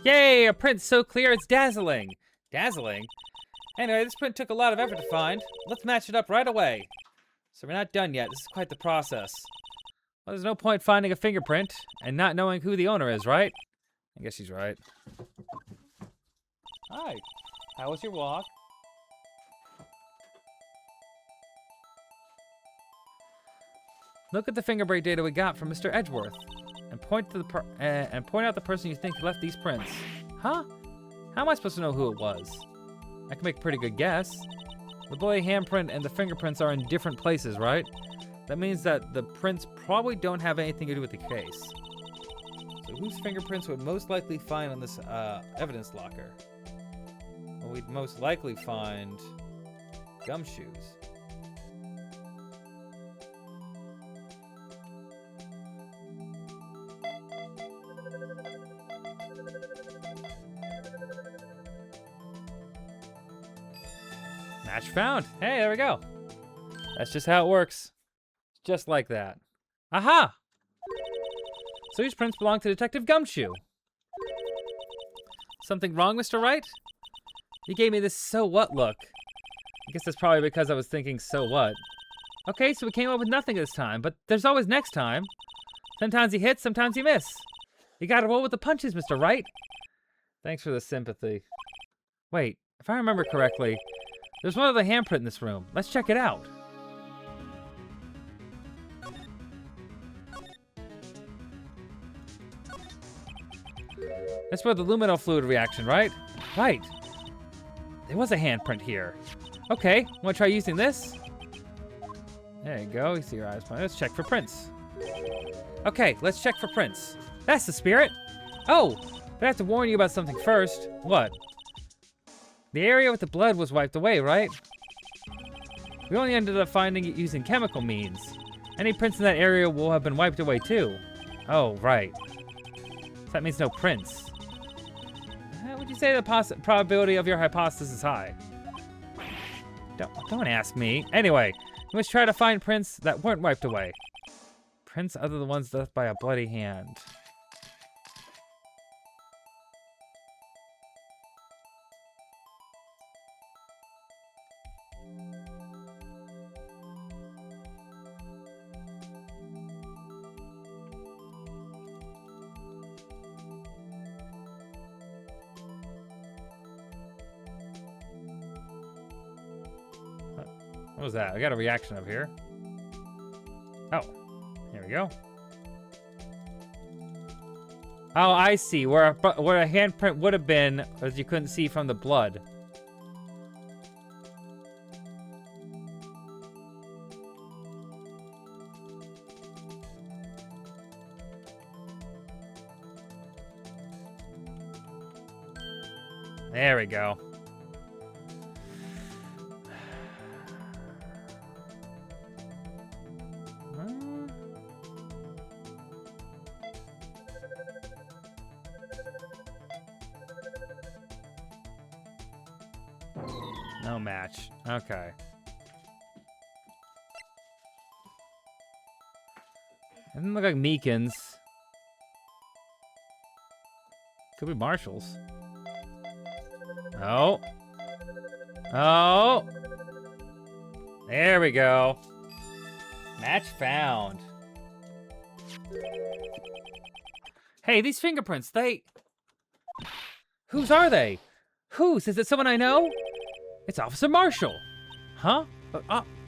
Yay, a print so clear it's dazzling. Dazzling? Anyway, this print took a lot of effort to find. Let's match it up right away. So we're not done yet. This is quite the process. Well, there's no point finding a fingerprint and not knowing who the owner is, right? I guess she's right. Hi. How was your walk? Look at the fingerprint data we got from Mr. Edgeworth, and point out the person you think left these prints. Huh? How am I supposed to know who it was? I can make a pretty good guess. The bloody handprint and the fingerprints are in different places, right? That means that the prints probably don't have anything to do with the case. So whose fingerprints would most likely find on this evidence locker? Well, we'd most likely find gumshoes. Match found. Hey, there we go. That's just how it works. Just like that. Aha! So these prints belong to Detective Gumshoe. Something wrong, Mr. Wright? You gave me this so what look. I guess that's probably because I was thinking so what. Okay, so we came up with nothing this time, but there's always next time. Sometimes you hit, sometimes you miss. You gotta roll with the punches, Mr. Wright. Thanks for the sympathy. Wait, if I remember correctly, there's one other handprint in this room. Let's check it out. That's where the luminol fluid reaction, right? Right. There was a handprint here. Okay, wanna try using this? There you go, you see your eyes pointing. Let's check for prints. Okay, let's check for prints. That's the spirit. Oh, but I have to warn you about something first. What? The area with the blood was wiped away, right? We only ended up finding it using chemical means. Any prints in that area will have been wiped away too. Oh, right. So that means no prints. Would you say the probability of your hypothesis is high? Don't ask me. Anyway, we must try to find prints that weren't wiped away. Prints other than the ones left by a bloody hand. What was that? I got a reaction up here. Oh, here we go. Oh, I see. Where a handprint would have been, as you couldn't see from the blood. There we go. No match. Okay. Doesn't look like Meekins. Could be Marshall's. Oh. Oh. There we go. Match found. Hey, these fingerprints, whose are they? Whose? Is it someone I know? It's Officer Marshall. Huh?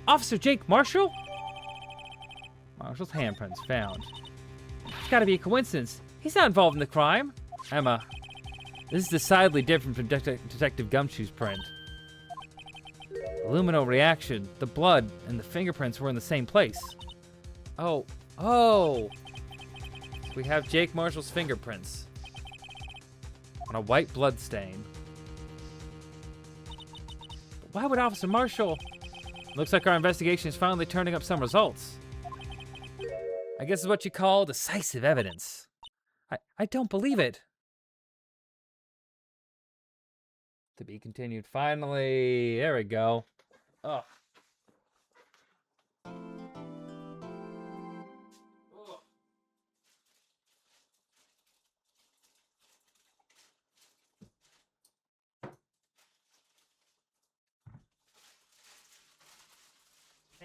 Officer Jake Marshall? Marshall's handprints found. It's gotta be a coincidence. He's not involved in the crime. Emma, this is decidedly different from Detective Gumshoe's print. The luminol reaction, the blood, and the fingerprints were in the same place. Oh. So we have Jake Marshall's fingerprints on a white blood stain. Why would Officer Marshall? Looks like our investigation is finally turning up some results. I guess it's what you call decisive evidence. I don't believe it. To be continued. Finally, there we go. Oh.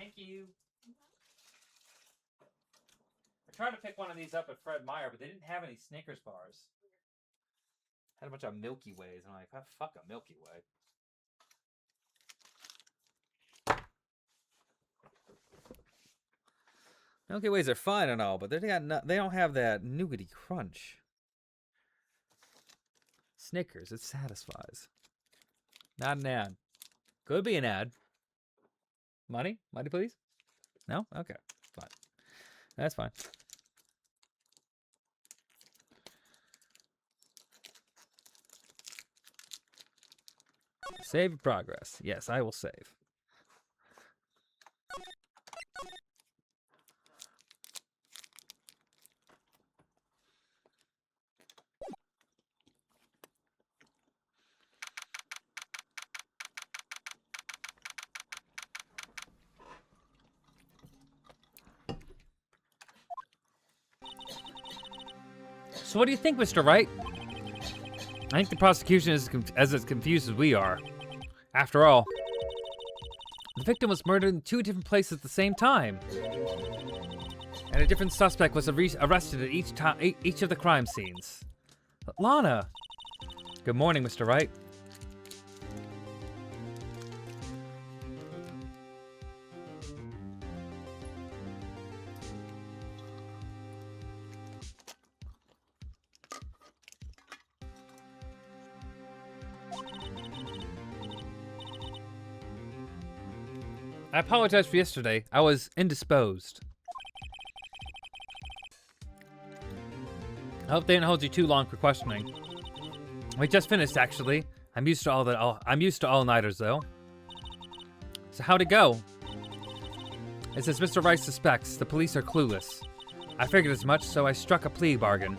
Thank you. I tried to pick one of these up at Fred Meyer, but they didn't have any Snickers bars. Had a bunch of Milky Ways, and I'm like, oh, fuck a Milky Way. Milky Ways are fine and all, but they don't have that nougaty crunch. Snickers, it satisfies. Not an ad. Could be an ad. Money? Money, please? No? Okay. Fine. That's fine. Save progress. Yes, I will save. So what do you think, Mr. Wright? I think the prosecution is as confused as we are. After all, the victim was murdered in 2 different places at the same time. And a different suspect was arrested at each of the crime scenes. But Lana! Good morning, Mr. Wright. I apologize for yesterday. I was indisposed. I hope they didn't hold you too long for questioning. We just finished, actually. I'm used to all-nighters, though. So how'd it go? It says Mr. Wright suspects the police are clueless. I figured as much, so I struck a plea bargain.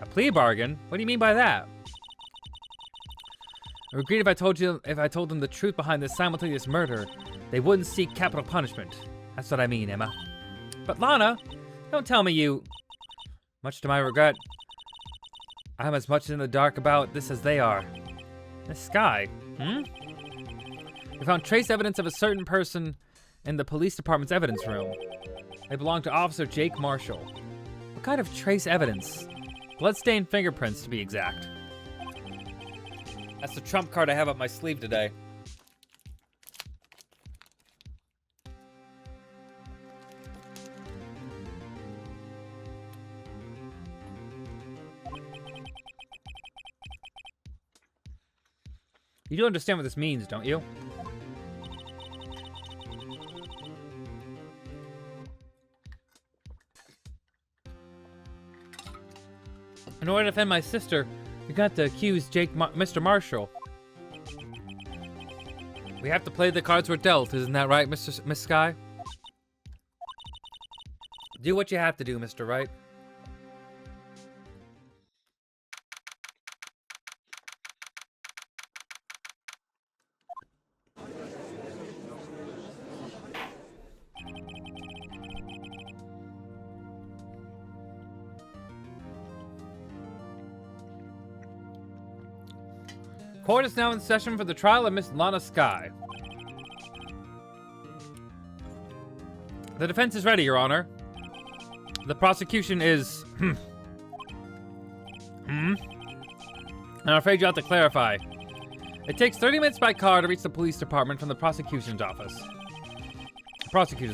A plea bargain? What do you mean by that? I agreed if I told them the truth behind this simultaneous murder, they wouldn't seek capital punishment. That's what I mean, Emma. But Lana, don't tell me you... Much to my regret, I'm as much in the dark about this as they are. This guy, We found trace evidence of a certain person in the police department's evidence room. They belong to Officer Jake Marshall. What kind of trace evidence? Bloodstained fingerprints, to be exact. That's the trump card I have up my sleeve today. You do understand what this means, don't you? In order to defend my sister, you got to accuse Mr. Marshall. We have to play the cards we're dealt, isn't that right, Miss Sky? Do what you have to do, Mr. Wright. Court is now in session for the trial of Miss Lana Sky. The defense is ready, Your Honor. The prosecution is... I'm afraid you'll have to clarify. It takes 30 minutes by car to reach the police department from the prosecutor's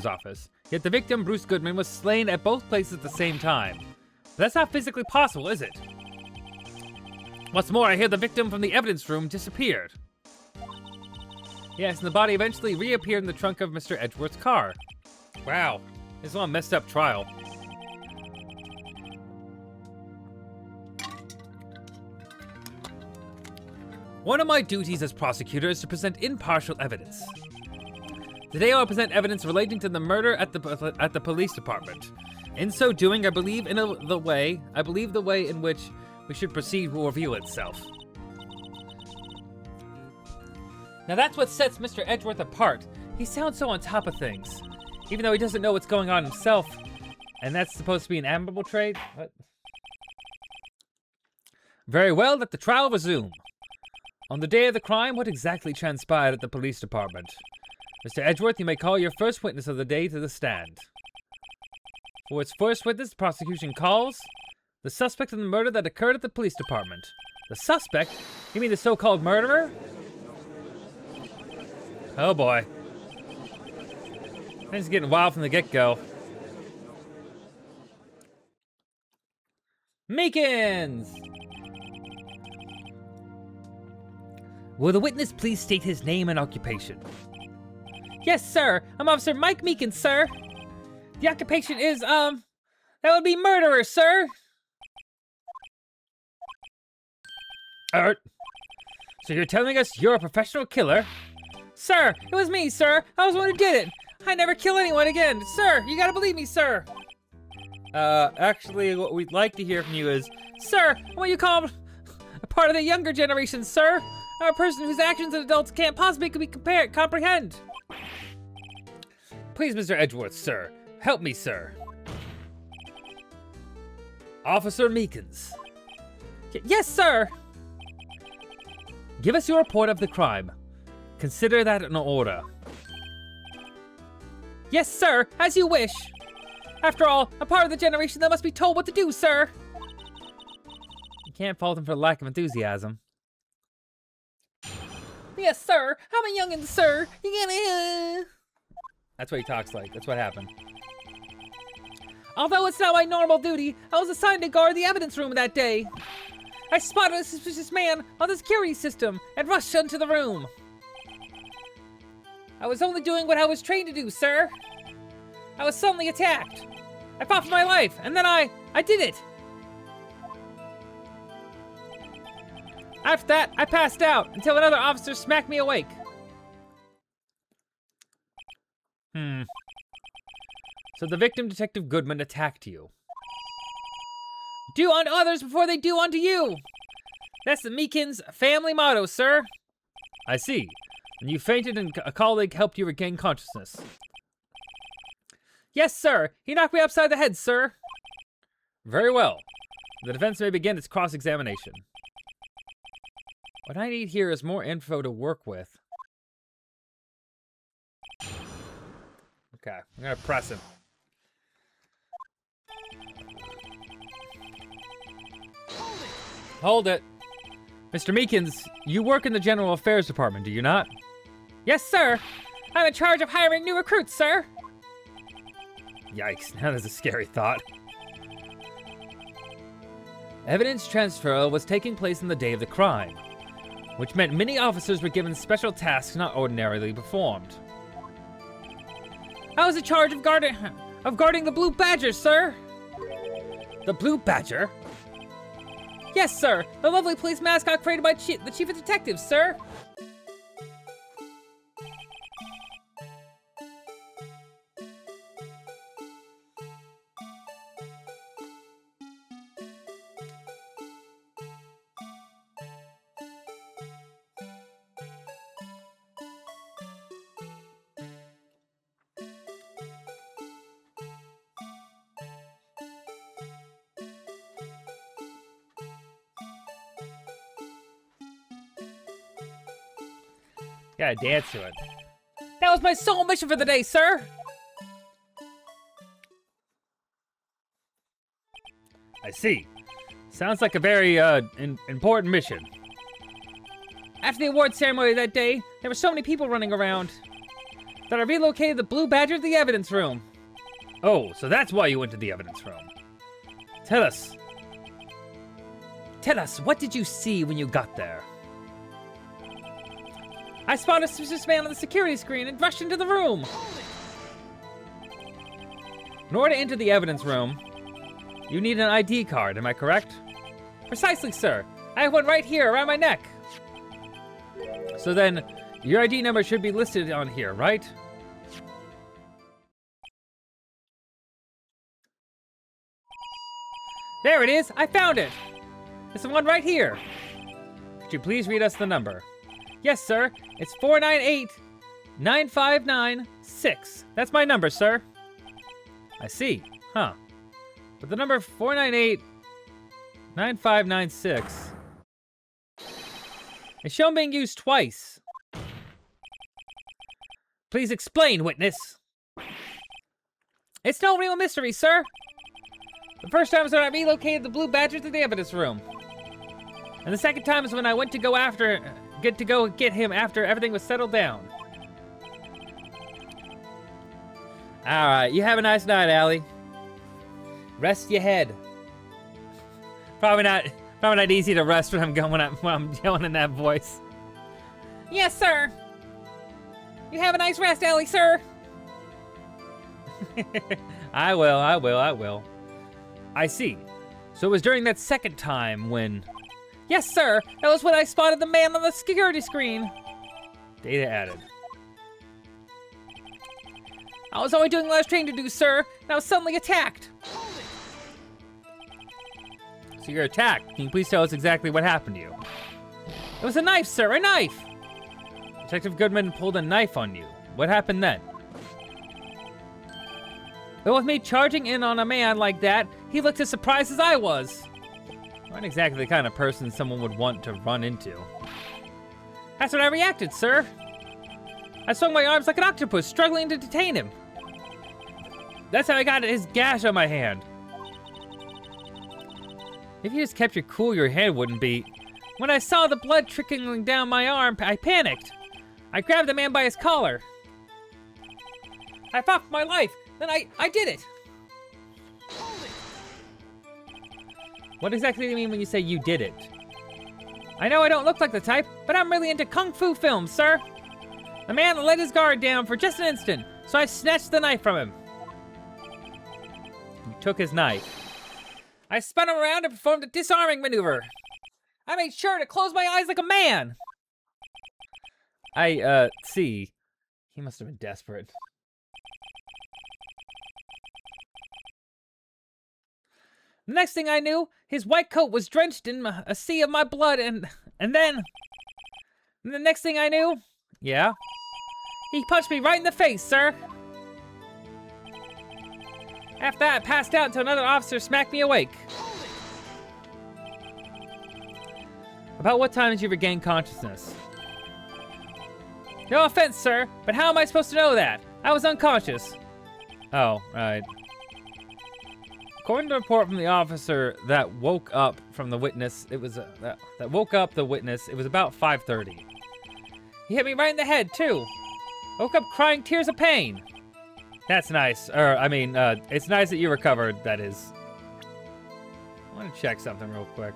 office. Yet the victim, Bruce Goodman, was slain at both places at the same time. But that's not physically possible, is it? What's more, I hear the victim from the evidence room disappeared. Yes, and the body eventually reappeared in the trunk of Mr. Edgeworth's car. Wow, this is a messed up trial. One of my duties as prosecutor is to present impartial evidence. Today I will present evidence relating to the murder at the police department. In so doing, I believe the way in which we should proceed will reveal itself. Now that's what sets Mr. Edgeworth apart. He sounds so on top of things, even though he doesn't know what's going on himself. And that's supposed to be an admirable trait? What? Very well, let the trial resume. On the day of the crime, what exactly transpired at the police department? Mr. Edgeworth, you may call your first witness of the day to the stand. For its first witness, the prosecution calls the suspect in the murder that occurred at the police department. The suspect? You mean the so-called murderer? Oh boy. Things are getting wild from the get-go. Meekins! Will the witness please state his name and occupation? Yes, sir. I'm Officer Mike Meekins, sir. The occupation is, that would be murderer, sir. So you're telling us you're a professional killer? Sir, it was me, sir. I was the one who did it. I never kill anyone again. Sir, you gotta believe me, sir. Actually, what we'd like to hear from you is, sir, what you call a part of the younger generation, sir. I'm a person whose actions and adults can't possibly be comprehend. Please, Mr. Edgeworth, sir. Help me, sir. Officer Meekins. Yes, sir. Give us your report of the crime. Consider that an order. Yes, sir, as you wish. After all, I'm part of the generation that must be told what to do, sir. You can't fault him for lack of enthusiasm. Yes, sir. I'm a youngin', sir. You gotta... That's what he talks like. That's what happened. Although it's not my normal duty, I was assigned to guard the evidence room that day. I spotted a suspicious man on the security system and rushed into the room. I was only doing what I was trained to do, sir. I was suddenly attacked. I fought for my life, and then I did it. After that, I passed out until another officer smacked me awake. So the victim, Detective Goodman, attacked you. Do unto others before they do unto you. That's the Meekins family motto, sir. I see. And you fainted and a colleague helped you regain consciousness. Yes, sir. He knocked me upside the head, sir. Very well. The defense may begin its cross-examination. What I need here is more info to work with. Okay, I'm gonna press him. Hold it. Mr. Meekins, you work in the General Affairs Department, do you not? Yes, sir. I'm in charge of hiring new recruits, sir. Yikes, that is a scary thought. Evidence transfer was taking place on the day of the crime, which meant many officers were given special tasks not ordinarily performed. I was in charge of guarding the Blue Badger, sir. The Blue Badger? Yes, sir. The lovely police mascot created by the Chief of Detectives, sir. Gotta dance to it. That was my sole mission for the day, sir. I see. Sounds like a very important mission. After the award ceremony that day, there were so many people running around that I relocated the Blue Badger to the evidence room. Oh, so that's why you went to the evidence room. Tell us, what did you see when you got there? I spotted a suspicious man on the security screen and rushed into the room. In order to enter the evidence room, you need an ID card, am I correct? Precisely, sir. I have one right here around my neck. So then, your ID number should be listed on here, right? There it is. I found it. It's the one right here. Could you please read us the number? Yes, sir. It's 498-959-6. That's my number, sir. I see. Huh. But the number 498-9596 is shown being used twice. Please explain, witness. It's no real mystery, sir. The first time was when I relocated the Blue Badger to the evidence room. And the second time is when I went to go get him after everything was settled down. All right, you have a nice night, Allie. Rest your head. Probably not easy to rest when I'm yelling in that voice. Yes, sir. You have a nice rest, Allie, sir. I will. I see. So it was during that second time when... Yes, sir. That was when I spotted the man on the security screen. Data added. I was only doing what I was trained to do, sir, and I was suddenly attacked. So you're attacked. Can you please tell us exactly what happened to you? It was a knife, sir, a knife! Detective Goodman pulled a knife on you. What happened then? Well, with me charging in on a man like that, he looked as surprised as I was. Not exactly the kind of person someone would want to run into. That's when I reacted, sir. I swung my arms like an octopus, struggling to detain him. That's how I got his gash on my hand. If you just kept your cool, your hand wouldn't be. When I saw the blood trickling down my arm, I panicked. I grabbed the man by his collar. I fought for my life. Then I did it. What exactly do you mean when you say you did it? I know I don't look like the type, but I'm really into kung fu films, sir. The man let his guard down for just an instant, so I snatched the knife from him. You took his knife. I spun him around and performed a disarming maneuver. I made sure to close my eyes like a man. See. He must have been desperate. The next thing I knew, his white coat was drenched in a sea of my blood, and then the next thing I knew, yeah, he punched me right in the face, sir. After that, I passed out until another officer smacked me awake. About what time did you regain consciousness? No offense, sir, but how am I supposed to know that? I was unconscious. Oh, right. According to a report from the officer that woke up from the witness, it was that woke up the witness. It was about 5:30. He hit me right in the head too. Woke up crying tears of pain. That's nice. It's nice that you recovered. That is. I want to check something real quick.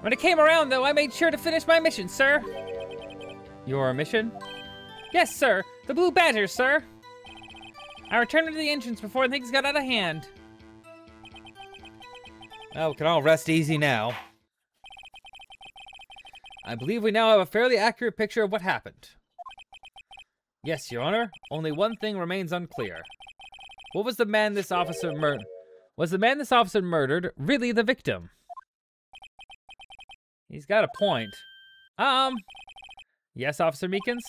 When it came around, though, I made sure to finish my mission, sir. Your mission? Yes, sir. The Blue Badger, sir. I returned to the entrance before things got out of hand. Well, we can all rest easy now. I believe we now have a fairly accurate picture of what happened. Yes, Your Honor. Only one thing remains unclear. What was the man this officer murdered? Was the man this officer murdered really the victim? He's got a point. Yes, Officer Meekins?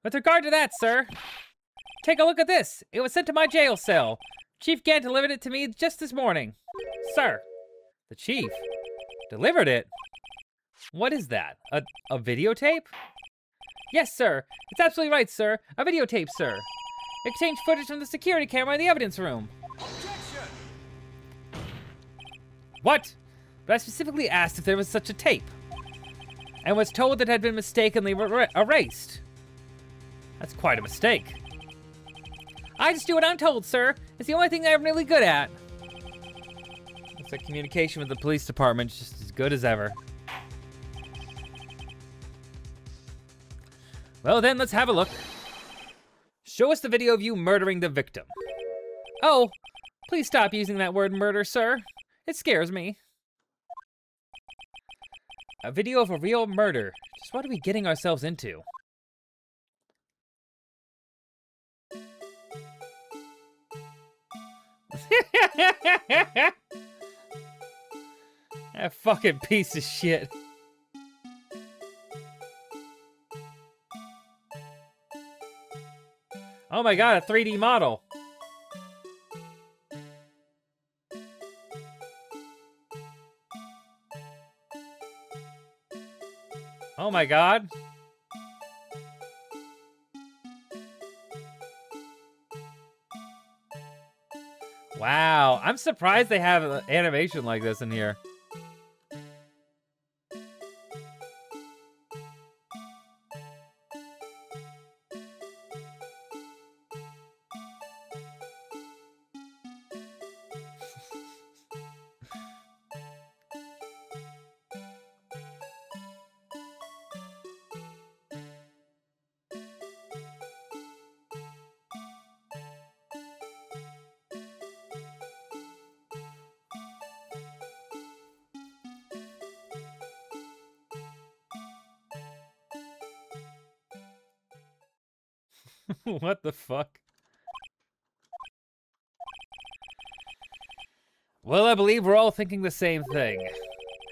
With regard to that, sir, take a look at this. It was sent to my jail cell. Chief Gant delivered it to me just this morning. Sir, the chief delivered it? What is that? A videotape? Yes, sir. It's absolutely right, sir. A videotape, sir. It contains footage from the security camera in the evidence room. Objection! What? But I specifically asked if there was such a tape, and was told that it had been mistakenly erased. That's quite a mistake. I just do what I'm told, sir. It's the only thing I'm really good at. Looks like communication with the police department is just as good as ever. Well then, let's have a look. Show us the video of you murdering the victim. Oh, please stop using that word murder, sir. It scares me. A video of a real murder. Just what are we getting ourselves into? That fucking piece of shit. Oh my god, a 3D model. Oh my god. Wow, I'm surprised they have an animation like this in here. What the fuck? Well, I believe we're all thinking the same thing.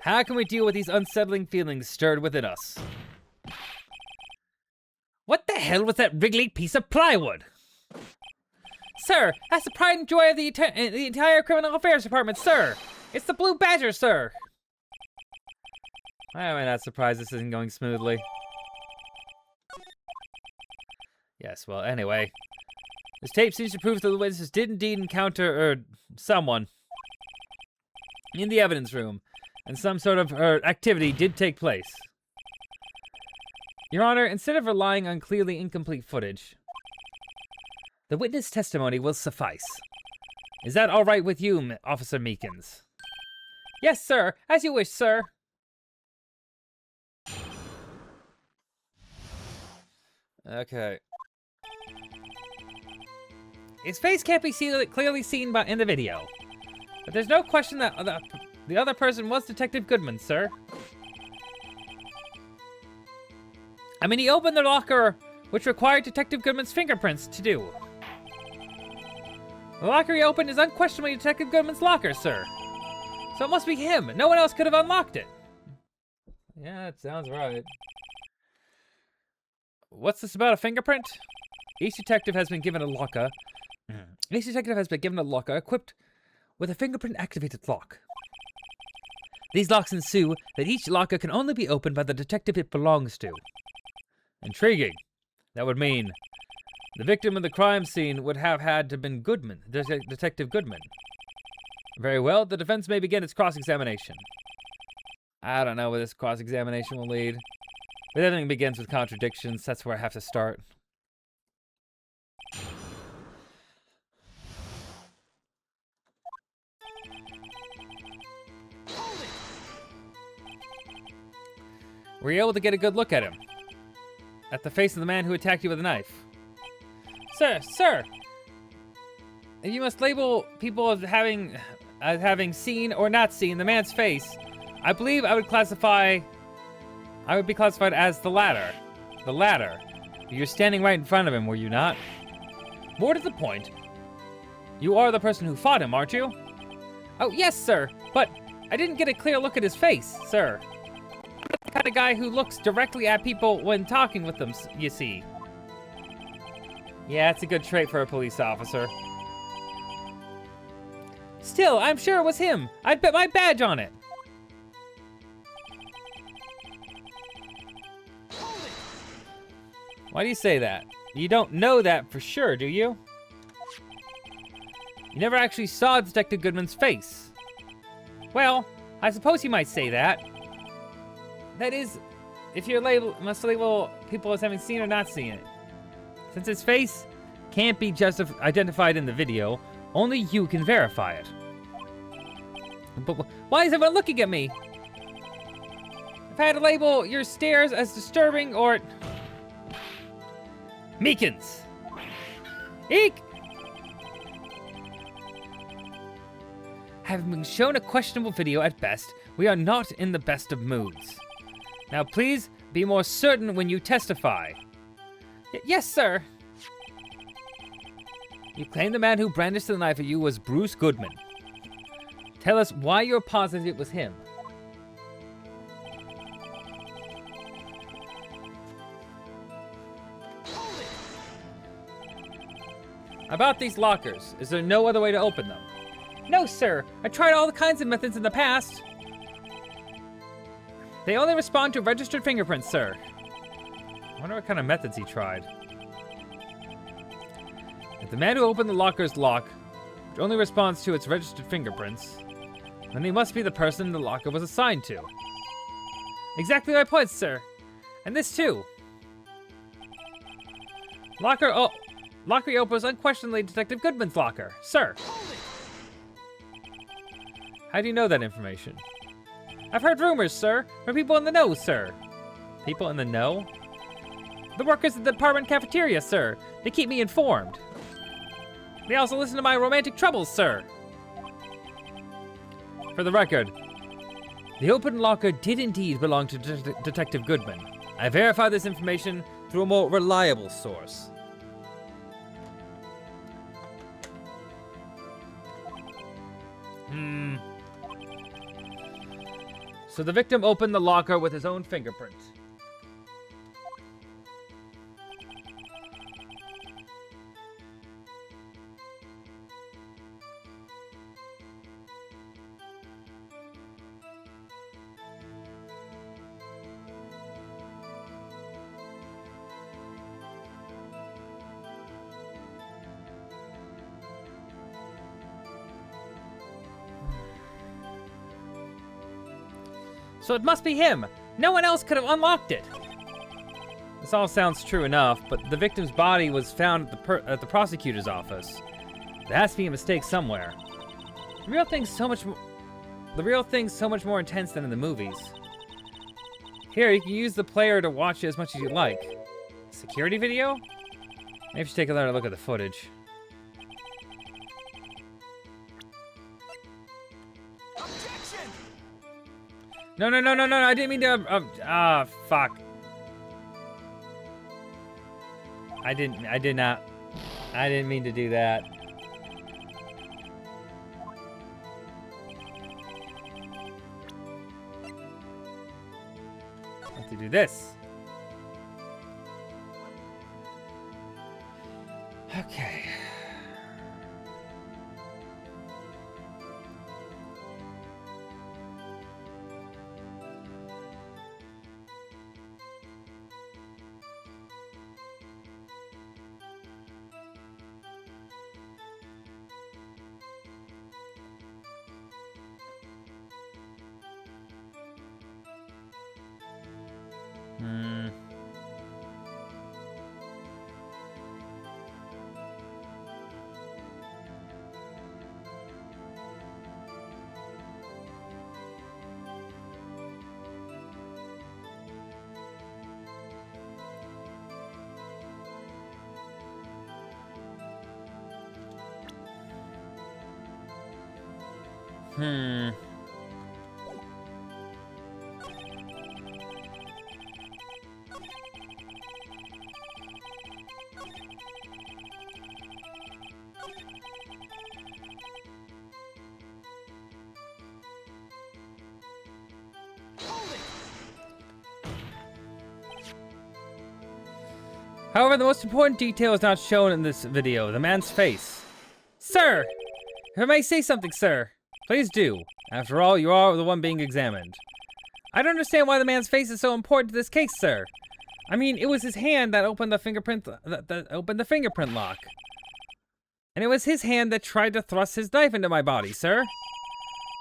How can we deal with these unsettling feelings stirred within us? What the hell was that wriggly piece of plywood? Sir, that's the pride and joy of the entire Criminal Affairs Department, sir! It's the Blue Badger, sir! Why am I not surprised this isn't going smoothly? Yes, well, anyway. This tape seems to prove that the witnesses did indeed encounter, someone in the evidence room, and some sort of, activity did take place. Your Honor, instead of relying on clearly incomplete footage, the witness testimony will suffice. Is that all right with you, Officer Meekins? Yes, sir. As you wish, sir. Okay. His face can't be clearly seen in the video. But there's no question that the other person was Detective Goodman, sir. I mean, he opened the locker, which required Detective Goodman's fingerprints to do. The locker he opened is unquestionably Detective Goodman's locker, sir. So it must be him. No one else could have unlocked it. Yeah, that sounds right. What's this about a fingerprint? Each detective has been given a locker. Each detective has been given a locker equipped with a fingerprint-activated lock. These locks ensue that each locker can only be opened by the detective it belongs to. Intriguing. That would mean the victim of the crime scene would have had to have been Goodman, Detective Goodman. Very well, the defense may begin its cross-examination. I don't know where this cross-examination will lead. But everything begins with contradictions. That's where I have to start. Were you able to get a good look at him? At the face of the man who attacked you with a knife? Sir! You must label people as having seen or not seen the man's face. I believe I would be classified as the latter. The latter. You're standing right in front of him, were you not? More to the point, you are the person who fought him, aren't you? Oh, yes, sir, but I didn't get a clear look at his face, sir. I'm the kind of guy who looks directly at people when talking with them, you see. Yeah, it's a good trait for a police officer. Still, I'm sure it was him. I'd bet my badge on it. Why do you say that? You don't know that for sure, do you? You never actually saw Detective Goodman's face. Well, I suppose you might say that. That is, if you must label people as having seen or not seen it. Since his face can't be just identified in the video, only you can verify it. But why is everyone looking at me? If I had to label your stares as disturbing or... Meekins! Eek! Having been shown a questionable video at best, we are not in the best of moods. Now please be more certain when you testify. Yes, sir. You claim the man who brandished the knife at you was Bruce Goodman. Tell us why you're positive it was him. About these lockers, is there no other way to open them? No, sir. I tried all the kinds of methods in the past. They only respond to registered fingerprints, sir. I wonder what kind of methods he tried. If the man who opened the locker's lock, which only responds to its registered fingerprints, then he must be the person the locker was assigned to. Exactly my point, sir. And this too. Locker opens unquestionably Detective Goodman's locker, sir. How do you know that information? I've heard rumors, sir, from people in the know, sir. People in the know? The workers at the department cafeteria, sir. They keep me informed. They also listen to my romantic troubles, sir. For the record, the open locker did indeed belong to Detective Goodman. I verified this information through a more reliable source. So the victim opened the locker with his own fingerprint. So it must be him. No one else could have unlocked it. This all sounds true enough, but the victim's body was found at the prosecutor's office. There has to be a mistake somewhere. The real thing's so much more intense than in the movies. Here, you can use the player to watch it as much as you like. Security video? Maybe you should take another look at the footage. Objection! No, I didn't mean to, fuck. I didn't mean to do that. I have to do this. Okay. However, the most important detail is not shown in this video, the man's face. Sir! If I may say something, sir. Please do. After all, you are the one being examined. I don't understand why the man's face is so important to this case, sir. I mean, it was his hand that opened the fingerprint that opened the fingerprint lock. And it was his hand that tried to thrust his knife into my body, sir.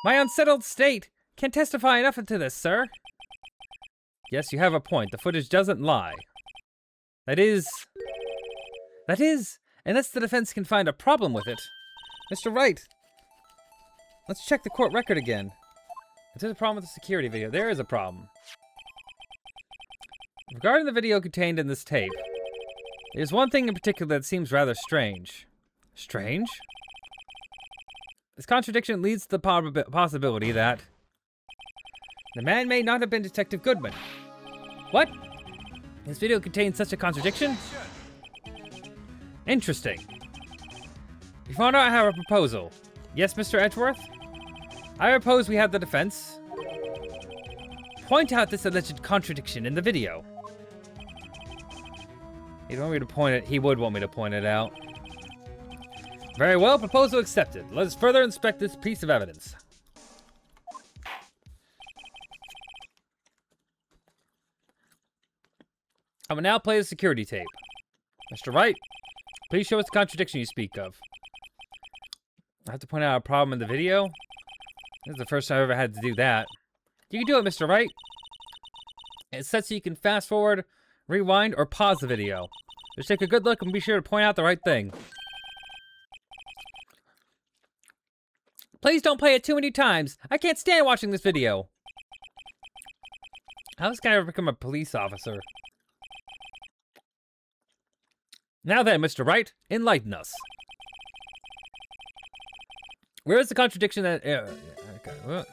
My unsettled state can't testify enough to this, sir. Yes, you have a point. The footage doesn't lie. That is, unless the defense can find a problem with it. Mr. Wright, let's check the court record again. If there's a problem with the security video, there is a problem. Regarding the video contained in this tape, there's one thing in particular that seems rather strange. Strange? This contradiction leads to the possibility that the man may not have been Detective Goodman. What? This video contains such a contradiction? Interesting. We found out I have a proposal. Yes, Mr. Edgeworth? I propose we have the defense point out this alleged contradiction in the video. He'd want me to point it. He would want me to point it out. Very well, proposal accepted. Let us further inspect this piece of evidence. I will now play the security tape. Mr. Wright, please show us the contradiction you speak of. I have to point out a problem in the video. This is the first time I've ever had to do that. You can do it, Mr. Wright. It's set so you can fast forward, rewind, or pause the video. Just take a good look and be sure to point out the right thing. Please don't play it too many times. I can't stand watching this video. How does this guy ever become a police officer? Now then, Mr. Wright, enlighten us. Where is the contradiction that... okay, well...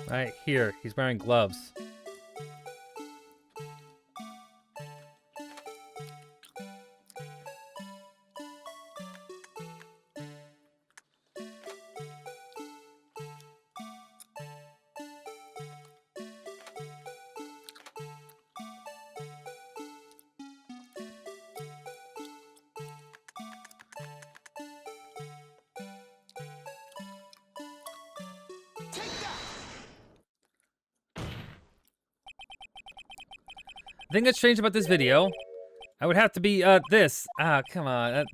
Right here, he's wearing gloves. The thing that's strange about this video, I would have to be, this. Ah, come on.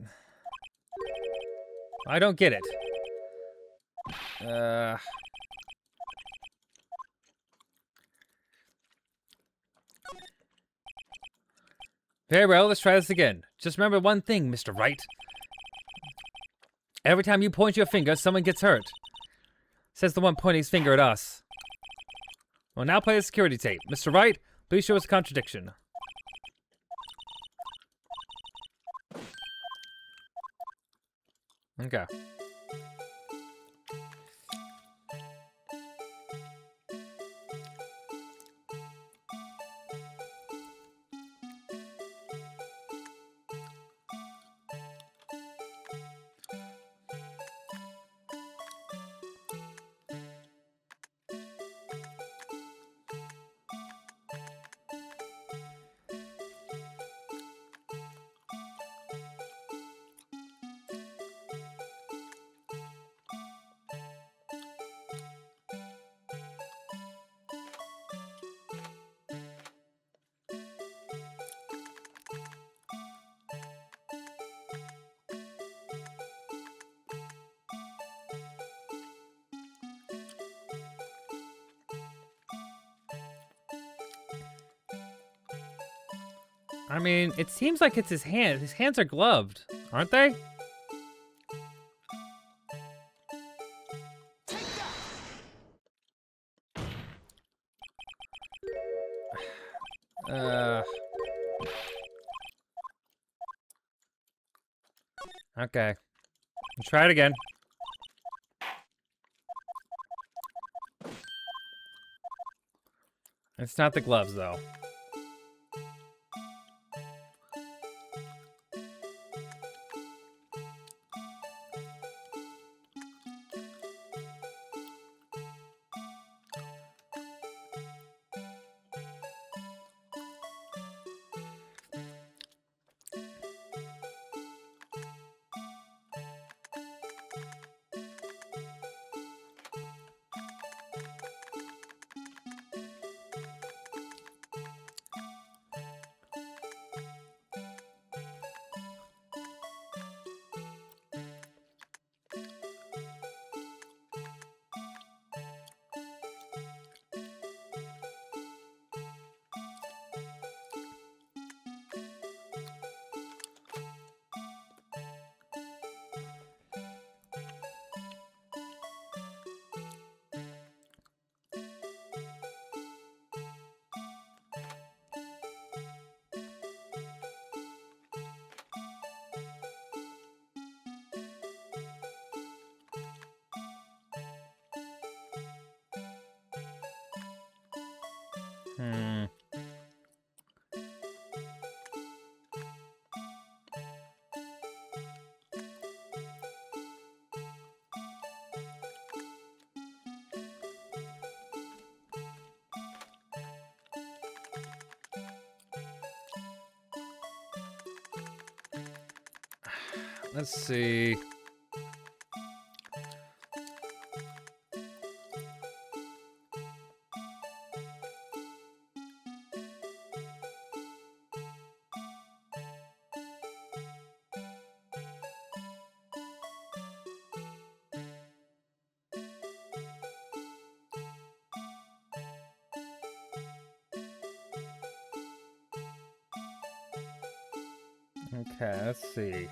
I don't get it. Very well, let's try this again. Just remember one thing, Mr. Wright. Every time you point your finger, someone gets hurt. Says the one pointing his finger at us. Well, now play the security tape. Mr. Wright, please show us a contradiction. Okay. I mean, it seems like it's his hand. His hands are gloved, aren't they? Okay. Let's try it again. It's not the gloves, though. Hmm. Let's see. Okay, let's see.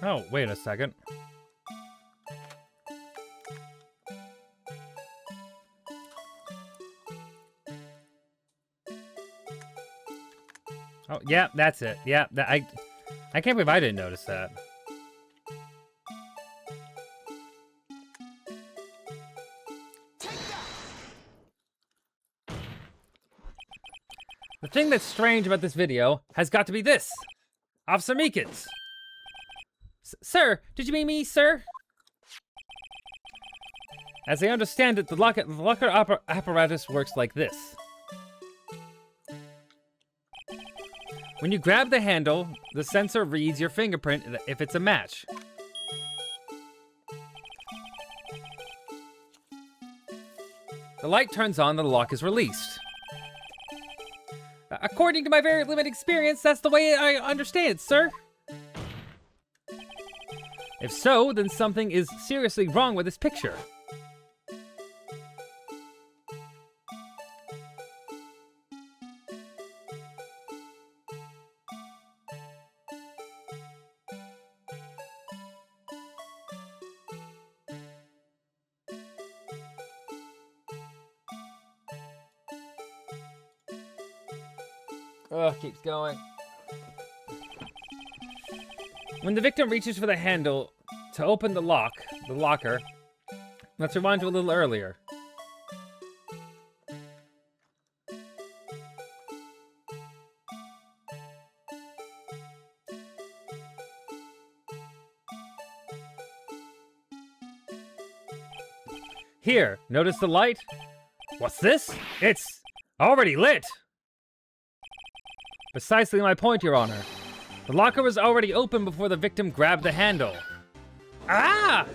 Oh, wait a second. Oh, yeah, that's it. Yeah, I can't believe I didn't notice that. The thing that's strange about this video has got to be this. Officer Meekins. Sir, did you mean me, sir? As I understand it, the locker apparatus works like this. When you grab the handle, the sensor reads your fingerprint if it's a match. The light turns on, the lock is released. According to my very limited experience, that's the way I understand it, sir. If so, then something is seriously wrong with this picture. Keeps going. When the victim reaches for the handle to open the locker, let's rewind to a little earlier. Here, notice the light? What's this? It's already lit! Precisely my point, Your Honor. The locker was already open before the victim grabbed the handle. Ah!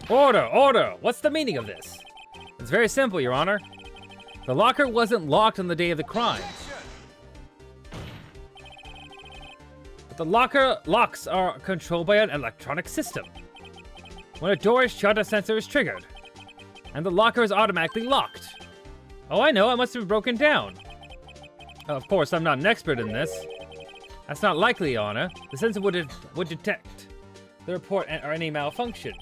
Order, order! What's the meaning of this? It's very simple, Your Honor. The locker wasn't locked on the day of the crime. But the locker locks are controlled by an electronic system. When a door is shut, a sensor is triggered, and the locker is automatically locked. Oh, I know, I must have broken down. Of course, I'm not an expert in this. That's not likely, Your Honor. The sensor would detect the report or any malfunction.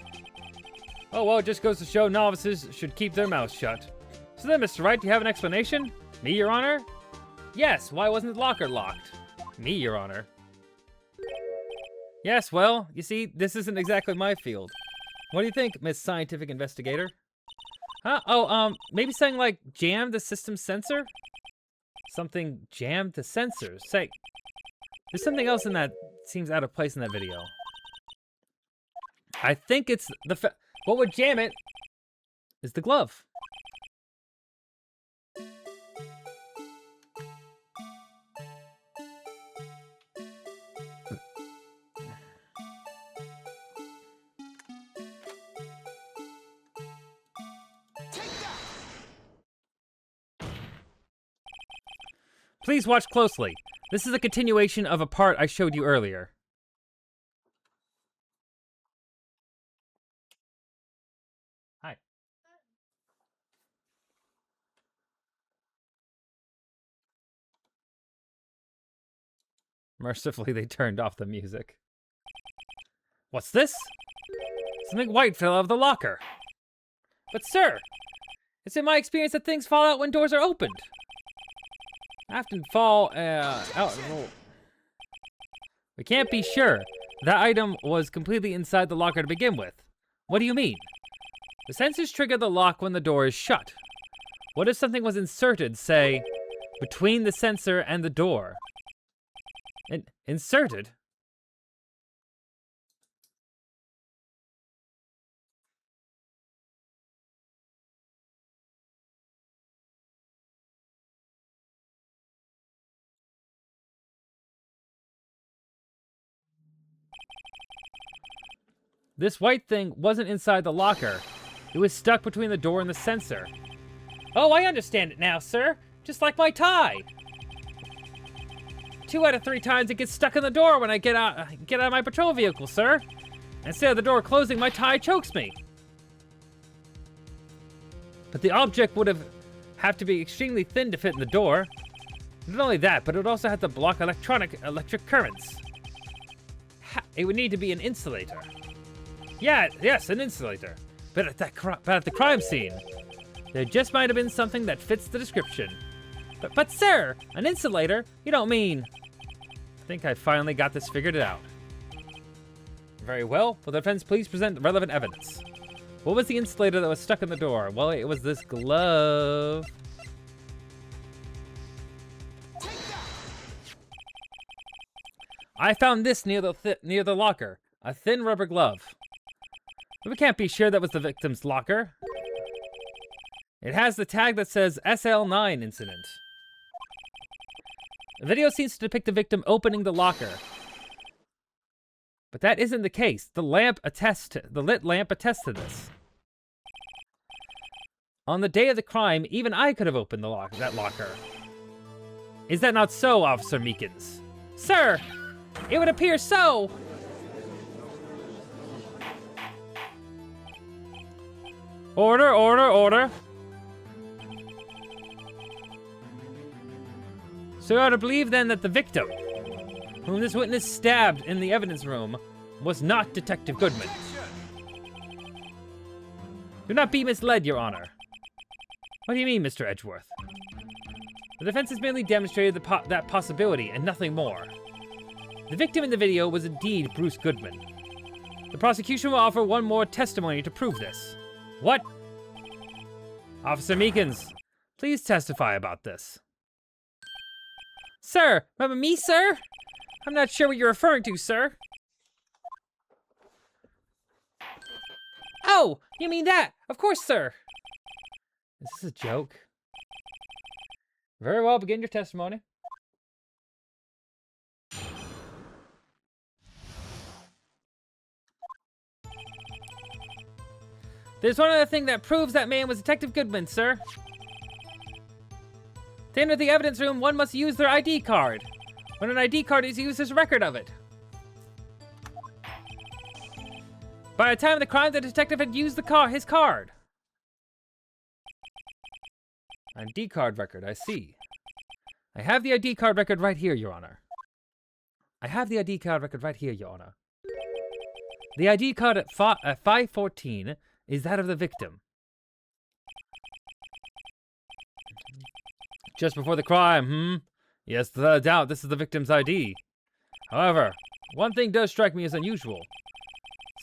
Oh, well, it just goes to show novices should keep their mouths shut. So then, Mr. Wright, do you have an explanation? Me, Your Honor? Yes, why wasn't the locker locked? Me, Your Honor. Yes, well, you see, this isn't exactly my field. What do you think, Miss Scientific Investigator? Huh? Oh, maybe something like jam the system sensor? Something jammed the sensors. Say, there's something else in that seems out of place in that video. I think it's what would jam it is the glove. Please watch closely. This is a continuation of a part I showed you earlier. Hi. Mercifully, they turned off the music. What's this? Something white fell out of the locker. But sir, it's in my experience that things fall out when doors are opened. I often fall out. We can't be sure. That item was completely inside the locker to begin with. What do you mean? The sensors trigger the lock when the door is shut. What if something was inserted, say, between the sensor and the door? Inserted? This white thing wasn't inside the locker. It was stuck between the door and the sensor. Oh, I understand it now, sir. Just like my tie. 2 out of 3 times it gets stuck in the door when I get out of my patrol vehicle, sir. Instead of the door closing, my tie chokes me. But the object would have to be extremely thin to fit in the door. Not only that, but it would also have to block electric currents. It would need to be an insulator. Yes, an insulator. But at the crime scene, there just might have been something that fits the description. But sir, an insulator? You don't mean... I think I finally got this figured out. Very well. Will the defense please present relevant evidence? What was the insulator that was stuck in the door? Well, it was this glove. I found this near the locker. A thin rubber glove. But we can't be sure that was the victim's locker. It has the tag that says SL9 incident. The video seems to depict the victim opening the locker. But that isn't the case. The lit lamp attests to this. On the day of the crime, even I could have opened that locker. Is that not so, Officer Meekins? Sir, it would appear so. Order, order, order. So you are to believe then that the victim, whom this witness stabbed in the evidence room, was not Detective Goodman. Do not be misled, Your Honor. What do you mean, Mr. Edgeworth? The defense has merely demonstrated that possibility and nothing more. The victim in the video was indeed Bruce Goodman. The prosecution will offer one more testimony to prove this. What? Officer Meekins, please testify about this. Sir, remember me, sir? I'm not sure what you're referring to, sir. Oh, you mean that? Of course, sir. Is this a joke? Very well, begin your testimony. There's one other thing that proves that man was Detective Goodman, sir. To enter the evidence room, one must use their ID card. When an ID card is used, there's a record of it. By the time of the crime, the detective had used his card. ID card record, I see. I have the ID card record right here, Your Honor. I have the ID card record right here, Your Honor. The ID card at 514 is that of the victim. Just before the crime, Yes, without a doubt, this is the victim's ID. However, one thing does strike me as unusual.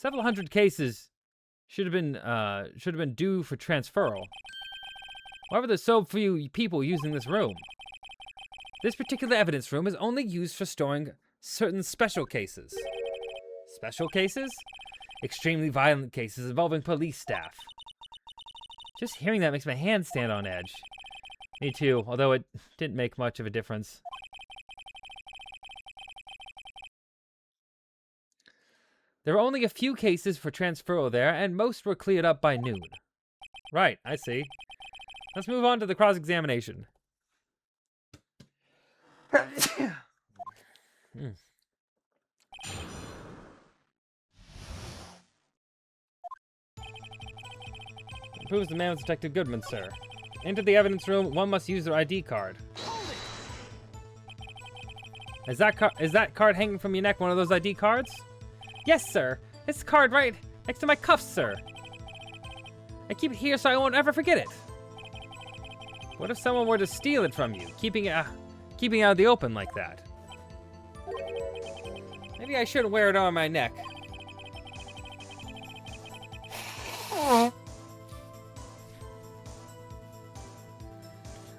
Several hundred cases should have been due for transferal. However, there's so few people using this room. This particular evidence room is only used for storing certain special cases. Special cases? Extremely violent cases involving police staff. Just hearing that makes my hands stand on edge. Me too, although it didn't make much of a difference. There were only a few cases for transferal there, and most were cleared up by noon. Right, I see. Let's move on to the cross-examination. Proves the man was Detective Goodman, sir. Enter the evidence room, one must use their ID card. Is that card hanging from your neck one of those ID cards? Yes, sir. This card right Next to my cuffs, sir. I keep it here so I won't ever forget it. What if someone were to steal it from you, keeping it out in the open like that? Maybe I shouldn't wear it on my neck.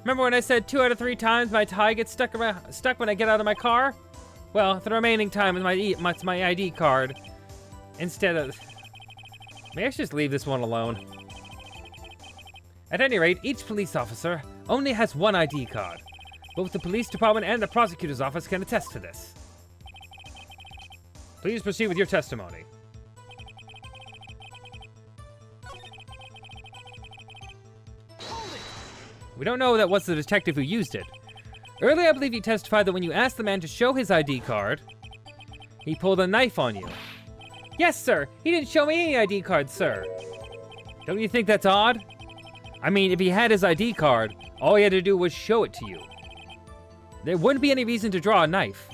Remember when I said 2 out of 3 times my tie gets stuck when I get out of my car? Well, the remaining time is my ID card. Instead of... Maybe I should just leave this one alone. At any rate, each police officer only has one ID card. Both the police department and the prosecutor's office can attest to this. Please proceed with your testimony. We don't know that was the detective who used it. Earlier, I believe you testified that when you asked the man to show his ID card, he pulled a knife on you. Yes, sir. He didn't show me any ID card, sir. Don't you think that's odd? I mean, if he had his ID card, all he had to do was show it to you. There wouldn't be any reason to draw a knife.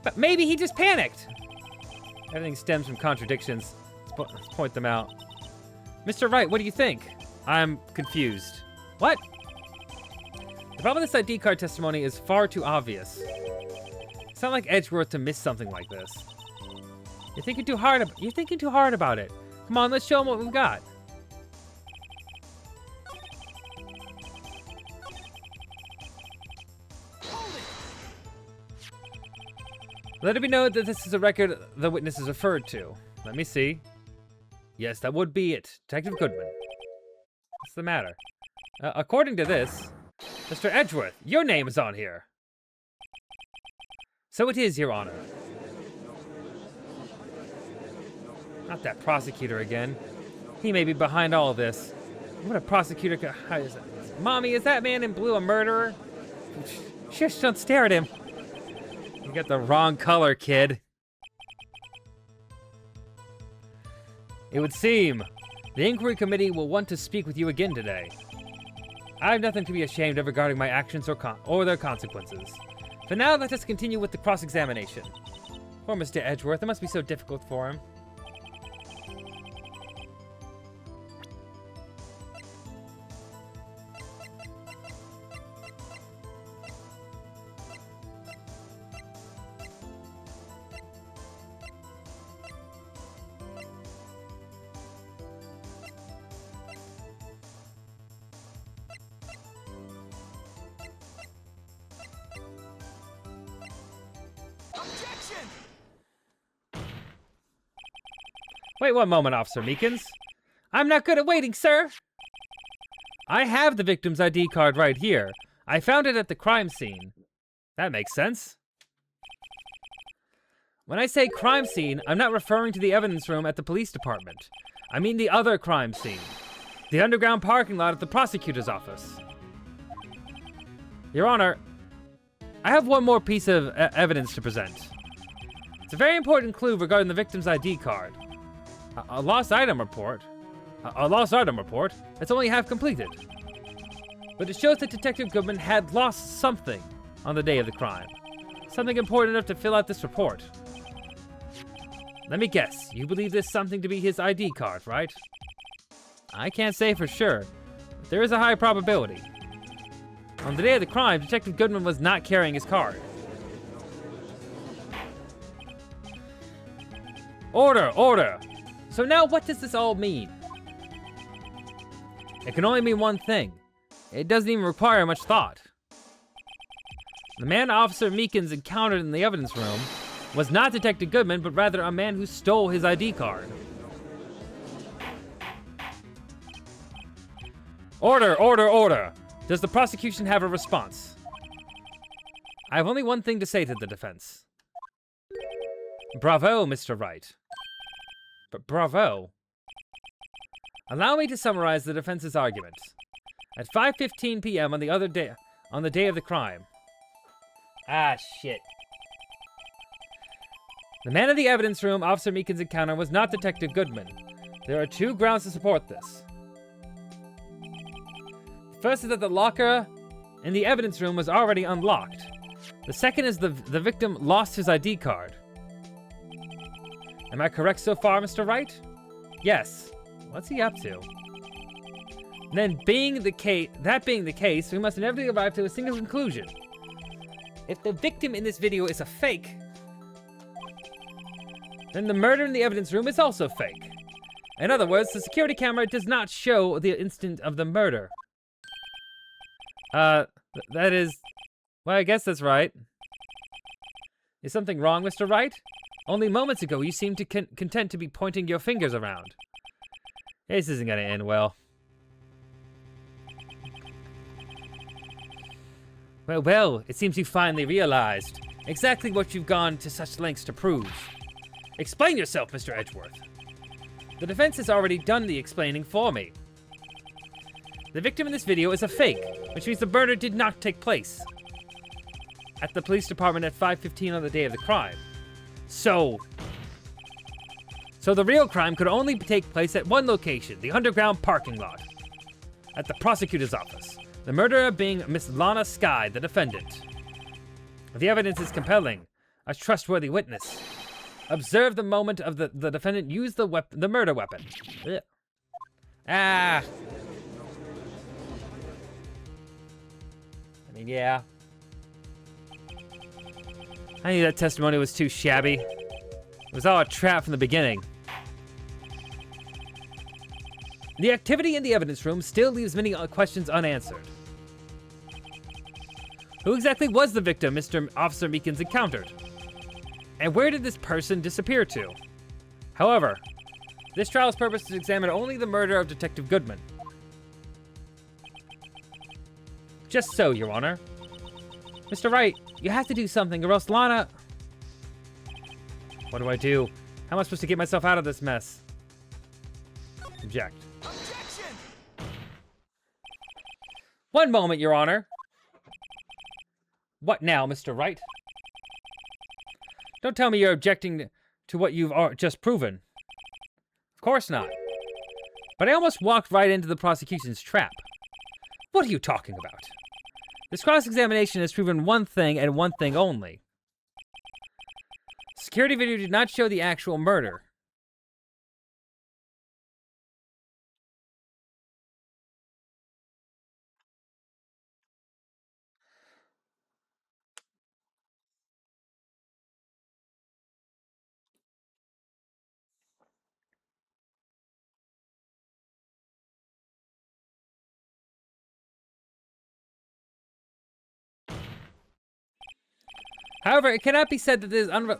But maybe he just panicked. Everything stems from contradictions. Let's point them out. Mr. Wright, what do you think? I'm confused. What? The problem with this ID card testimony is far too obvious. It's not like Edgeworth to miss something like this. You're thinking too hard about it. Come on, let's show him what we've got. Let it be known that this is a record the witness is referred to. Let me see. Yes, that would be it. Detective Goodman. What's the matter? According to this, Mr. Edgeworth, your name is on here. So it is, Your Honor. Not that prosecutor again. He may be behind all of this. What a prosecutor could... Mommy, is that man in blue a murderer? Shush, don't stare at him. You got the wrong color, kid. It would seem the inquiry committee will want to speak with you again today. I have nothing to be ashamed of regarding my actions or their consequences. For now, let us continue with the cross-examination. Poor Mr. Edgeworth, it must be so difficult for him. Objection! Wait one moment, Officer Meekins. I'm not good at waiting, sir. I have the victim's ID card right here. I found it at the crime scene. That makes sense. When I say crime scene, I'm not referring to the evidence room at the police department. I mean the other crime scene. The underground parking lot at the prosecutor's office. Your Honor, I have one more piece of evidence to present. It's a very important clue regarding the victim's ID card. A lost item report? A lost item report? It's only half completed. But it shows that Detective Goodman had lost something on the day of the crime. Something important enough to fill out this report. Let me guess, you believe this something to be his ID card, right? I can't say for sure, but there is a high probability. On the day of the crime, Detective Goodman was not carrying his card. Order, order! So now what does this all mean? It can only mean one thing. It doesn't even require much thought. The man Officer Meekins encountered in the evidence room was not Detective Goodman, but rather a man who stole his ID card. Order, order, order! Does the prosecution have a response? I have only one thing to say to the defense. Bravo, Mr. Wright. But bravo. Allow me to summarize the defense's argument. At 5:15 p.m. on the day of the crime. Ah, shit. The man in the evidence room Officer Meekins' encounter was not Detective Goodman. There are 2 grounds to support this. The first is that the locker in the evidence room was already unlocked. The second is the victim lost his ID card. Am I correct so far, Mr. Wright? Yes. What's he up to? Then, that being the case, we must inevitably arrive to a single conclusion. If the victim in this video is a fake, then the murder in the evidence room is also fake. In other words, the security camera does not show the instant of the murder. That is... Well, I guess that's right. Is something wrong, Mr. Wright? Only moments ago, you seemed content to be pointing your fingers around. This isn't gonna end well. Well, it seems you finally realized exactly what you've gone to such lengths to prove. Explain yourself, Mr. Edgeworth. The defense has already done the explaining for me. The victim in this video is a fake, which means the murder did not take place at the police department at 5:15 on the day of the crime. So the real crime could only take place at one location, the underground parking lot, at the prosecutor's office. The murderer being Miss Lana Skye, the defendant. The evidence is compelling. A trustworthy witness. Observe the moment of the defendant used the murder weapon. Ugh. Ah. I mean, yeah. I knew that testimony was too shabby. It was all a trap from the beginning. The activity in the evidence room still leaves many questions unanswered. Who exactly was the victim Mr. Officer Meekins encountered? And where did this person disappear to? However, this trial's purpose is to examine only the murder of Detective Goodman. Just so, Your Honor. Mr. Wright, you have to do something or else Lana... What do I do? How am I supposed to get myself out of this mess? Object. Objection! One moment, Your Honor. What now, Mr. Wright? Don't tell me you're objecting to what you've just proven. Of course not. But I almost walked right into the prosecution's trap. What are you talking about? This cross-examination has proven one thing and one thing only. Security video did not show the actual murder. However, it cannot be said that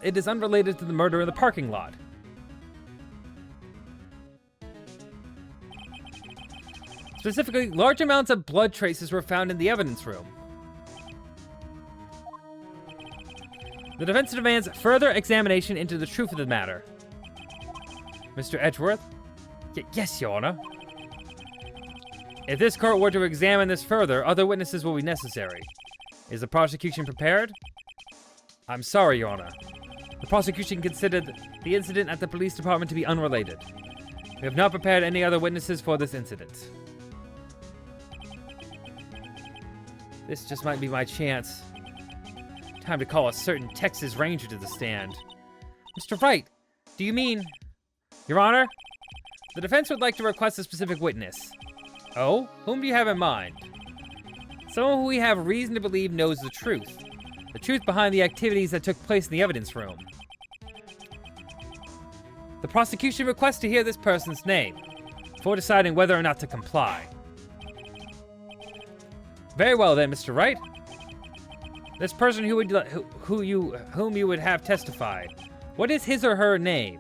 it is unrelated to the murder in the parking lot. Specifically, large amounts of blood traces were found in the evidence room. The defense demands further examination into the truth of the matter. Mr. Edgeworth? Yes, Your Honor. If this court were to examine this further, other witnesses will be necessary. Is the prosecution prepared? I'm sorry, Your Honor. The prosecution considered the incident at the police department to be unrelated. We have not prepared any other witnesses for this incident. This just might be my chance. Time to call a certain Texas Ranger to the stand. Mr. Wright, do you mean... Your Honor, the defense would like to request a specific witness. Oh? Whom do you have in mind? Someone who we have reason to believe knows the truth. The truth behind the activities that took place in the evidence room. The prosecution requests to hear this person's name before deciding whether or not to comply. Very well then, Mr. Wright. This person whom you would have testify. What is his or her name?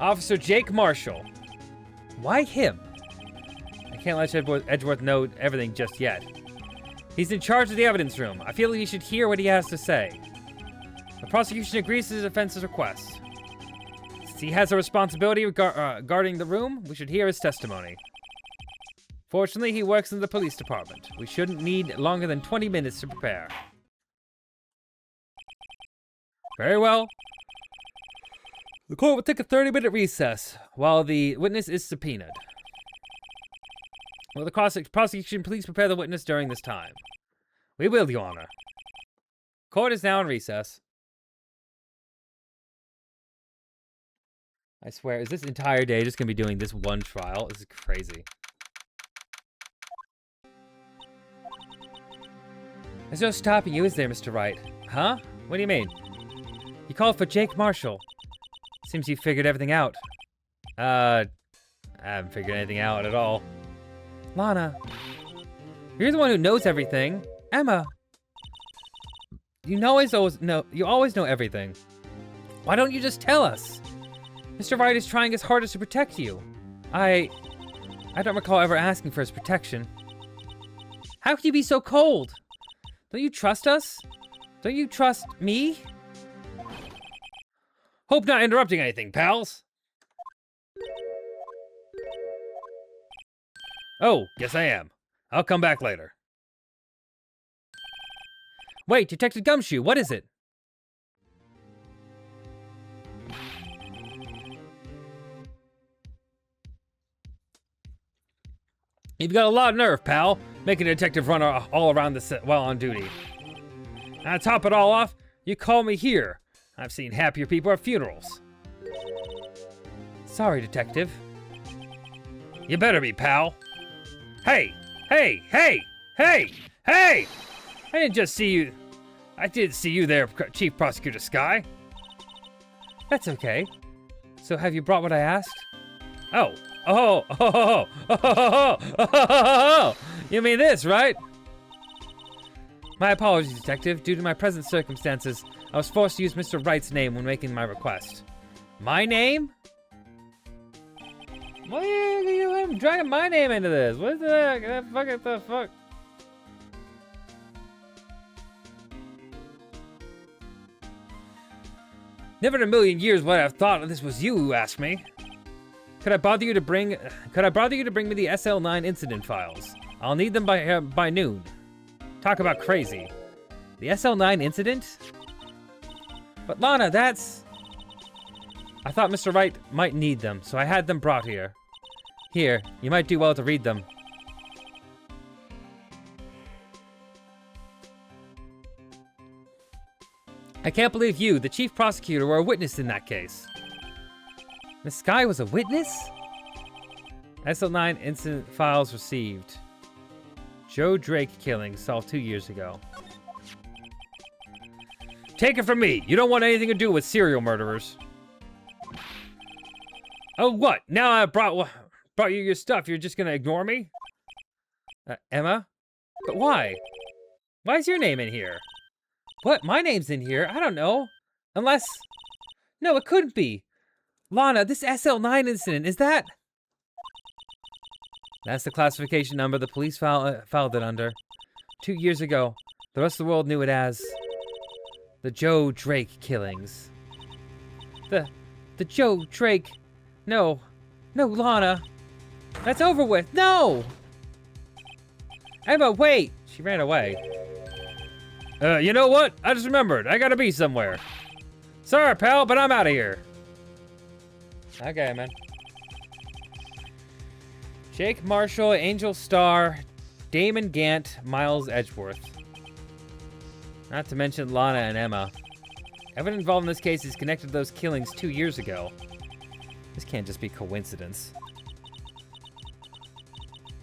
Officer Jake Marshall. Why him? I can't let Edgeworth know everything just yet. He's in charge of the evidence room. I feel you should hear what he has to say. The prosecution agrees to the defense's request. Since he has a responsibility regarding the room, we should hear his testimony. Fortunately, he works in the police department. We shouldn't need longer than 20 minutes to prepare. Very well. The court will take a 30-minute recess while the witness is subpoenaed. Will the prosecution please prepare the witness during this time? We will, Your Honor. Court is now in recess. I swear, is this entire day just gonna be doing this one trial? This is crazy. There's no stopping you, is there, Mr. Wright? Huh? What do you mean? You called for Jake Marshall. Seems you figured everything out. I haven't figured anything out at all. Lana, you're the one who knows everything. Emma, you always know everything. Why don't you just tell us? Mr. Wright is trying his hardest to protect you. I don't recall ever asking for his protection. How can you be so cold? Don't you trust us? Don't you trust me? Hope not interrupting anything, pals. Oh, yes I am. I'll come back later. Wait, Detective Gumshoe, what is it? You've got a lot of nerve, pal, making a detective run all around the set while on duty. And to top it all off, you call me here. I've seen happier people at funerals. Sorry, detective. You better be, pal. Hey! Hey! Hey! Hey! Hey! I didn't just see you. I did see you there, Chief Prosecutor Sky. That's okay. So have you brought what I asked? Oh. Oh. You mean this, right? My apologies, Detective. Due to my present circumstances, I was forced to use Mr. Wright's name when making my request. My name? Why are you dragging my name into this? What the fuck? Never in a million years would I have thought this was you who asked me. Could I bother you to bring me the SL9 incident files? I'll need them by noon. Talk about crazy. The SL9 incident? But Lana, that's... I thought Mr. Wright might need them, so I had them brought here. Here, you might do well to read them. I can't believe you, the chief prosecutor, were a witness in that case. Miss Sky was a witness? SL9 incident files received. Joe Drake killing solved 2 years ago. Take it from me, you don't want anything to do with serial murderers. Oh, what? Now I brought you your stuff, you're just gonna ignore me? Emma? But why? Why is your name in here? What? My name's in here? I don't know. Unless... No, it couldn't be. Lana, this SL9 incident, is that... That's the classification number the police filed it under. 2 years ago, the rest of the world knew it as... the Joe Drake killings. The Joe Drake... No, Lana. That's over with. No! Emma, wait! She ran away. You know what? I just remembered. I gotta be somewhere. Sorry, pal, but I'm out of here. Okay, man. Jake Marshall, Angel Starr, Damon Gant, Miles Edgeworth. Not to mention Lana and Emma. Everyone involved in this case is connected to those killings 2 years ago. This can't just be coincidence.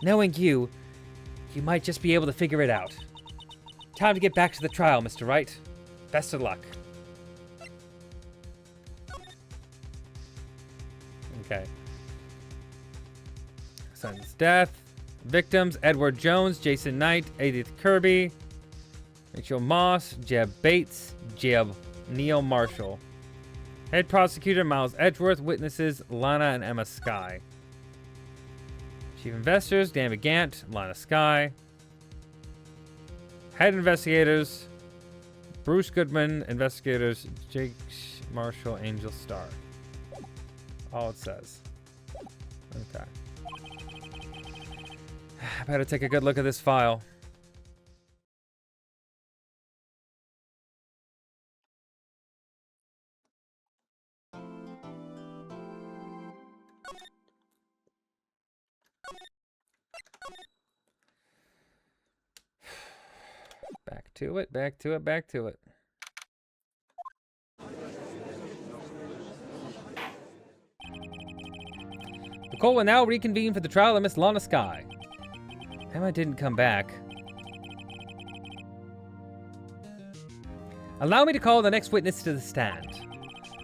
Knowing you might just be able to figure it out. Time to get back to the trial, Mr. Wright. Best of luck. Okay. Son's death. Victims, Edward Jones, Jason Knight, Edith Kirby, Rachel Moss, Jeb Bates, Jeb Neil Marshall. Head prosecutor, Miles Edgeworth. Witnesses, Lana and Emma Sky. Chief investors, Damon Gant, Lana Sky. Head investigators, Bruce Goodman. Investigators, Jake Marshall, Angel Starr. All it says. Okay. I better take a good look at this file. Back to it, back to it, back to it. The court will now reconvene for the trial of Miss Lana Skye. Emma didn't come back. Allow me to call the next witness to the stand.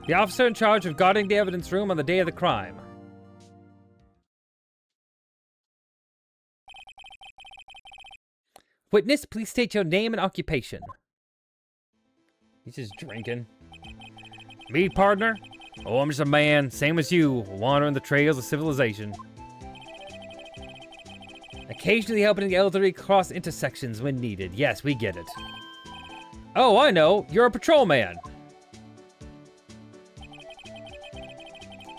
The officer in charge of guarding the evidence room on the day of the crime. Witness, please state your name and occupation. He's just drinking. Me, partner? Oh, I'm just a man, same as you, wandering the trails of civilization. Occasionally helping the elderly cross intersections when needed. Yes, we get it. Oh, I know. You're a patrolman.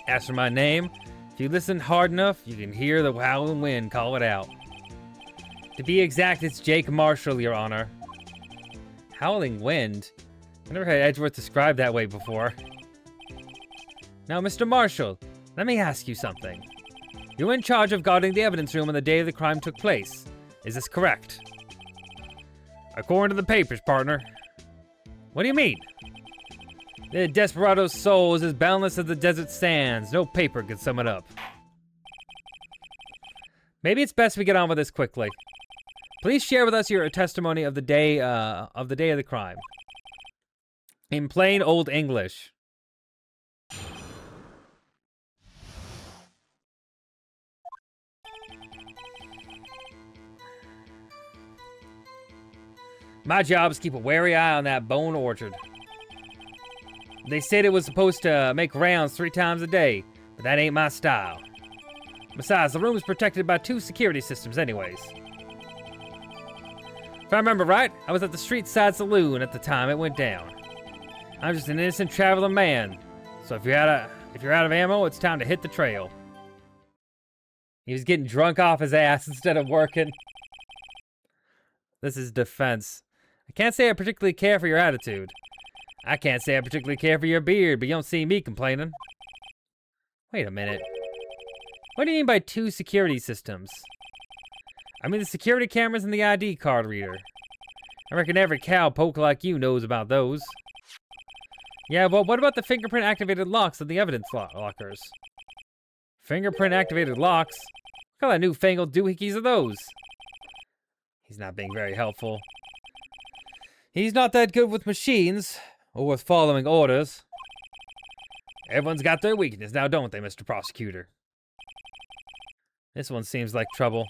As for my name, if you listen hard enough, you can hear the howling wind call it out. To be exact, it's Jake Marshall, Your Honor. Howling wind? I never heard Edgeworth described that way before. Now, Mr. Marshall, let me ask you something. You're in charge of guarding the evidence room on the day the crime took place. Is this correct? According to the papers, partner. What do you mean? The desperado's soul is as boundless as the desert sands. No paper could sum it up. Maybe it's best we get on with this quickly. Please share with us your testimony of the day of the crime. In plain old English. My job is to keep a wary eye on that bone orchard. They said it was supposed to make rounds 3 times a day, but that ain't my style. Besides, the room is protected by 2 security systems anyways. If I remember right, I was at the street side saloon at the time it went down. I'm just an innocent traveling man, so if you're out of ammo, it's time to hit the trail. He was getting drunk off his ass instead of working. This is defense. I can't say I particularly care for your attitude. I can't say I particularly care for your beard, but you don't see me complaining. Wait a minute. What do you mean by 2 security systems? I mean the security cameras and the ID card reader. I reckon every cowpoke like you knows about those. Yeah, well, what about the fingerprint-activated locks of the evidence lockers? Fingerprint-activated locks? What kind of newfangled doohickeys are those? He's not being very helpful. He's not that good with machines, or with following orders. Everyone's got their weakness now, don't they, Mr. Prosecutor? This one seems like trouble.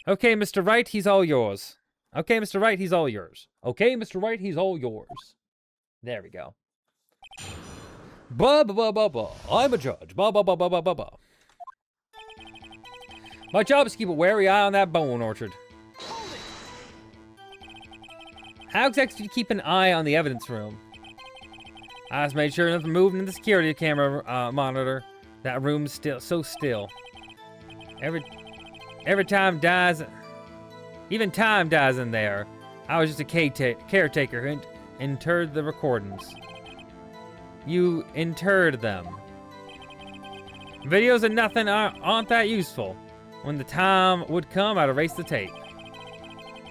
Okay, Mr. Wright, he's all yours. Okay, Mr. Wright, he's all yours. Okay, Mr. Wright, he's all yours. There we go. Blah, blah, blah, blah. I'm a judge. Blah, blah, blah, blah, blah, blah, blah. My job is to keep a wary eye on that bone orchard. How exactly do you keep an eye on the evidence room? I just made sure nothing moved in the security camera monitor. That room's still so still. Every time dies, even time dies in there. I was just a caretaker who interred the recordings. You interred them. Videos of nothing aren't that useful. When the time would come, I'd erase the tape.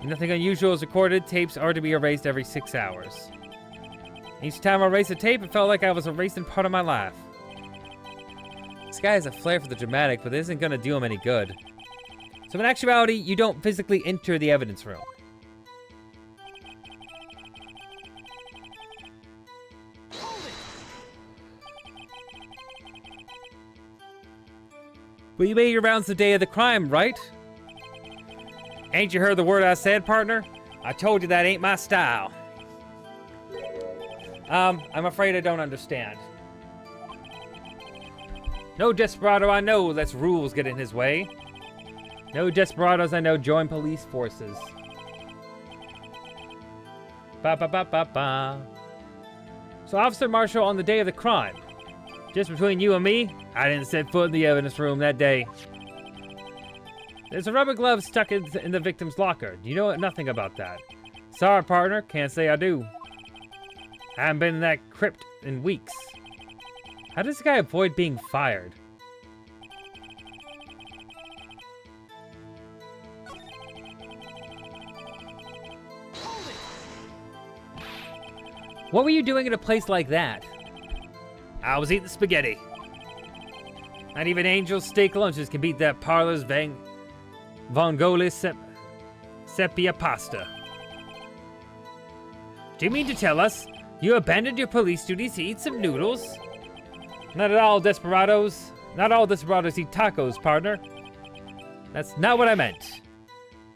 Nothing unusual is recorded. Tapes are to be erased every 6 hours. Each time I erased a tape, it felt like I was erasing part of my life. This guy has a flair for the dramatic, but it isn't going to do him any good. So in actuality, you don't physically enter the evidence room. Well, you made your rounds the day of the crime, right? Ain't you heard the word I said, partner? I told you that ain't my style. I'm afraid I don't understand. No desperado I know lets rules get in his way. No desperados I know join police forces. Ba-ba-ba-ba-ba. So, Officer Marshall, on the day of the crime, just between you and me, I didn't set foot in the evidence room that day. There's a rubber glove stuck in the victim's locker. Do you know nothing about that? Sorry, partner. Can't say I do. I haven't been in that crypt in weeks. How does this guy avoid being fired? What were you doing at a place like that? I was eating spaghetti. Not even Angel's steak lunches can beat that parlor's Vongole sepia pasta. Do you mean to tell us you abandoned your police duties to eat some noodles? Not all desperados eat tacos, partner. That's not what I meant.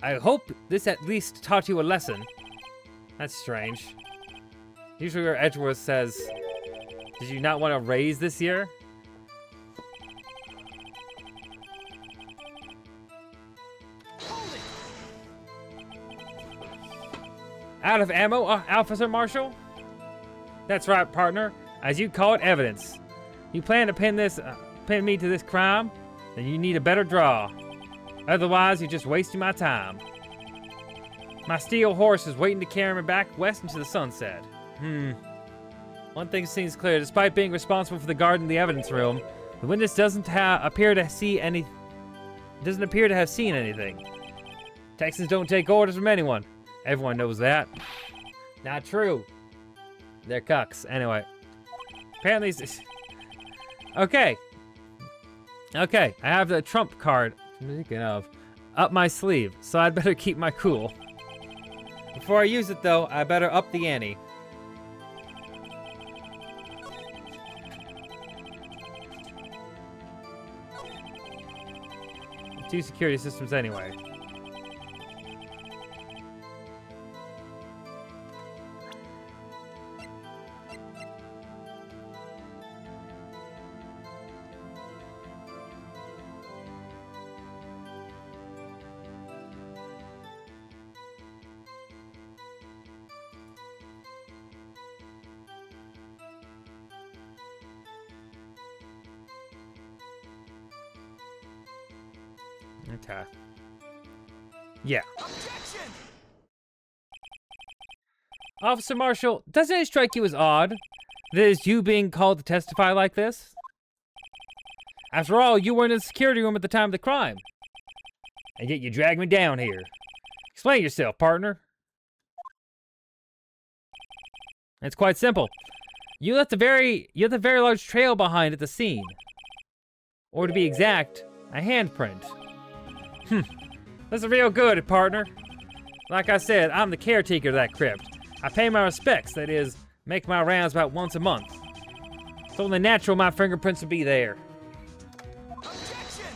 I hope this at least taught you a lesson. That's strange. Usually where Edgeworth says, did you not want to raise this year? Out of ammo, Officer Marshall? That's right, partner. As you call it, evidence. You plan to pin me to this crime? Then you need a better draw. Otherwise, you're just wasting my time. My steel horse is waiting to carry me back west into the sunset. One thing seems clear. Despite being responsible for the guard in the evidence room, the witness doesn't appear to have seen anything. Texans don't take orders from anyone. Everyone knows that. Not true. They're cucks. Anyway. Apparently, okay. I have the trump card, speaking of, up my sleeve, so I'd better keep my cool. Before I use it, though, I better up the ante. Two security systems anyway. Okay. Yeah. Objection! Officer Marshall, doesn't it strike you as odd that it's you being called to testify like this? After all, you weren't in the security room at the time of the crime. And yet you dragged me down here. Explain yourself, partner. It's quite simple. You left a very large trail behind at the scene. Or to be exact, a handprint. This is real good, partner. Like I said, I'm the caretaker of that crypt. I pay my respects, that is, make my rounds about once a month. It's only natural my fingerprints would be there. Objection!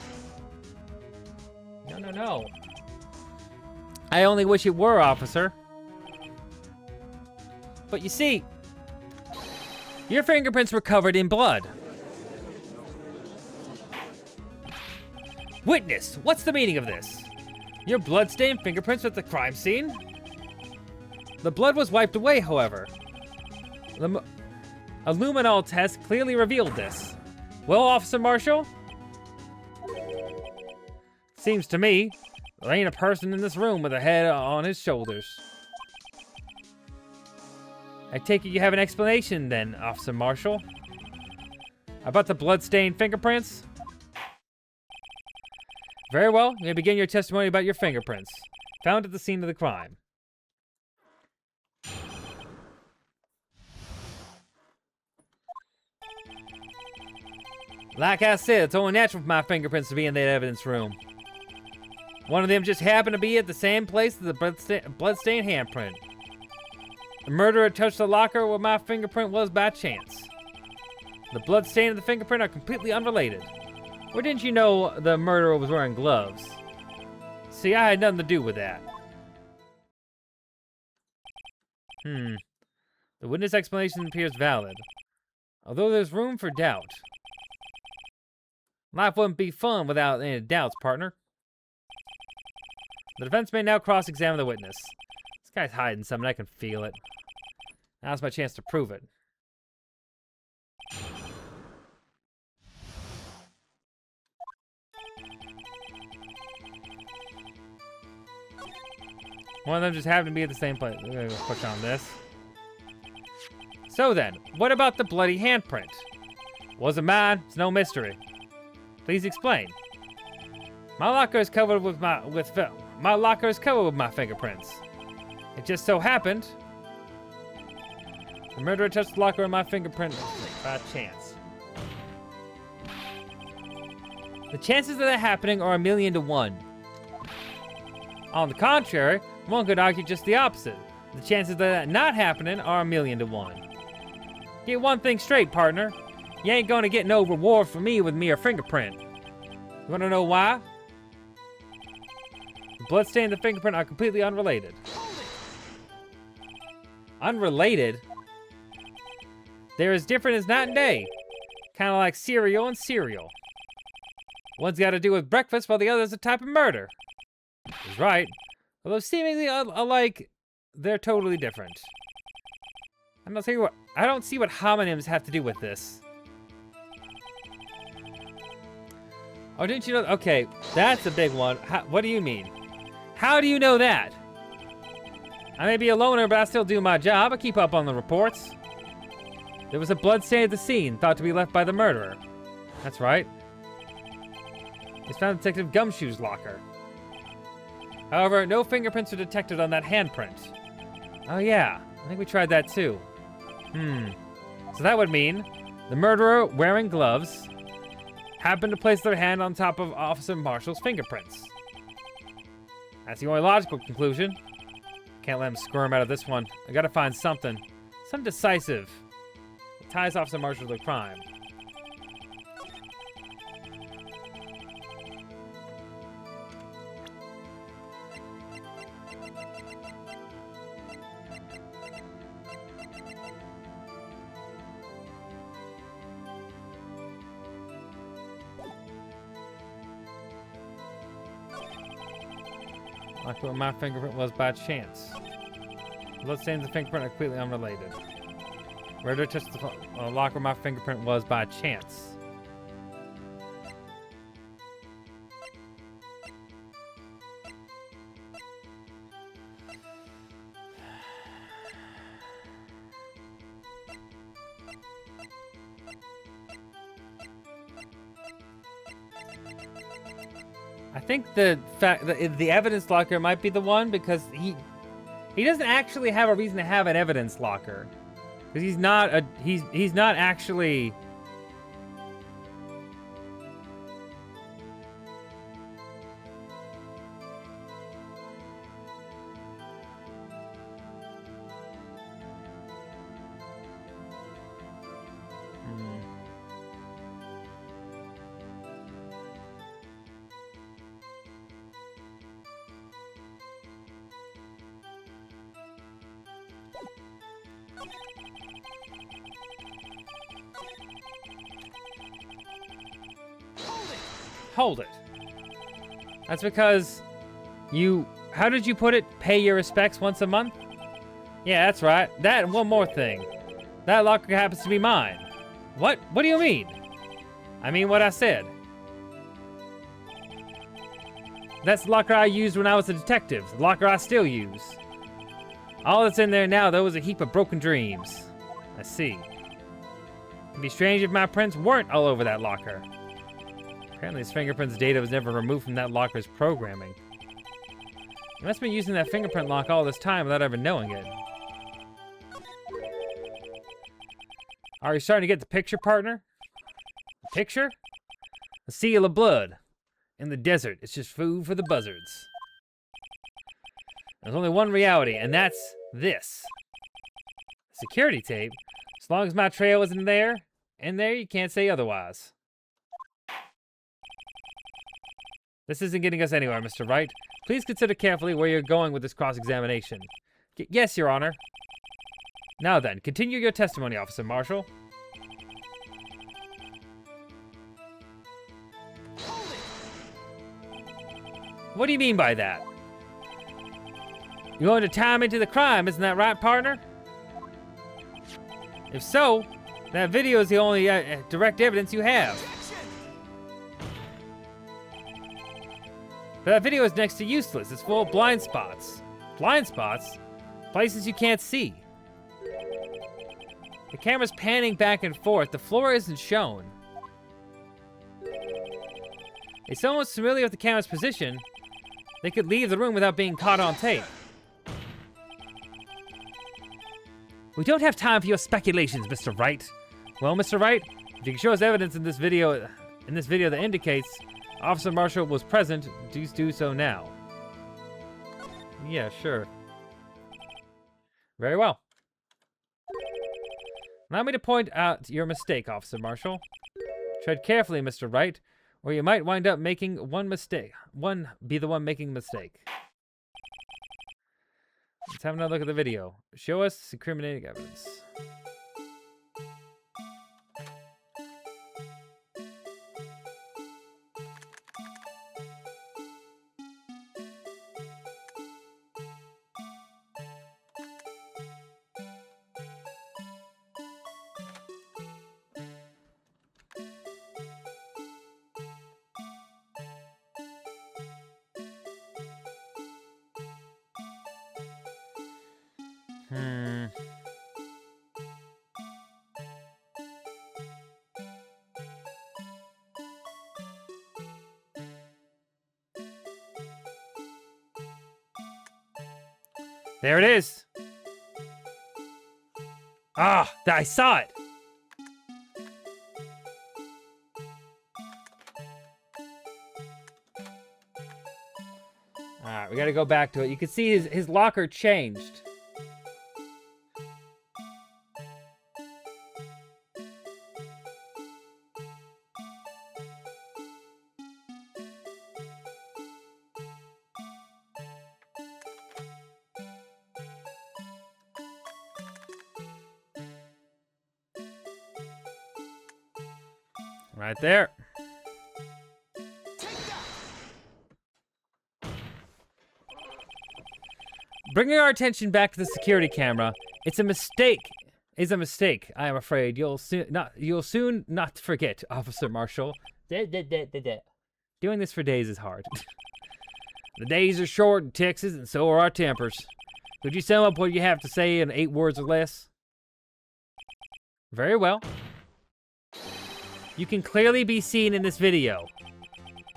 No. I only wish it were, officer. But you see, your fingerprints were covered in blood. Witness, what's the meaning of this? Your blood-stained fingerprints at the crime scene? The blood was wiped away, however. A luminol test clearly revealed this. Well, Officer Marshall? Seems to me, there ain't a person in this room with a head on his shoulders. I take it you have an explanation then, Officer Marshall? About the blood-stained fingerprints? Very well, you may begin your testimony about your fingerprints, found at the scene of the crime. Like I said, it's only natural for my fingerprints to be in that evidence room. One of them just happened to be at the same place as the bloodstained handprint. The murderer touched the locker where my fingerprint was by chance. The bloodstain and the fingerprint are completely unrelated. Or didn't you know the murderer was wearing gloves? See, I had nothing to do with that. The witness explanation appears valid, although there's room for doubt. Life wouldn't be fun without any doubts, partner. The defense may now cross-examine the witness. This guy's hiding something, I can feel it. Now's my chance to prove it. One of them just happened to be at the same place. We're gonna go push on this. So then, what about the bloody handprint? Wasn't mine, it's no mystery. Please explain. My locker is covered with my fingerprints. It just so happened the murderer touched the locker in my fingerprint by chance. The chances of that happening are 1,000,000 to 1. On the contrary, one could argue just the opposite. The chances of that not happening are 1,000,000 to 1. Get one thing straight, partner. You ain't gonna get no reward from me with mere fingerprint. You wanna know why? The bloodstain and the fingerprint are completely unrelated. Unrelated? They're as different as night and day. Kind of like cereal and cereal. One's got to do with breakfast while the other's a type of murder. He's right. Although seemingly alike, they're totally different. I don't see what homonyms have to do with this. Oh, didn't you know? Okay, that's a big one. What do you mean? How do you know that? I may be a loner, but I still do my job. I keep up on the reports. There was a bloodstain at the scene, thought to be left by the murderer. That's right. It's found Detective Gumshoe's locker. However, no fingerprints are detected on that handprint. Oh yeah, I think we tried that too. So that would mean the murderer, wearing gloves, happened to place their hand on top of Officer Marshall's fingerprints. That's the only logical conclusion. Can't let him squirm out of this one. I gotta find something decisive that ties Officer Marshall to the crime. Like what my fingerprint was by chance. Bloodstains and fingerprint are completely unrelated. Where did I touch the lock where my fingerprint was by chance? I think the fact that the evidence locker might be the one because he doesn't actually have a reason to have an evidence locker because he's not actually. Hold it. That's because how did you put it? Pay your respects once a month? Yeah, that's right. That and one more thing. That locker happens to be mine. What? What do you mean? I mean what I said. That's the locker I used when I was a detective. The locker I still use. All that's in there now, though, is a heap of broken dreams. I see. It'd be strange if my prints weren't all over that locker. Apparently his fingerprint's data was never removed from that locker's programming. He must have been using that fingerprint lock all this time without ever knowing it. Are you starting to get the picture, partner? The picture? A seal of blood. In the desert, it's just food for the buzzards. There's only one reality, and that's this. Security tape? As long as my trail isn't there, you can't say otherwise. This isn't getting us anywhere, Mr. Wright. Please consider carefully where you're going with this cross-examination. Yes, Your Honor. Now then, continue your testimony, Officer Marshall. What do you mean by that? You're going to tie me to the crime, isn't that right, partner? If so, that video is the only direct evidence you have. But that video is next to useless. It's full of blind spots. Blind spots? Places you can't see. The camera's panning back and forth. The floor isn't shown. If someone was familiar with the camera's position, they could leave the room without being caught on tape. We don't have time for your speculations, Mr. Wright. Well, Mr. Wright, if you can show us evidence in this video that indicates Officer Marshall was present. Please do so now. Yeah, sure. Very well. Allow me to point out your mistake, Officer Marshall. Tread carefully, Mr. Wright, or you might wind up making be the one making the mistake. Let's have another look at the video. Show us incriminating evidence. There it is. Ah, I saw it. All right, we got to go back to it. You can see his locker changed. Right there. Bringing our attention back to the security camera, it's a mistake. Is a mistake. I am afraid you'll soon not forget, Officer Marshall. Doing this for days is hard. The days are short in Texas, and so are our tempers. Could you sum up what you have to say in 8 words or less? Very well. You can clearly be seen in this video.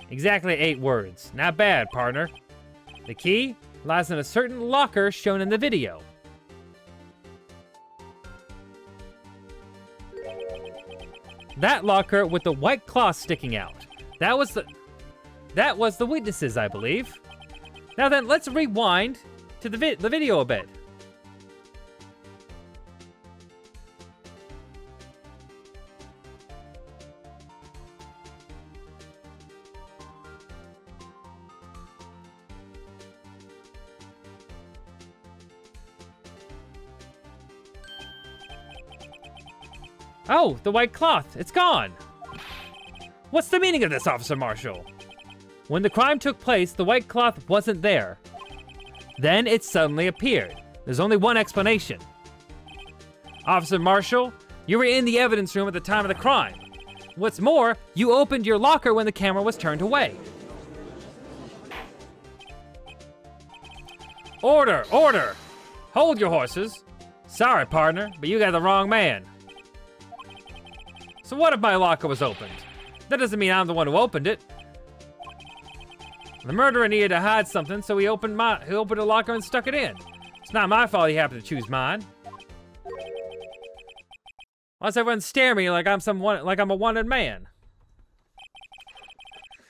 Exactly 8 words. Not bad, partner. The key lies in a certain locker shown in the video. That locker with the white cloth sticking out. That was the witnesses, I believe. Now then, let's rewind to the video a bit. Oh, the white cloth. It's gone. What's the meaning of this, Officer Marshall? When the crime took place, the white cloth wasn't there. Then it suddenly appeared. There's only one explanation. Officer Marshall, you were in the evidence room at the time of the crime. What's more, you opened your locker when the camera was turned away. Order, order! Hold your horses. Sorry, partner, but you got the wrong man. So what if my locker was opened? That doesn't mean I'm the one who opened it. The murderer needed to hide something, so he opened a locker and stuck it in. It's not my fault he happened to choose mine. Why does everyone stare at me like I'm a wanted man?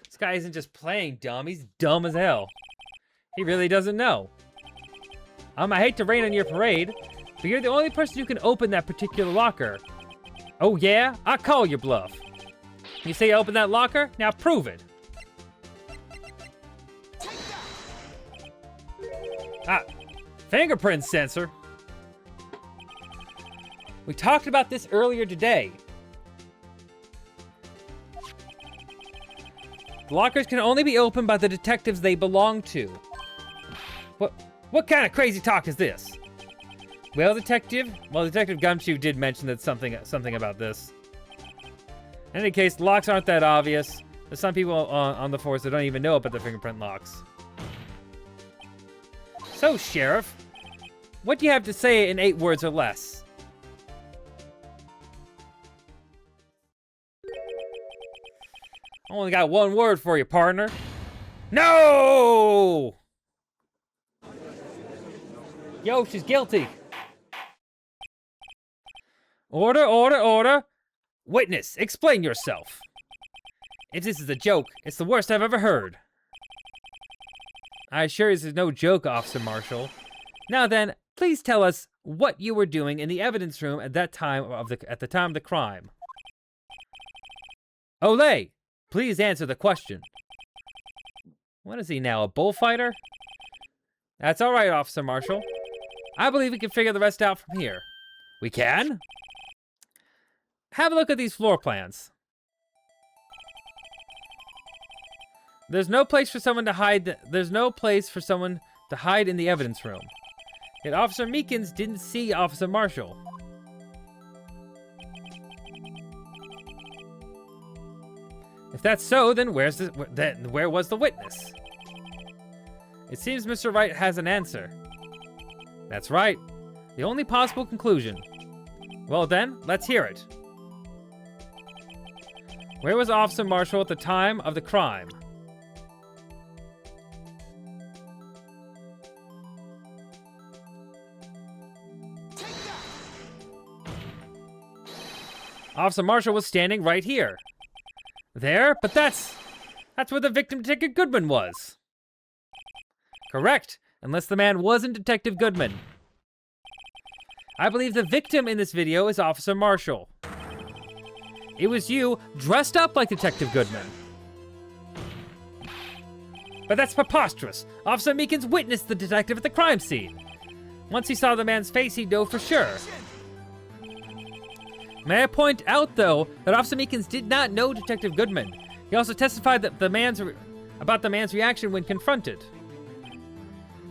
This guy isn't just playing dumb, he's dumb as hell. He really doesn't know. I hate to rain on your parade, but you're the only person who can open that particular locker. Oh yeah? I call your bluff. You say you opened that locker? Now prove it. Ah, fingerprint sensor. We talked about this earlier today. The lockers can only be opened by the detectives they belong to. What kind of crazy talk is this? Well, Detective Gumshoe did mention that something about this. In any case, locks aren't that obvious. There's some people on the force that don't even know about the fingerprint locks. So, Sheriff, what do you have to say in 8 words or less? I only got 1 word for you, partner. No! Yo, she's guilty. Order, order, order. Witness, explain yourself. If this is a joke, it's the worst I've ever heard. I assure you this is no joke, Officer Marshall. Now then, please tell us what you were doing in the evidence room at the time of the crime. Olay, please answer the question. What is he now, a bullfighter? That's all right, Officer Marshall. I believe we can figure the rest out from here. We can? Have a look at these floor plans. There's no place for someone to hide. There's no place for someone to hide in the evidence room. Yet Officer Meekins didn't see Officer Marshall. If that's so, then where was the witness? It seems Mr. Wright has an answer. That's right. The only possible conclusion. Well then, let's hear it. Where was Officer Marshall at the time of the crime? Officer Marshall was standing right here. There? But that's where the victim, Detective Goodman, was. Correct, unless the man wasn't Detective Goodman. I believe the victim in this video is Officer Marshall. It was you, dressed up like Detective Goodman. But that's preposterous. Officer Meekins witnessed the detective at the crime scene. Once he saw the man's face, he'd know for sure. May I point out, though, that Officer Meekins did not know Detective Goodman. He also testified that about the man's reaction when confronted.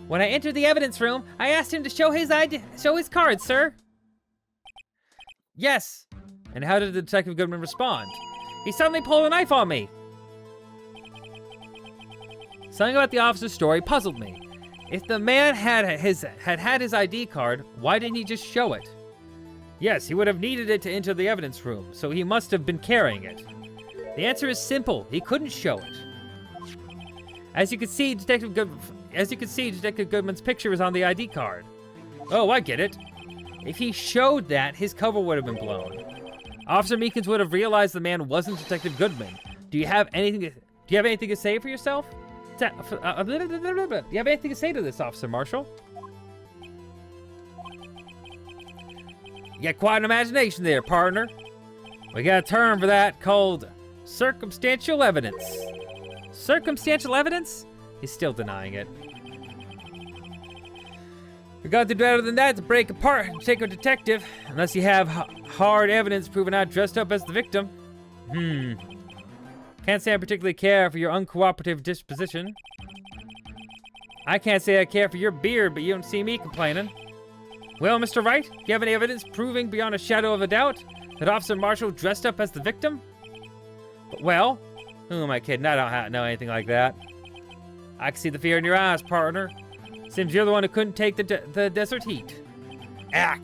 When I entered the evidence room, I asked him to show his card, sir. Yes. And how did Detective Goodman respond? He suddenly pulled a knife on me. Something about the officer's story puzzled me. If the man had his ID card, why didn't he just show it? Yes, he would have needed it to enter the evidence room, so he must have been carrying it. The answer is simple. He couldn't show it. As you can see, Detective Goodman's picture is on the ID card. Oh, I get it. If he showed that, his cover would have been blown. Officer Meekins would have realized the man wasn't Detective Goodman. Do you have anything to say for yourself? Do you have anything to say to this, Officer Marshall? You got quite an imagination there, partner. We got a term for that called circumstantial evidence. Circumstantial evidence? He's still denying it. We gotta do better than that to break apart and take a detective, unless you have hard evidence proving I dressed up as the victim. Can't say I particularly care for your uncooperative disposition. I can't say I care for your beard, but you don't see me complaining. Well, Mr. Wright, do you have any evidence proving beyond a shadow of a doubt that Officer Marshall dressed up as the victim? Well, who am I kidding? I don't know anything like that. I can see the fear in your eyes, partner. Seems you're the one who couldn't take the desert heat. Ack!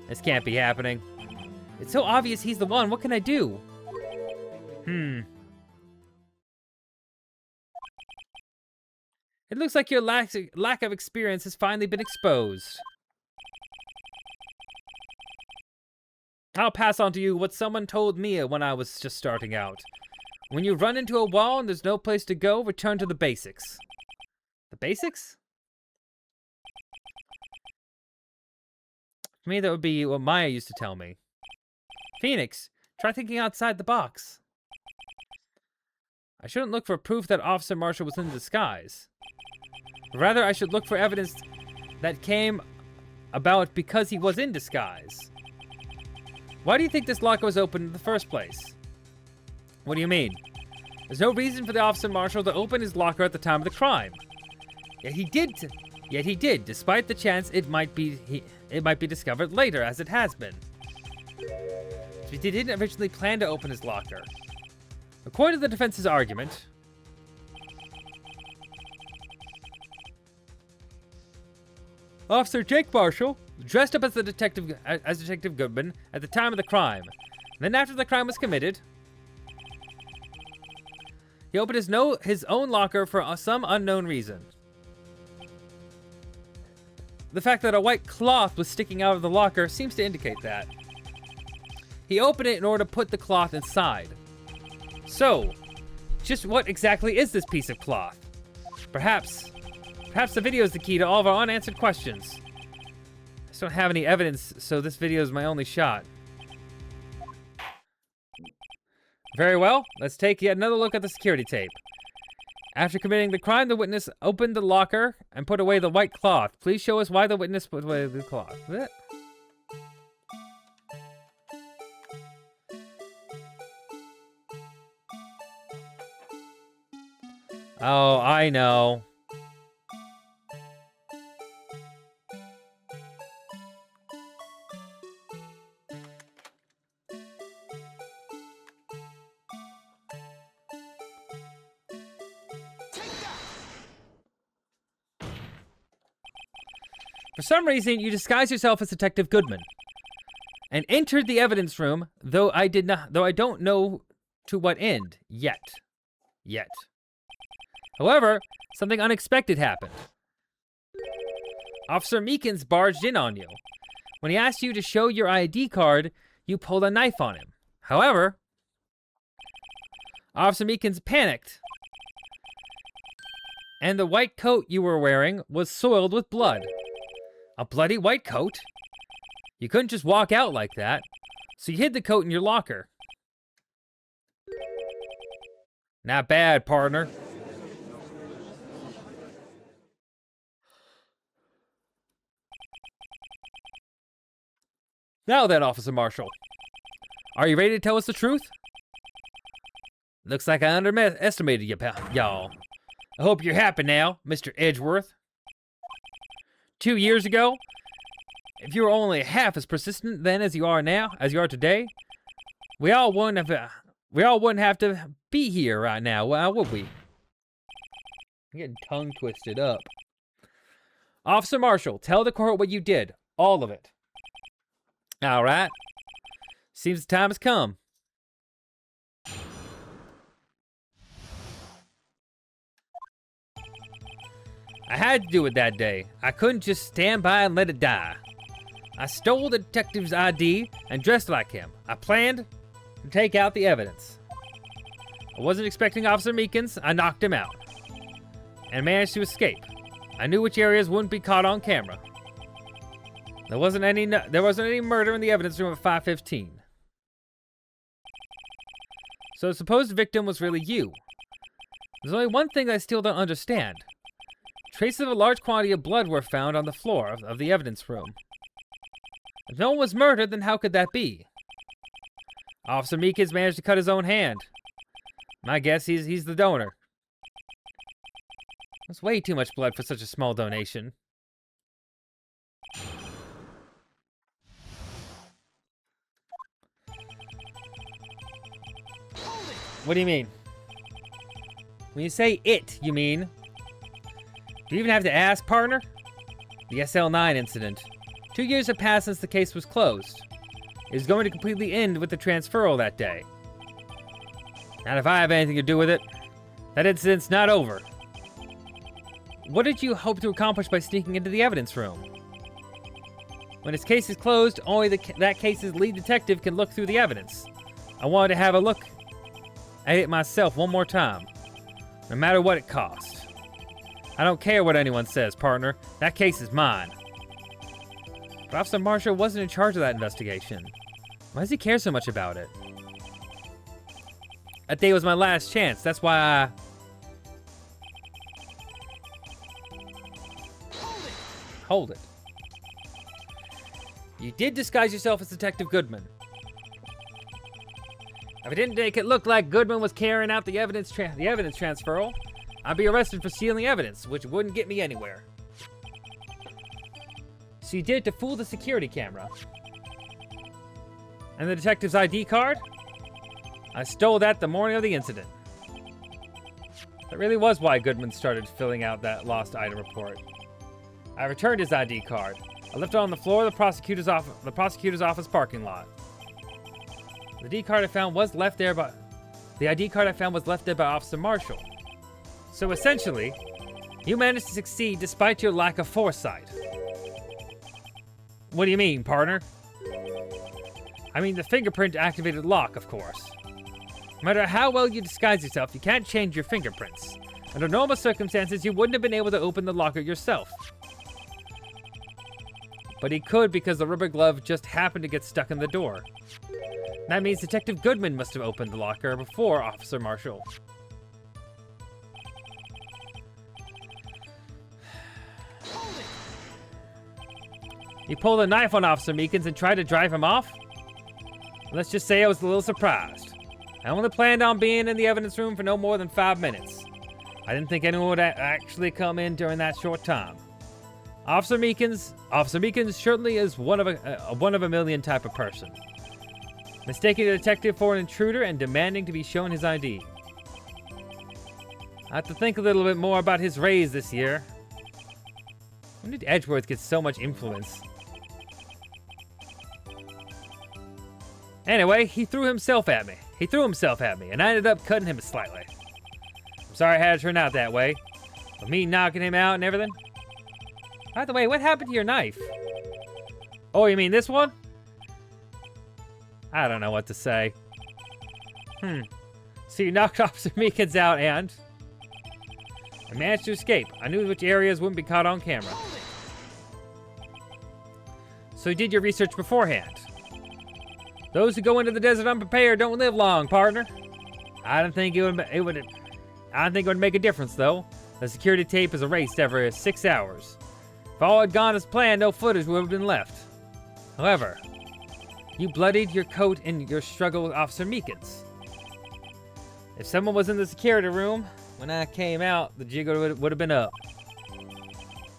This can't be happening. It's so obvious he's the one. What can I do? It looks like your lack of experience has finally been exposed. I'll pass on to you what someone told me when I was just starting out. When you run into a wall and there's no place to go, return to the basics. The basics? To me, that would be what Maya used to tell me. Phoenix, try thinking outside the box. I shouldn't look for proof that Officer Marshall was in disguise. Rather, I should look for evidence that came about because he was in disguise. Why do you think this locker was open in the first place? What do you mean? There's no reason for the Officer Marshall to open his locker at the time of the crime. Yet he did, despite the chance it might be discovered later, as it has been. He didn't originally plan to open his locker. According to the defense's argument, Officer Jake Marshall dressed up as Detective Goodman at the time of the crime. Then after the crime was committed, he opened his own locker for some unknown reason. The fact that a white cloth was sticking out of the locker seems to indicate that. He opened it in order to put the cloth inside. So, just what exactly is this piece of cloth? Perhaps the video is the key to all of our unanswered questions. I just don't have any evidence, so this video is my only shot. Very well, let's take yet another look at the security tape. After committing the crime, the witness opened the locker and put away the white cloth. Please show us why the witness put away the cloth. Oh, I know. For some reason, you disguised yourself as Detective Goodman and entered the evidence room, though I don't know to what end yet. However, something unexpected happened. Officer Meekins barged in on you. When he asked you to show your ID card, you pulled a knife on him. However, Officer Meekins panicked, and the white coat you were wearing was soiled with blood. A bloody white coat? You couldn't just walk out like that, so you hid the coat in your locker. Not bad, partner. Now then, Officer Marshall, are you ready to tell us the truth? Looks like I underestimated you, y'all. I hope you're happy now, Mr. Edgeworth. 2 years ago, if you were only half as persistent then as you are today, we all wouldn't have to be here right now, well, would we? I'm getting tongue twisted up. Officer Marshall, tell the court what you did, all of it. All right. Seems the time has come. I had to do it that day. I couldn't just stand by and let it die. I stole the detective's ID and dressed like him. I planned to take out the evidence. I wasn't expecting Officer Meekins. I knocked him out and managed to escape. I knew which areas wouldn't be caught on camera. There wasn't any murder in the evidence room at 5:15. So the supposed victim was really you. There's only one thing I still don't understand. Traces of a large quantity of blood were found on the floor of the evidence room. If no one was murdered, then how could that be? Officer Meekins managed to cut his own hand. My guess he's the donor. That's way too much blood for such a small donation. What do you mean? When you say it, you mean? Do you even have to ask, partner? The SL9 incident. 2 years have passed since the case was closed. It was going to completely end with the transferal that day. Not if I have anything to do with it. That incident's not over. What did you hope to accomplish by sneaking into the evidence room? When his case is closed, only that case's lead detective can look through the evidence. I wanted to have a look at it myself one more time, no matter what it cost. I don't care what anyone says, partner. That case is mine. But Officer Marshall wasn't in charge of that investigation. Why does he care so much about it? That day was my last chance. That's why I... Hold it. You did disguise yourself as Detective Goodman. If I didn't make it look like Goodman was carrying out the evidence transferal, I'd be arrested for stealing evidence, which wouldn't get me anywhere. So you did it to fool the security camera. And the detective's ID card? I stole that the morning of the incident. That really was why Goodman started filling out that lost item report. I returned his ID card. I left it on the floor of the prosecutor's office parking lot. The ID card I found was left there by Officer Marshall. So essentially, you managed to succeed despite your lack of foresight. What do you mean, partner? I mean the fingerprint activated lock, of course. No matter how well you disguise yourself, you can't change your fingerprints. Under normal circumstances, you wouldn't have been able to open the locker yourself. But he could because the rubber glove just happened to get stuck in the door. That means Detective Goodman must have opened the locker before Officer Marshall. He pulled a knife on Officer Meekins and tried to drive him off? Let's just say I was a little surprised. I only planned on being in the evidence room for no more than 5 minutes. I didn't think anyone would actually come in during that short time. Officer Meekins certainly is one of a million type of person. Mistaking a detective for an intruder and demanding to be shown his ID. I have to think a little bit more about his raise this year. When did Edgeworth get so much influence? Anyway, he threw himself at me, and I ended up cutting him slightly. I'm sorry it had to turn out that way. With me knocking him out and everything. By the way, what happened to your knife? Oh, you mean this one? I don't know what to say. So you knocked Officer Meekins out and... I managed to escape. I knew which areas wouldn't be caught on camera. So you did your research beforehand. Those who go into the desert unprepared don't live long, partner. I don't think it would make a difference, though. The security tape is erased every 6 hours. If all had gone as planned, no footage would have been left. However, you bloodied your coat in your struggle with Officer Meekins. If someone was in the security room when I came out, the jig would have been up.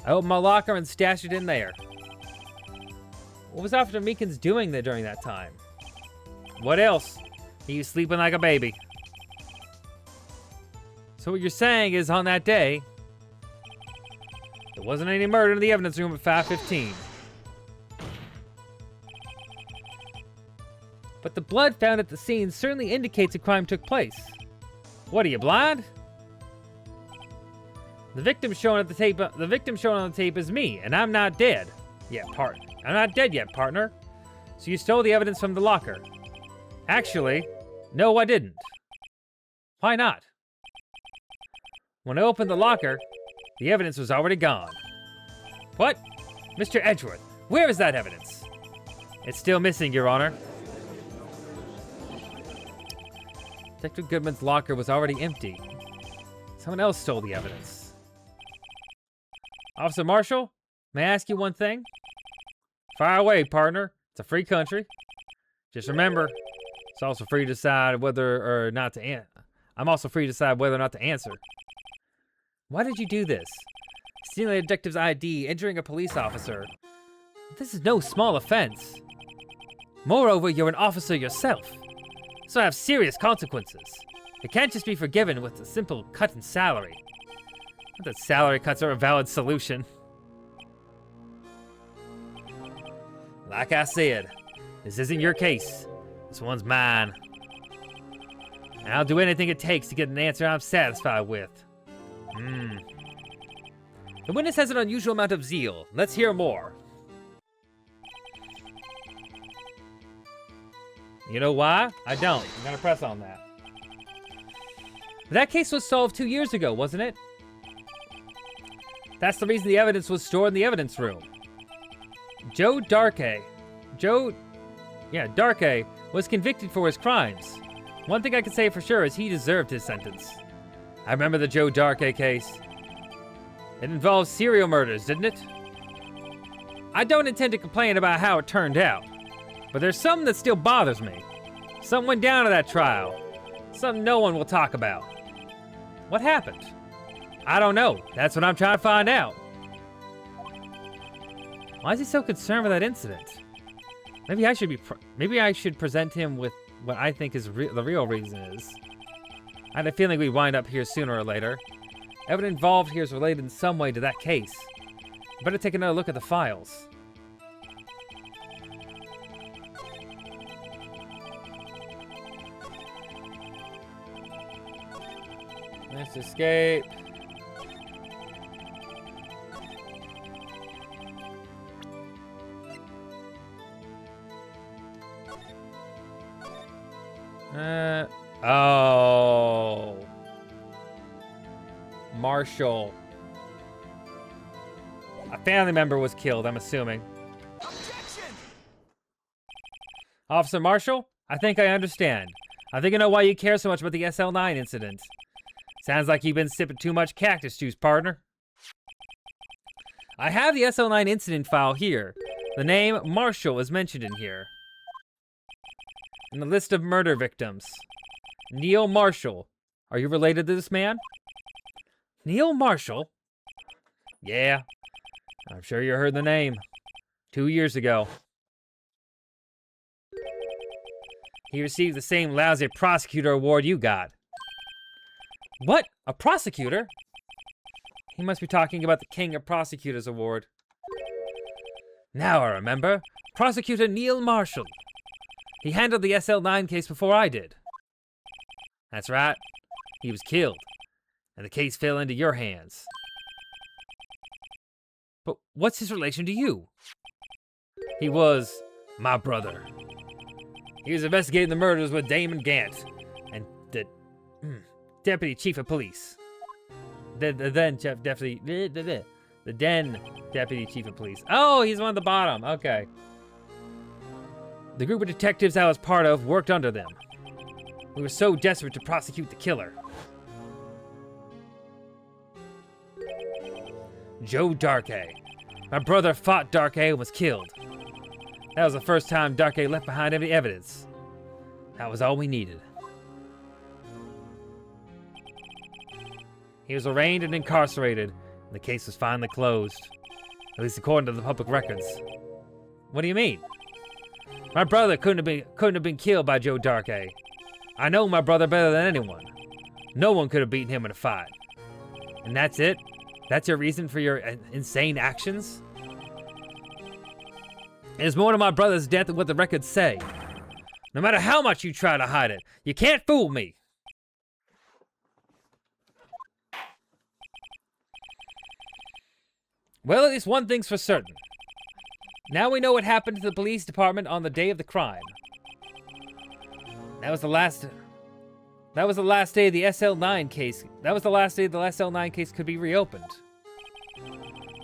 I opened my locker and stashed it in there. What was Officer Meekins doing there during that time? What else? He was sleeping like a baby. So what you're saying is on that day, there wasn't any murder in the evidence room at 5:15. But the blood found at the scene certainly indicates a crime took place. What, are you blind? The victim shown on the tape is me, and I'm not dead yet, partner. I'm not dead yet, partner. So you stole the evidence from the locker. Actually, no, I didn't. Why not? When I opened the locker, the evidence was already gone. What? Mr. Edgeworth, where is that evidence? It's still missing, Your Honor. Detective Goodman's locker was already empty. Someone else stole the evidence. Officer Marshall, may I ask you one thing? Fire away, partner. It's a free country. Just remember, it's also free to decide whether or not to answer. I'm also free to decide whether or not to answer. Why did you do this? Stealing a detective's ID, injuring a police officer. This is no small offense. Moreover, you're an officer yourself, so I have serious consequences. It can't just be forgiven with a simple cut in salary. Not that salary cuts are a valid solution. Like I said, this isn't your case. This one's mine. And I'll do anything it takes to get an answer I'm satisfied with. The witness has an unusual amount of zeal. Let's hear more. You know why? I don't. I'm gonna press on that. That case was solved 2 years ago, wasn't it? That's the reason the evidence was stored in the evidence room. Joe Darkey was convicted for his crimes. One thing I can say for sure is he deserved his sentence. I remember the Joe Darkey case. It involved serial murders, didn't it? I don't intend to complain about how it turned out, but there's something that still bothers me. Something went down to that trial. Something no one will talk about. What happened? I don't know. That's what I'm trying to find out. Why is he so concerned with that incident? Maybe I should present him with what I think is the real reason is. I had a feeling we'd wind up here sooner or later. Evidence involved here is related in some way to that case. Better take another look at the files. Let's escape. Oh. Marshall. A family member was killed, I'm assuming. Objection! Officer Marshall, I think I understand. I think I know why you care so much about the SL9 incident. Sounds like you've been sipping too much cactus juice, partner. I have the SL9 incident file here. The name Marshall is mentioned in here. In the list of murder victims. Neil Marshall. Are you related to this man? Neil Marshall? Yeah. I'm sure you heard the name. 2 years ago. He received the same lousy prosecutor award you got. What? A prosecutor? He must be talking about the King of Prosecutors Award. Now I remember. Prosecutor Neil Marshall. He handled the SL9 case before I did. That's right. He was killed. And the case fell into your hands. But what's his relation to you? He was my brother. He was investigating the murders with Damon Gant and the deputy chief of police. The then deputy chief of police. Oh, he's one at the bottom. Okay. The group of detectives I was part of worked under them. We were so desperate to prosecute the killer. Joe Darkey. My brother fought Darkey and was killed. That was the first time Darkey left behind any evidence. That was all we needed. He was arraigned and incarcerated, and the case was finally closed. At least according to the public records. What do you mean? My brother couldn't have been killed by Joe Darkey. I know my brother better than anyone. No one could have beaten him in a fight. And that's it? That's your reason for your insane actions? There's more to my brother's death than what the records say. No matter how much you try to hide it, you can't fool me. Well, at least one thing's for certain. Now we know what happened to the police department on the day of the crime. That was the last day of the SL9 case. That was the last day the SL9 case could be reopened.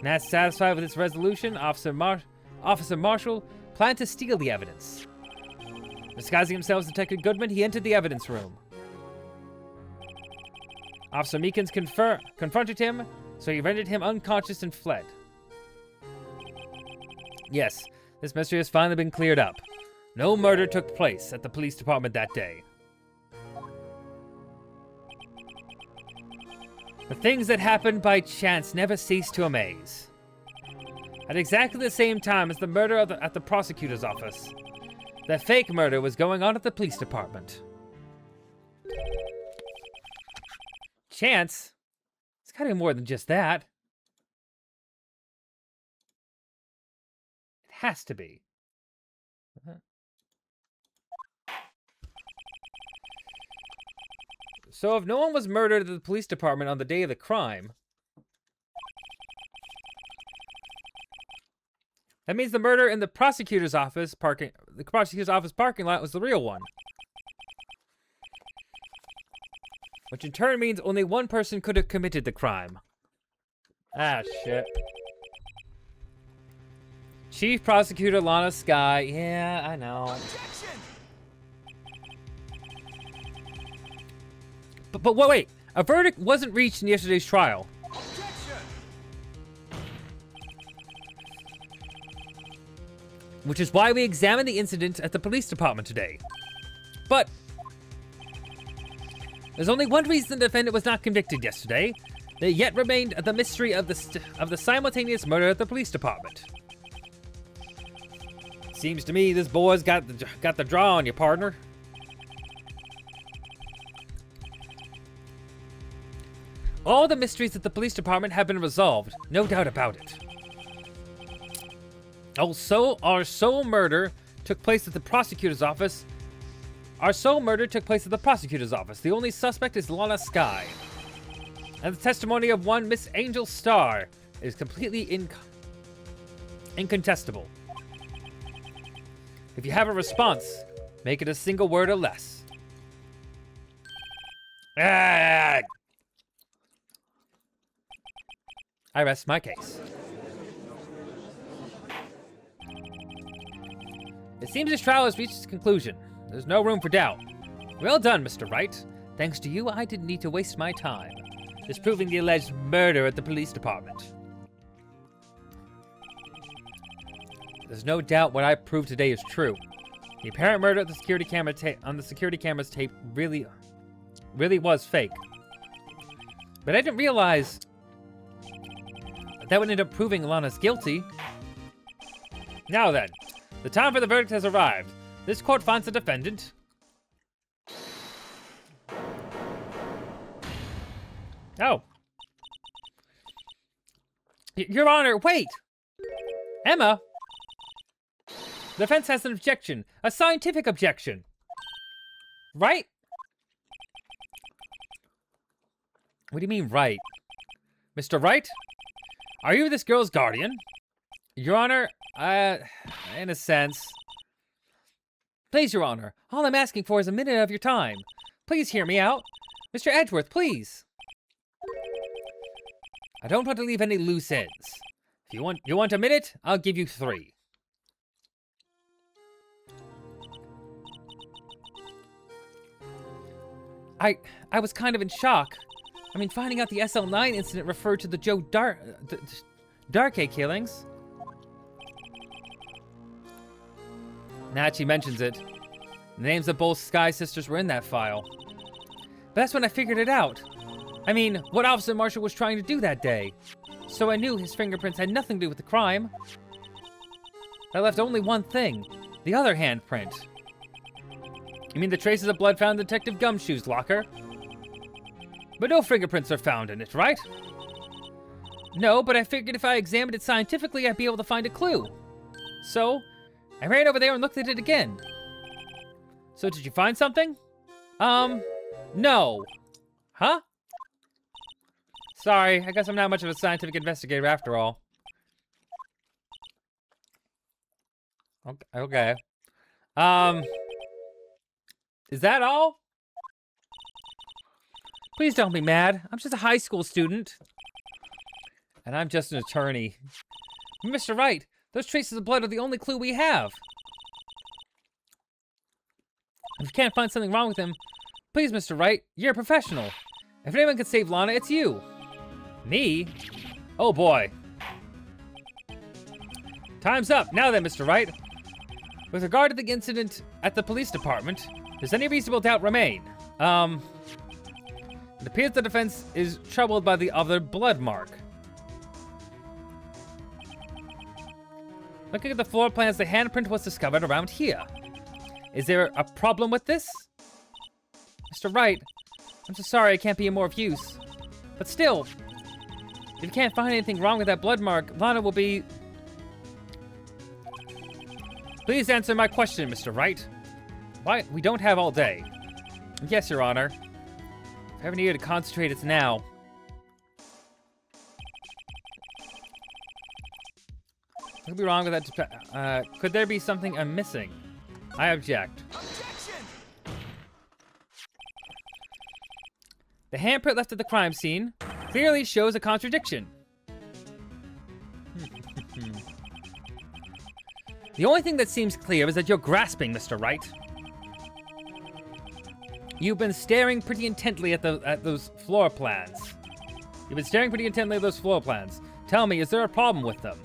Not satisfied with this resolution, Officer Marshall planned to steal the evidence. Disguising himself as Detective Goodman, he entered the evidence room. Officer Meekins confronted him, so he rendered him unconscious and fled. Yes, this mystery has finally been cleared up. No murder took place at the police department that day. The things that happened by chance never cease to amaze. At exactly the same time as the murder at the prosecutor's office, the fake murder was going on at the police department. Chance? It's gotta be more than just that. It has to be. So if no one was murdered at the police department on the day of the crime, that means the murder in the prosecutor's office parking lot was the real one. Which in turn means only one person could have committed the crime. Ah, shit. Chief Prosecutor Lana Skye. Yeah, I know. Objection! But wait. A verdict wasn't reached in yesterday's trial. Objection! Which is why we examined the incident at the police department today. But there's only one reason the defendant was not convicted yesterday. There yet remained the mystery of the simultaneous murder at the police department. Seems to me this boy's got the draw on you, partner. All the mysteries at the police department have been resolved, no doubt about it. Also, our sole murder took place at the prosecutor's office. The only suspect is Lana Skye. And the testimony of one Miss Angel Starr is completely incontestable. If you have a response, make it a single word or less. Ah! I rest my case. It seems this trial has reached its conclusion. There's no room for doubt. Well done, Mr. Wright. Thanks to you, I didn't need to waste my time disproving the alleged murder at the police department. There's no doubt what I proved today is true. The apparent murder at the security camera on the security camera's tape really was fake. But I didn't realize that would end up proving Lana's guilty. Now then, the time for the verdict has arrived. This court finds the defendant. Oh. Your Honor, wait! Emma! The defense has an objection. A scientific objection. Right? What do you mean, right? Mr. Wright? Are you this girl's guardian? Your Honor, in a sense. Please, Your Honor, all I'm asking for is a minute of your time. Please hear me out. Mr. Edgeworth, please. I don't want to leave any loose ends. If you want a minute, I'll give you 3. I was kind of in shock. I mean, finding out the SL9 incident referred to the Joe Darkay killings. Now that she mentions it, the names of both Sky sisters were in that file. But that's when I figured it out. I mean, what Officer Marshall was trying to do that day. So I knew his fingerprints had nothing to do with the crime. That left only one thing, the other handprint. You mean the traces of blood found in Detective Gumshoe's locker? But no fingerprints are found in it, right? No, but I figured if I examined it scientifically, I'd be able to find a clue. So, I ran over there and looked at it again. So did you find something? No. Huh? Sorry, I guess I'm not much of a scientific investigator after all. Okay. Is that all? Please don't be mad. I'm just a high school student. And I'm just an attorney. Mr. Wright, those traces of blood are the only clue we have. If you can't find something wrong with him, please, Mr. Wright, you're a professional. If anyone can save Lana, it's you. Me? Oh boy. Time's up. Now then, Mr. Wright. With regard to the incident at the police department, does any reasonable doubt remain? It appears the defense is troubled by the other blood mark. Looking at the floor plans, the handprint was discovered around here. Is there a problem with this? Mr. Wright, I'm so sorry I can't be of more use. But still, if you can't find anything wrong with that blood mark, Lana will be... Please answer my question, Mr. Wright. Why? We don't have all day. Yes, Your Honor. If I ever needed to concentrate, it's now. What could be wrong with that? Could there be something I'm missing? I object. Objection! The handprint left at the crime scene clearly shows a contradiction. The only thing that seems clear is that you're grasping, Mr. Wright. You've been staring pretty intently at those floor plans. Tell me, is there a problem with them?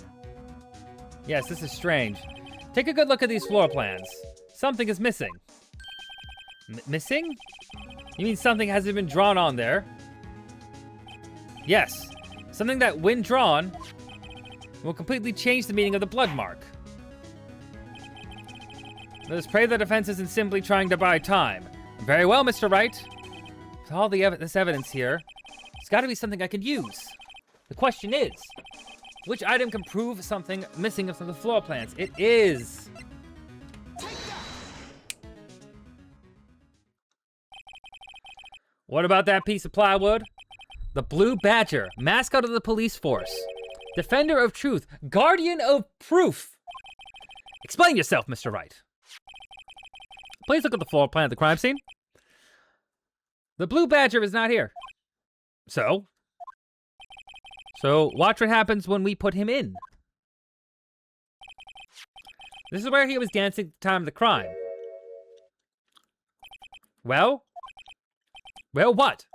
Yes, this is strange. Take a good look at these floor plans. Something is missing. Missing? You mean something hasn't been drawn on there? Yes. Something that, when drawn, will completely change the meaning of the blood mark. Let us pray the defense isn't simply trying to buy time. Very well, Mr. Wright. With all this evidence here, it's got to be something I can use. The question is, which item can prove something missing from the floor plans? It is... What about that piece of plywood? The Blue Badger, mascot of the police force. Defender of truth, guardian of proof. Explain yourself, Mr. Wright. Please look at the floor plan of the crime scene. The Blue Badger is not here. So watch what happens when we put him in. This is where he was dancing at the time of the crime. Well, what?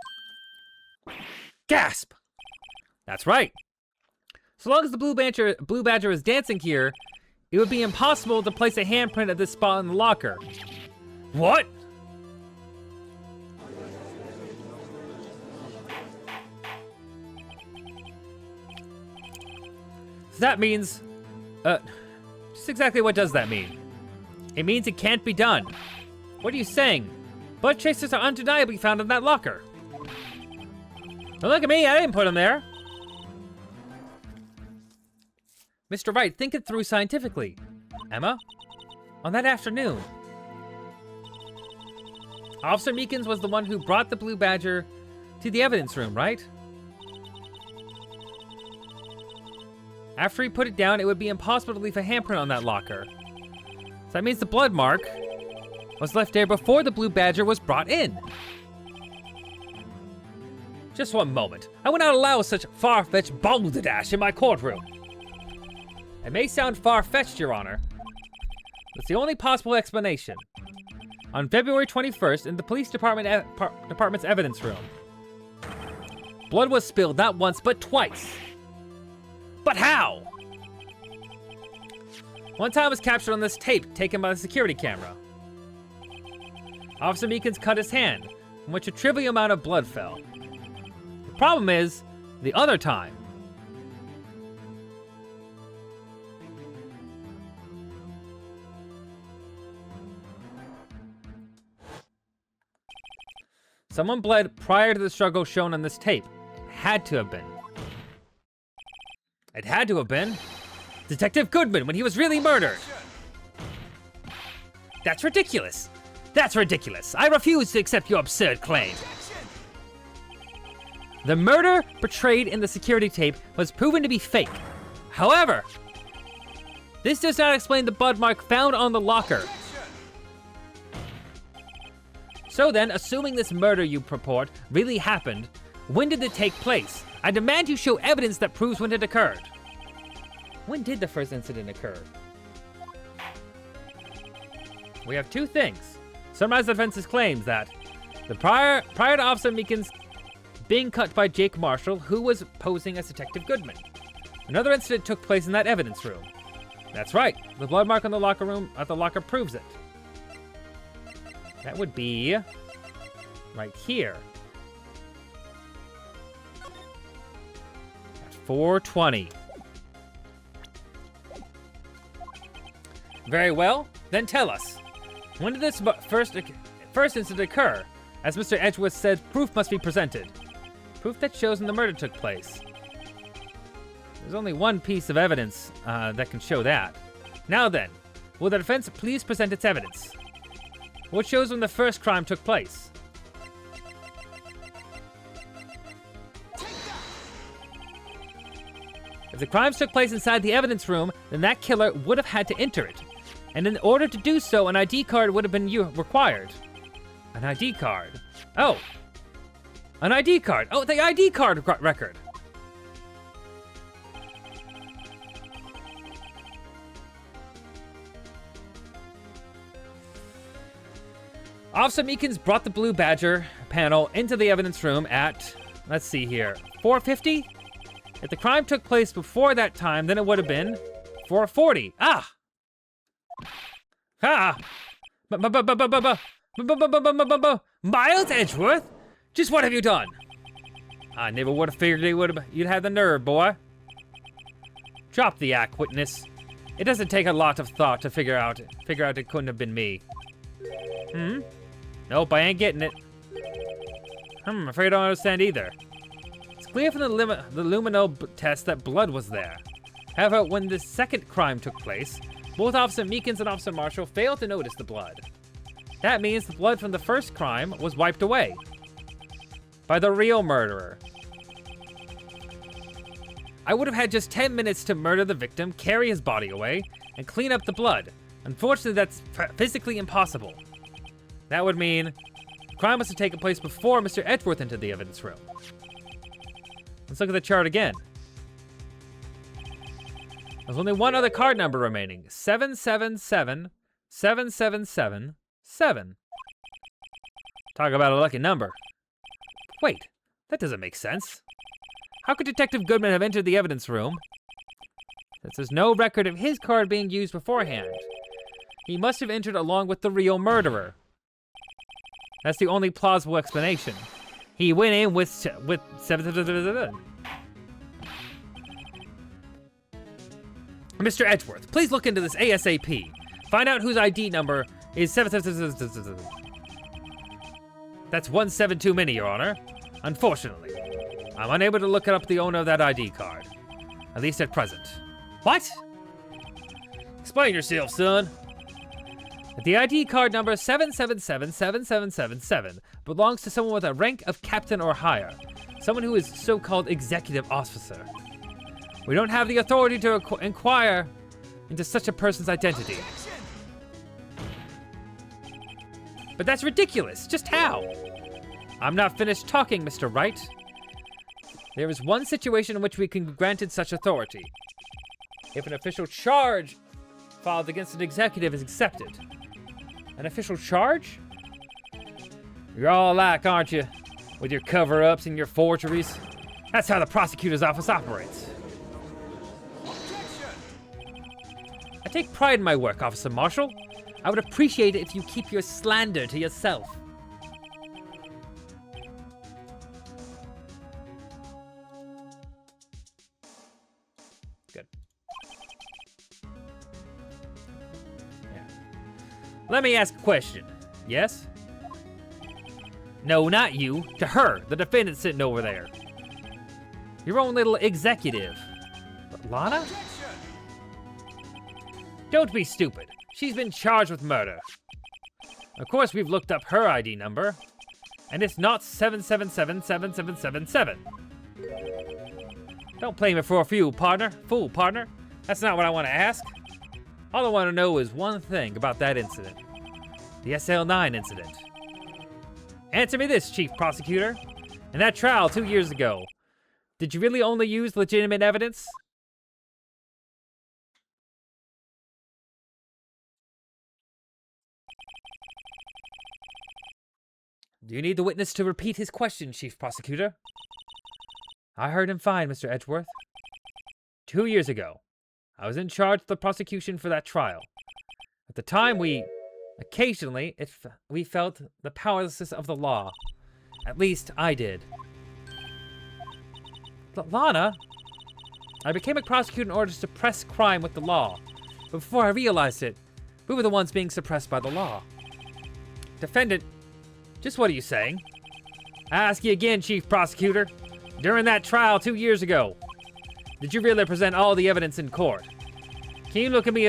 Gasp! That's right. So long as the Blue Badger is dancing here, it would be impossible to place a handprint at this spot in the locker. What? So that means, just exactly what does that mean? It means it can't be done. What are you saying? Blood tracers are undeniably found in that locker. Don't look at me, I didn't put them there. Mr. Wright, think it through scientifically. Emma, on that afternoon, Officer Meekins was the one who brought the Blue Badger to the evidence room, right? After he put it down, it would be impossible to leave a handprint on that locker. So that means the blood mark was left there before the Blue Badger was brought in. Just one moment. I would not allow such far-fetched balderdash in my courtroom. It may sound far-fetched, Your Honor. It's the only possible explanation. On February 21st, in the police department's evidence room, blood was spilled not once, but twice. But how? One time was captured on this tape taken by the security camera. Officer Meekins cut his hand, from which a trivial amount of blood fell. The problem is, the other time. Someone bled prior to the struggle shown on this tape. It had to have been. It had to have been Detective Goodman when he was really murdered. That's ridiculous. That's ridiculous. I refuse to accept your absurd claim. The murder portrayed in the security tape was proven to be fake. However, this does not explain the blood mark found on the locker. So then, assuming this murder you purport really happened, when did it take place? I demand you show evidence that proves when it occurred. When did the first incident occur? We have two things. Summarize the defense's claims that prior to Officer Meekins being cut by Jake Marshall, who was posing as Detective Goodman. Another incident took place in that evidence room. That's right. The blood mark on the locker proves it. That would be right here. At 4:20. Very well. Then tell us, when did this first incident occur? As Mr. Edgeworth said, proof must be presented. Proof that shows when the murder took place. There's only one piece of evidence that can show that. Now then, will the defense please present its evidence? What shows when the first crime took place? If the crimes took place inside the evidence room, then that killer would have had to enter it. And in order to do so, an ID card would have been required. An ID card. Oh. An ID card. Oh, the ID card record. Officer Meekins brought the Blue Badger panel into the evidence room at, let's see here, 4:50? If the crime took place before that time, then it would have been 4:40. Ah! Ah! Miles Edgeworth? Just what have you done? I never would have figured you'd have the nerve, boy. Drop the act, witness. It doesn't take a lot of thought to figure out it couldn't have been me. Nope, I ain't getting it. I'm afraid I don't understand either. It's clear from the lumino test that blood was there. However, when the second crime took place, both Officer Meekins and Officer Marshall failed to notice the blood. That means the blood from the first crime was wiped away by the real murderer. I would have had just 10 minutes to murder the victim, carry his body away, and clean up the blood. Unfortunately, that's physically impossible. That would mean Crime must have taken place before Mr. Edgeworth entered the evidence room. Let's look at the chart again. There's only one other card number remaining. 777777. Talk about a lucky number. Wait, that doesn't make sense. How could Detective Goodman have entered the evidence room since there's no record of his card being used beforehand? He must have entered along with the real murderer. That's the only plausible explanation. He went in with 777. Mr. Edgeworth, please look into this ASAP. Find out whose ID number is 777. That's 17 too many, Your Honor. Unfortunately, I'm unable to look up the owner of that ID card. At least at present. What? Explain yourself, son. The ID card number 7777777 belongs to someone with a rank of captain or higher. Someone who is so-called executive officer. We don't have the authority to inquire into such a person's identity. But that's ridiculous. Just how? I'm not finished talking, Mr. Wright. There is one situation in which we can be granted such authority. If an official charge filed against an executive is accepted. An official charge? You're all alike, aren't you? With your cover-ups and your forgeries. That's how the prosecutor's office operates. I take pride in my work, Officer Marshall. I would appreciate it if you keep your slander to yourself. Good. Yeah. Let me ask a question. Yes? No, not you. To her, the defendant sitting over there. Your own little executive. But Lana? Don't be stupid. She's been charged with murder. Of course, we've looked up her ID number, and it's not 7777777. Don't play me for a fool, partner. That's not what I want to ask. All I want to know is one thing about that incident. The SL9 incident. Answer me this, Chief Prosecutor. In that trial 2 years ago, did you really only use legitimate evidence? Do you need the witness to repeat his question, Chief Prosecutor? I heard him fine, Mr. Edgeworth. 2 years ago, I was in charge of the prosecution for that trial. At the time, we felt the powerlessness of the law. At least, I did. But Lana, I became a prosecutor in order to suppress crime with the law. But before I realized it, we were the ones being suppressed by the law. Defendant, just what are you saying? I ask you again, Chief Prosecutor. During that trial 2 years ago, did you really present all the evidence in court? Can you look me,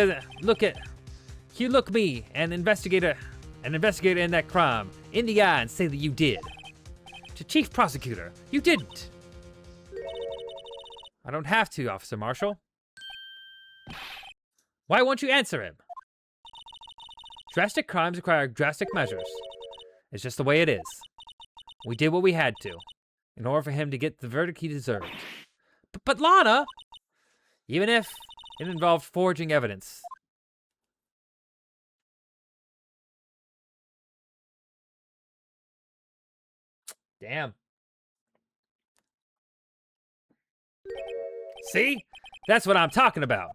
an investigator in that crime, in the eye and say that you did? To Chief Prosecutor, you didn't. I don't have to, Officer Marshall. Why won't you answer him? Drastic crimes require drastic measures. It's just the way it is. We did what we had to, in order for him to get the verdict he deserved. But Lana, even if it involved forging evidence. Damn. See? That's what I'm talking about.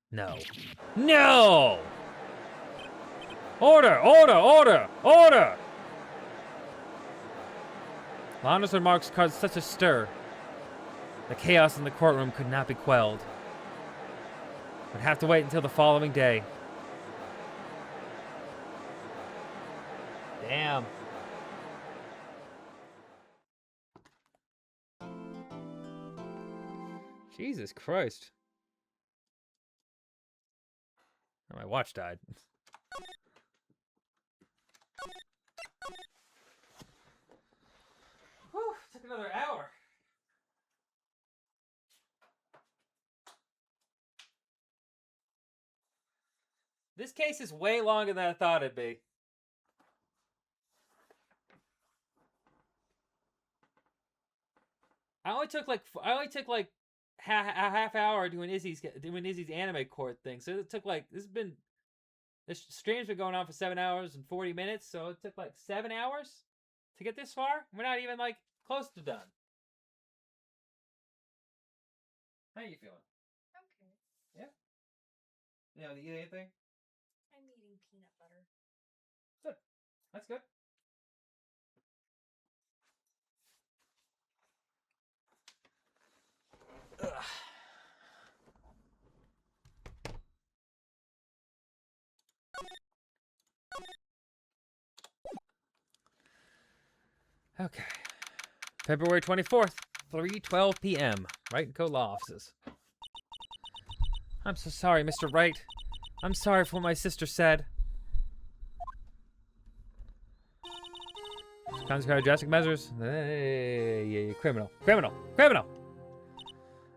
No. No! Order! Order! Order! Order! Lana's remarks caused such a stir. The chaos in the courtroom could not be quelled. Would have to wait until the following day. Damn. Jesus Christ. Oh, my watch died. Whew, took another hour. This case is way longer than I thought it'd be. I only took like a half hour doing Izzy's anime court thing. So it took like this stream's been going on for 7 hours and 40 minutes. So it took like 7 hours to get this far. We're not even like close to done. How you feeling? Okay. Yeah. You know, eat anything? I'm eating peanut butter. Good. That's good. Ugh. Okay. February 24th, 3:12 p.m. Wright & Co. Law Offices. I'm so sorry, Mr. Wright. I'm sorry for what my sister said. Consequential drastic measures. Hey, criminal.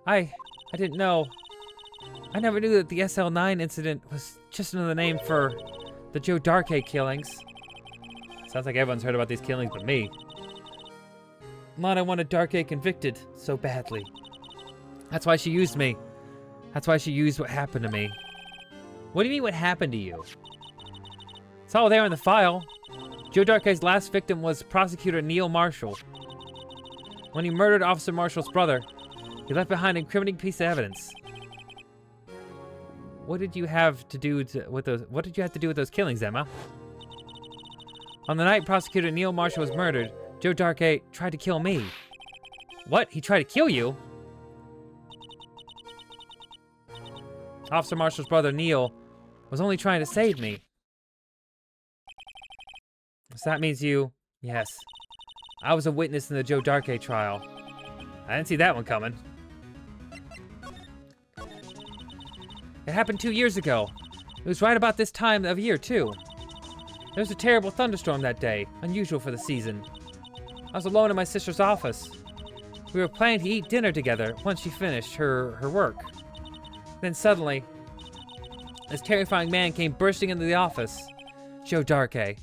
I didn't know. I never knew that the SL9 incident was just another name for the Joe Darkey killings. Sounds like everyone's heard about these killings but me. Lana wanted Darkey convicted so badly. That's why she used me. That's why she used what happened to me. What do you mean what happened to you? It's all there in the file. Joe Darkey's last victim was prosecutor Neil Marshall. When he murdered Officer Marshall's brother, he left behind an incriminating piece of evidence. What did you have to do with those? What did you have to do with those killings, Emma? On the night prosecutor Neil Marshall was murdered, Joe Darkey tried to kill me. What? He tried to kill you? Officer Marshall's brother, Neil, was only trying to save me. So that means you... Yes. I was a witness in the Joe Darkey trial. I didn't see that one coming. It happened 2 years ago. It was right about this time of year, too. There was a terrible thunderstorm that day, unusual for the season. I was alone in my sister's office. We were planning to eat dinner together once she finished her work. Then suddenly, this terrifying man came bursting into the office. Joe Darkey.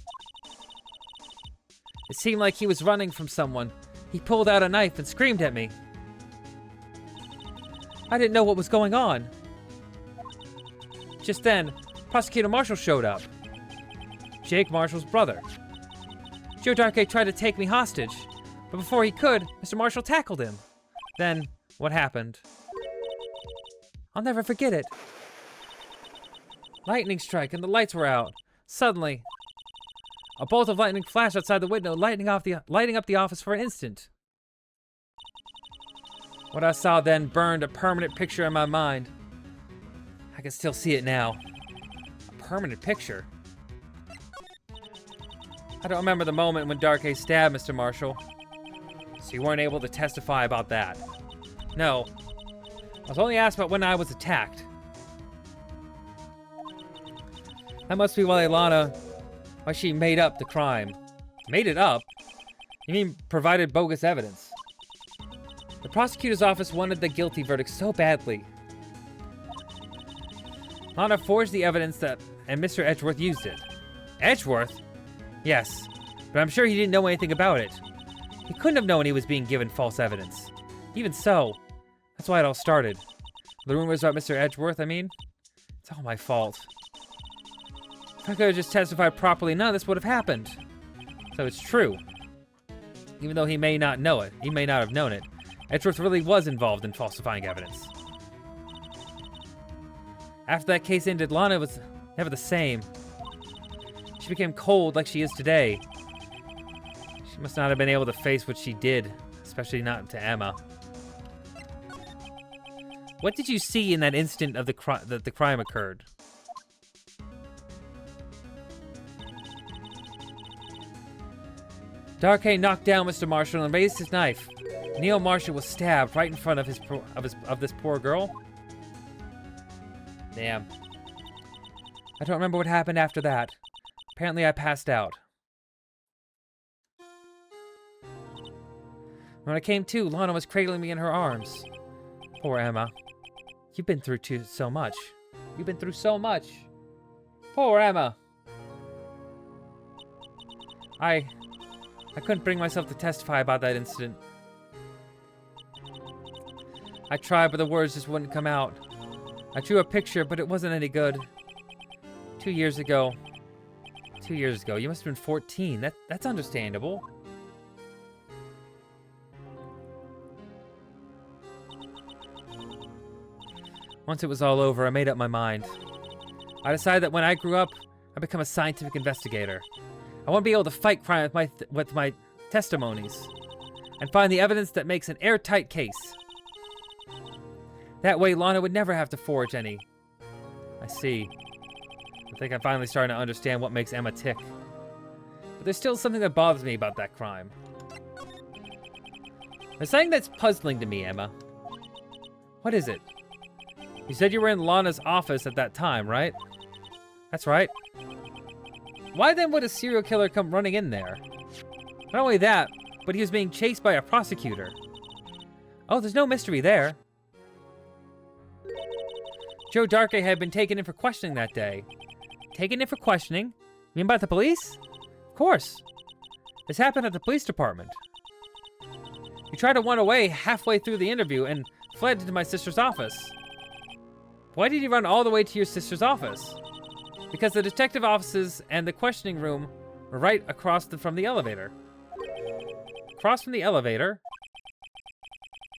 It seemed like he was running from someone. He pulled out a knife and screamed at me. I didn't know what was going on. Just then, Prosecutor Marshall showed up. Jake Marshall's brother. Joe Darkey tried to take me hostage, but before he could, Mr. Marshall tackled him. Then, what happened? I'll never forget it. Lightning strike and the lights were out. Suddenly, a bolt of lightning flashed outside the window, lighting up the office for an instant. What I saw then burned a permanent picture in my mind. I can still see it now. A permanent picture. I don't remember the moment when Darkey stabbed Mr. Marshall, so you weren't able to testify about that. No. I was only asked about when I was attacked. That must be why she made up the crime. Made it up? You mean provided bogus evidence? The prosecutor's office wanted the guilty verdict so badly. Lana forged the evidence and Mr. Edgeworth used it. Edgeworth? Yes, but I'm sure he didn't know anything about it. He couldn't have known he was being given false evidence. Even so, that's why it all started. The rumors about Mr. Edgeworth, I mean. It's all my fault. If I could have just testified properly, none of this would have happened. So it's true. Even though he may not know it, he may not have known it, Edgeworth really was involved in falsifying evidence. After that case ended, Lana was never the same. She became cold like she is today. She must not have been able to face what she did, especially not to Emma. What did you see in that instant of that the crime occurred? Darkey knocked down Mr. Marshall and raised his knife. Neil Marshall was stabbed right in front of this poor girl. Damn. I don't remember what happened after that. Apparently I passed out. When I came to, Lana was cradling me in her arms. Poor Emma. You've been through so much. You've been through so much. Poor Emma. I couldn't bring myself to testify about that incident. I tried, but the words just wouldn't come out. I drew a picture, but it wasn't any good. 2 years ago. 2 years ago. You must have been 14. That's understandable. Once it was all over, I made up my mind. I decided that when I grew up, I'd become a scientific investigator. I want to be able to fight crime with my testimonies and find the evidence that makes an airtight case. That way, Lana would never have to forge any. I see. I think I'm finally starting to understand what makes Emma tick. But there's still something that bothers me about that crime. There's something that's puzzling to me, Emma. What is it? You said you were in Lana's office at that time, right? That's right. Why then would a serial killer come running in there? Not only that, but he was being chased by a prosecutor. Oh, there's no mystery there. Joe Darkey had been taken in for questioning that day. Taken in for questioning? You mean by the police? Of course. This happened at the police department. He tried to run away halfway through the interview and fled into my sister's office. Why did he run all the way to your sister's office? Because the detective offices and the questioning room were right across from the elevator. Across from the elevator?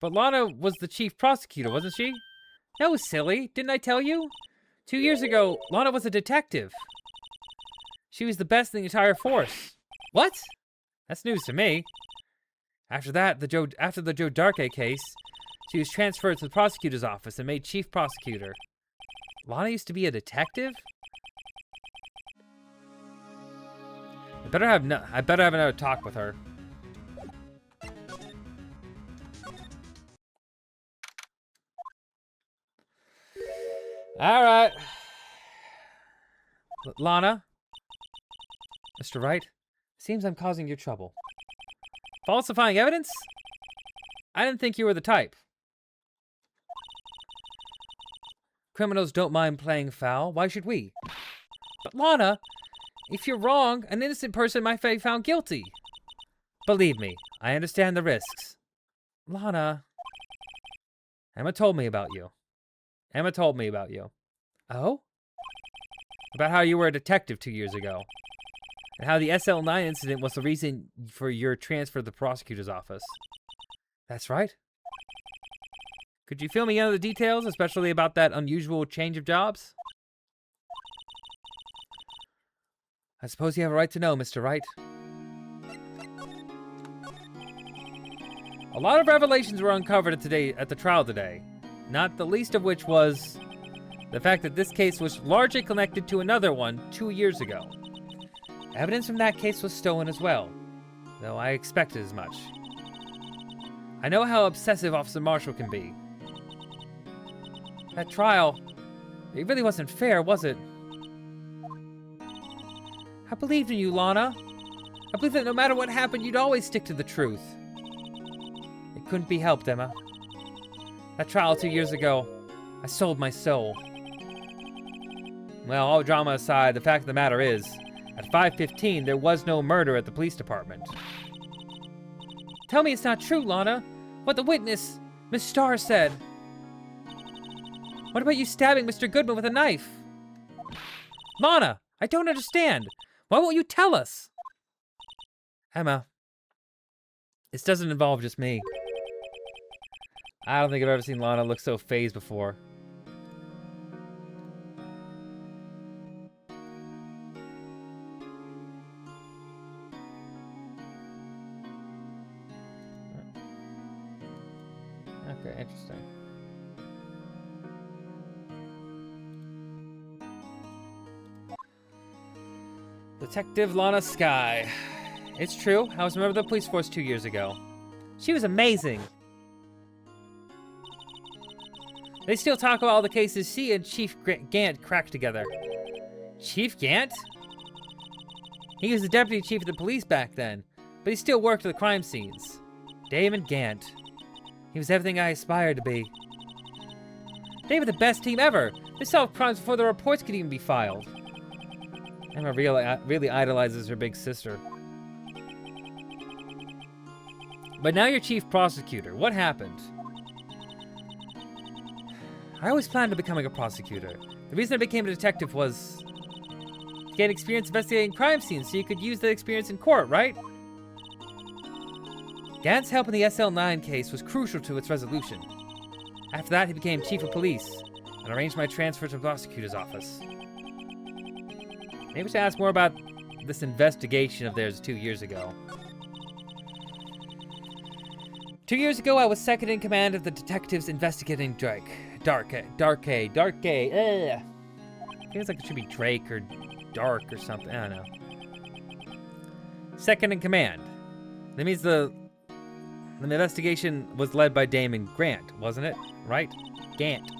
But Lana was the chief prosecutor, wasn't she? No, silly. Didn't I tell you? 2 years ago, Lana was a detective. She was the best in the entire force. What? That's news to me. After that, after the Joe Darkey case, she was transferred to the prosecutor's office and made chief prosecutor. Lana used to be a detective? I better have another talk with her. All right. Lana? Mr. Wright? Seems I'm causing you trouble. Falsifying evidence? I didn't think you were the type. Criminals don't mind playing foul. Why should we? But Lana, if you're wrong, an innocent person might be found guilty. Believe me, I understand the risks. Lana. Emma told me about you. Emma told me about you. Oh? About how you were a detective 2 years ago. And how the SL9 incident was the reason for your transfer to the prosecutor's office. That's right. Could you fill me in on the details, especially about that unusual change of jobs? I suppose you have a right to know, Mr. Wright. A lot of revelations were uncovered at the trial today, not the least of which was the fact that this case was largely connected to another one 2 years ago. Evidence from that case was stolen as well, though I expected as much. I know how obsessive Officer Marshall can be. That trial, it really wasn't fair, was it? I believed in you, Lana. I believed that no matter what happened, you'd always stick to the truth. It couldn't be helped, Emma. That trial 2 years ago, I sold my soul. Well, all drama aside, the fact of the matter is, at 5:15, there was no murder at the police department. Tell me it's not true, Lana. What the witness, Miss Starr, said. What about you stabbing Mr. Goodman with a knife? Lana, I don't understand. Why won't you tell us? Emma, this doesn't involve just me. I don't think I've ever seen Lana look so phased before. Okay, interesting. Detective Lana Skye. It's true, I was a member of the police force 2 years ago. She was amazing. They still talk about all the cases she and Chief Gant cracked together. Chief Gant? He was the deputy chief of the police back then, but he still worked at the crime scenes. Damon Gant. He was everything I aspired to be. They were the best team ever. They solved crimes before the reports could even be filed. Emma really idolizes her big sister. But now you're chief prosecutor. What happened? I always planned on becoming a prosecutor. The reason I became a detective was to gain experience investigating crime scenes so you could use that experience in court, right? Gant's help in the SL9 case was crucial to its resolution. After that, he became chief of police and arranged my transfer to the prosecutor's office. Maybe we should ask more about this investigation of theirs 2 years ago. 2 years ago, I was second in command of the detectives investigating Darkay. Feels like it should be Drake or Dark or something. I don't know. Second in command. That means the investigation was led by Damon Grant, wasn't it? Right? Gant.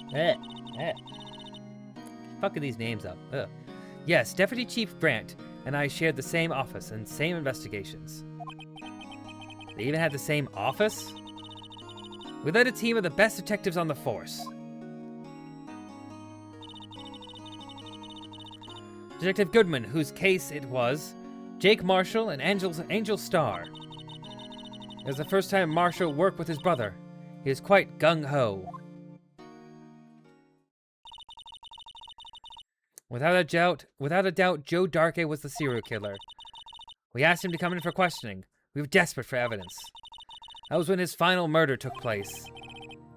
Fucking these names up. Yes, Deputy Chief Grant and I shared the same office and same investigations. They even had the same office? We led a team of the best detectives on the force. Detective Goodman, whose case it was, Jake Marshall and Angel Starr. It was the first time Marshall worked with his brother. He was quite gung-ho. Without a doubt, Joe Darkay was the serial killer. We asked him to come in for questioning. We were desperate for evidence. That was when his final murder took place.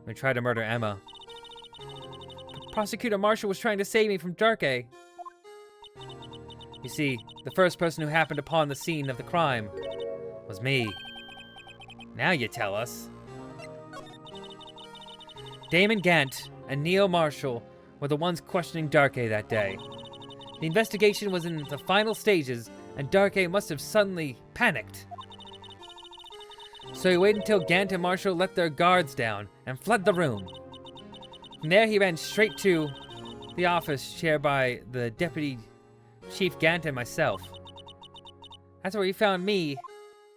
We tried to murder Emma. Prosecutor Marshall was trying to save me from Darkay. You see, the first person who happened upon the scene of the crime was me. Now you tell us. Damon Gant and Neil Marshall were the ones questioning Darkay that day. The investigation was in the final stages, and Darkay must have suddenly panicked. So he waited until Gant and Marshall let their guards down and fled the room. From there, he ran straight to the office shared by the Deputy Chief Gant and myself. That's where he found me.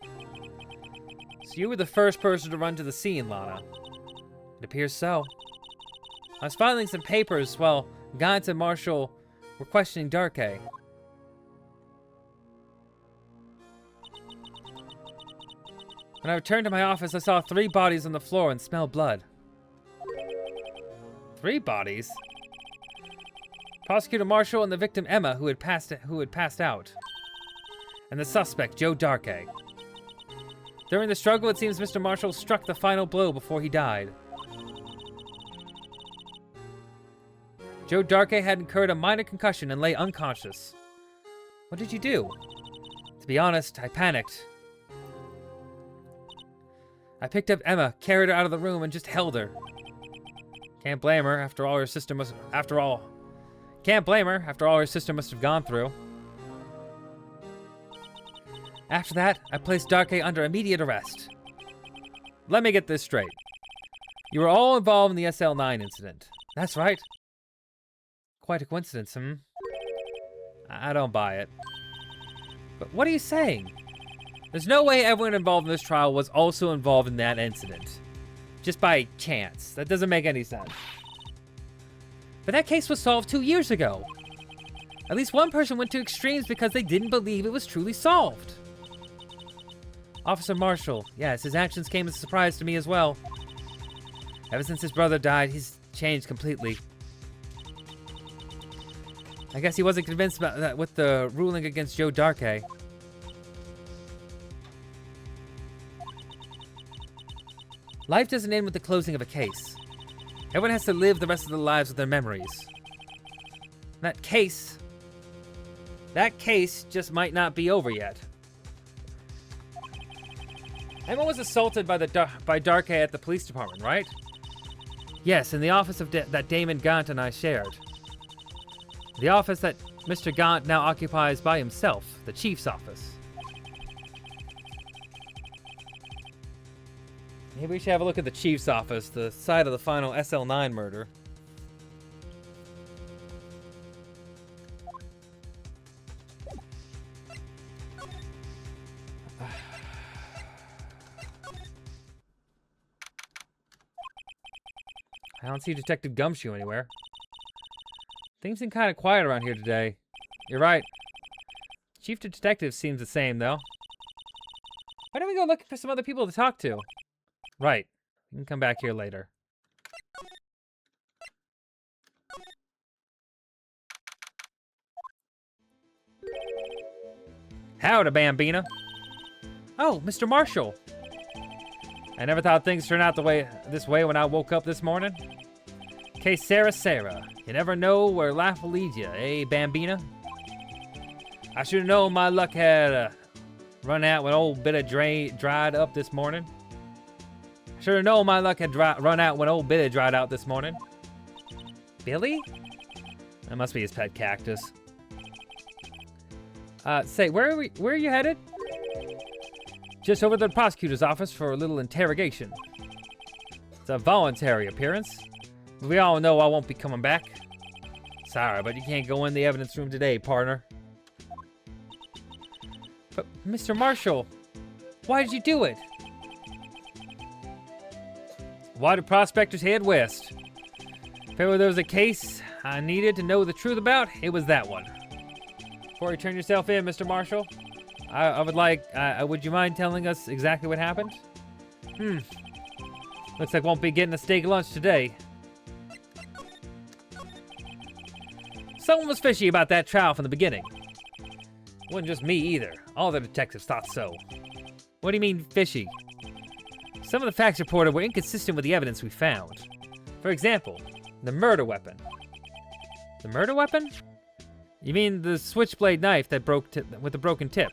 So you were the first person to run to the scene, Lana. It appears so. I was filing some papers while Gant and Marshall were questioning Darkay. When I returned to my office, I saw 3 bodies on the floor and smelled blood. 3 bodies? Prosecutor Marshall and the victim Emma, who had passed out. And the suspect, Joe Darkay. During the struggle, it seems Mr. Marshall struck the final blow before he died. Joe Darkay had incurred a minor concussion and lay unconscious. What did you do? To be honest, I panicked. I picked up Emma, carried her out of the room, and just held her. Can't blame her, after all her sister must have gone through. After that, I placed Darkay under immediate arrest. Let me get this straight. You were all involved in the SL9 incident. That's right. Quite a coincidence, I don't buy it. But what are you saying? There's no way everyone involved in this trial was also involved in that incident. Just by chance. That doesn't make any sense. But that case was solved 2 years ago. At least one person went to extremes because they didn't believe it was truly solved. Officer Marshall. Yes, his actions came as a surprise to me as well. Ever since his brother died, he's changed completely. I guess he wasn't convinced about that with the ruling against Joe Darkay. Life doesn't end with the closing of a case. Everyone has to live the rest of their lives with their memories. That case just might not be over yet. Emma was assaulted by Darkay at the police department, right? Yes, in the office of that Damon Gant and I shared. The office that Mr. Gant now occupies by himself, the chief's office. Maybe we should have a look at the chief's office, the site of the final SL9 murder. I don't see Detective Gumshoe anywhere. Things seem kind of quiet around here today. You're right. Chief Detective seems the same, though. Why don't we go looking for some other people to talk to? Right. We can come back here later. Howdy, Bambina. Oh, Mr. Marshall. I never thought things turned out this way when I woke up this morning. Que Sarah. You never know where life will lead you, eh, Bambina? I should have known my luck had run out when old Billy dried up this morning. I should have known my luck had run out when old Billy dried out this morning. Billy? That must be his pet cactus. Say, where are you headed? Just over to the prosecutor's office for a little interrogation. It's a voluntary appearance. We all know I won't be coming back. Sorry, but you can't go in the evidence room today, partner. But, Mr. Marshall, why did you do it? Why do prospectors head west? If ever there was a case I needed to know the truth about, it was that one. Before you turn yourself in, Mr. Marshall, would you mind telling us exactly what happened? Looks like won't be getting a steak lunch today. Someone was fishy about that trial from the beginning. Wasn't just me either. All the detectives thought so. What do you mean, fishy? Some of the facts reported were inconsistent with the evidence we found. For example, the murder weapon. The murder weapon? You mean the switchblade knife that broke with the broken tip?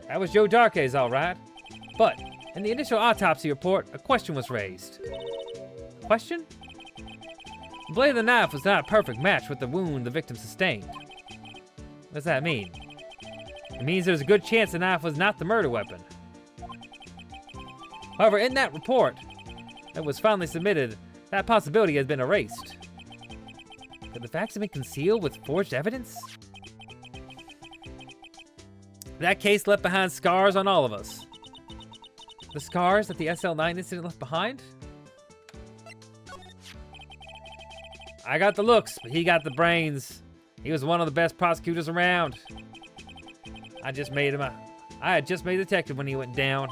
That was Joe Darkey's, all right. But in the initial autopsy report, a question was raised. Question? The blade of the knife was not a perfect match with the wound the victim sustained. What does that mean? It means there's a good chance the knife was not the murder weapon. However, in that report that was finally submitted, that possibility has been erased. Could the facts have been concealed with forged evidence? That case left behind scars on all of us. The scars that the SL9 incident left behind? I got the looks, but he got the brains. He was one of the best prosecutors around. I had just made detective when he went down.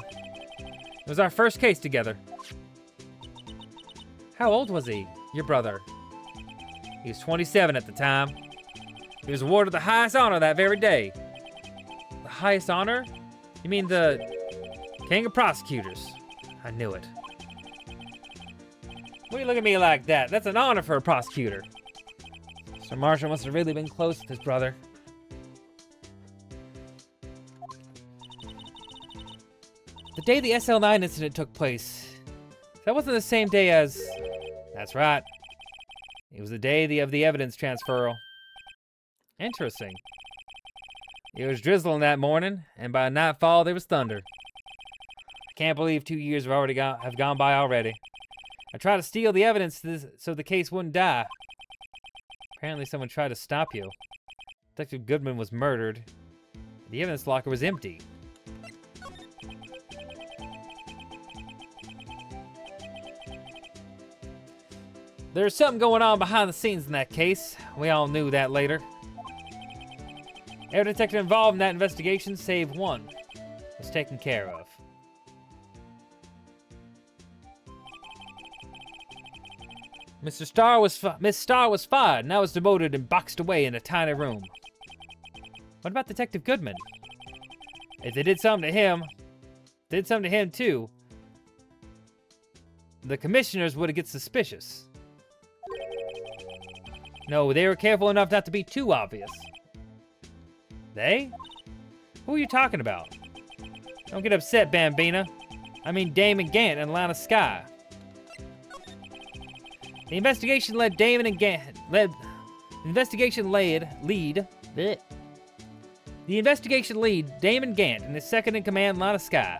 It was our first case together. How old was he, your brother? He was 27 at the time. He was awarded the highest honor that very day. The highest honor? You mean the King of Prosecutors? I knew it. What do you look at me like that? That's an honor for a prosecutor. Sir Marshall must have really been close with his brother. The day the SL9 incident took place, that wasn't the same day as... That's right. It was the day of the evidence transferal. Interesting. It was drizzling that morning, and by nightfall there was thunder. I can't believe 2 years have gone by already. I tried to steal the evidence so the case wouldn't die. Apparently someone tried to stop you. Detective Goodman was murdered. The evidence locker was empty. There's something going on behind the scenes in that case. We all knew that later. Every detective involved in that investigation, save one, was taken care of. Miss Starr was fired, and I was demoted and boxed away in a tiny room. What about Detective Goodman? If they did something to him too, the commissioners would get suspicious. No, they were careful enough not to be too obvious. They? Who are you talking about? Don't get upset, Bambina. I mean Damon Gant and Lana Sky. The investigation lead Damon and Gant The investigation lead Damon Gant and his second in command Lana Sky.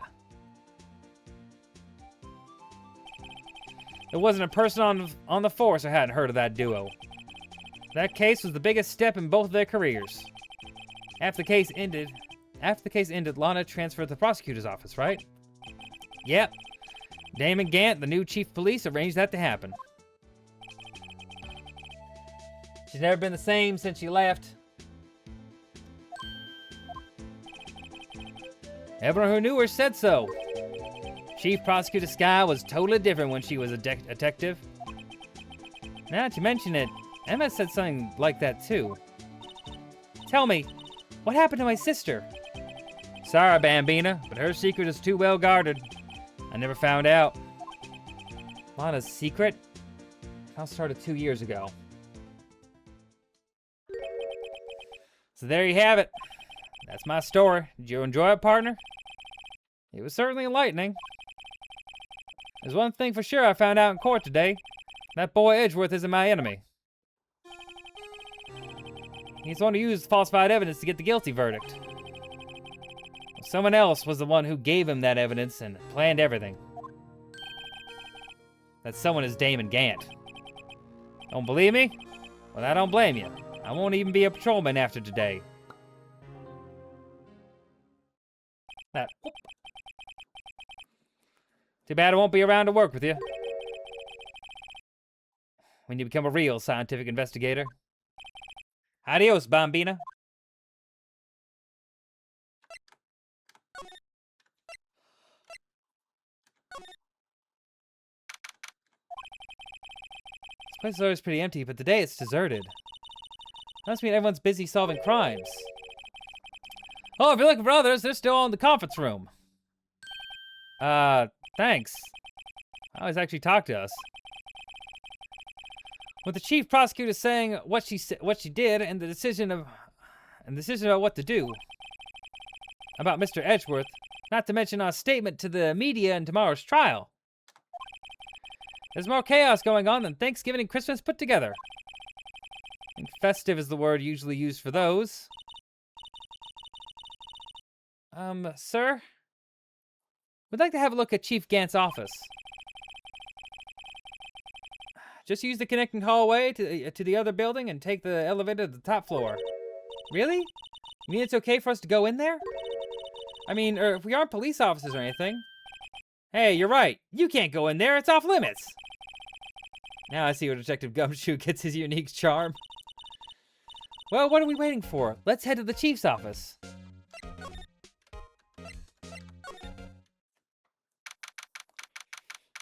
There wasn't a person on the force who hadn't heard of that duo. That case was the biggest step in both of their careers. After the case ended, Lana transferred to the prosecutor's office, right? Yep. Damon Gant, the new chief of police, arranged that to happen. She's never been the same since she left. Everyone who knew her said so. Chief Prosecutor Sky was totally different when she was a detective. Now that you mention it, Emma said something like that too. Tell me, What happened to my sister? Sorry, Bambina, but her secret is too well guarded. I never found out. Lana's secret? All started 2 years ago. So there you have it. That's my story. Did you enjoy it, partner? It was certainly enlightening. There's one thing for sure I found out in court today. That boy Edgeworth isn't my enemy. He's the one who used falsified evidence to get the guilty verdict. Someone else was the one who gave him that evidence and planned everything. That someone is Damon Gant. Don't believe me? Well, I don't blame you. I won't even be a patrolman after today. That. Whoop. Too bad I won't be around to work with you. When you become a real scientific investigator. Adios, Bambina. This place is always pretty empty, but today it's deserted. Must mean everyone's busy solving crimes. Oh, if you're looking for others, they're still in the conference room. Thanks. I always actually talk to us. With the chief prosecutor saying what she did and the decision about what to do about Mr. Edgeworth, not to mention our statement to the media in tomorrow's trial. There's more chaos going on than Thanksgiving and Christmas put together. And festive is the word usually used for those. Sir? We'd like to have a look at Chief Gant's office. Just use the connecting hallway to the other building and take the elevator to the top floor. Really? You mean it's okay for us to go in there? I mean, if we aren't police officers or anything. Hey, you're right. You can't go in there. It's off limits. Now I see where Detective Gumshoe gets his unique charm. Well, what are we waiting for? Let's head to the chief's office.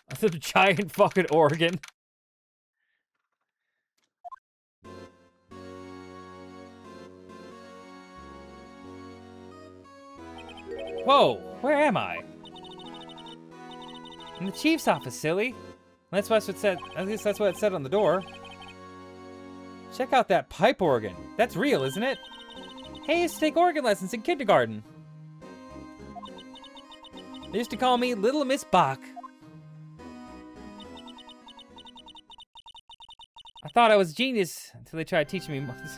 That's a giant fucking organ. Whoa, where am I? In the chief's office, silly. That's what it said. At least that's what it said on the door. Check out that pipe organ. That's real, isn't it? Hey, I used to take organ lessons in kindergarten. They used to call me Little Miss Bach. I thought I was a genius until they tried teaching me once.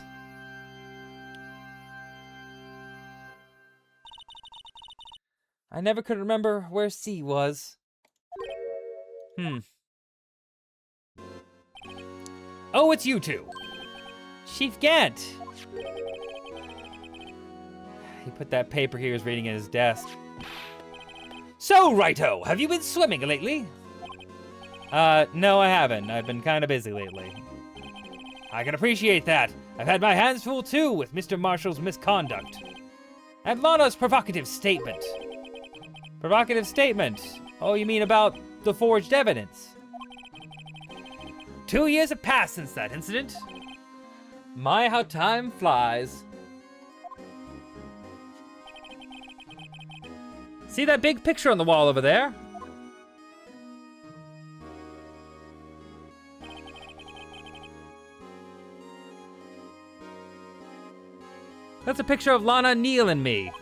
I never could remember where C was. Oh, it's you two. Chief Gant. He put that paper he was reading in his desk. So, Righto, have you been swimming lately? No, I haven't. I've been kind of busy lately. I can appreciate that. I've had my hands full, too, with Mr. Marshall's misconduct. And Lana's provocative statement. Provocative statement? Oh, you mean about the forged evidence? 2 years have passed since that incident. My, how time flies. See that big picture on the wall over there? That's a picture of Lana, Neil, and me.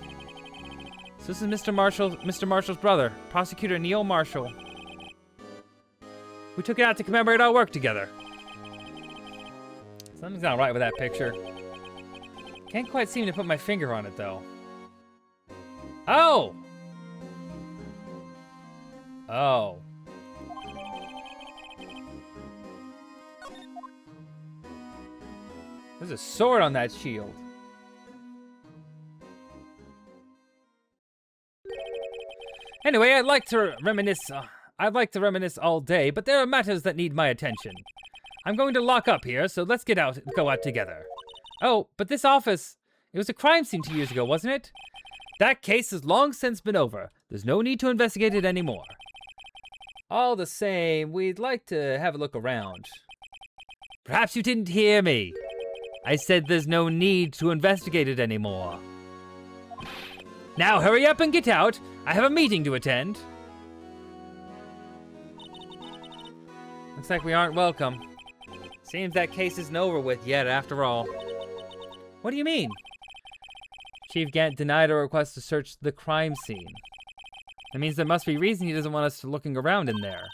So this is Mr. Marshall's brother, Prosecutor Neil Marshall. We took it out to commemorate our work together. Something's not right with that picture. Can't quite seem to put my finger on it, though. Oh! Oh. There's a sword on that shield. Anyway, I'd like to reminisce all day, but there are matters that need my attention. I'm going to lock up here, so let's go out together. Oh, but this office, it was a crime scene 2 years ago, wasn't it? That case has long since been over. There's no need to investigate it anymore. All the same, we'd like to have a look around. Perhaps you didn't hear me. I said there's no need to investigate it anymore. Now hurry up and get out. I have a meeting to attend. Looks like we aren't welcome. Seems that case isn't over with yet after all. What do you mean? Chief Gant denied our request to search the crime scene. That means there must be a reason he doesn't want us looking around in there.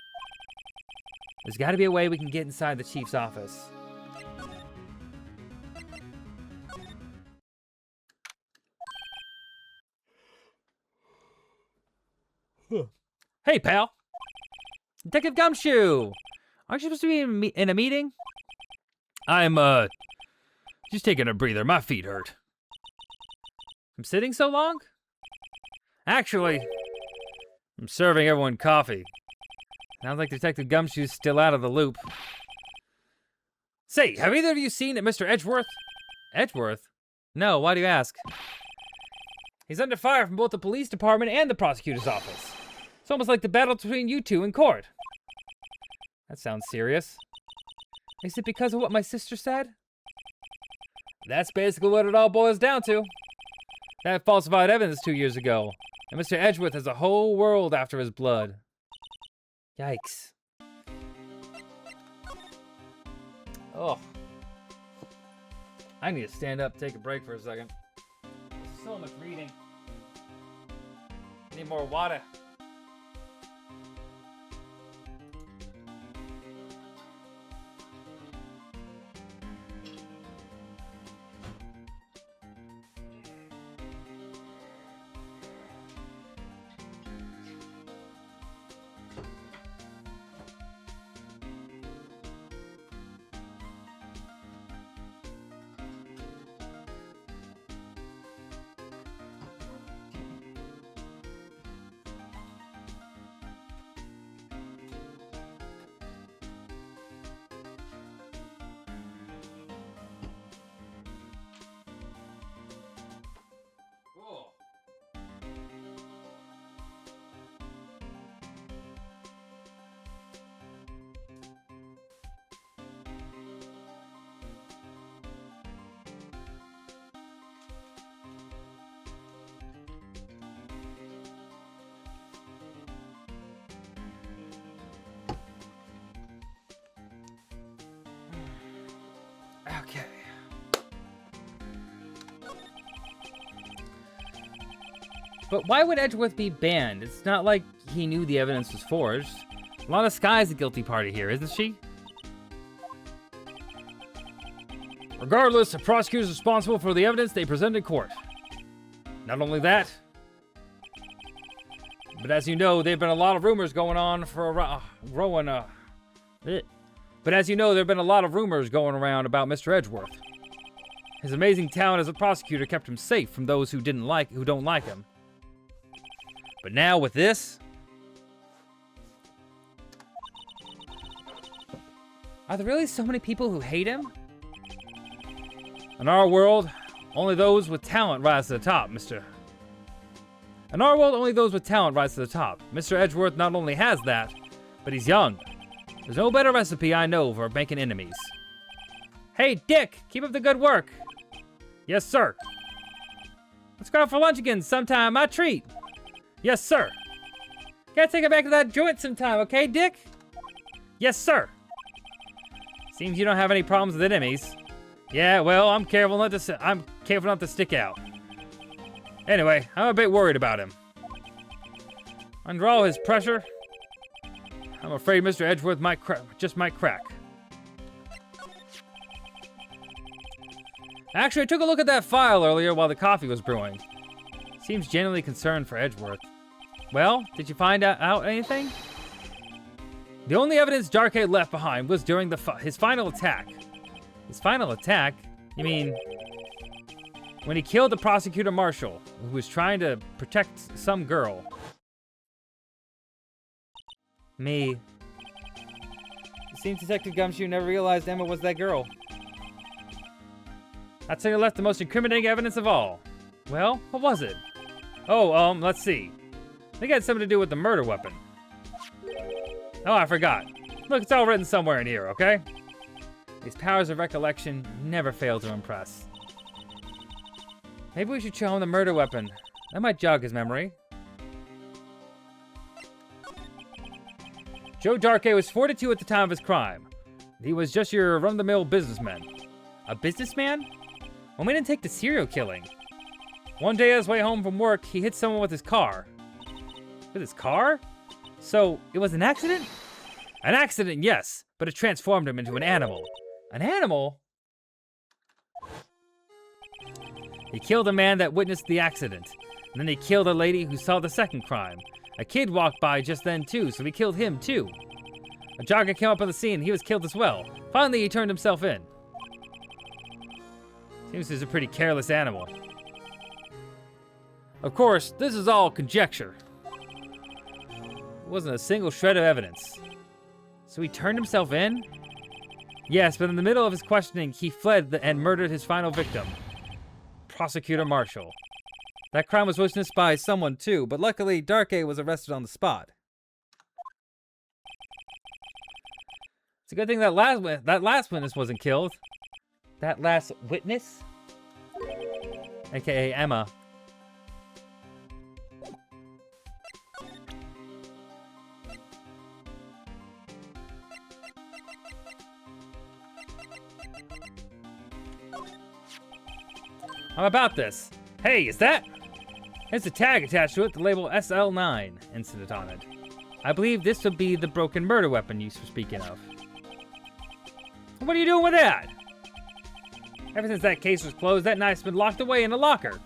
There's got to be a way we can get inside the chief's office. Hey, pal. Detective Gumshoe. Aren't you supposed to be in a meeting? I'm, just taking a breather. My feet hurt. I'm sitting so long? Actually, I'm serving everyone coffee. Sounds like Detective Gumshoe's still out of the loop. Say, have either of you seen Mr. Edgeworth? Edgeworth? No, why do you ask? He's under fire from both the police department and the prosecutor's office. It's almost like the battle between you two in court. That sounds serious. Is it because of what my sister said? That's basically what it all boils down to. That falsified evidence 2 years ago. And Mr. Edgeworth has a whole world after his blood. Yikes. Oh. I need to stand up, take a break for a second. There's so much reading. Need more water. Okay. But why would Edgeworth be banned? It's not like he knew the evidence was forged. Lana Sky's the guilty party here, isn't she? Regardless, the prosecutor is responsible for the evidence they present in court. Not only that, but as you know, there have been a lot of rumors going on for But as you know, there have been a lot of rumors going around about Mr. Edgeworth. His amazing talent as a prosecutor kept him safe from those who don't like him. But now with this, are there really so many people who hate him? In our world, only those with talent rise to the top, Mr. Mr. Edgeworth not only has that, but he's young. There's no better recipe I know for making enemies. Hey, Dick, keep up the good work. Yes, sir. Let's go out for lunch again sometime, my treat. Yes, sir. Gotta take it back to that joint sometime, okay, Dick? Yes, sir. Seems you don't have any problems with enemies. Yeah, well, I'm careful not to stick out. Anyway, I'm a bit worried about him. Under all his pressure, I'm afraid Mr. Edgeworth might crack. Actually, I took a look at that file earlier while the coffee was brewing. Seems genuinely concerned for Edgeworth. Well, did you find out anything? The only evidence Darkade left behind was during his final attack. His final attack? You mean when he killed the prosecutor marshal, who was trying to protect some girl? Me. It seems Detective Gumshoe never realized Emma was that girl. That's how you left the most incriminating evidence of all. Well, what was it? Oh, let's see. I think it had something to do with the murder weapon. Oh, I forgot. Look, it's all written somewhere in here, okay? These powers of recollection never fail to impress. Maybe we should show him the murder weapon. That might jog his memory. Joe Darkey was 42 at the time of his crime. He was just your run-of-the-mill businessman. A businessman? When we didn't take the serial killing. One day on his way home from work, he hit someone with his car. With his car? So, it was an accident? An accident, yes, but it transformed him into an animal. An animal? He killed a man that witnessed the accident. And then he killed a lady who saw the second crime. A kid walked by just then too, so he killed him too. A jogger came up on the scene, he was killed as well. Finally, he turned himself in. Seems he's a pretty careless animal. Of course, this is all conjecture. There wasn't a single shred of evidence. So he turned himself in? Yes, but in the middle of his questioning, he fled and murdered his final victim. Prosecutor Marshall. That crime was witnessed by someone too, but luckily Darkey was arrested on the spot. It's a good thing that last witness wasn't killed. That last witness? AKA Emma. I'm about this. Hey, is that? There's a tag attached to it, the label SL9 incident on it. I believe this would be the broken murder weapon you were speaking of. What are you doing with that? Ever since that case was closed, that knife's been locked away in a locker.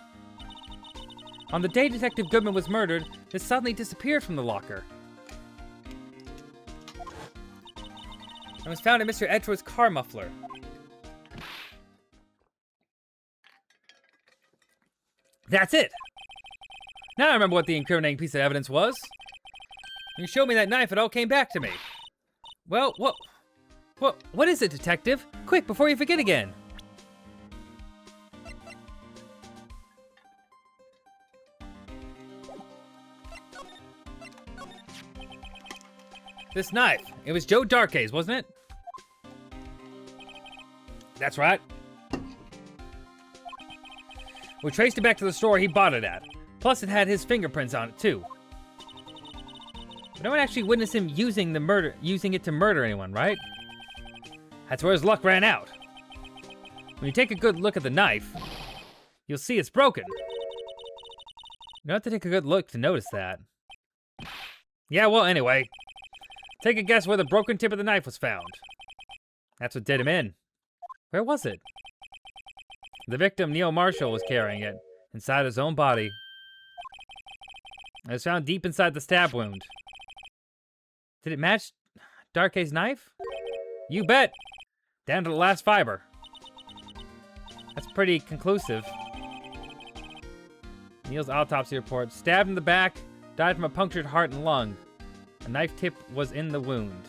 On the day Detective Goodman was murdered, it suddenly disappeared from the locker. It was found in Mr. Edgeworth's car muffler. That's it! Now I remember what the incriminating piece of evidence was. When you showed me that knife, it all came back to me. Well, what is it, Detective? Quick, before you forget again. This knife, it was Joe Darkey's, wasn't it? That's right. We traced it back to the store he bought it at. Plus, it had his fingerprints on it, too. But no one actually witnessed him using it to murder anyone, right? That's where his luck ran out. When you take a good look at the knife, you'll see it's broken. You don't have to take a good look to notice that. Yeah, well, anyway. Take a guess where the broken tip of the knife was found. That's what did him in. Where was it? The victim, Neil Marshall, was carrying it inside his own body. It was found deep inside the stab wound. Did it match Darkey's knife? You bet! Down to the last fiber. That's pretty conclusive. Neil's autopsy report. Stabbed in the back, died from a punctured heart and lung. A knife tip was in the wound.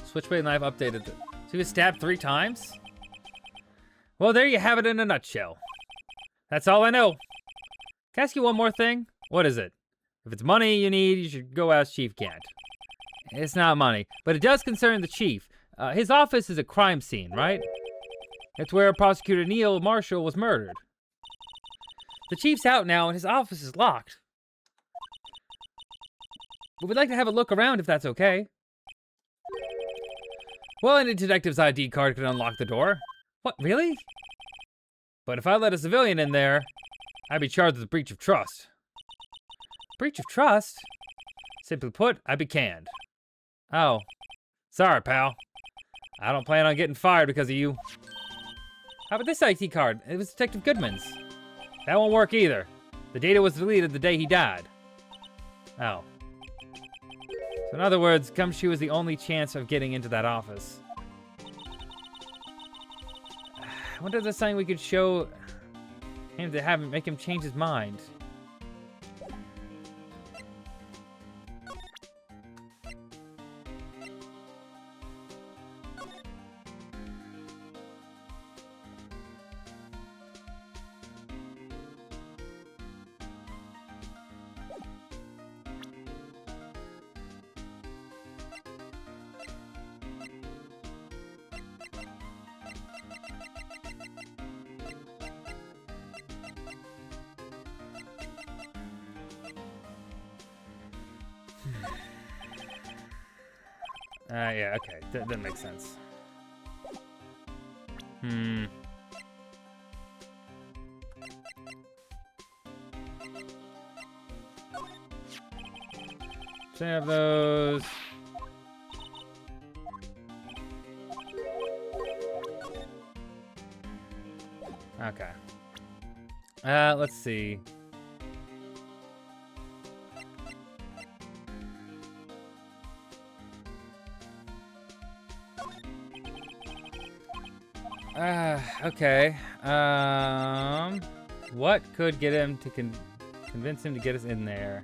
Switchblade knife updated. So he was stabbed 3 times? Well, there you have it in a nutshell. That's all I know. Can I ask you one more thing? What is it? If it's money you need, you should go ask Chief Gant. It's not money, but it does concern the chief. His office is a crime scene, right? It's where Prosecutor Neil Marshall was murdered. The chief's out now and his office is locked. But we'd like to have a look around if that's okay. Well, any detective's ID card can unlock the door. What, really? But if I let a civilian in there, I'd be charged with breach of trust. Breach of trust? Simply put, I'd be canned. Oh. Sorry, pal. I don't plan on getting fired because of you. How about this ID card? It was Detective Goodman's. That won't work either. The data was deleted the day he died. Oh. So in other words, Gumshoe was the only chance of getting into that office. I wonder if there's something we could show him to make him change his mind. Yeah, okay. That makes sense. Hmm. Should I have those? Okay. Let's see. Okay. What could get him to convince him to get us in there?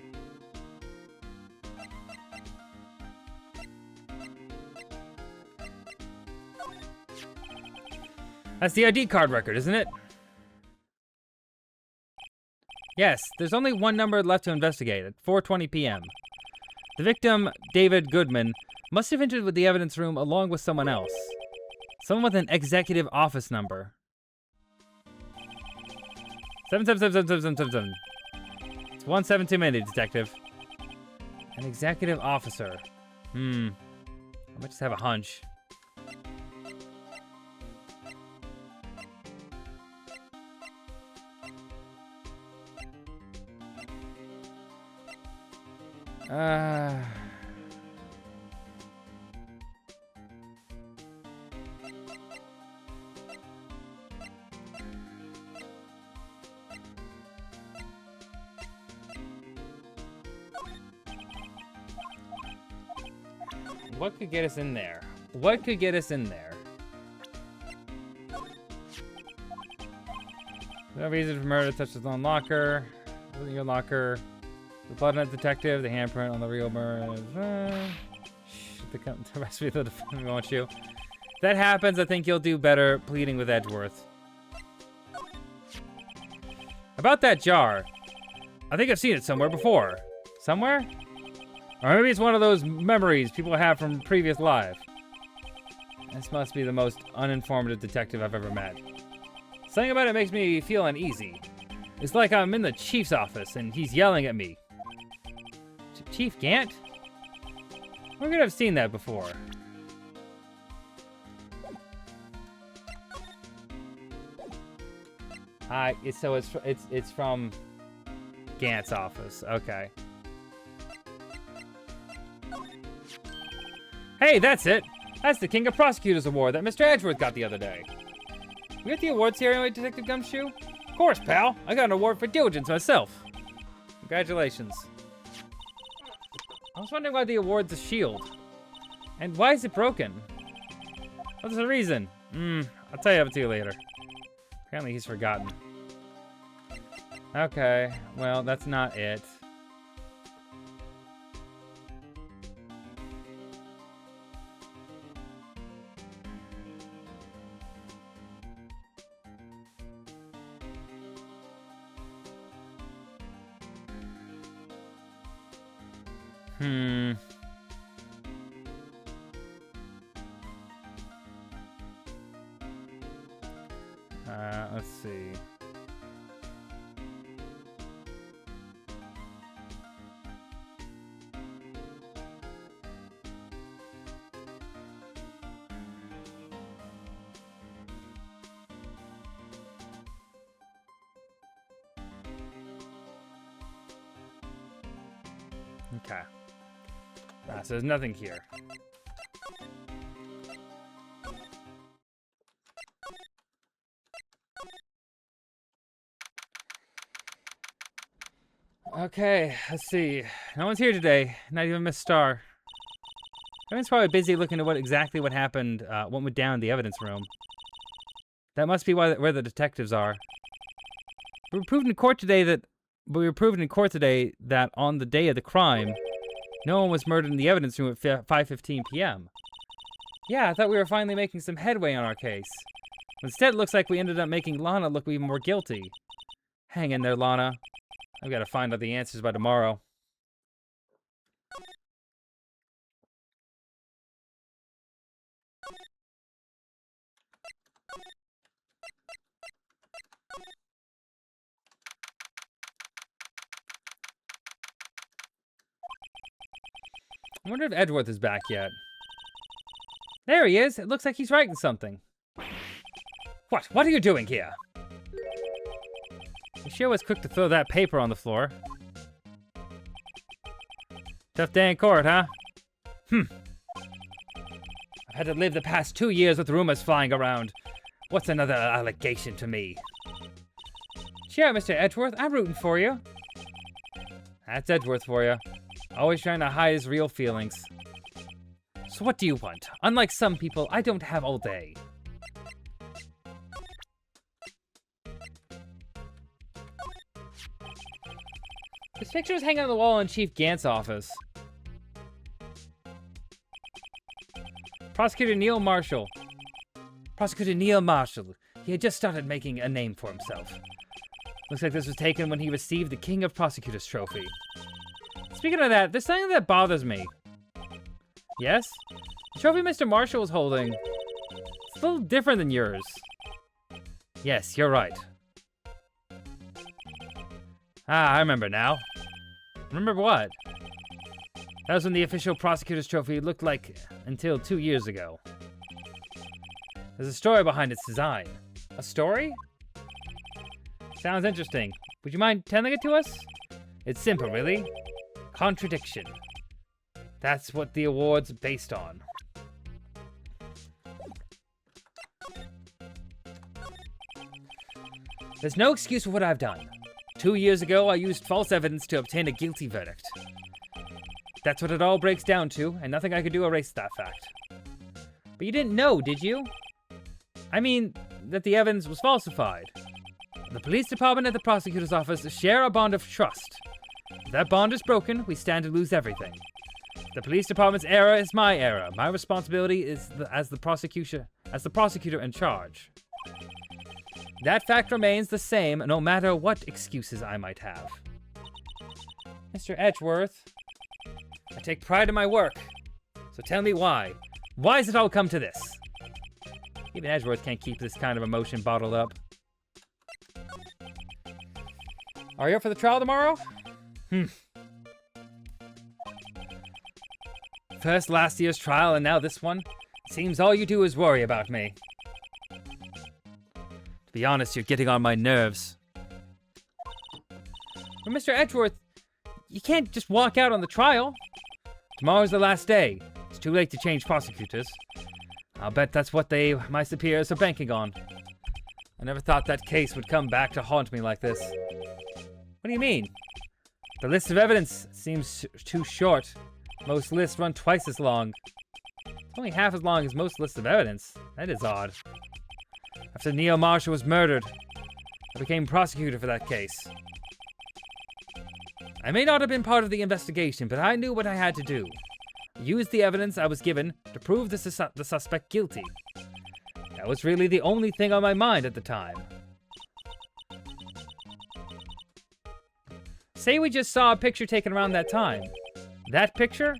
That's the ID card record, isn't it? Yes, there's only one number left to investigate at 4:20 p.m. The victim, David Goodman, must have entered the evidence room along with someone else. Someone with an executive office number. 7777777. It's one 7 too many, detective. An executive officer. I might just have a hunch. What could get us in there? What could get us in there? No reason for murder, touched his own locker. Wasn't your locker. The blood on the detective, the handprint on the real murder. The rest of the defendant wants you. If that happens, I think you'll do better pleading with Edgeworth. About that jar. I think I've seen it somewhere before. Somewhere? Or maybe it's one of those memories people have from previous lives. This must be the most uninformative detective I've ever met. Something about it makes me feel uneasy. It's like I'm in the chief's office and he's yelling at me. Chief Gant? Where could I have seen that before? So it's from Gant's office. Okay. Hey, that's it. That's the King of Prosecutors Award that Mr. Edgeworth got the other day. We got the award ceremony, Detective Gumshoe? Of course, pal. I got an award for diligence myself. Congratulations. I was wondering why the award's a shield. And why is it broken? What's the reason? I'll tell you later. Apparently he's forgotten. Okay, well, that's not it. Let's see. Okay. So there's nothing here. Okay, let's see. No one's here today. Not even Miss Starr. Everyone's probably busy looking at what happened, what went down in the evidence room. That must be where the detectives are. We were proven in court today that on the day of the crime, no one was murdered in the evidence room at 5:15 p.m. Yeah, I thought we were finally making some headway on our case. Instead, it looks like we ended up making Lana look even more guilty. Hang in there, Lana. I've got to find out the answers by tomorrow. I wonder if Edgeworth is back yet. There he is. It looks like he's writing something. What? What are you doing here? He sure was quick to throw that paper on the floor. Tough day in court, huh? I've had to live the past 2 years with rumors flying around. What's another allegation to me? Sure, Mr. Edgeworth, I'm rooting for you. That's Edgeworth for you. Always trying to hide his real feelings. So what do you want? Unlike some people, I don't have all day. This picture is hanging on the wall in Chief Gant's office. Prosecutor Neil Marshall. Prosecutor Neil Marshall. He had just started making a name for himself. Looks like this was taken when he received the King of Prosecutors trophy. Speaking of that, there's something that bothers me. Yes? The trophy Mr. Marshall was holding, it's a little different than yours. Yes, you're right. Ah, I remember now. Remember what? That was when the official prosecutor's trophy looked like until 2 years ago. There's a story behind its design. A story? Sounds interesting. Would you mind telling it to us? It's simple, really. Contradiction. That's what the award's based on. There's no excuse for what I've done. 2 years ago, I used false evidence to obtain a guilty verdict. That's what it all breaks down to, and nothing I could do erased that fact. But you didn't know, did you? I mean, that the evidence was falsified. The police department and the prosecutor's office share a bond of trust. If that bond is broken, we stand to lose everything. The police department's error is my error. My responsibility is as the prosecutor in charge. That fact remains the same no matter what excuses I might have. Mr. Edgeworth, I take pride in my work. So tell me why. Why has it all come to this? Even Edgeworth can't keep this kind of emotion bottled up. Are you up for the trial tomorrow? First last year's trial and now this one. Seems all you do is worry about me. To be honest, you're getting on my nerves. But Mr. Edgeworth, you can't just walk out on the trial. Tomorrow's the last day. It's too late to change prosecutors. I'll bet that's what my superiors are banking on. I never thought that case would come back to haunt me like this. What do you mean? The list of evidence seems too short. Most lists run twice as long. It's only half as long as most lists of evidence. That is odd. After Neil Marshall was murdered, I became prosecutor for that case. I may not have been part of the investigation, but I knew what I had to do. I used the evidence I was given to prove the suspect guilty. That was really the only thing on my mind at the time. Say we just saw a picture taken around that time. That picture?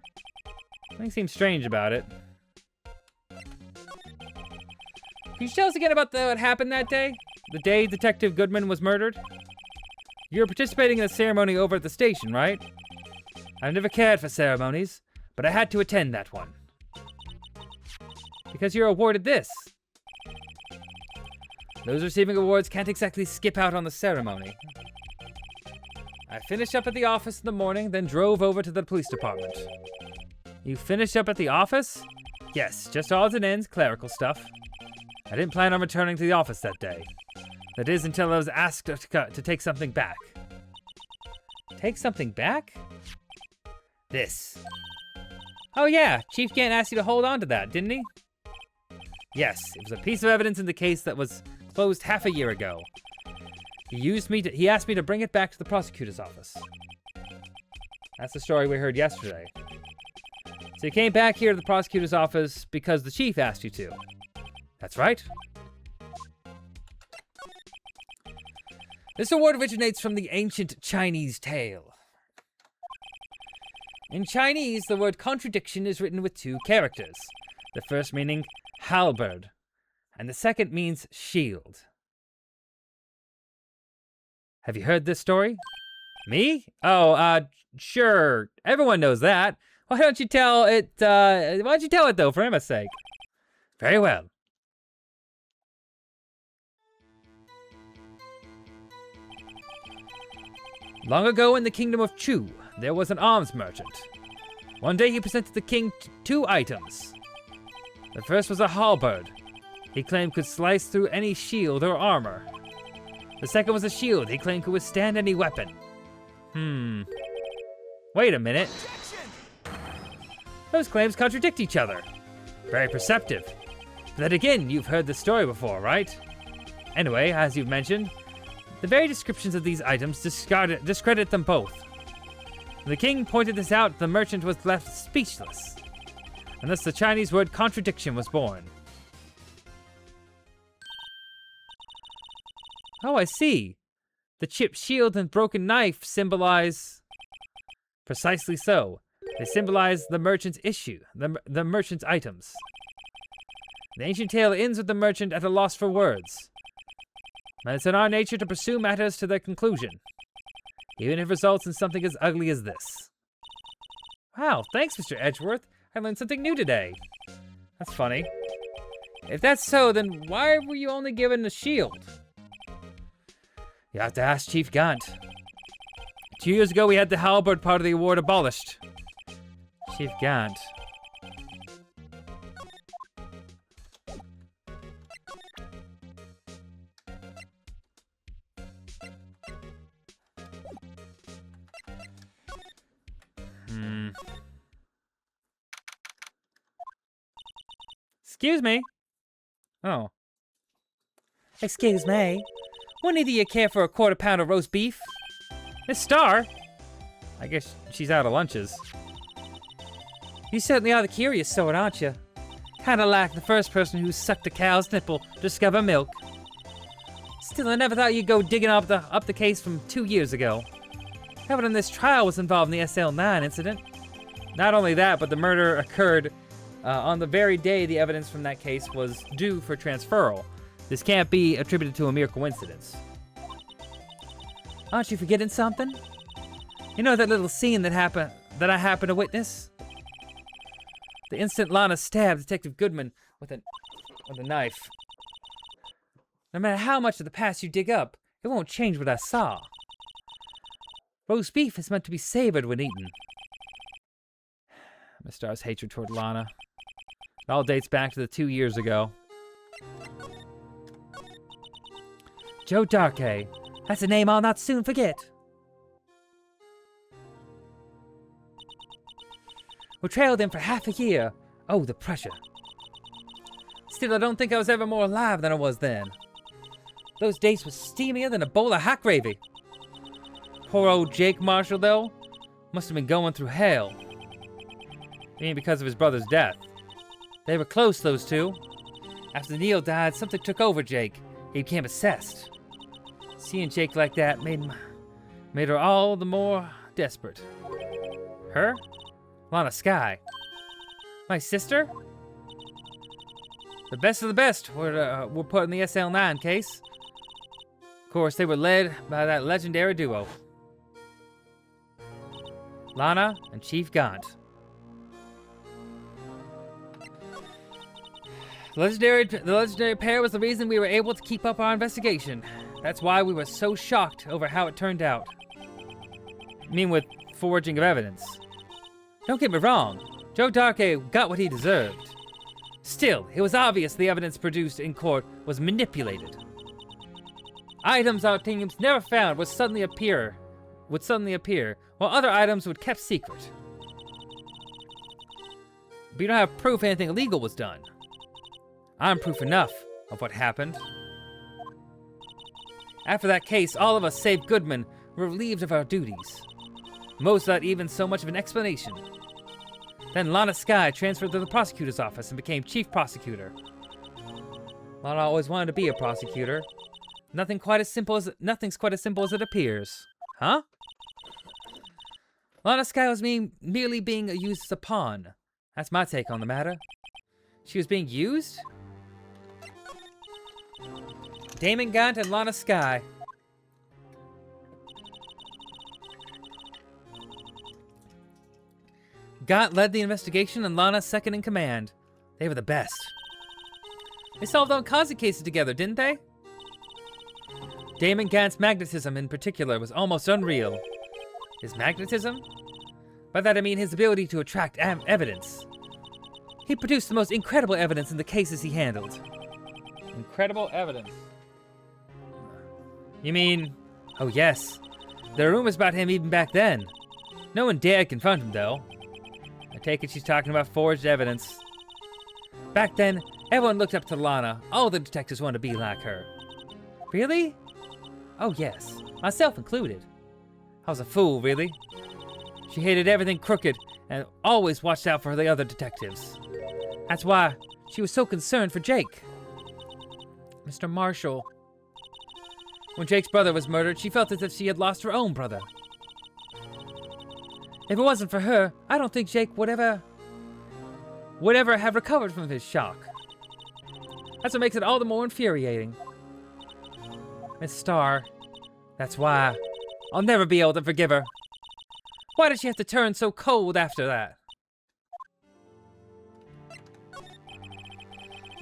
Something seems strange about it. Can you tell us again about what happened that day? The day Detective Goodman was murdered? You were participating in a ceremony over at the station, right? I've never cared for ceremonies, but I had to attend that one. Because you're awarded this. Those receiving awards can't exactly skip out on the ceremony. I finished up at the office in the morning, then drove over to the police department. You finished up at the office? Yes, just odds and ends, clerical stuff. I didn't plan on returning to the office that day. That is, until I was asked to take something back. Take something back? This. Oh yeah, Chief Gant asked you to hold on to that, didn't he? Yes, it was a piece of evidence in the case that was closed half a year ago. He asked me to bring it back to the prosecutor's office. That's the story we heard yesterday. So you came back here to the prosecutor's office because the chief asked you to. That's right. This award originates from the ancient Chinese tale. In Chinese, the word contradiction is written with 2 characters. The first meaning halberd, and the second means shield. Have you heard this story? Me? Oh, sure. Everyone knows that. Why don't you tell it, though, for Emma's sake? Very well. Long ago in the kingdom of Chu, there was an arms merchant. One day he presented the king two items. The first was a halberd. He claimed could slice through any shield or armor. The second was a shield he claimed could withstand any weapon. Wait a minute. Those claims contradict each other. Very perceptive. But then again, you've heard the story before, right? Anyway, as you've mentioned, the very descriptions of these items discredit them both. When the king pointed this out, the merchant was left speechless. And thus the Chinese word contradiction was born. Oh, I see. The chipped shield and broken knife symbolize... Precisely so. They symbolize the merchant's issue, the merchant's items. The ancient tale ends with the merchant at a loss for words. And it's in our nature to pursue matters to their conclusion, even if it results in something as ugly as this. Wow, thanks, Mr. Edgeworth. I learned something new today. That's funny. If that's so, then why were you only given a shield? You have to ask Chief Gant. 2 years ago, we had the halberd part of the award abolished. Chief Gant. Excuse me. Oh. Excuse me. Wouldn't either of you care for a quarter pound of roast beef? Miss Star? I guess she's out of lunches. You certainly are the curious sort, aren't you? Kinda like the first person who sucked a cow's nipple to discover milk. Still, I never thought you'd go digging up the case from 2 years ago. Evidence in this trial was involved in the SL9 incident. Not only that, but the murder occurred on the very day the evidence from that case was due for transferal. This can't be attributed to a mere coincidence. Aren't you forgetting something? You know that little scene that I happened to witness? The instant Lana stabbed Detective Goodman with a knife. No matter how much of the past you dig up, it won't change what I saw. Roast beef is meant to be savored when eaten. Miss Star's hatred toward Lana. It all dates back to the 2 years ago. Joe Darkey. That's a name I'll not soon forget. We trailed him for half a year. Oh, the pressure. Still, I don't think I was ever more alive than I was then. Those days were steamier than a bowl of hot gravy. Poor old Jake Marshall, though, must have been going through hell. I mean, because of his brother's death. They were close, those two. After Neil died, something took over Jake. He became obsessed. Seeing Jake like that made her all the more desperate. Her? Lana Skye. My sister? The best of the best were put in the SL9 case. Of course, they were led by that legendary duo. Lana and Chief Gant. The legendary pair was the reason we were able to keep up our investigation. That's why we were so shocked over how it turned out. I mean, with forging of evidence. Don't get me wrong, Joe Darkey got what he deserved. Still, it was obvious the evidence produced in court was manipulated. Items our teams never found would suddenly appear, while other items would kept secret. But you don't have proof anything illegal was done. I'm proof enough of what happened. After that case, all of us, save Goodman, were relieved of our duties. Most without even so much of an explanation. Then Lana Skye transferred to the prosecutor's office and became chief prosecutor. Lana always wanted to be a prosecutor. Nothing's quite as simple as it appears. Huh? Lana Skye was merely being used as a pawn. That's my take on the matter. She was being used? Damon Gant and Lana Skye. Gant led the investigation and Lana second in command. They were the best. They solved all kinds of cases together, didn't they? Damon Gant's magnetism in particular was almost unreal. His magnetism? By that I mean his ability to attract evidence. He produced the most incredible evidence in the cases he handled. Incredible evidence. You mean... Oh yes. There are rumors about him even back then. No one dared confront him though. I take it she's talking about forged evidence. Back then, everyone looked up to Lana. All the detectives wanted to be like her. Really? Oh yes, myself included. I was a fool, really. She hated everything crooked and always watched out for the other detectives. That's why she was so concerned for Jake. Mr. Marshall. When Jake's brother was murdered, she felt as if she had lost her own brother. If it wasn't for her, I don't think Jake would ever have recovered from his shock. That's what makes it all the more infuriating. Miss Starr, that's why I'll never be able to forgive her. Why did she have to turn so cold after that?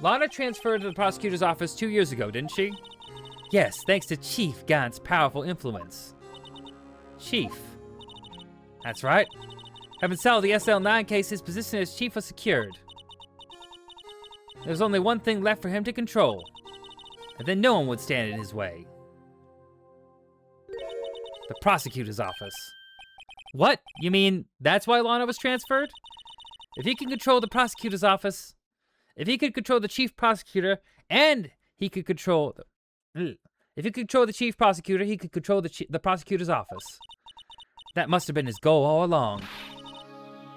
Lana transferred to the prosecutor's office 2 years ago, didn't she? Yes, thanks to Chief Gant's powerful influence. Chief. That's right. Having solved the SL9 case, his position as chief was secured. There's only one thing left for him to control, and then no one would stand in his way. The prosecutor's office. What? You mean that's why Lana was transferred? If he can control the prosecutor's office, if he could control the chief prosecutor, and he could control if he could control the chief prosecutor, he could control the prosecutor's office. That must have been his goal all along.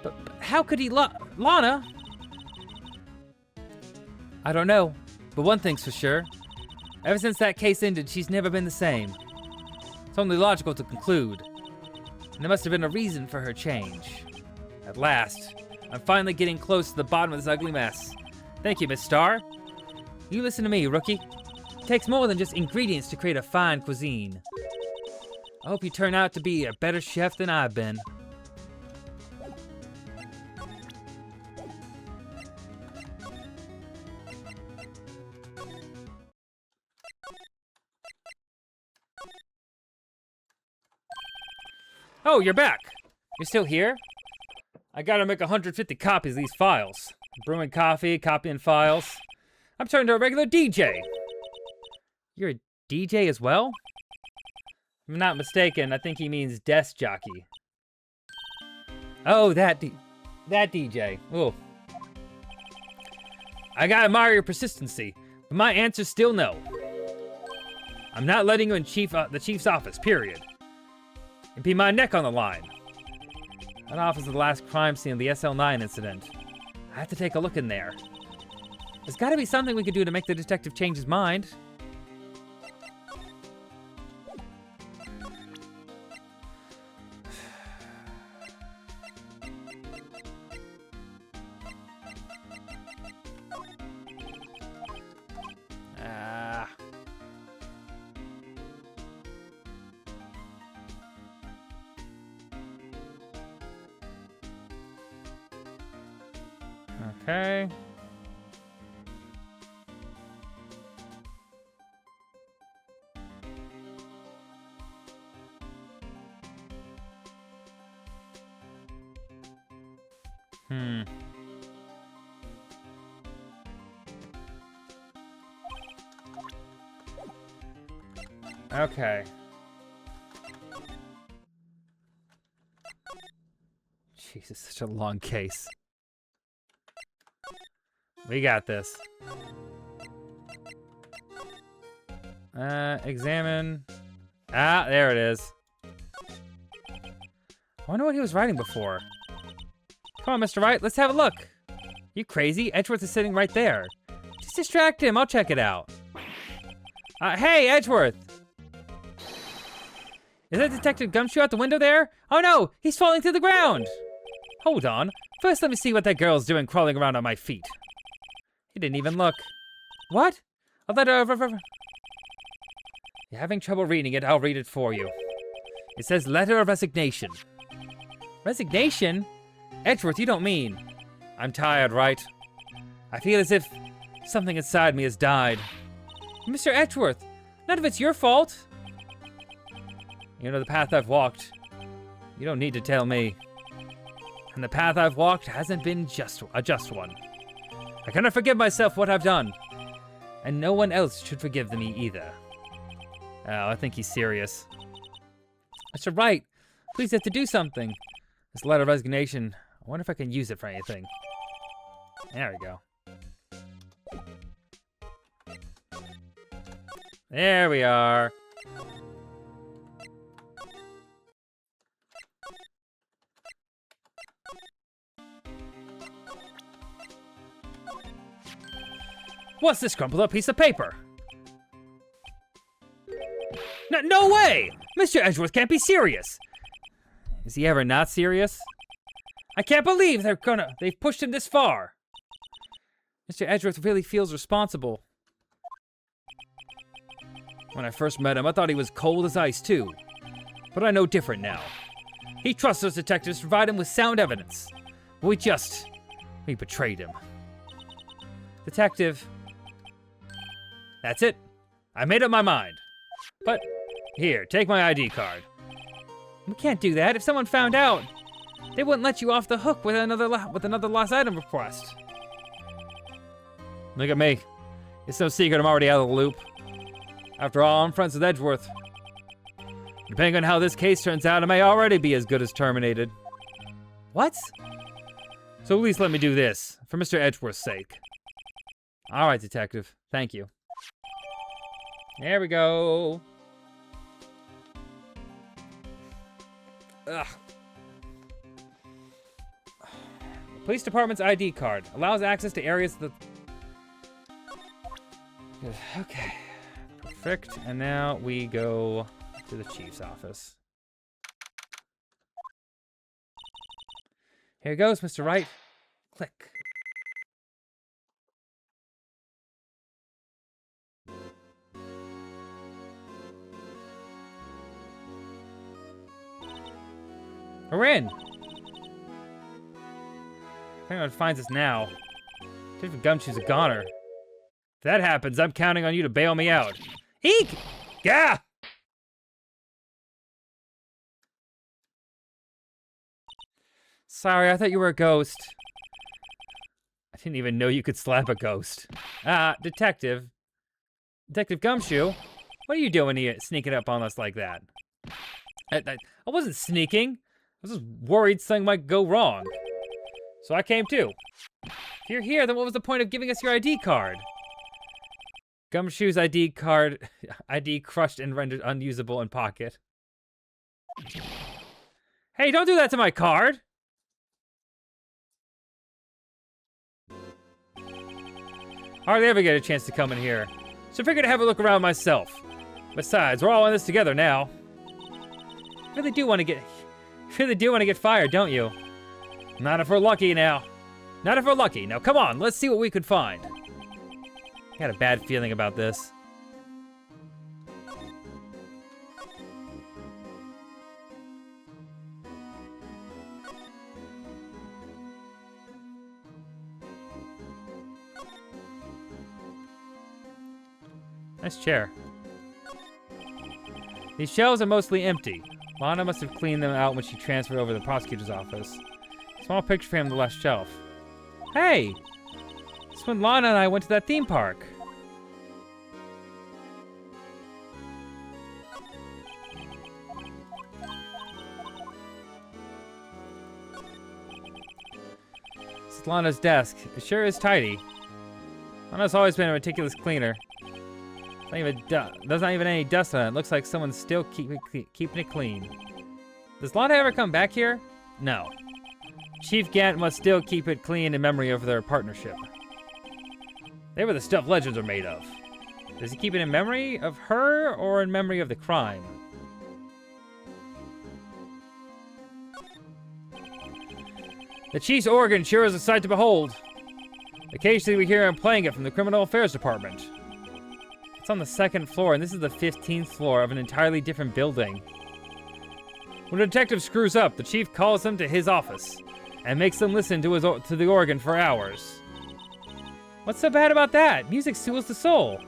But how could he Lana? I don't know, but one thing's for sure. Ever since that case ended, she's never been the same. It's only logical to conclude. And there must have been a reason for her change. At last, I'm finally getting close to the bottom of this ugly mess. Thank you, Miss Starr. You listen to me, rookie. It takes more than just ingredients to create a fine cuisine. I hope you turn out to be a better chef than I've been. Oh, you're back. You're still here? I gotta make 150 copies of these files. Brewing coffee, copying files. I'm turning to a regular DJ. You're a DJ as well? If I'm not mistaken, I think he means desk jockey. Oh, that DJ. Oh. I gotta admire your persistency, but my answer's still no. I'm not letting you in the chief's office, period. It'd be my neck on the line. That office is the last crime scene of the SL9 incident. I have to take a look in there. There's gotta be something we could do to make the detective change his mind. Okay. Okay. Jesus, such a long case. We got this. Examine. Ah, there it is. I wonder what he was writing before. Come on, Mr. Wright, let's have a look. You crazy? Edgeworth is sitting right there. Just distract him, I'll check it out. Hey, Edgeworth! Is that Detective Gumshoe out the window there? Oh no, he's falling to the ground! Hold on, first let me see what that girl's doing crawling around on my feet. He didn't even look. What? A letter of... You're having trouble reading it, I'll read it for you. It says letter of resignation. Resignation? Edgeworth, you don't mean... I'm tired, right? I feel as if Something inside me has died. Mr. Edgeworth, none of it's your fault. You know the path I've walked. You don't need to tell me. And the path I've walked hasn't been a just one. I cannot forgive myself what I've done. And no one else should forgive me either. Oh, I think he's serious. Mr. Wright, please have to do something. This letter of resignation, I wonder if I can use it for anything. There we go. There we are. What's this crumpled up piece of paper? No way! Mr. Edgeworth can't be serious. Is he ever not serious? I can't believe they've pushed him this far. Mr. Edgeworth really feels responsible. When I first met him, I thought he was cold as ice too. But I know different now. He trusts us detectives to provide him with sound evidence. But we betrayed him. Detective. That's it. I made up my mind. But, here, take my ID card. We can't do that. If someone found out, they wouldn't let you off the hook with another lost item request. Look at me. It's no secret I'm already out of the loop. After all, I'm friends with Edgeworth. Depending on how this case turns out, I may already be as good as terminated. What? So at least let me do this, for Mr. Edgeworth's sake. All right, detective. Thank you. There we go. Ugh. The police department's ID card allows access to areas that... Okay. Perfect. And now we go to the chief's office. Here goes, Mr. Wright. Click. We're in. I think what finds us now. Detective Gumshoe's a goner. If that happens, I'm counting on you to bail me out. Eek! Gah! Sorry, I thought you were a ghost. I didn't even know you could slap a ghost. Detective. Detective Gumshoe, what are you doing here, sneaking up on us like that? I wasn't sneaking. I was just worried something might go wrong. So I came too. If you're here, then what was the point of giving us your ID card? Gumshoe's ID crushed and rendered unusable in pocket. Hey, don't do that to my card! Hardly ever get a chance to come in here, so I figured to have a look around myself. Besides, we're all in this together now. Really do want to get fired, don't you? Not if we're lucky now. Not if we're lucky. Now come on, let's see what we could find. I got a bad feeling about this. Nice chair. These shelves are mostly empty. Lana must have cleaned them out when she transferred over to the prosecutor's office. Small picture frame on the left shelf. Hey! It's when Lana and I went to that theme park. This is Lana's desk. It sure is tidy. Lana's always been a meticulous cleaner. There's not even any dust on it. It looks like someone's still keeping it clean. Does Lana ever come back here? No. Chief Gant must still keep it clean in memory of their partnership. They were the stuff legends are made of. Does he keep it in memory of her or in memory of the crime? The Chief's organ sure is a sight to behold. Occasionally we hear him playing it from the Criminal Affairs Department. It's on the 2nd floor, and this is the 15th floor of an entirely different building. When a detective screws up, the chief calls them to his office and makes them listen to the organ for hours. What's so bad about that? Music soothes the soul.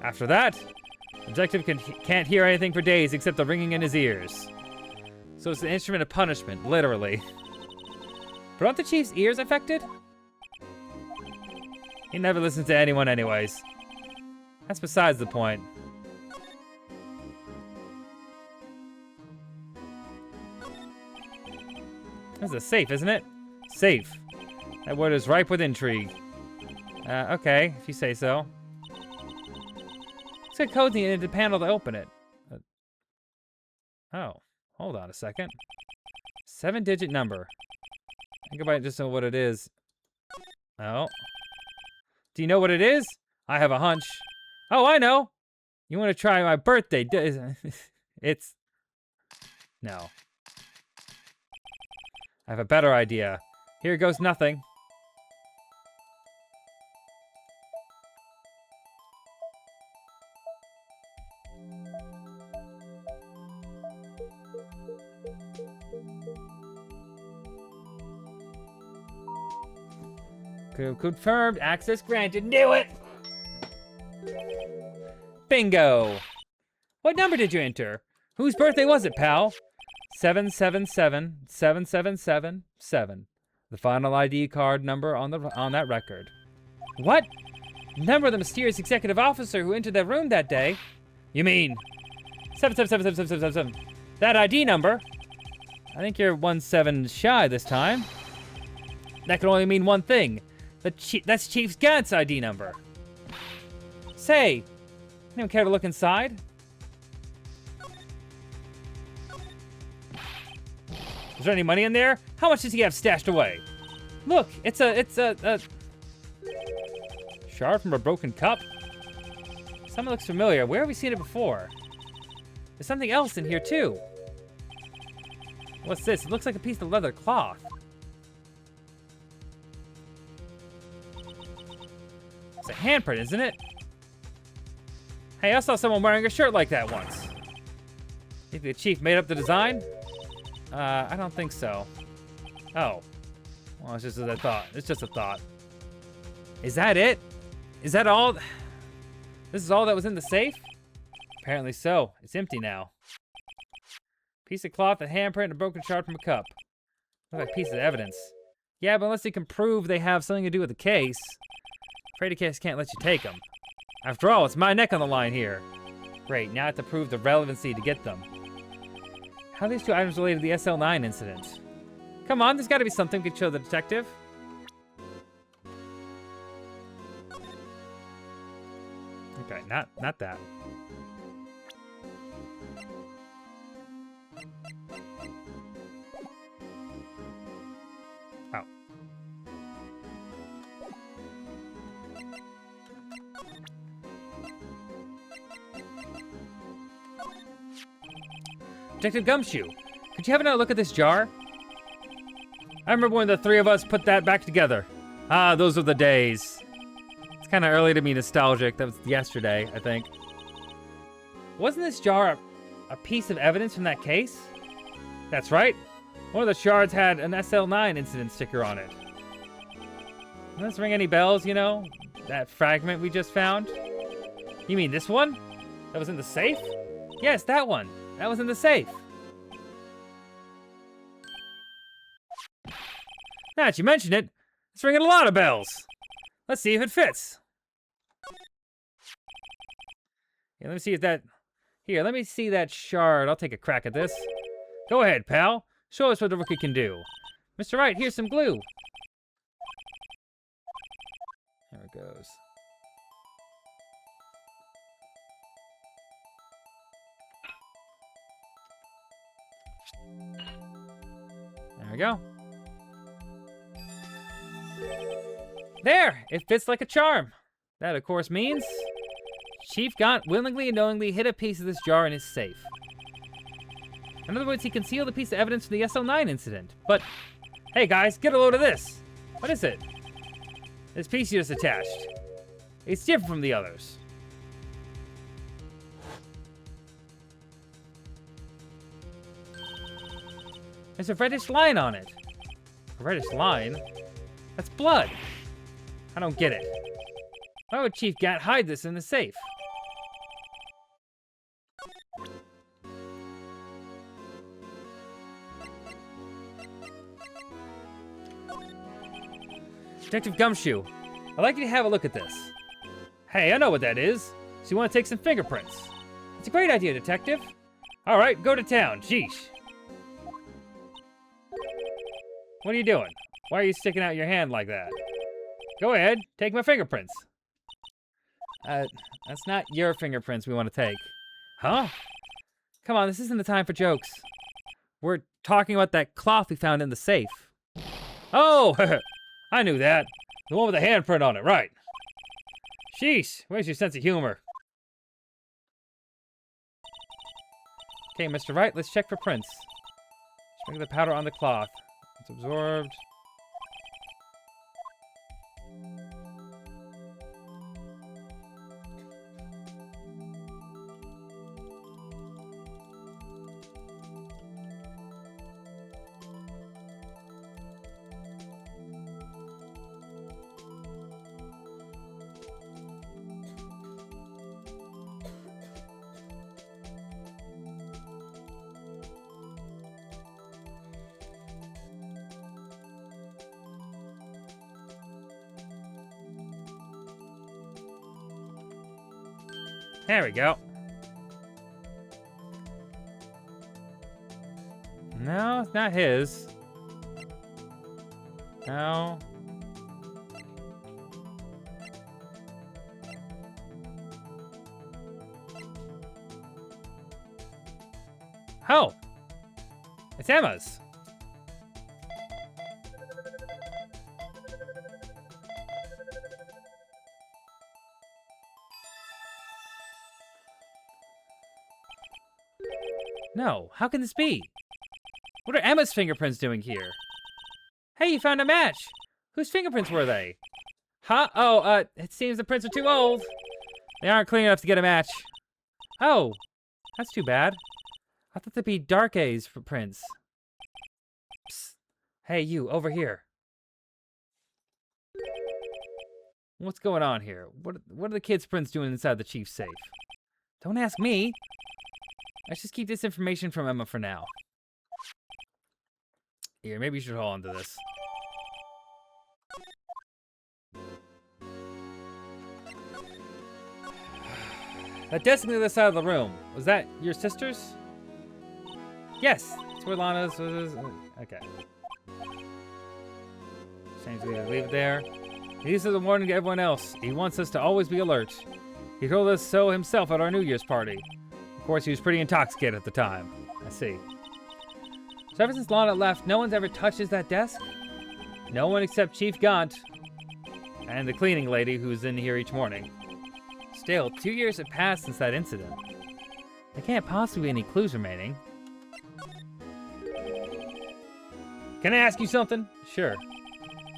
After that, Objective can't hear anything for days except the ringing in his ears. So it's an instrument of punishment, literally. But aren't the Chief's ears affected? He never listens to anyone anyways. That's besides the point. This is a safe, isn't it? Safe. That word is ripe with intrigue. Okay, if you say so. Let's get codes needed to panel to open it. Oh, hold on a second. 7-digit number. Think about it, just know what it is. Oh. Do you know what it is? I have a hunch. Oh, I know. You want to try my birthday? It's... No. I have a better idea. Here goes nothing. Confirmed. Access granted. Knew it! Bingo! What number did you enter? Whose birthday was it, pal? 7777777. The final ID card number on that record. What? Number of the mysterious executive officer who entered that room that day? You mean 7777777? That ID number? I think you're 17 shy this time. That can only mean one thing. That's Chief Gant's ID number. Say, anyone care to look inside? Is there any money in there? How much does he have stashed away? Look, it's a shard from a broken cup. Something looks familiar. Where have we seen it before? There's something else in here too. What's this? It looks like a piece of leather cloth. It's a handprint, isn't it? Hey, I saw someone wearing a shirt like that once. Think the chief made up the design? I don't think so. Oh. Well, it's just a thought. It's just a thought. Is that it? Is that all? This is all that was in the safe? Apparently so. It's empty now. Piece of cloth, a handprint, and a broken shard from a cup. Looks like a piece of evidence. Yeah, but unless you can prove they have something to do with the case, afraid the case can't let you take them. After all, it's my neck on the line here. Great, now I have to prove the relevancy to get them. How are these two items related to the SL9 incident? Come on, there's got to be something we could show the detective. Okay, not that. Oh. Detective Gumshoe, could you have another look at this jar? I remember when the three of us put that back together. Ah, those were the days. It's kind of early to be nostalgic. That was yesterday, I think. Wasn't this jar a piece of evidence from that case? That's right. One of the shards had an SL9 incident sticker on it. Doesn't this ring any bells, you know? That fragment we just found? You mean this one? That was in the safe? Yes, that one. That was in the safe. Now that you mention it, it's ringing a lot of bells. Let's see if it fits. Yeah, let me see if that... Here, let me see that shard. I'll take a crack at this. Go ahead, pal. Show us what the rookie can do. Mr. Wright, here's some glue. There it goes. There we go. There! It fits like a charm. That, of course, means Chief Gaunt willingly and knowingly hid a piece of this jar in his safe. In other words, he concealed a piece of evidence from the SL9 incident. But, hey guys, get a load of this. What is it? This piece you just attached. It's different from the others. There's a reddish line on it. A reddish line? That's blood. I don't get it. Why would Chief Gant hide this in the safe? Detective Gumshoe, I'd like you to have a look at this. Hey, I know what that is. So you want to take some fingerprints? It's a great idea, Detective. All right, go to town. Sheesh. What are you doing? Why are you sticking out your hand like that? Go ahead, take my fingerprints. That's not your fingerprints we want to take. Huh? Come on, this isn't the time for jokes. We're talking about that cloth we found in the safe. Oh, I knew that. The one with the handprint on it, right. Sheesh, where's your sense of humor? Okay, Mr. Wright, let's check for prints. Sprinkle the powder on the cloth. It's absorbed. There we go. No, it's not his. No. Oh! It's Emma's. No, how can this be? What are Emma's fingerprints doing here? Hey, you found a match! Whose fingerprints were they? Huh? Oh, it seems the prints are too old. They aren't clean enough to get a match. Oh, that's too bad. I thought they'd be dark A's for prints. Psst. Hey, you, over here. What's going on here? What are the kids' prints doing inside the chief's safe? Don't ask me. Let's just keep this information from Emma for now. Here, maybe you should hold on to this. That desk on the other side of the room, was that your sister's? Yes, it's where Lana's was. Okay. Change it, leave it there. These are the warning to everyone else. He wants us to always be alert. He told us so himself at our New Year's party. Of course, he was pretty intoxicated at the time. I see. So ever since Lana left, no one's ever touches that desk? No one except Chief Gaunt and the cleaning lady who's in here each morning. Still, 2 years have passed since that incident. There can't possibly be any clues remaining. Can I ask you something? Sure.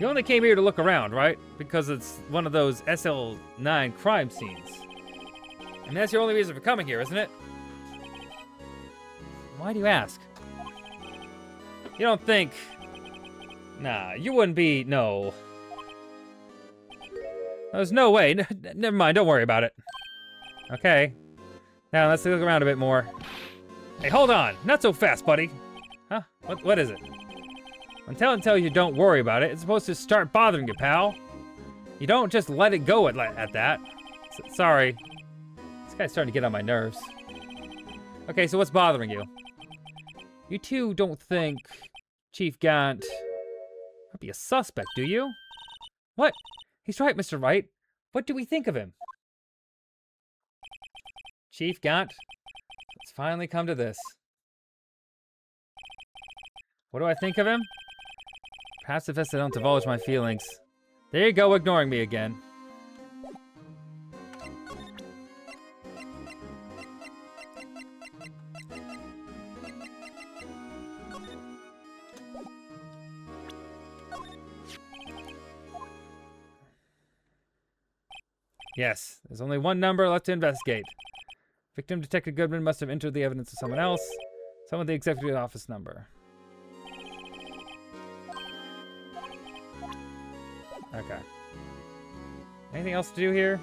You only came here to look around, right? Because it's one of those SL9 crime scenes. And that's your only reason for coming here, isn't it? Why do you ask? You don't think... Nah, you wouldn't be... No. There's no way. Never mind, don't worry about it. Okay. Now, let's look around a bit more. Hey, hold on. Not so fast, buddy. Huh? What is it? When Talon tells you don't worry about it, it's supposed to start bothering you, pal. You don't just let it go at that. Sorry. This guy's starting to get on my nerves. Okay, so what's bothering you? You two don't think Chief Gant might be a suspect, do you? What? He's right, Mr. Wright. What do we think of him? Chief Gant, let's finally come to this. What do I think of him? Perhaps if I don't divulge my feelings. There you go, ignoring me again. Yes, there's only one number left to investigate. Victim Detective Goodman must have entered the evidence of someone else. Someone with the executive office number. Okay. Anything else to do here?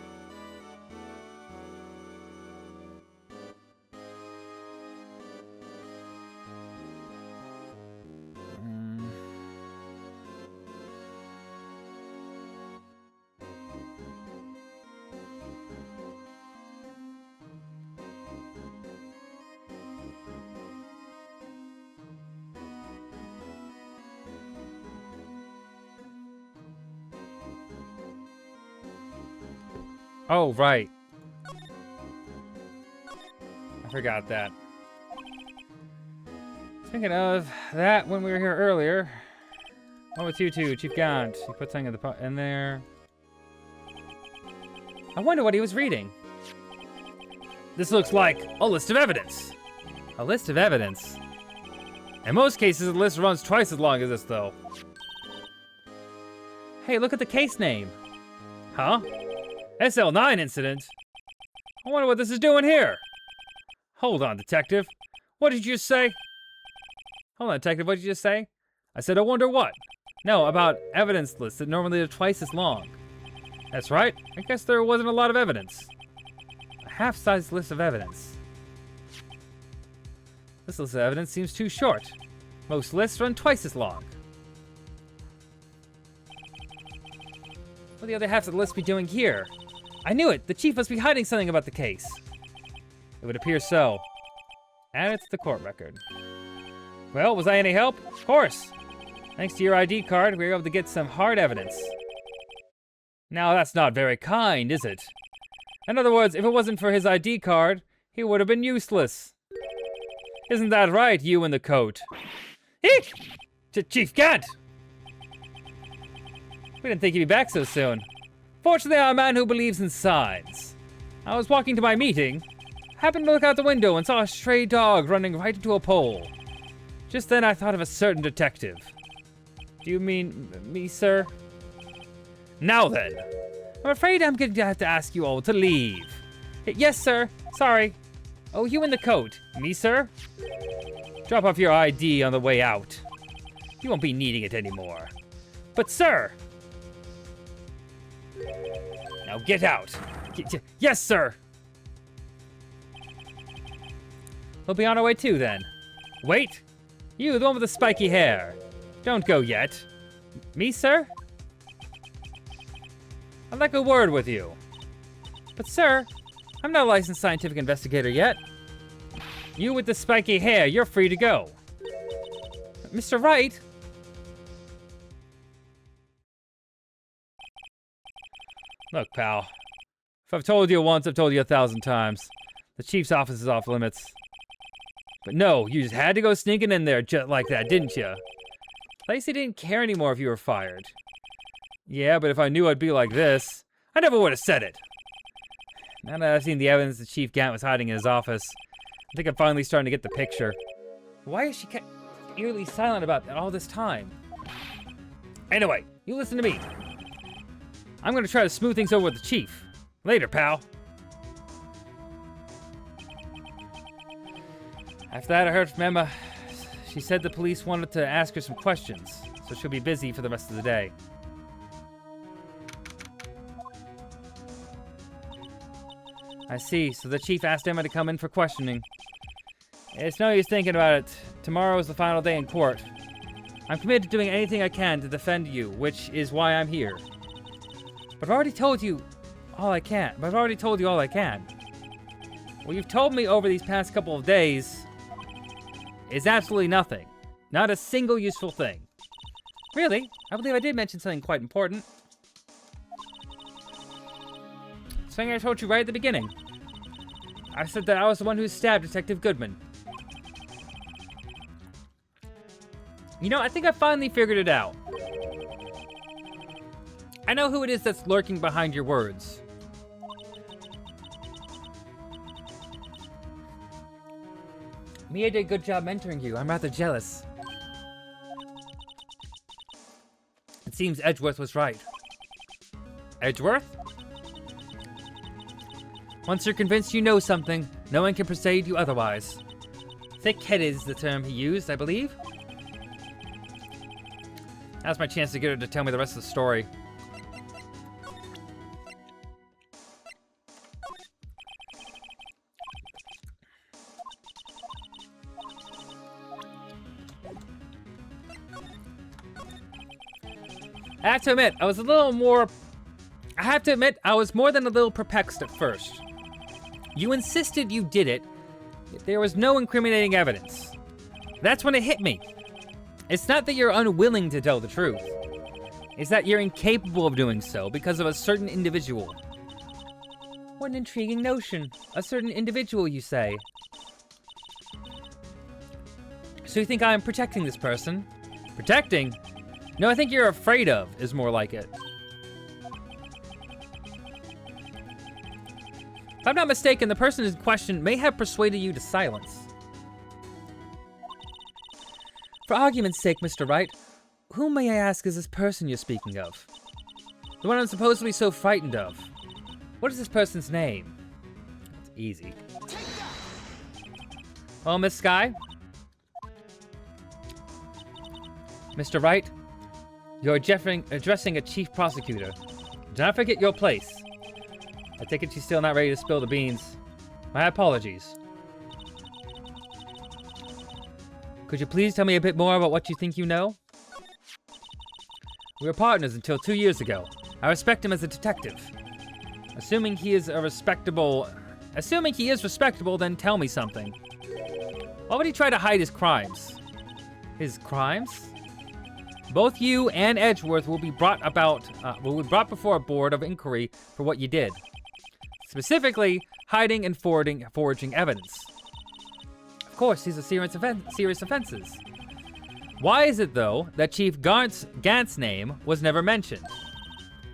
Oh, right. I forgot that. Thinking of that when we were here earlier. What with you two, Chief Gaunt? He put something in there. I wonder what he was reading. This looks like a list of evidence. A list of evidence? In most cases, the list runs twice as long as this, though. Hey, look at the case name. Huh? SL9 incident? I wonder what this is doing here. Hold on, detective. What did you just say? Hold on, detective, what did you just say? I said, I wonder what? No, about evidence lists that normally are twice as long. That's right. I guess there wasn't a lot of evidence. A half-sized list of evidence. This list of evidence seems too short. Most lists run twice as long. What would the other half of the list be doing here? I knew it! The chief must be hiding something about the case. It would appear so. Add it to the court record. Well, was I any help? Of course. Thanks to your ID card, we were able to get some hard evidence. Now, that's not very kind, is it? In other words, if it wasn't for his ID card, he would have been useless. Isn't that right, you in the coat? Eek! Chief Gant! We didn't think he'd be back so soon. Fortunately, I'm a man who believes in signs. I was walking to my meeting, happened to look out the window and saw a stray dog running right into a pole. Just then I thought of a certain detective. Do you mean me, sir? Now then, I'm afraid I'm going to have to ask you all to leave. Yes, sir. Sorry. Oh, you in the coat. Me, sir? Drop off your ID on the way out. You won't be needing it anymore. But, sir! Now get out. Yes, sir! We'll be on our way too, then. Wait! You, the one with the spiky hair. Don't go yet. Me, sir? I'd like a word with you. But, sir, I'm not a licensed scientific investigator yet. You with the spiky hair, you're free to go. Mr. Wright? Look, pal. If I've told you once, I've told you 1,000 times. The chief's office is off limits. But no, you just had to go sneaking in there just like that, didn't you? Lacey didn't care anymore if you were fired. Yeah, but if I knew I'd be like this, I never would have said it. Now that I've seen the evidence that Chief Gant was hiding in his office, I think I'm finally starting to get the picture. Why is she eerily silent about that all this time? Anyway, you listen to me. I'm gonna try to smooth things over with the chief. Later, pal. After that, I heard from Emma. She said the police wanted to ask her some questions, so she'll be busy for the rest of the day. I see, so the chief asked Emma to come in for questioning. It's no use thinking about it. Tomorrow is the final day in court. I'm committed to doing anything I can to defend you, which is why I'm here. But I've already told you all I can. What you've told me over these past couple of days is absolutely nothing. Not a single useful thing. Really? I believe I did mention something quite important. Something I told you right at the beginning. I said that I was the one who stabbed Detective Goodman. You know, I think I finally figured it out. I know who it is that's lurking behind your words. Mia did a good job mentoring you. I'm rather jealous. It seems Edgeworth was right. Edgeworth? Once you're convinced you know something, no one can persuade you otherwise. Thick-headed is the term he used, I believe. Now's my chance to get her to tell me the rest of the story. I have to admit, I was more than a little perplexed at first. You insisted you did it, yet there was no incriminating evidence. That's when it hit me. It's not that you're unwilling to tell the truth. It's that you're incapable of doing so because of a certain individual. What an intriguing notion. A certain individual, you say. So you think I'm protecting this person? Protecting? No, I think you're afraid of, is more like it. If I'm not mistaken, the person in question may have persuaded you to silence. For argument's sake, Mr. Wright, whom may I ask is this person you're speaking of? The one I'm supposedly so frightened of. What is this person's name? It's easy. Well, Miss Sky? Mr. Wright, you're addressing a chief prosecutor. Do not forget your place. I take it she's still not ready to spill the beans. My apologies. Could you please tell me a bit more about what you think you know? We were partners until 2 years ago. I respect him as a detective. Assuming he is respectable, then tell me something. Why would he try to hide his crimes? His crimes? Both you and Edgeworth will be brought before a board of inquiry for what you did. Specifically, hiding and forging evidence. Of course, these are serious offenses. Why is it, though, that Chief Gant's name was never mentioned?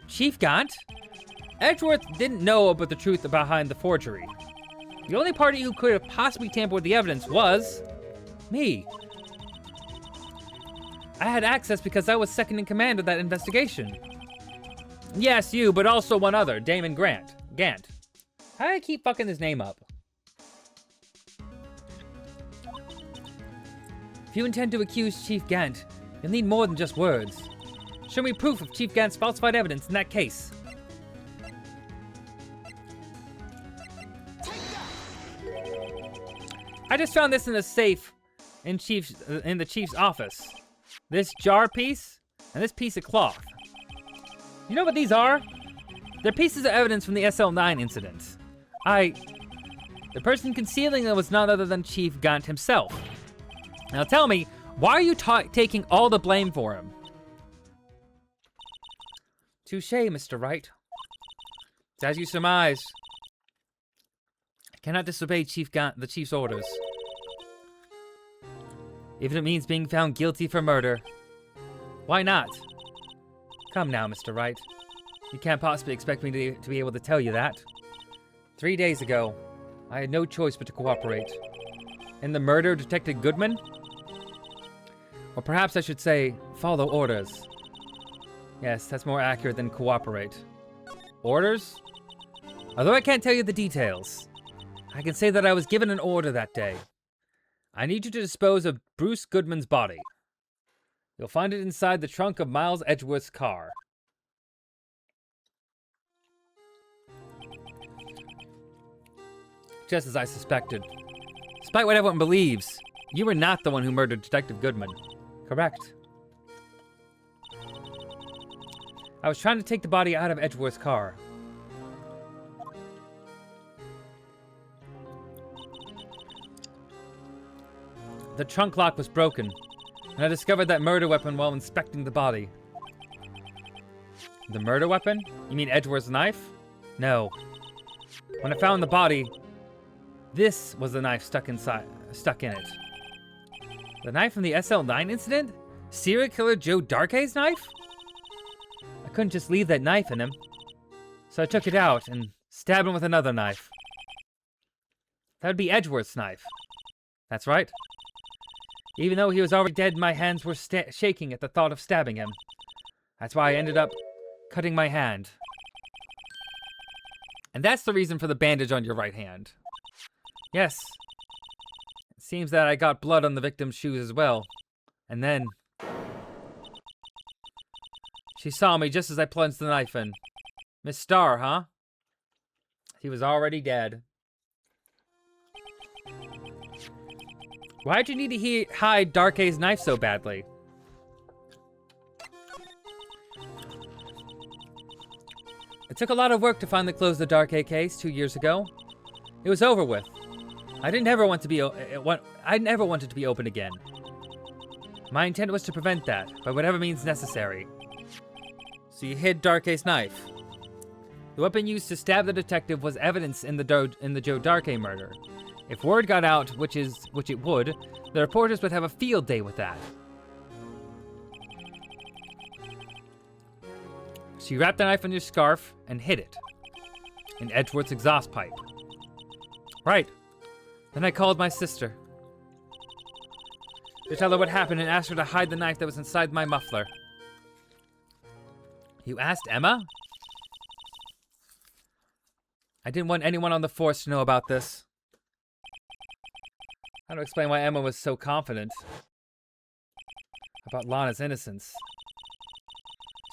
Chief Gant? Edgeworth didn't know about the truth behind the forgery. The only party who could have possibly tampered with the evidence was me. I had access because I was second in command of that investigation. Yes, you, but also one other, Damon Gant. How do I keep fucking his name up? If you intend to accuse Chief Gant, you'll need more than just words. Show me proof of Chief Gant's falsified evidence in that case. I just found this in a safe in the chief's office. This jar piece and this piece of cloth. You know what these are? They're pieces of evidence from the SL9 incident. The person concealing them was none other than Chief Gant himself. Now tell me, why are you taking all the blame for him? Touché, Mr. Wright. It's as you surmised. I cannot disobey the chief's orders. Even if it means being found guilty for murder. Why not? Come now, Mr. Wright. You can't possibly expect me to be able to tell you that. 3 days ago, I had no choice but to cooperate. In the murder of Detective Goodman? Or perhaps I should say, follow orders. Yes, that's more accurate than cooperate. Orders? Although I can't tell you the details, I can say that I was given an order that day. I need you to dispose of Bruce Goodman's body. You'll find it inside the trunk of Miles Edgeworth's car. Just as I suspected. Despite what everyone believes, you were not the one who murdered Detective Goodman. Correct. I was trying to take the body out of Edgeworth's car. The trunk lock was broken, and I discovered that murder weapon while inspecting the body. The murder weapon? You mean Edgeworth's knife? No. When I found the body, this was the knife stuck in it. The knife from the SL9 incident? Serial killer Joe Darkey's knife? I couldn't just leave that knife in him, so I took it out and stabbed him with another knife. That would be Edgeworth's knife. That's right. Even though he was already dead, my hands were shaking at the thought of stabbing him. That's why I ended up cutting my hand. And that's the reason for the bandage on your right hand. Yes. It seems that I got blood on the victim's shoes as well. And then she saw me just as I plunged the knife in. Miss Starr, huh? He was already dead. Why'd you need to hide Darkey's knife so badly? took a lot of work to finally close the Dark A case 2 years ago. It was over with. I never wanted to be open again. My intent was to prevent that, by whatever means necessary. So you hid Dark A's knife. The weapon used to stab the detective was evidence in the Joe Darkey murder. If word got out, which it would, the reporters would have a field day with that. So you wrapped the knife in your scarf and hid it in Edgeworth's exhaust pipe. Right. Then I called my sister to tell her what happened and asked her to hide the knife that was inside my muffler. You asked Emma? I didn't want anyone on the force to know about this. How to explain why Emma was so confident about Lana's innocence.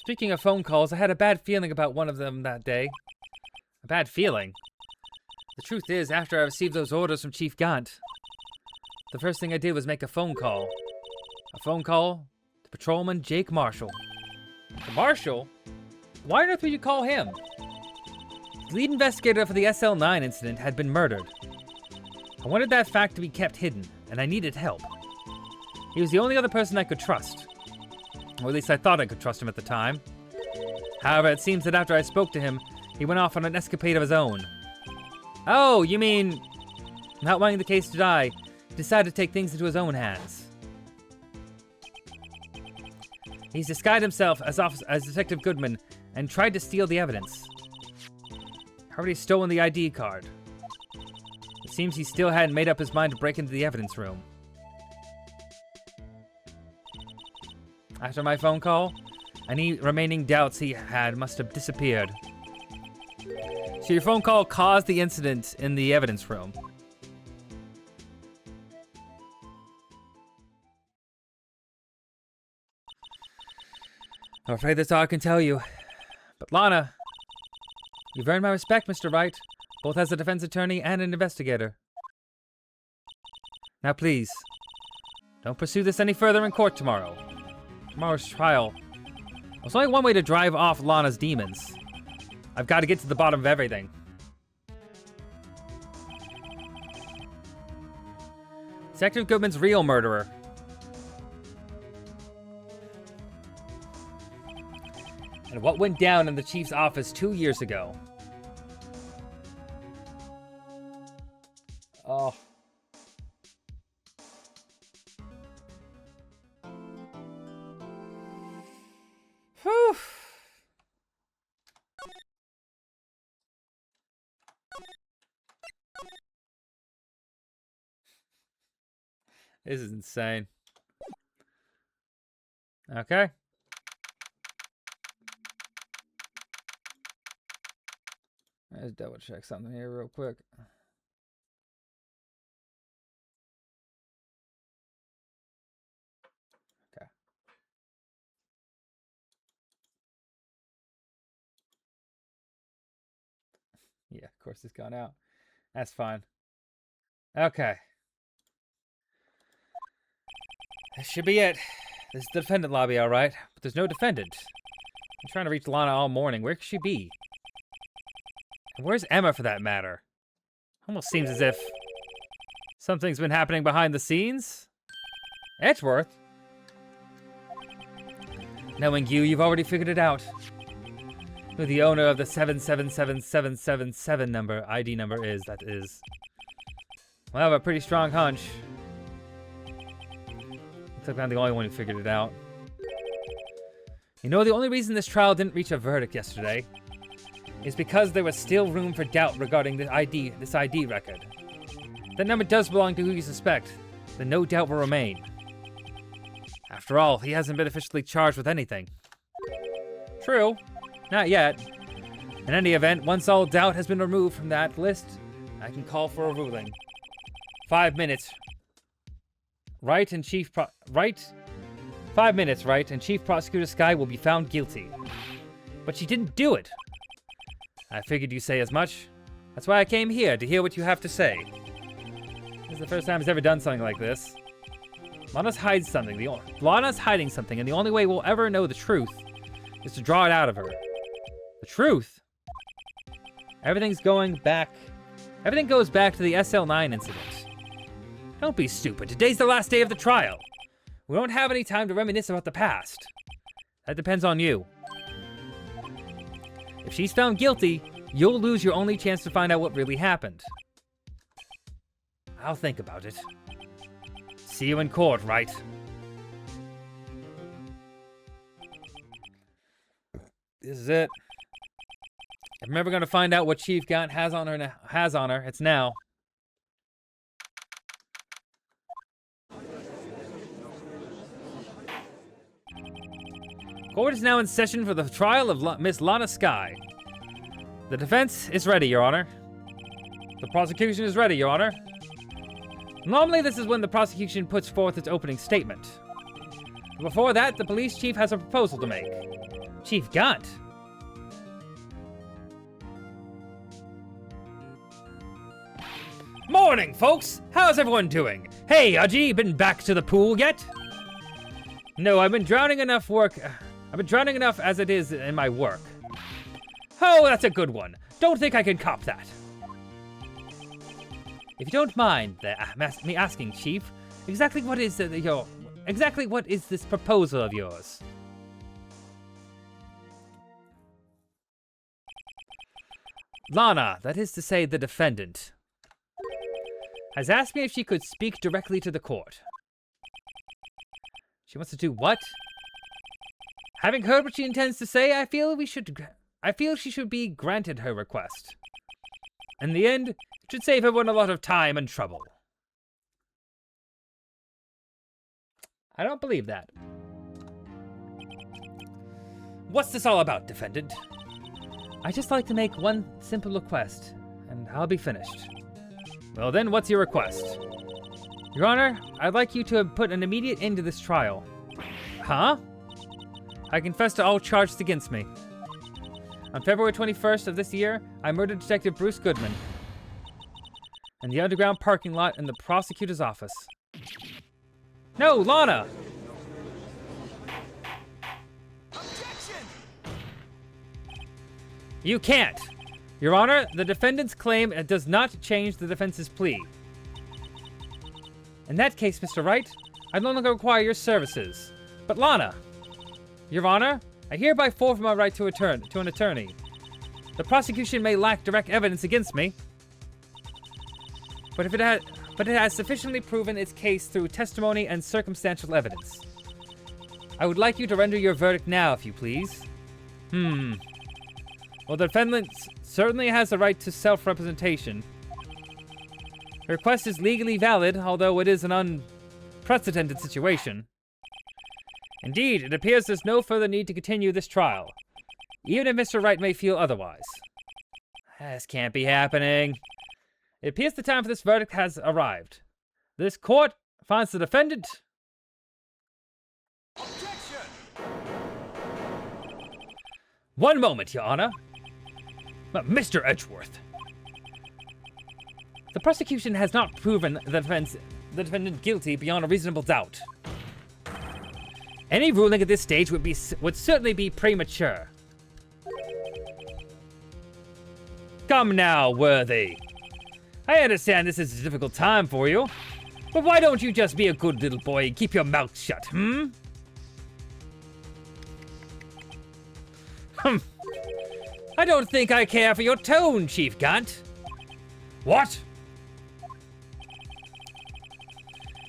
Speaking of phone calls, I had a bad feeling about one of them that day. A bad feeling? The truth is, after I received those orders from Chief Gant, the first thing I did was make a phone call. A phone call to Patrolman Jake Marshall. The Marshall? Why on earth would you call him? The lead investigator for the SL9 incident had been murdered. I wanted that fact to be kept hidden, and I needed help. He was the only other person I could trust. Or at least I thought I could trust him at the time. However, it seems that after I spoke to him, he went off on an escapade of his own. Oh, you mean, not wanting the case to die, he decided to take things into his own hands. He's disguised himself as Detective Goodman and tried to steal the evidence. Already stolen the ID card. It seems he still hadn't made up his mind to break into the evidence room. After my phone call, any remaining doubts he had must have disappeared. So your phone call caused the incident in the evidence room. I'm afraid that's all I can tell you. But Lana, you've earned my respect, Mr. Wright, both as a defense attorney and an investigator. Now please, don't pursue this any further in court tomorrow. Tomorrow's trial. There's only one way to drive off Lana's demons. I've got to get to the bottom of everything. Detective Goodman's real murderer. And what went down in the chief's office 2 years ago. Oh. Whew. This is insane. Okay. Let's double check something here real quick. Okay. Yeah, of course it's gone out. That's fine. Okay. This should be it. This is the defendant lobby, all right. But there's no defendant. I'm trying to reach Lana all morning. Where could she be? And where's Emma, for that matter? Almost seems as if something's been happening behind the scenes. Edgeworth? Knowing you, you've already figured it out. Who the owner of the 777777 number, ID number is, that is. Well, I have a pretty strong hunch. Looks like I'm the only one who figured it out. You know, the only reason this trial didn't reach a verdict yesterday is because there was still room for doubt regarding this ID record. If that number does belong to who you suspect, then no doubt will remain. After all, he hasn't been officially charged with anything. True, not yet. In any event, once all doubt has been removed from that list, I can call for a ruling. 5 minutes. Wright and Chief 5 minutes, Wright, and Chief Prosecutor Skye will be found guilty. But she didn't do it. I figured you'd say as much. That's why I came here, to hear what you have to say. This is the first time he's ever done something like this. Lana's hiding something, and the only way we'll ever know the truth is to draw it out of her. The truth? Everything's going back. Everything goes back to the SL9 incident. Don't be stupid. Today's the last day of the trial. We don't have any time to reminisce about the past. That depends on you. If she's found guilty, you'll lose your only chance to find out what really happened. I'll think about it. See you in court, right? This is it. If I'm ever gonna find out what Chief Gant has on her, it's now. Court is now in session for the trial of Miss Lana Skye. The defense is ready, Your Honor. The prosecution is ready, Your Honor. Normally, this is when the prosecution puts forth its opening statement. Before that, the police chief has a proposal to make. Chief Gant. Morning, folks! How's everyone doing? Hey, Aji, been back to the pool yet? No, I've been drowning enough as it is in my work. Oh, that's a good one. Don't think I can cop that. If you don't mind me asking, Chief, exactly what is this proposal of yours? Lana, that is to say the defendant, has asked me if she could speak directly to the court. She wants to do what? Having heard what she intends to say, I feel she should be granted her request. In the end, it should save everyone a lot of time and trouble. I don't believe that. What's this all about, defendant? I'd just like to make one simple request, and I'll be finished. Well then, what's your request? Your Honor, I'd like you to put an immediate end to this trial. Huh? I confess to all charges against me. On February 21st of this year, I murdered Detective Bruce Goodman in the underground parking lot in the prosecutor's office. No, Lana! Objection! You can't! Your Honor, the defendant's claim does not change the defense's plea. In that case, Mr. Wright, I no longer require your services. But Lana! Your Honor, I hereby forfeit my right to an attorney. The prosecution may lack direct evidence against me, but it has sufficiently proven its case through testimony and circumstantial evidence. I would like you to render your verdict now, if you please. Well, the defendant certainly has the right to self-representation. The request is legally valid, although it is an unprecedented situation. Indeed, it appears there's no further need to continue this trial, even if Mr. Wright may feel otherwise. This can't be happening. It appears the time for this verdict has arrived. This court finds the defendant... Objection! One moment, Your Honor. Mr. Edgeworth. The prosecution has not proven the defendant guilty beyond a reasonable doubt. Any ruling at this stage would certainly be premature. Come now, Worthy. I understand this is a difficult time for you, but why don't you just be a good little boy and keep your mouth shut, I don't think I care for your tone, Chief Gant. What?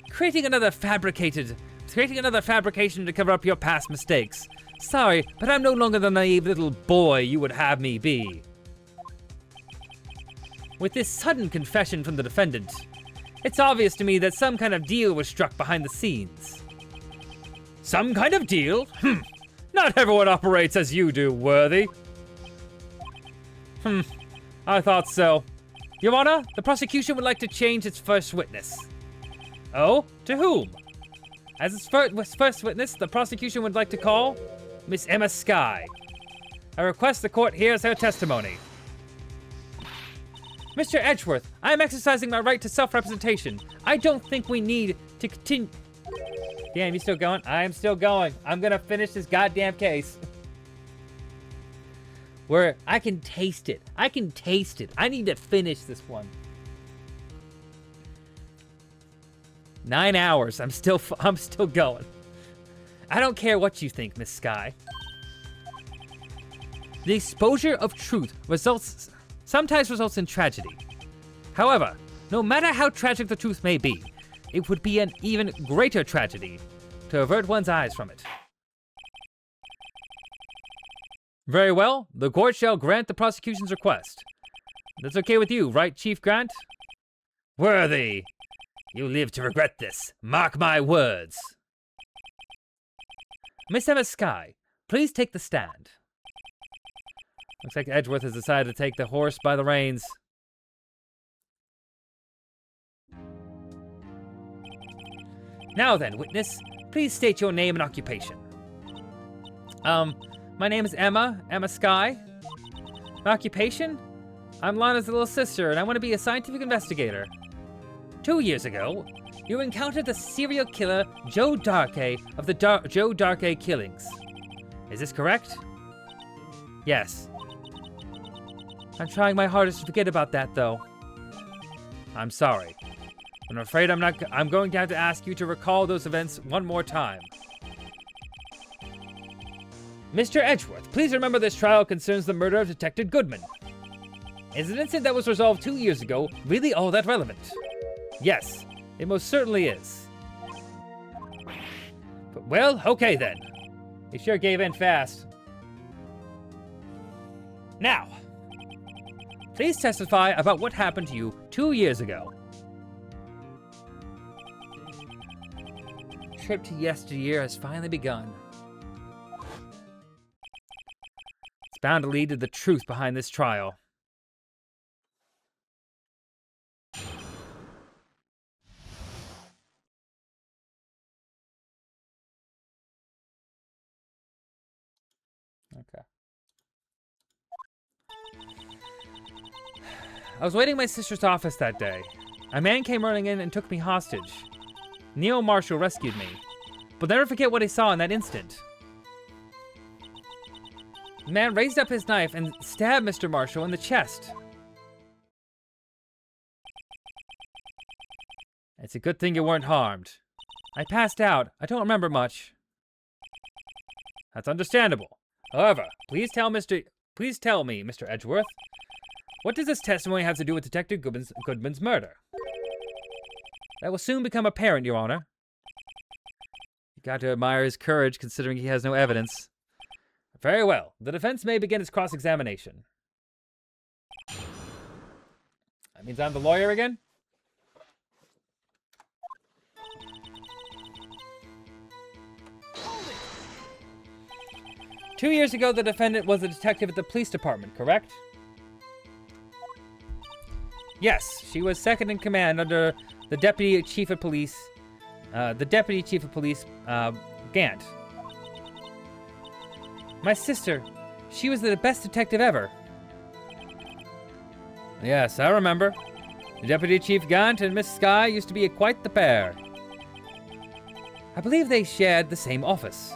Creating another fabrication to cover up your past mistakes. Sorry, but I'm no longer the naive little boy you would have me be. With this sudden confession from the defendant, it's obvious to me that some kind of deal was struck behind the scenes. Some kind of deal? Not everyone operates as you do, Worthy. I thought so. Your Honor, the prosecution would like to change its first witness. Oh? To whom? As its first witness, the prosecution would like to call Miss Emma Skye. I request the court hears her testimony. Mr. Edgeworth, I am exercising my right to self-representation. I don't think we need to continue... Damn, you still going? I am still going. I'm gonna finish this goddamn case. where I can taste it. I can taste it. I need to finish this one. 9 hours. I'm still going. I don't care what you think, Miss Sky. The exposure of truth sometimes results in tragedy. However, no matter how tragic the truth may be, it would be an even greater tragedy to avert one's eyes from it. Very well, the court shall grant the prosecution's request. That's okay with you, right, Chief Grant? Worthy! You live to regret this. Mark my words. Miss Emma Sky, please take the stand. Looks like Edgeworth has decided to take the horse by the reins. Now then, witness, please state your name and occupation. My name is Emma Sky. My occupation? I'm Lana's little sister, and I want to be a scientific investigator. 2 years ago, you encountered the serial killer Joe Darkey of the Joe Darkey killings. Is this correct? Yes. I'm trying my hardest to forget about that, though. I'm sorry. I'm afraid I'm going to have to ask you to recall those events one more time. Mr. Edgeworth, please remember this trial concerns the murder of Detective Goodman. Is an incident that was resolved 2 years ago really all that relevant? Yes, it most certainly is. But, well, okay then. He sure gave in fast. Now, please testify about what happened to you 2 years ago. Trip to yesteryear has finally begun. It's bound to lead to the truth behind this trial. Okay. I was waiting in my sister's office that day. A man came running in and took me hostage. Neil Marshall rescued me, but never forget what I saw in that instant. The man raised up his knife and stabbed Mr. Marshall in the chest. It's a good thing you weren't harmed. I passed out. I don't remember much. That's understandable. However, please tell me, Mr. Edgeworth, what does this testimony have to do with Detective Goodman's murder? That will soon become apparent, Your Honor. You got to admire his courage, considering he has no evidence. Very well. The defense may begin its cross-examination. That means I'm the lawyer again? Hold it! 2 years ago, the defendant was a detective at the police department, correct? Yes, she was second in command under the Deputy Chief of Police, Gant. My sister, she was the best detective ever. Yes, I remember. The Deputy Chief Gant and Miss Sky used to be quite the pair. I believe they shared the same office.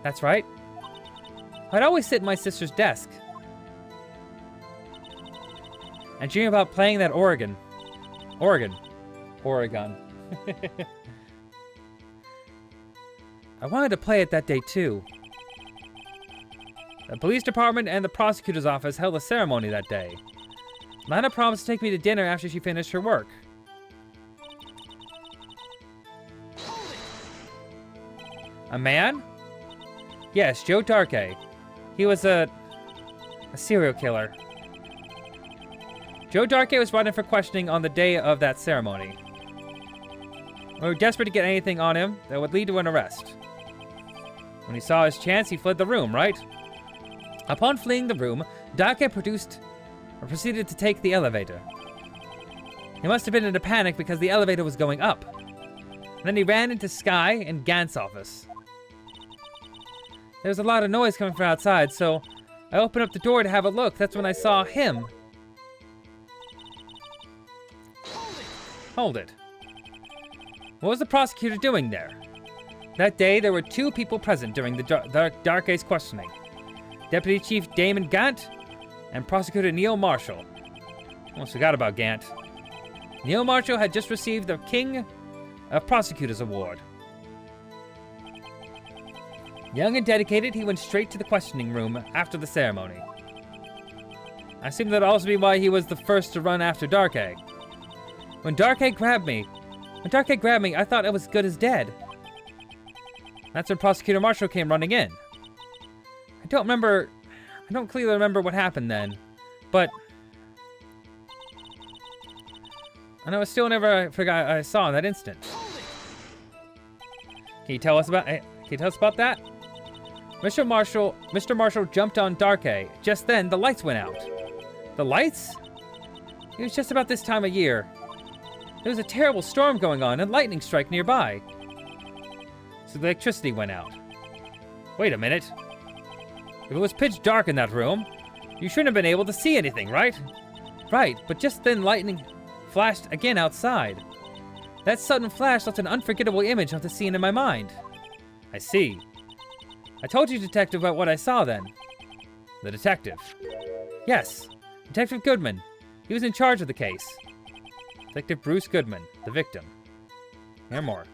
That's right. I'd always sit at my sister's desk and dream about playing that Oregon. I wanted to play it that day too. The police department and the prosecutor's office held a ceremony that day. Lana promised to take me to dinner after she finished her work. A man? Yes, Joe Darkey. He was a serial killer. Joe Darkey was brought in for questioning on the day of that ceremony. We were desperate to get anything on him that would lead to an arrest. When he saw his chance, he fled the room, right? Upon fleeing the room, Darkey proceeded to take the elevator. He must have been in a panic because the elevator was going up. Then he ran into Sky and Gant's office. There was a lot of noise coming from outside, so I opened up the door to have a look. That's when I saw him. Hold it. What was the prosecutor doing there? That day, there were 2 people present during the Darkey's questioning. Deputy Chief Damon Gant, and Prosecutor Neil Marshall. Almost forgot about Gant. Neil Marshall had just received the King of Prosecutors Award. Young and dedicated, he went straight to the questioning room after the ceremony. I assume that'd also be why he was the first to run after Dark Egg. When Dark Egg grabbed me, I thought I was good as dead. That's when Prosecutor Marshall came running in. I don't clearly remember what happened then, but I know I still never forgot I saw in that instant. Can you tell us about that? Mr. Marshall jumped on Darkay. Just then, the lights went out. The lights? It was just about this time of year. There was a terrible storm going on and lightning strike nearby. So the electricity went out. Wait a minute. If it was pitch dark in that room, you shouldn't have been able to see anything, right? Right, but just then lightning flashed again outside. That sudden flash left an unforgettable image of the scene in my mind. I see. I told you, Detective, about what I saw then. The detective. Yes, Detective Goodman. He was in charge of the case. Detective Bruce Goodman, the victim. Hear more.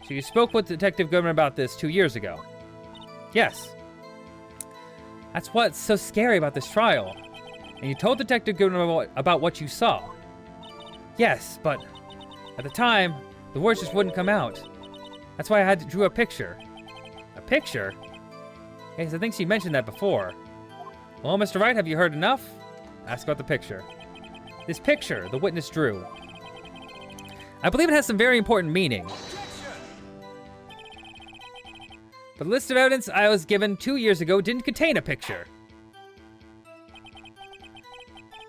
So you spoke with Detective Goodman about this 2 years ago? Yes. That's what's so scary about this trial. And you told Detective Goodman about what you saw. Yes, but at the time, the words just wouldn't come out. That's why I had to draw a picture. A picture? Yes, I think she mentioned that before. Well, Mr. Wright, have you heard enough? Ask about the picture. This picture, the witness drew. I believe it has some very important meaning. But the list of evidence I was given 2 years ago didn't contain a picture.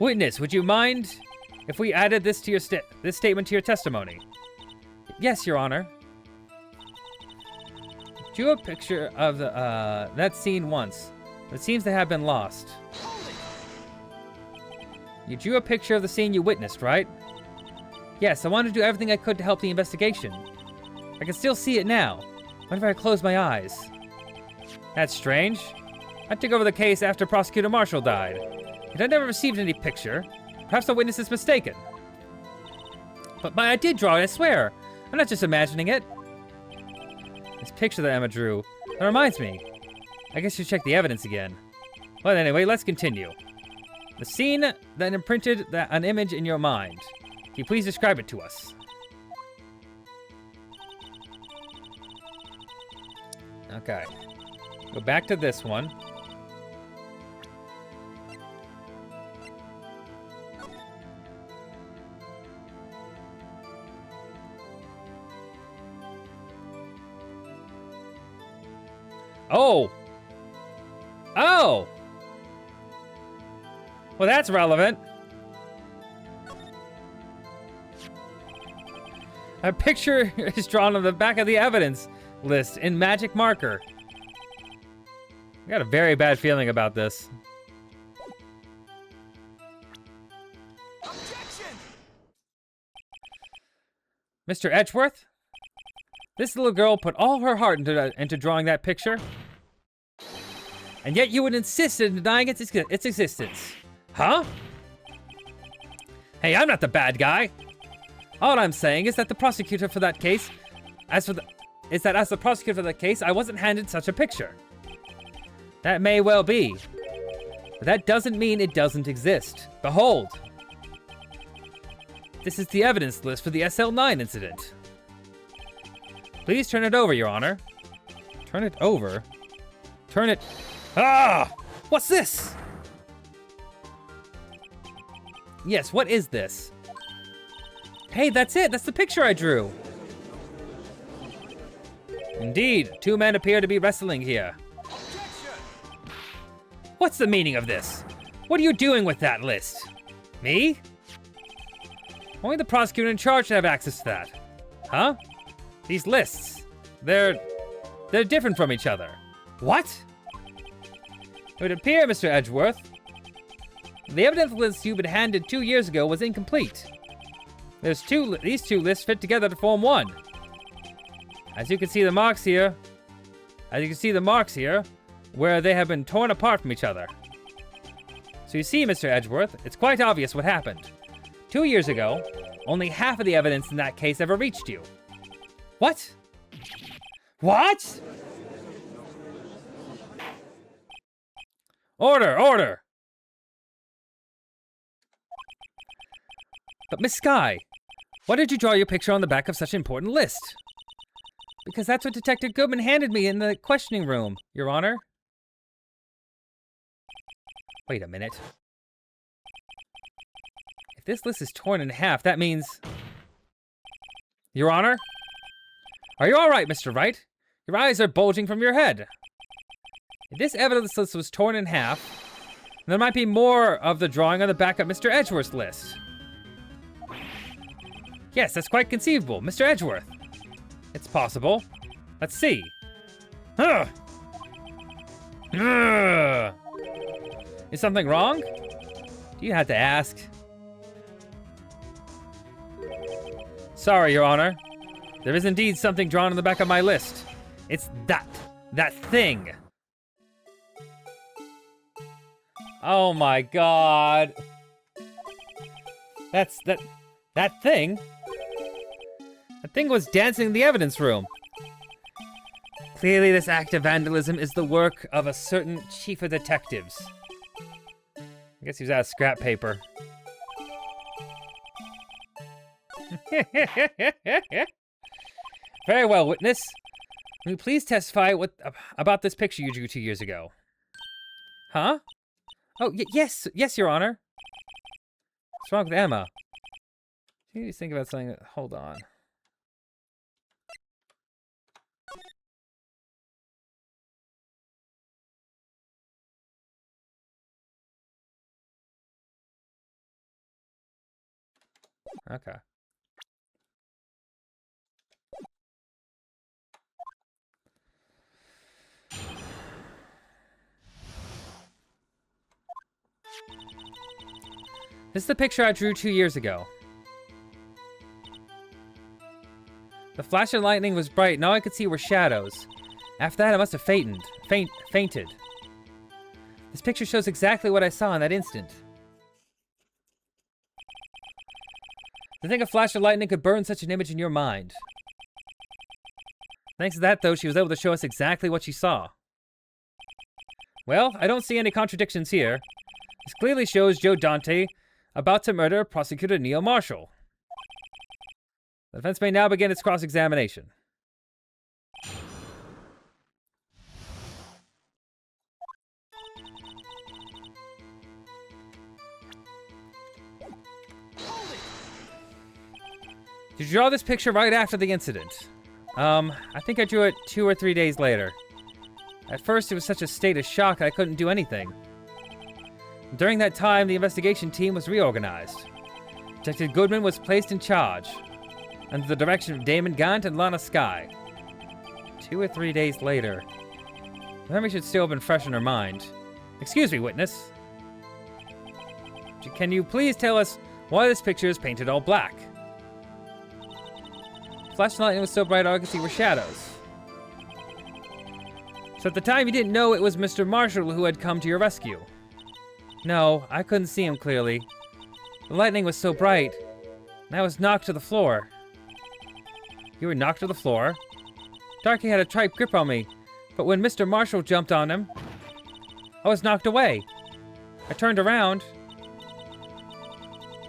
Witness, would you mind if we added this to your this statement to your testimony? Yes, Your Honor. Drew a picture of the that scene once, but it seems to have been lost. You drew a picture of the scene you witnessed, right? Yes, I wanted to do everything I could to help the investigation. I can still see it now. What if I close my eyes? That's strange. I took over the case after Prosecutor Marshall died. But I never received any picture. Perhaps the witness is mistaken. But I did draw it, I swear. I'm not just imagining it. This picture that Emma drew, that reminds me. I guess you should check the evidence again. Well, anyway, let's continue. The scene that imprinted an image in your mind. Can you please describe it to us? Okay. Go back to this one. Oh! Oh! Well, that's relevant. A picture is drawn on the back of the evidence list in magic marker. I got a very bad feeling about this. Objection! Mr. Edgeworth? This little girl put all her heart into drawing that picture. And yet you would insist in denying its existence. Huh? Hey, I'm not the bad guy. All I'm saying is that the prosecutor for that case, as the prosecutor for that case, I wasn't handed such a picture. That may well be. But that doesn't mean it doesn't exist. Behold. This is the evidence list for the SL9 incident. Please turn it over, Your Honor. Turn it over? Turn it... Ah! What's this? Yes, what is this? Hey, that's it. That's the picture I drew. Indeed, 2 men appear to be wrestling here. What's the meaning of this? What are you doing with that list? Me? Only the prosecutor in charge should have access to that. Huh? These lists, they're different from each other. What? It would appear, Mr. Edgeworth, the evidence list you've been handed 2 years ago was incomplete. These two lists fit together to form one. As you can see the marks here, where they have been torn apart from each other. So you see, Mr. Edgeworth, it's quite obvious what happened. 2 years ago, only half of the evidence in that case ever reached you. What? What? Order, order! But Miss Skye, why did you draw your picture on the back of such an important list? Because that's what Detective Goodman handed me in the questioning room, Your Honor. Wait a minute. If this list is torn in half, that means... Your Honor? Are you all right, Mr. Wright? Your eyes are bulging from your head. If this evidence list was torn in half, there might be more of the drawing on the back of Mr. Edgeworth's list. Yes, that's quite conceivable, Mr. Edgeworth. It's possible. Let's see. Ugh. Ugh. Is something wrong? You had to ask. Sorry, Your Honor. There is indeed something drawn on the back of my list. It's that thing. Oh my God. That thing? That thing was dancing in the evidence room. Clearly this act of vandalism is the work of a certain chief of detectives. I guess he was out of scrap paper. Very well, witness. Will you please testify about this picture you drew 2 years ago? Huh? Oh, yes, Your Honor. What's wrong with Emma? You think about something. Hold on. Okay. This is the picture I drew 2 years ago. The flash of lightning was bright, and all I could see were shadows. After that, I must have fainted. This picture shows exactly what I saw in that instant. To think a flash of lightning could burn such an image in your mind. Thanks to that, though, she was able to show us exactly what she saw. Well, I don't see any contradictions here. This clearly shows Joe Dante about to murder Prosecutor Neil Marshall. The defense may now begin its cross-examination. Did you draw this picture right after the incident? I think I drew it 2 or 3 days later. At first, it was such a state of shock I couldn't do anything. During that time, the investigation team was reorganized. Detective Goodman was placed in charge, under the direction of Damon Gant and Lana Skye. 2 or 3 days later. The memory should still have been fresh in her mind. Excuse me, witness. Can you please tell us why this picture is painted all black? Flash of lightning was so bright all I could see were shadows. So at the time you didn't know it was Mr. Marshall who had come to your rescue? No, I couldn't see him clearly. The lightning was so bright, and I was knocked to the floor. You were knocked to the floor? Darky had a tight grip on me, but when Mr. Marshall jumped on him, I was knocked away. I turned around,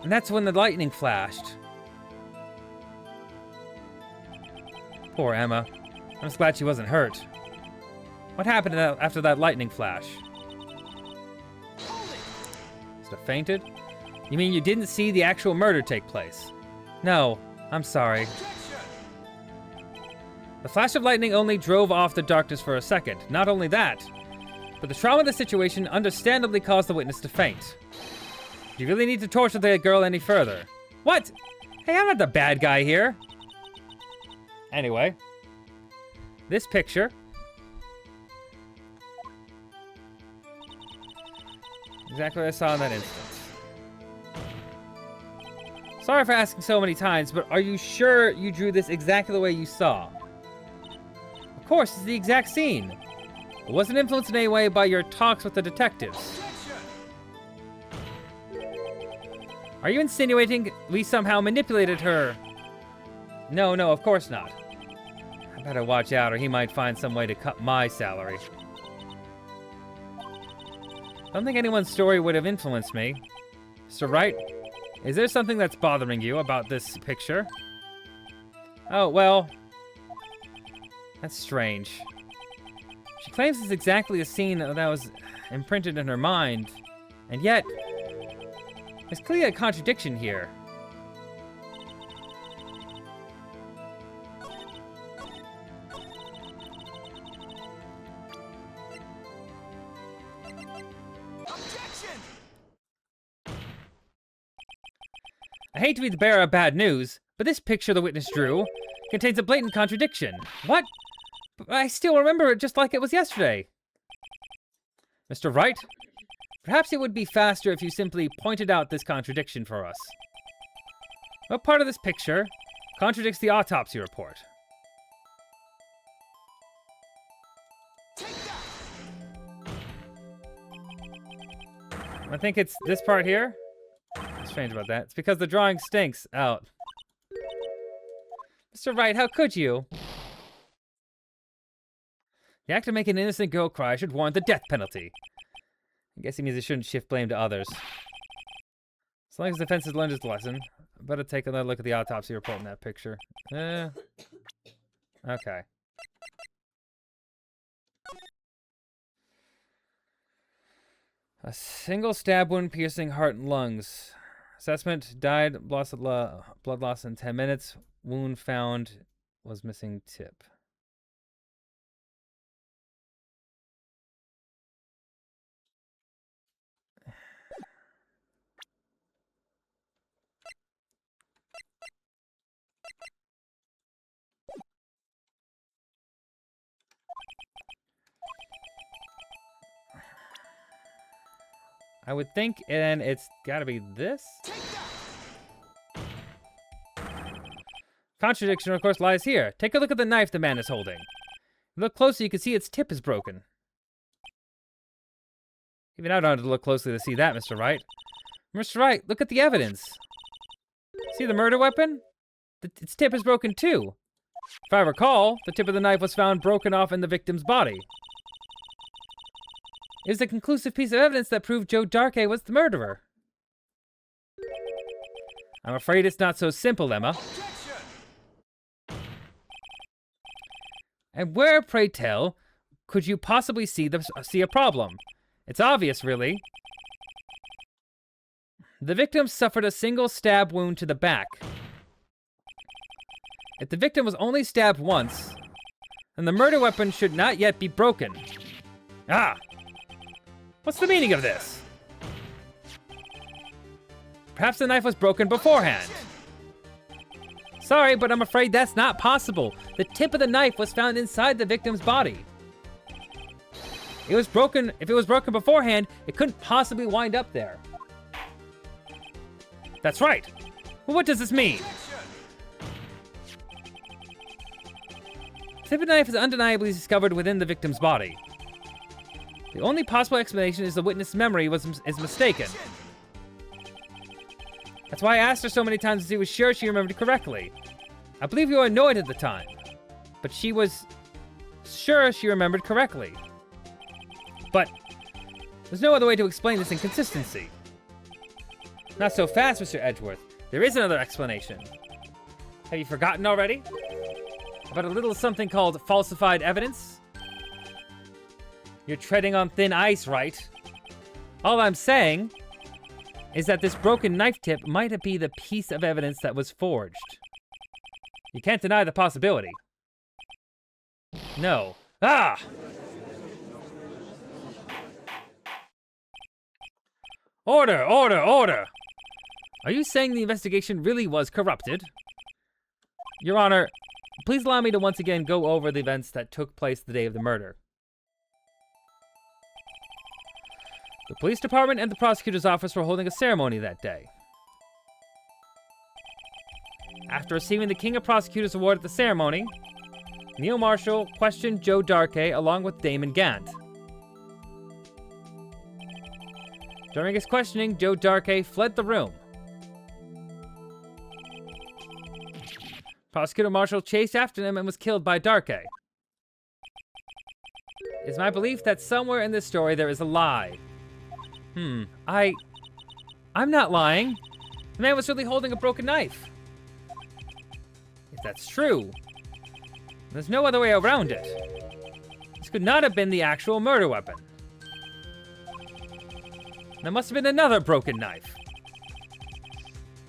and that's when the lightning flashed. Poor Emma. I'm just glad she wasn't hurt. What happened after that lightning flash? Must have fainted? You mean you didn't see the actual murder take place? No, I'm sorry. The flash of lightning only drove off the darkness for a second. Not only that, but the trauma of the situation understandably caused the witness to faint. Do you really need to torture the girl any further? What? Hey, I'm not the bad guy here. Anyway, this picture. Exactly what I saw in that instant. Sorry for asking so many times, but are you sure you drew this exactly the way you saw? Of course, it's the exact scene. It wasn't influenced in any way by your talks with the detectives. Are you insinuating we somehow manipulated her? No, of course not. I better watch out or he might find some way to cut my salary. I don't think anyone's story would have influenced me. Mr. Wright, is there something that's bothering you about this picture? Oh, well, that's strange. She claims it's exactly a scene that was imprinted in her mind, and yet, there's clearly a contradiction here. Objection! I hate to be the bearer of bad news, but this picture the witness drew contains a blatant contradiction. What? But I still remember it just like it was yesterday. Mr. Wright, perhaps it would be faster if you simply pointed out this contradiction for us. What part of this picture contradicts the autopsy report? Take that! I think it's this part here. What's strange about that? It's because the drawing stinks out. Mr. Wright, how could you? The act of making an innocent girl cry should warrant the death penalty. I guess he means he shouldn't shift blame to others. As long as the defense has learned its lesson, I better take another look at the autopsy report in that picture. Okay. A single stab wound piercing heart and lungs. Assessment, died, blood loss in 10 minutes. Wound found was missing tip. I would think, and it's gotta be this? Contradiction, of course, lies here. Take a look at the knife the man is holding. Look closely, you can see its tip is broken. Even I don't have to look closely to see that, Mr. Wright. Mr. Wright, look at the evidence. See the murder weapon? Its tip is broken too. If I recall, the tip of the knife was found broken off in the victim's body. It was a conclusive piece of evidence that proved Joe Darkey was the murderer. I'm afraid it's not so simple, Emma. And where, pray tell, could you possibly see a problem? It's obvious, really. The victim suffered a single stab wound to the back. If the victim was only stabbed once, then the murder weapon should not yet be broken. Ah! What's the meaning of this? Perhaps the knife was broken beforehand. Sorry, but I'm afraid that's not possible. The tip of the knife was found inside the victim's body. It was broken. If it was broken beforehand, it couldn't possibly wind up there. That's right. Well, what does this mean? The tip of the knife is undeniably discovered within the victim's body. The only possible explanation is the witness' memory is mistaken. That's why I asked her so many times to see was sure she remembered correctly. I believe you were annoyed at the time, but she was sure she remembered correctly. But there's no other way to explain this inconsistency. Not so fast, Mr. Edgeworth. There is another explanation. Have you forgotten already? About a little something called falsified evidence? You're treading on thin ice, right? All I'm saying is that this broken knife tip might be the piece of evidence that was forged. You can't deny the possibility. No. Ah! Order, order, order! Are you saying the investigation really was corrupted? Your Honor, please allow me to once again go over the events that took place the day of the murder. The police department and the prosecutor's office were holding a ceremony that day. After receiving the King of Prosecutors Award at the ceremony, Neil Marshall questioned Joe Darkey along with Damon Gant. During his questioning, Joe Darkey fled the room. Prosecutor Marshall chased after him and was killed by Darkey. It's my belief that somewhere in this story there is a lie. I'm not lying. The man was really holding a broken knife. If that's true, there's no other way around it. This could not have been the actual murder weapon. There must have been another broken knife.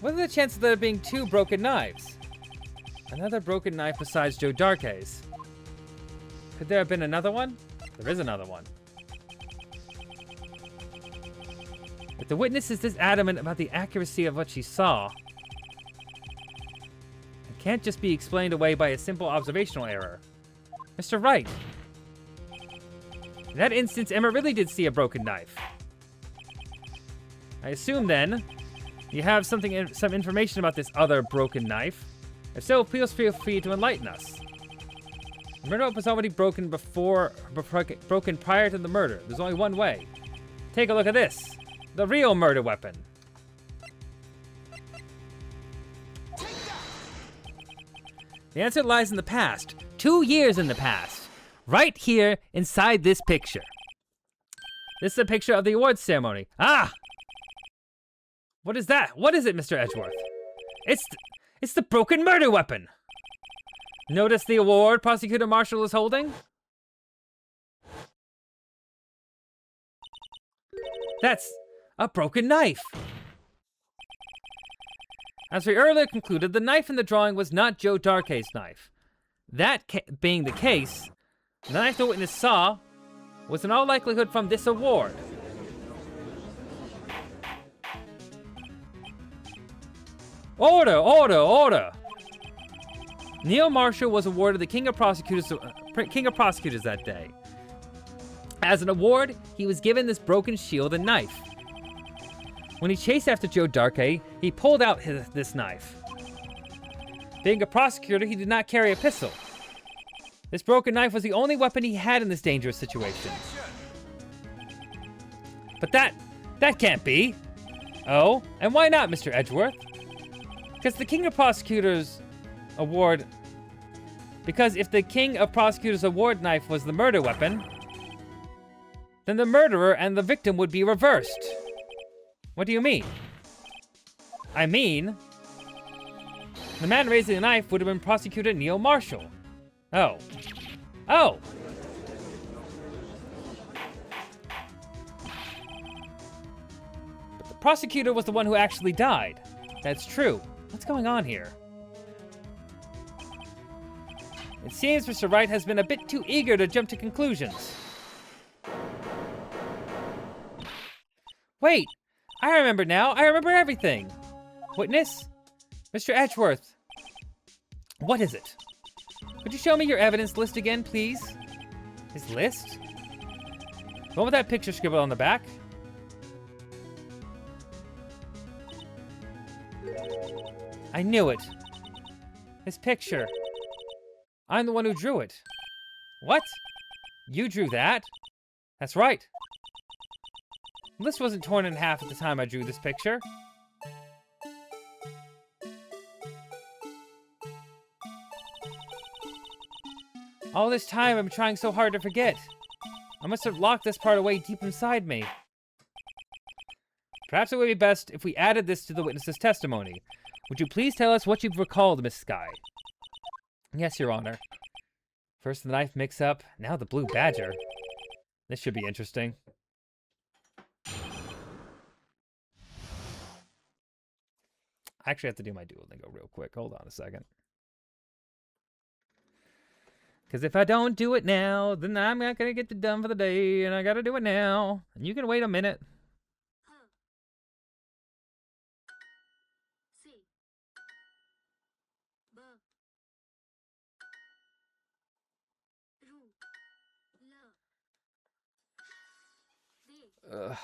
What are the chances of there being two broken knives? Another broken knife besides Joe Darkey's. Could there have been another one? There is another one. If the witness is this adamant about the accuracy of what she saw, it can't just be explained away by a simple observational error. Mr. Wright. In that instance, Emma really did see a broken knife. I assume, then, you have some information about this other broken knife. If so, please feel free to enlighten us. The murder weapon was already broken broken prior to the murder. There's only one way. Take a look at this. The real murder weapon. The answer lies in the past. 2 years in the past. Right here inside this picture. This is a picture of the awards ceremony. Ah! What is that? What is it, Mr. Edgeworth? It's the broken murder weapon. Notice the award Prosecutor Marshall is holding? That's a broken knife. As we earlier concluded, the knife in the drawing was not Joe Darkey's knife. That being the case, the knife the witness saw was in all likelihood from this award. Order, order, order! Neil Marshall was awarded the King of Prosecutors that day. As an award, he was given this broken shield and knife. When he chased after Joe Darkey, he pulled out this knife. Being a prosecutor, he did not carry a pistol. This broken knife was the only weapon he had in this dangerous situation. But that can't be. Oh, and why not, Mr. Edgeworth? Because if the King of Prosecutors award knife was the murder weapon, then the murderer and the victim would be reversed. What do you mean? I mean, the man raising the knife would have been Prosecutor Neil Marshall. Oh. Oh! But the prosecutor was the one who actually died. That's true. What's going on here? It seems Mr. Wright has been a bit too eager to jump to conclusions. Wait! I remember now. I remember everything. Witness? Mr. Edgeworth. What is it? Could you show me your evidence list again, please? His list? The one with that picture scribbled on the back? I knew it. His picture. I'm the one who drew it. What? You drew that? That's right. The list wasn't torn in half at the time I drew this picture. All this time I've been trying so hard to forget. I must have locked this part away deep inside me. Perhaps it would be best if we added this to the witness's testimony. Would you please tell us what you've recalled, Miss Skye? Yes, Your Honor. First the knife mix-up, now the blue badger. This should be interesting. I actually have to do my Duolingo real quick. Hold on a second. Because if I don't do it now, then I'm not going to get it done for the day, and I got to do it now. And you can wait a minute. Ugh.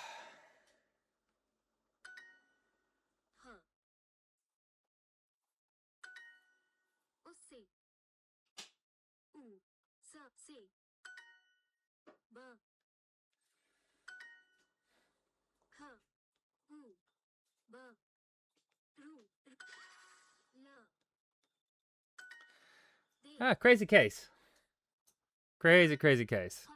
Ah, crazy case. Crazy, crazy case.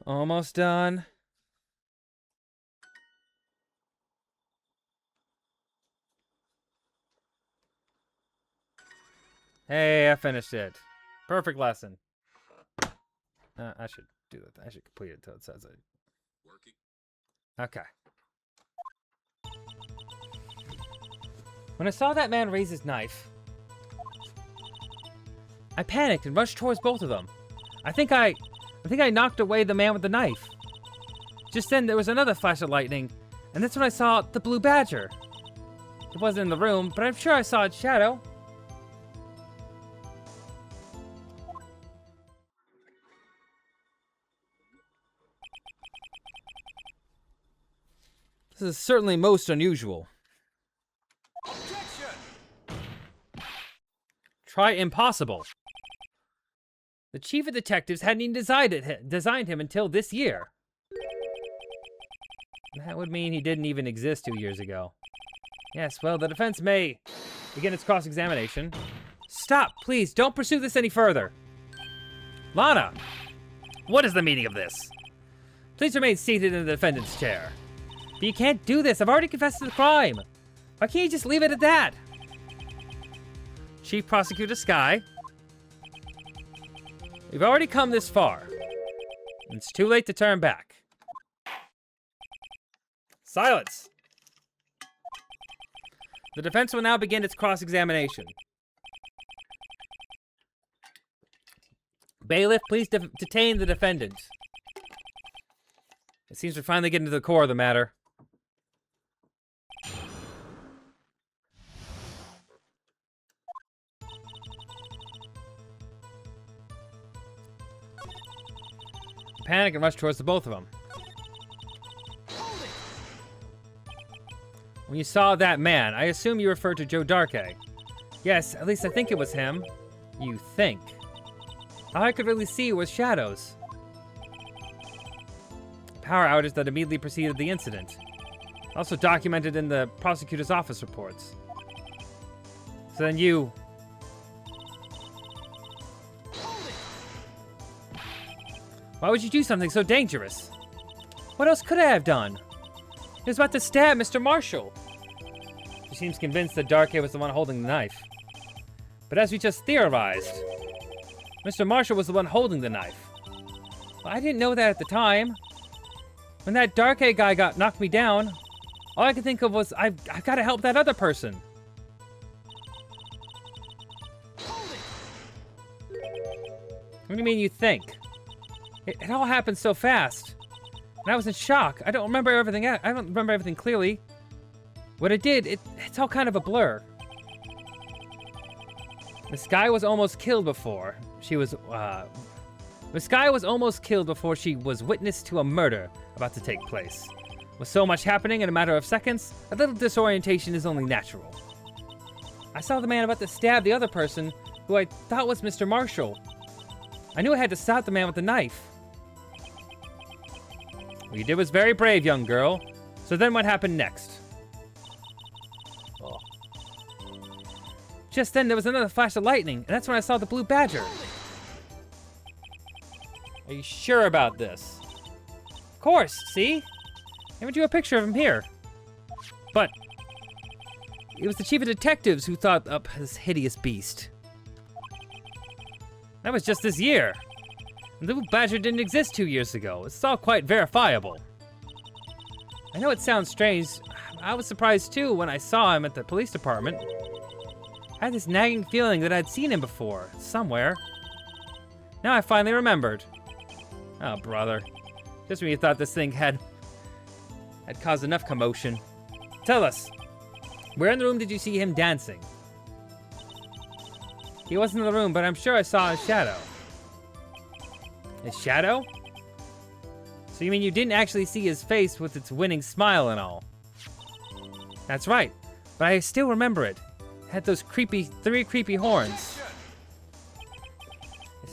Almost done. Hey, I finished it. Perfect lesson. I should do that. I should complete it until it says it. Okay. When I saw that man raise his knife, I panicked and rushed towards both of them. I think I knocked away the man with the knife. Just then, there was another flash of lightning, and that's when I saw the blue badger. It wasn't in the room, but I'm sure I saw its shadow. This is certainly most unusual. Objection! Try impossible. The chief of detectives hadn't even designed him until this year. That would mean he didn't even exist 2 years ago. Yes, well, the defense may begin its cross-examination. Stop, please, don't pursue this any further. Lana, what is the meaning of this? Please remain seated in the defendant's chair. But you can't do this, I've already confessed to the crime. Why can't you just leave it at that? Chief Prosecutor Sky, we've already come this far. It's too late to turn back. Silence! The defense will now begin its cross-examination. Bailiff, please detain the defendant. It seems we're finally getting to the core of the matter. Panic and rush towards the both of them. When you saw that man, I assume you referred to Joe Darkey. Yes, at least I think it was him. You think. All I could really see was shadows. Power outage that immediately preceded the incident. Also documented in the prosecutor's office reports. So then you... Why would you do something so dangerous? What else could I have done? He was about to stab Mr. Marshall. She seems convinced that Darkey was the one holding the knife. But as we just theorized, Mr. Marshall was the one holding the knife. Well, I didn't know that at the time. When that Darkey guy knocked me down, all I could think of was, I've got to help that other person. What do you mean you think? It all happened so fast. And I was in shock. I don't remember everything clearly. What it did, it's all kind of a blur. Miss Sky was almost killed before she was witness to a murder about to take place. With so much happening in a matter of seconds, a little disorientation is only natural. I saw the man about to stab the other person, who I thought was Mr. Marshall. I knew I had to stop the man with the knife. What you did was very brave, young girl. So then what happened next? Oh. Just then, there was another flash of lightning, and that's when I saw the blue badger. Are you sure about this? Of course, see? I drew a picture of him here. But it was the chief of detectives who thought up this hideous beast. That was just this year. The blue badger didn't exist 2 years ago. It's all quite verifiable. I know it sounds strange. I was surprised too when I saw him at the police department. I had this nagging feeling that I'd seen him before, somewhere. Now I finally remembered. Oh, brother. Just when you thought this thing had caused enough commotion. Tell us, where in the room did you see him dancing? He wasn't in the room, but I'm sure I saw his shadow. His shadow? So you mean you didn't actually see his face with its winning smile and all? That's right, but I still remember it. It had those three creepy horns.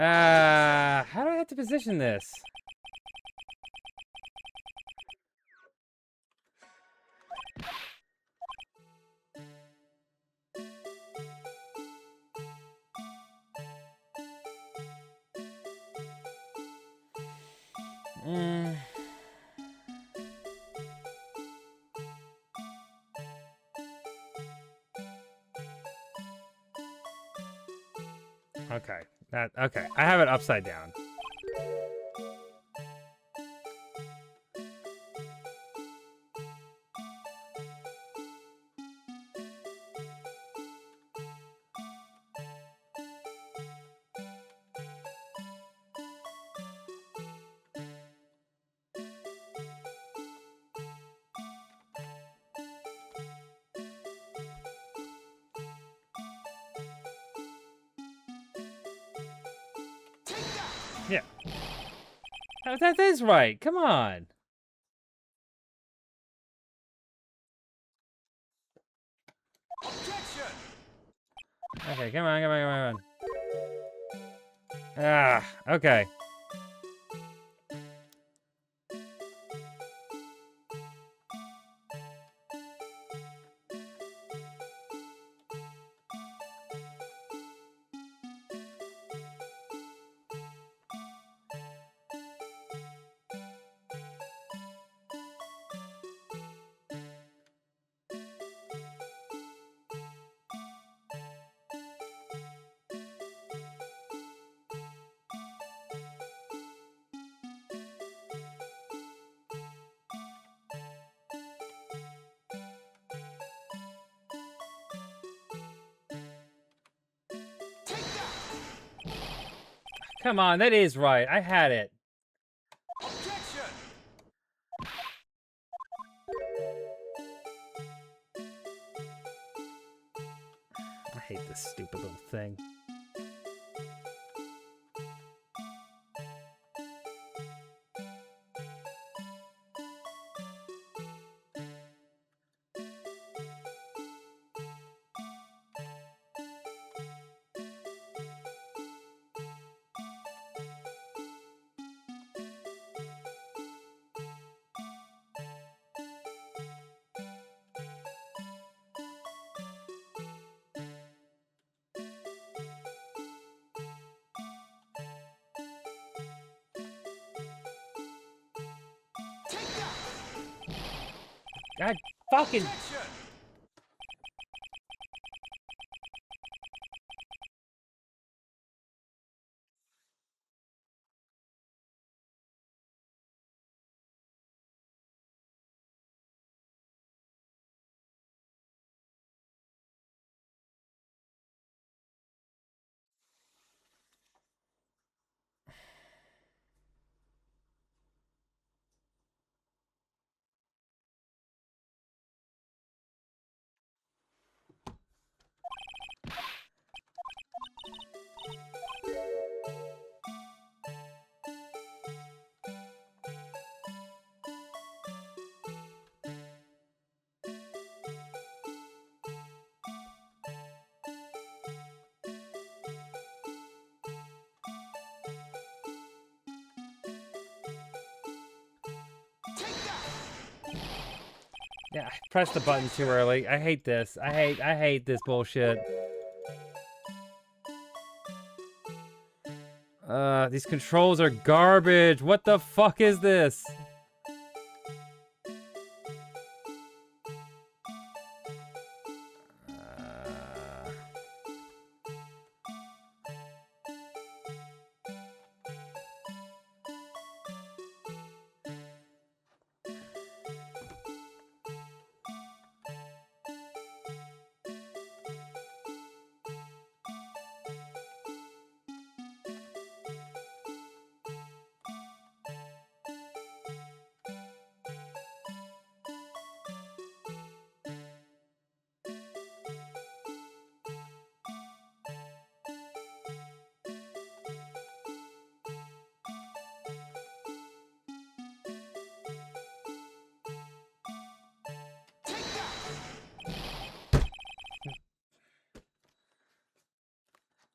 How do I have to position this? Okay. Okay. I have it upside down. Take that! Yeah. That is right. Come on. Objection! Okay, come on, come on, come on, come on. Okay. Take that! Come on, that is right. I had it. Objection! I hate this stupid little thing. Take that! God fucking... Objection! Take that! Yeah, I pressed the button too early. I hate this. I hate this bullshit. These controls are garbage. What the fuck is this?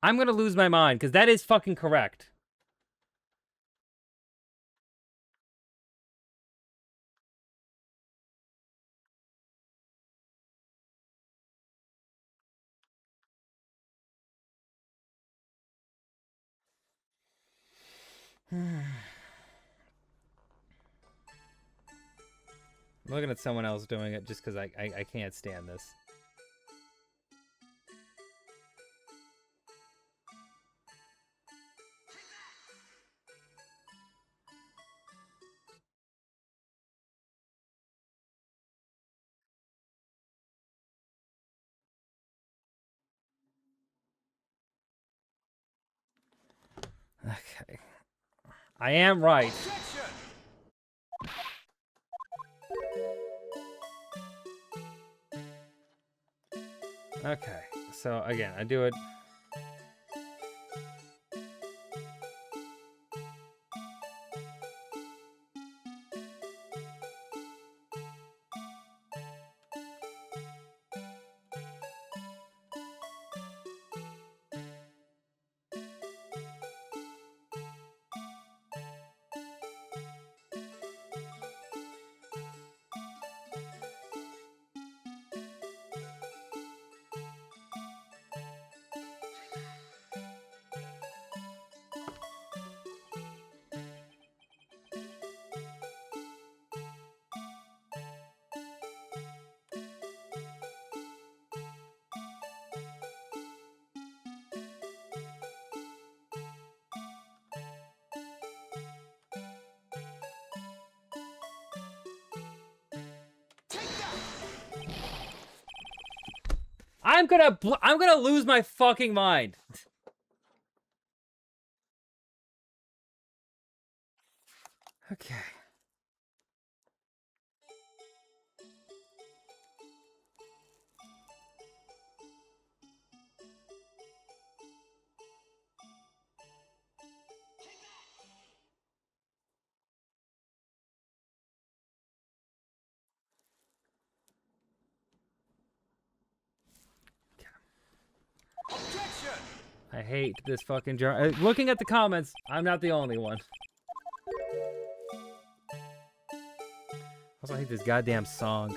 I'm gonna lose my mind, because that is fucking correct. I'm looking at someone else doing it just because I can't stand this. Okay. I am right. Objection! Okay. So again, I do it. I'm gonna lose my fucking mind. Okay. Objection! I hate this fucking jar. Looking at the comments, I'm not the only one. Also, I hate this goddamn song.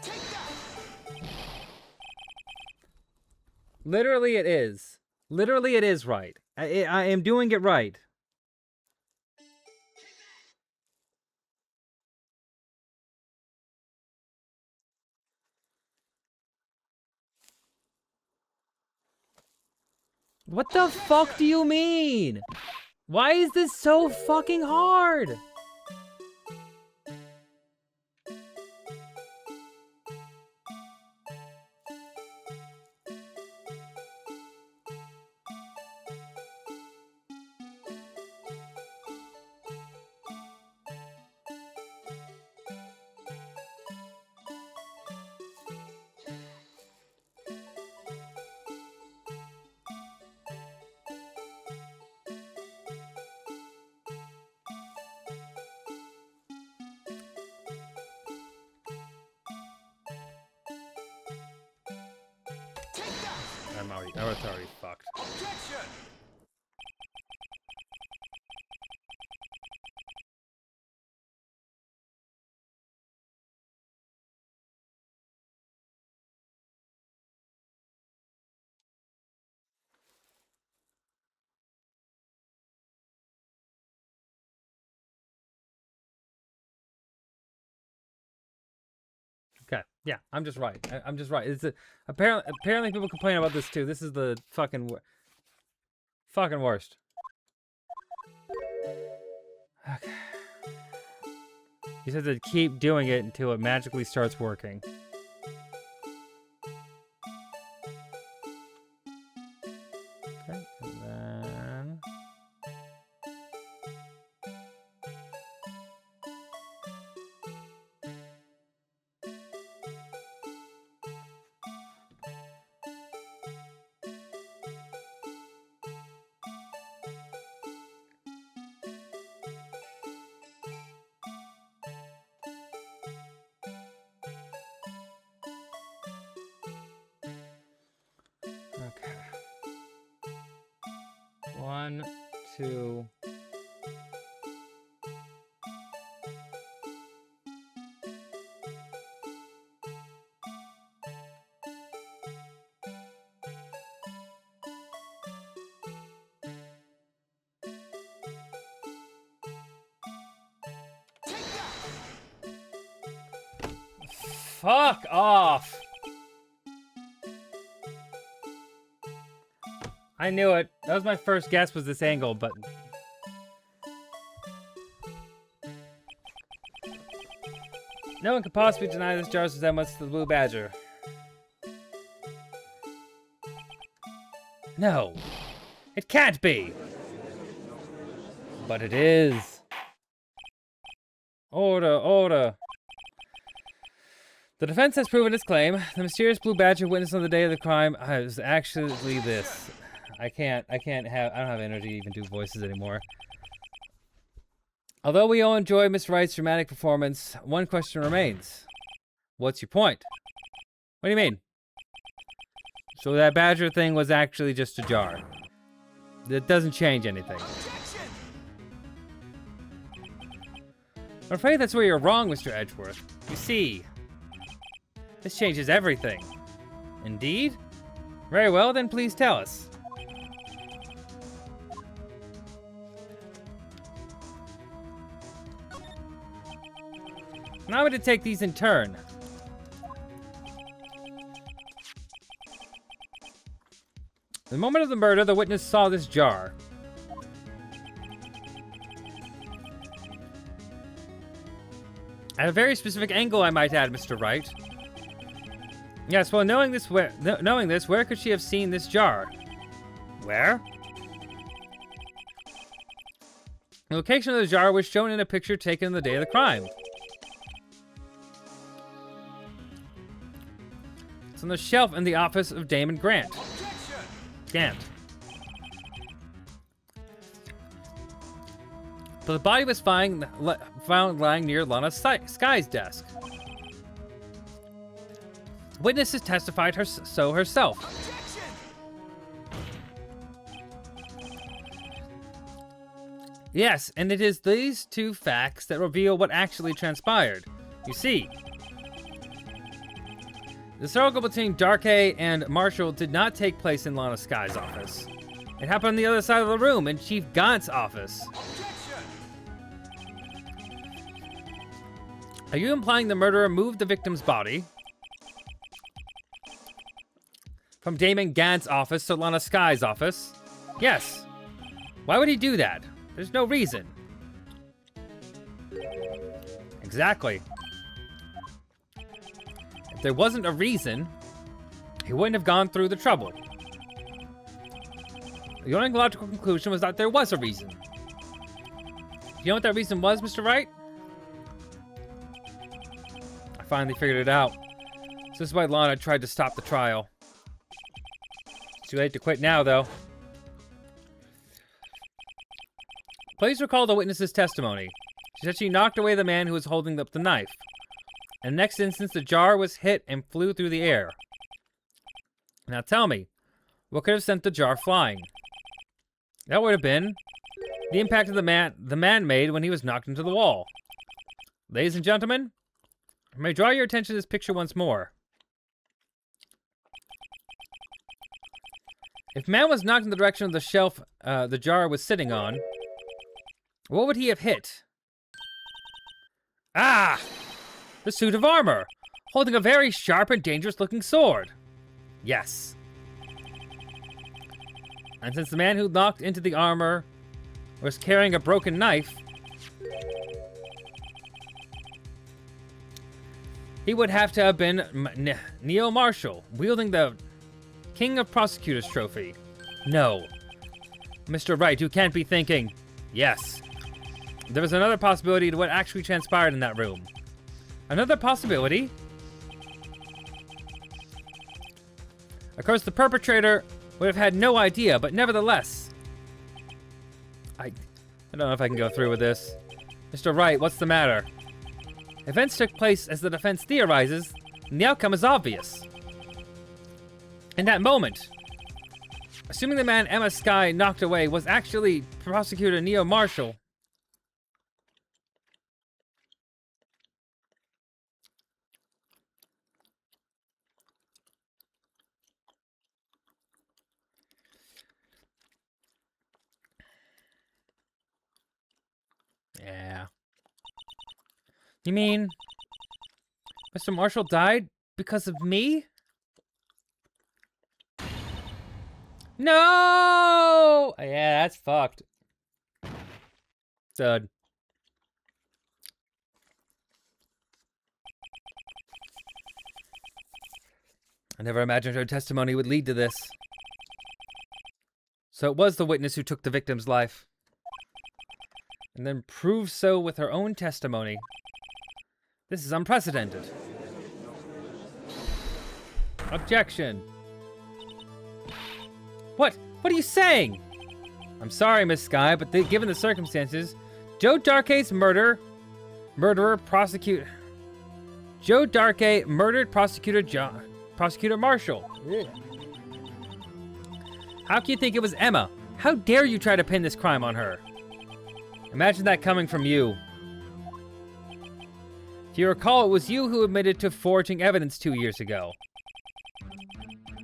Take that! Literally, it is. Literally, it is right. I am doing it right. What the fuck do you mean? Why is this so fucking hard? I was already fucked. Objection! Okay, yeah, I'm just right. I'm just right. Apparently people complain about this too. This is the fucking worst. Okay. He said to keep doing it until it magically starts working. Okay, and then 1, 2. Fuck off! I knew it. That was my first guess, was this angle, but... No one could possibly deny this jar's resemblance to the Blue Badger. No. It can't be! But it is. Order, order. The defense has proven its claim. The mysterious Blue Badger witnessed on the day of the crime was actually this. I don't have energy to even do voices anymore. Although we all enjoy Mr. Wright's dramatic performance, one question remains. What's your point? What do you mean? So that Badger thing was actually just a jar. That doesn't change anything. I'm afraid that's where you're wrong, Mr. Edgeworth. You see, this changes everything. Indeed? Very well, then please tell us. Now I'm going to take these in turn. The moment of the murder, the witness saw this jar. At a very specific angle, I might add, Mr. Wright. Yes, well, knowing this, where could she have seen this jar? Where? The location of the jar was shown in a picture taken on the day of the crime. It's on the shelf in the office of Damon Grant. Gant. But the body was found lying near Lana Sky's desk. Witnesses testified so herself. Yes, and it is these two facts that reveal what actually transpired. You see, the struggle between Darkay and Marshall did not take place in Lana Sky's office. It happened on the other side of the room, in Chief Gaunt's office. Are you implying the murderer moved the victim's body from Damon Gant's office to Lana Sky's office? Yes. Why would he do that? There's no reason. Exactly. If there wasn't a reason, he wouldn't have gone through the trouble. The only logical conclusion was that there was a reason. You know what that reason was, Mr. Wright? I finally figured it out. So this is why Lana tried to stop the trial. Too late to quit now, though. Please recall the witness's testimony. She said she knocked away the man who was holding up the knife. In the next instance, the jar was hit and flew through the air. Now tell me, what could have sent the jar flying? That would have been the impact of the man made when he was knocked into the wall. Ladies and gentlemen, I may draw your attention to this picture once more. If man was knocked in the direction of the shelf the jar was sitting on, what would he have hit? Ah! The suit of armor, holding a very sharp and dangerous-looking sword. Yes. And since the man who knocked into the armor was carrying a broken knife, he would have to have been Neil Marshall, wielding the King of Prosecutors trophy. No. Mr. Wright, you can't be thinking. Yes. There was another possibility to what actually transpired in that room. Another possibility? Of course, the perpetrator would have had no idea, but nevertheless... I don't know if I can go through with this. Mr. Wright, what's the matter? Events took place as the defense theorizes, and the outcome is obvious. In that moment, Assuming the man Emma Sky knocked away was actually Prosecutor Neo Marshall. Yeah. You mean Mr. Marshall died because of me? No! Yeah, that's fucked. Dud. I never imagined her testimony would lead to this. So it was the witness who took the victim's life, and then proved so with her own testimony. This is unprecedented. Objection. What? What are you saying? I'm sorry, Miss Sky, but given the circumstances, Joe Darkay's murderer Joe Darkay murdered Prosecutor Marshall. Ugh. How can you think it was Emma? How dare you try to pin this crime on her? Imagine that coming from you. If you recall, it was you who admitted to forging evidence 2 years ago.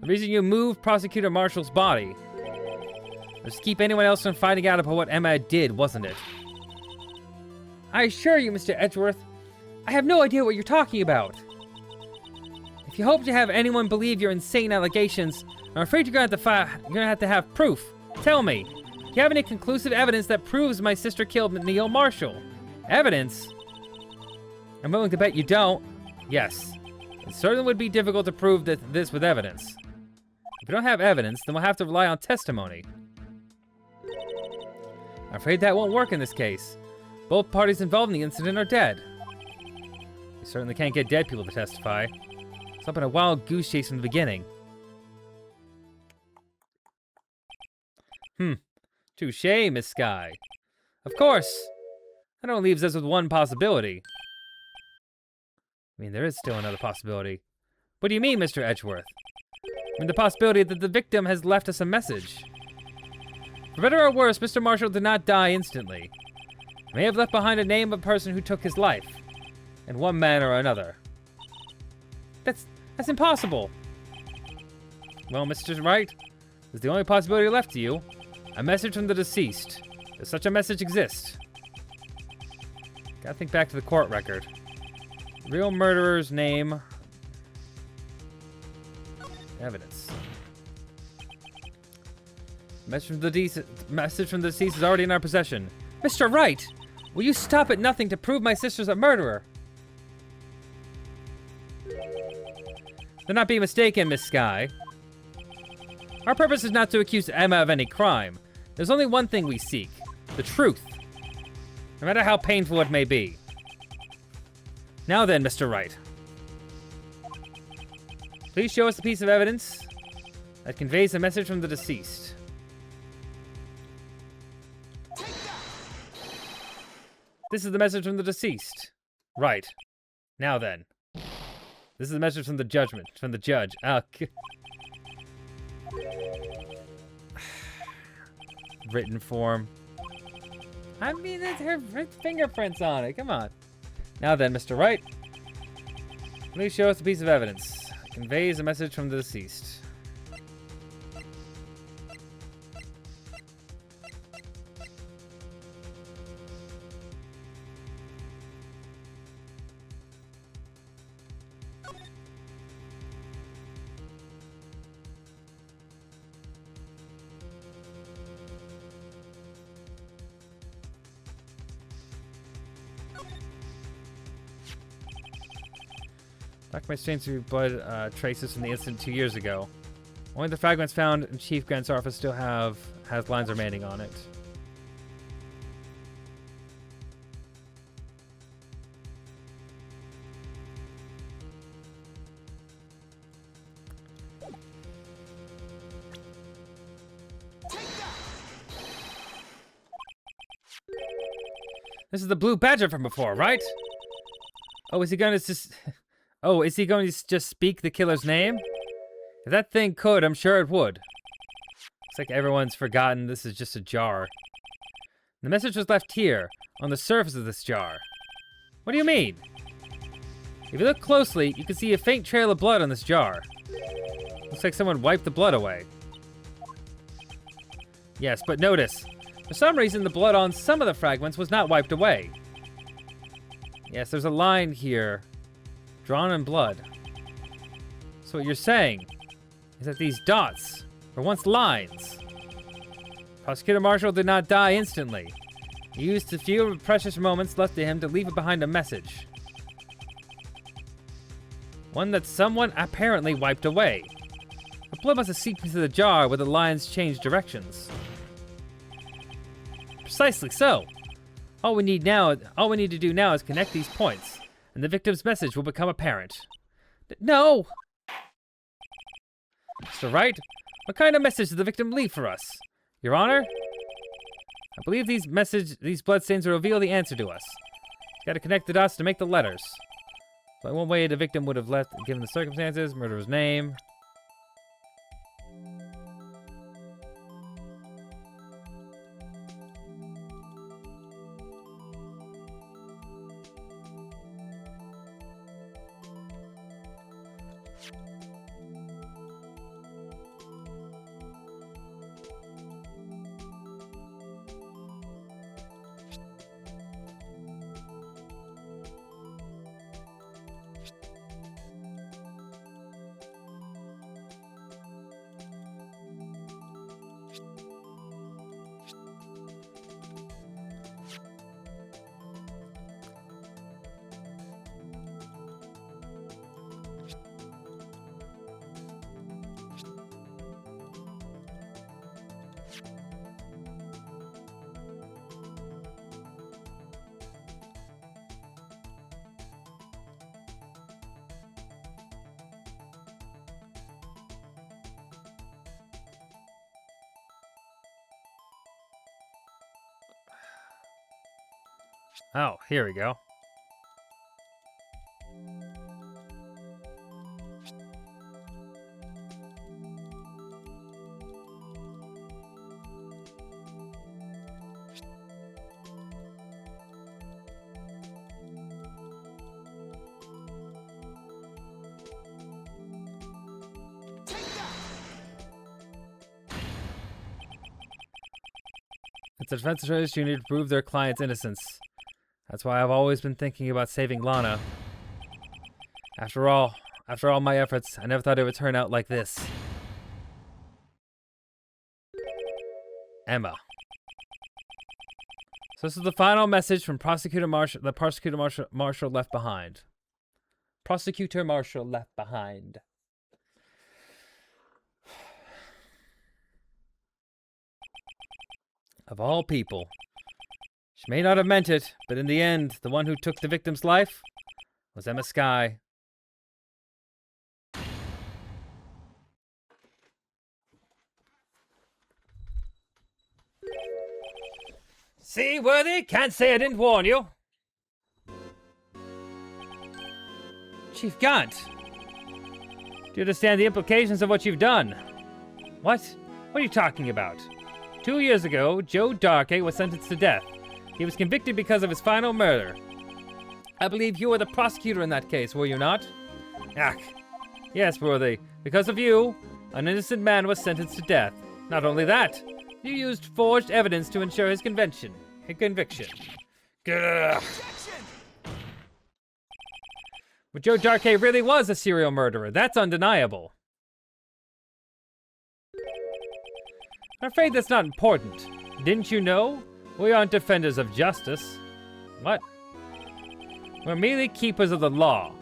The reason you moved Prosecutor Marshall's body was to keep anyone else from finding out about what Emma did, wasn't it? I assure you, Mr. Edgeworth, I have no idea what you're talking about. If you hope to have anyone believe your insane allegations, I'm afraid you're gonna have to have proof. Tell me, do you have any conclusive evidence that proves my sister killed Neil Marshall? Evidence? I'm willing to bet you don't. Yes. It certainly would be difficult to prove this with evidence. If we don't have evidence, then we'll have to rely on testimony. I'm afraid that won't work in this case. Both parties involved in the incident are dead. We certainly can't get dead people to testify. It's up in a wild goose chase from the beginning. Touché, Miss Sky. Of course. That only leaves us with one possibility. I mean, there is still another possibility. What do you mean, Mr. Edgeworth? I mean, the possibility that the victim has left us a message. For better or worse, Mr. Marshall did not die instantly. He may have left behind a name of a person who took his life, in one manner or another. That's impossible. Well, Mr. Wright, there's the only possibility left to you. A message from the deceased. Does such a message exist? Gotta think back to the court record. Real murderer's name. Evidence. Message from the deceased is already in our possession. Mr. Wright, will you stop at nothing to prove my sister's a murderer? Do not be mistaken, Miss Sky. Our purpose is not to accuse Emma of any crime. There's only one thing we seek. The truth. No matter how painful it may be. Now then, Mr. Wright. Please show us a piece of evidence that conveys a message from the deceased. This is the message from the deceased. Right. Now then. This is the message from the judge. Okay. Written form. I mean, it's her fingerprints on it. Come on. Now then, Mr. Wright. Please show us a piece of evidence. It conveys a message from the deceased. Documents stains through blood traces from the incident 2 years ago. Only the fragments found in Chief Grant's office still has lines remaining on it. This is the blue badger from before, right? Oh, is he going to just... Oh, is he going to just speak the killer's name? If that thing could, I'm sure it would. Looks like everyone's forgotten this is just a jar. The message was left here, on the surface of this jar. What do you mean? If you look closely, you can see a faint trail of blood on this jar. Looks like someone wiped the blood away. Yes, but notice, for some reason the blood on some of the fragments was not wiped away. Yes, there's a line here, drawn in blood. So what you're saying is that these dots were once lines. Prosecutor Marshall did not die instantly. He used the few precious moments left to him to leave behind a message. One that someone apparently wiped away. The blood must have seeped into the jar where the lines changed directions. Precisely so. All we need to do now is connect these points, and the victim's message will become apparent. No! Mr. Wright, what kind of message did the victim leave for us? Your Honor? I believe these bloodstains will reveal the answer to us. Gotta connect the dots to make the letters. But one way the victim would have left, given the circumstances, murderer's name. Oh, here we go. It's a defense attorney's duty to prove their client's innocence. That's why I've always been thinking about saving Lana. After all my efforts, I never thought it would turn out like this. Emma. So this is the final message from Prosecutor Marshall left behind. Prosecutor Marshall left behind. Of all people. She may not have meant it, but in the end, the one who took the victim's life was Emma Skye. See, Worthy? Can't say I didn't warn you. Chief Gant. Do you understand the implications of what you've done? What? What are you talking about? 2 years ago, Joe Darkey was sentenced to death. He was convicted because of his final murder. I believe you were the prosecutor in that case, were you not? Ach. Yes, Worthy. Because of you, an innocent man was sentenced to death. Not only that, you used forged evidence to ensure his conviction. Gah. But Joe Darkey really was a serial murderer. That's undeniable. I'm afraid that's not important. Didn't you know? We aren't defenders of justice. What? We're merely keepers of the law.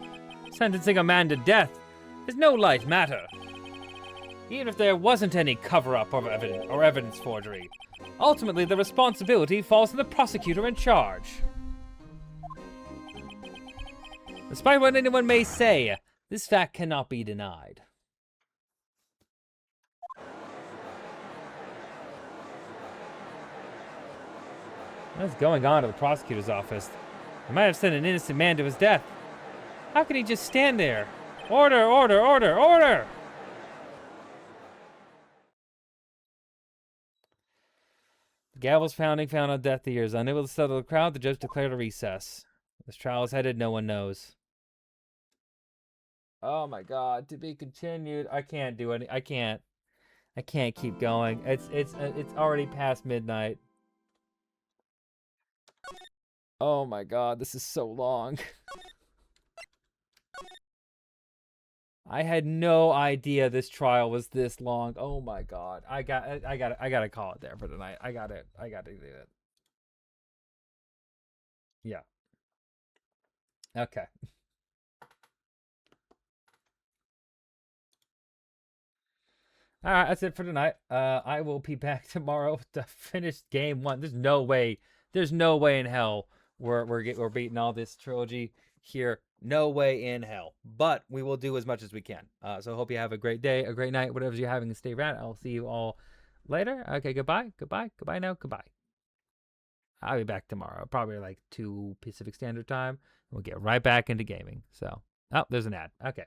Sentencing a man to death is no light matter. Even if there wasn't any cover-up or evidence forgery, ultimately the responsibility falls to the prosecutor in charge. Despite what anyone may say, this fact cannot be denied. What's going on at the prosecutor's office? He might have sent an innocent man to his death. How can he just stand there? Order, order, order, order! Gavel's found on death ears. Unable to settle the crowd, the judge declared a recess. This trial is headed, no one knows. Oh my god, to be continued. I can't do any. I can't keep going. It's already past midnight. Oh my god, this is so long. I had no idea this trial was this long. Oh my god. I gotta call it there for tonight. I gotta do it. Yeah. Okay. All right, that's it for tonight. I will be back tomorrow to finish game 1. There's no way in hell we're beating all this trilogy here. No way in hell. But we will do as much as we can. So I hope you have a great day, a great night, whatever you're having, and stay around. I'll see you all later. Okay, goodbye now, goodbye. I'll be back tomorrow, probably like 2 Pacific Standard Time. We'll get right back into gaming. So, oh, there's an ad. Okay.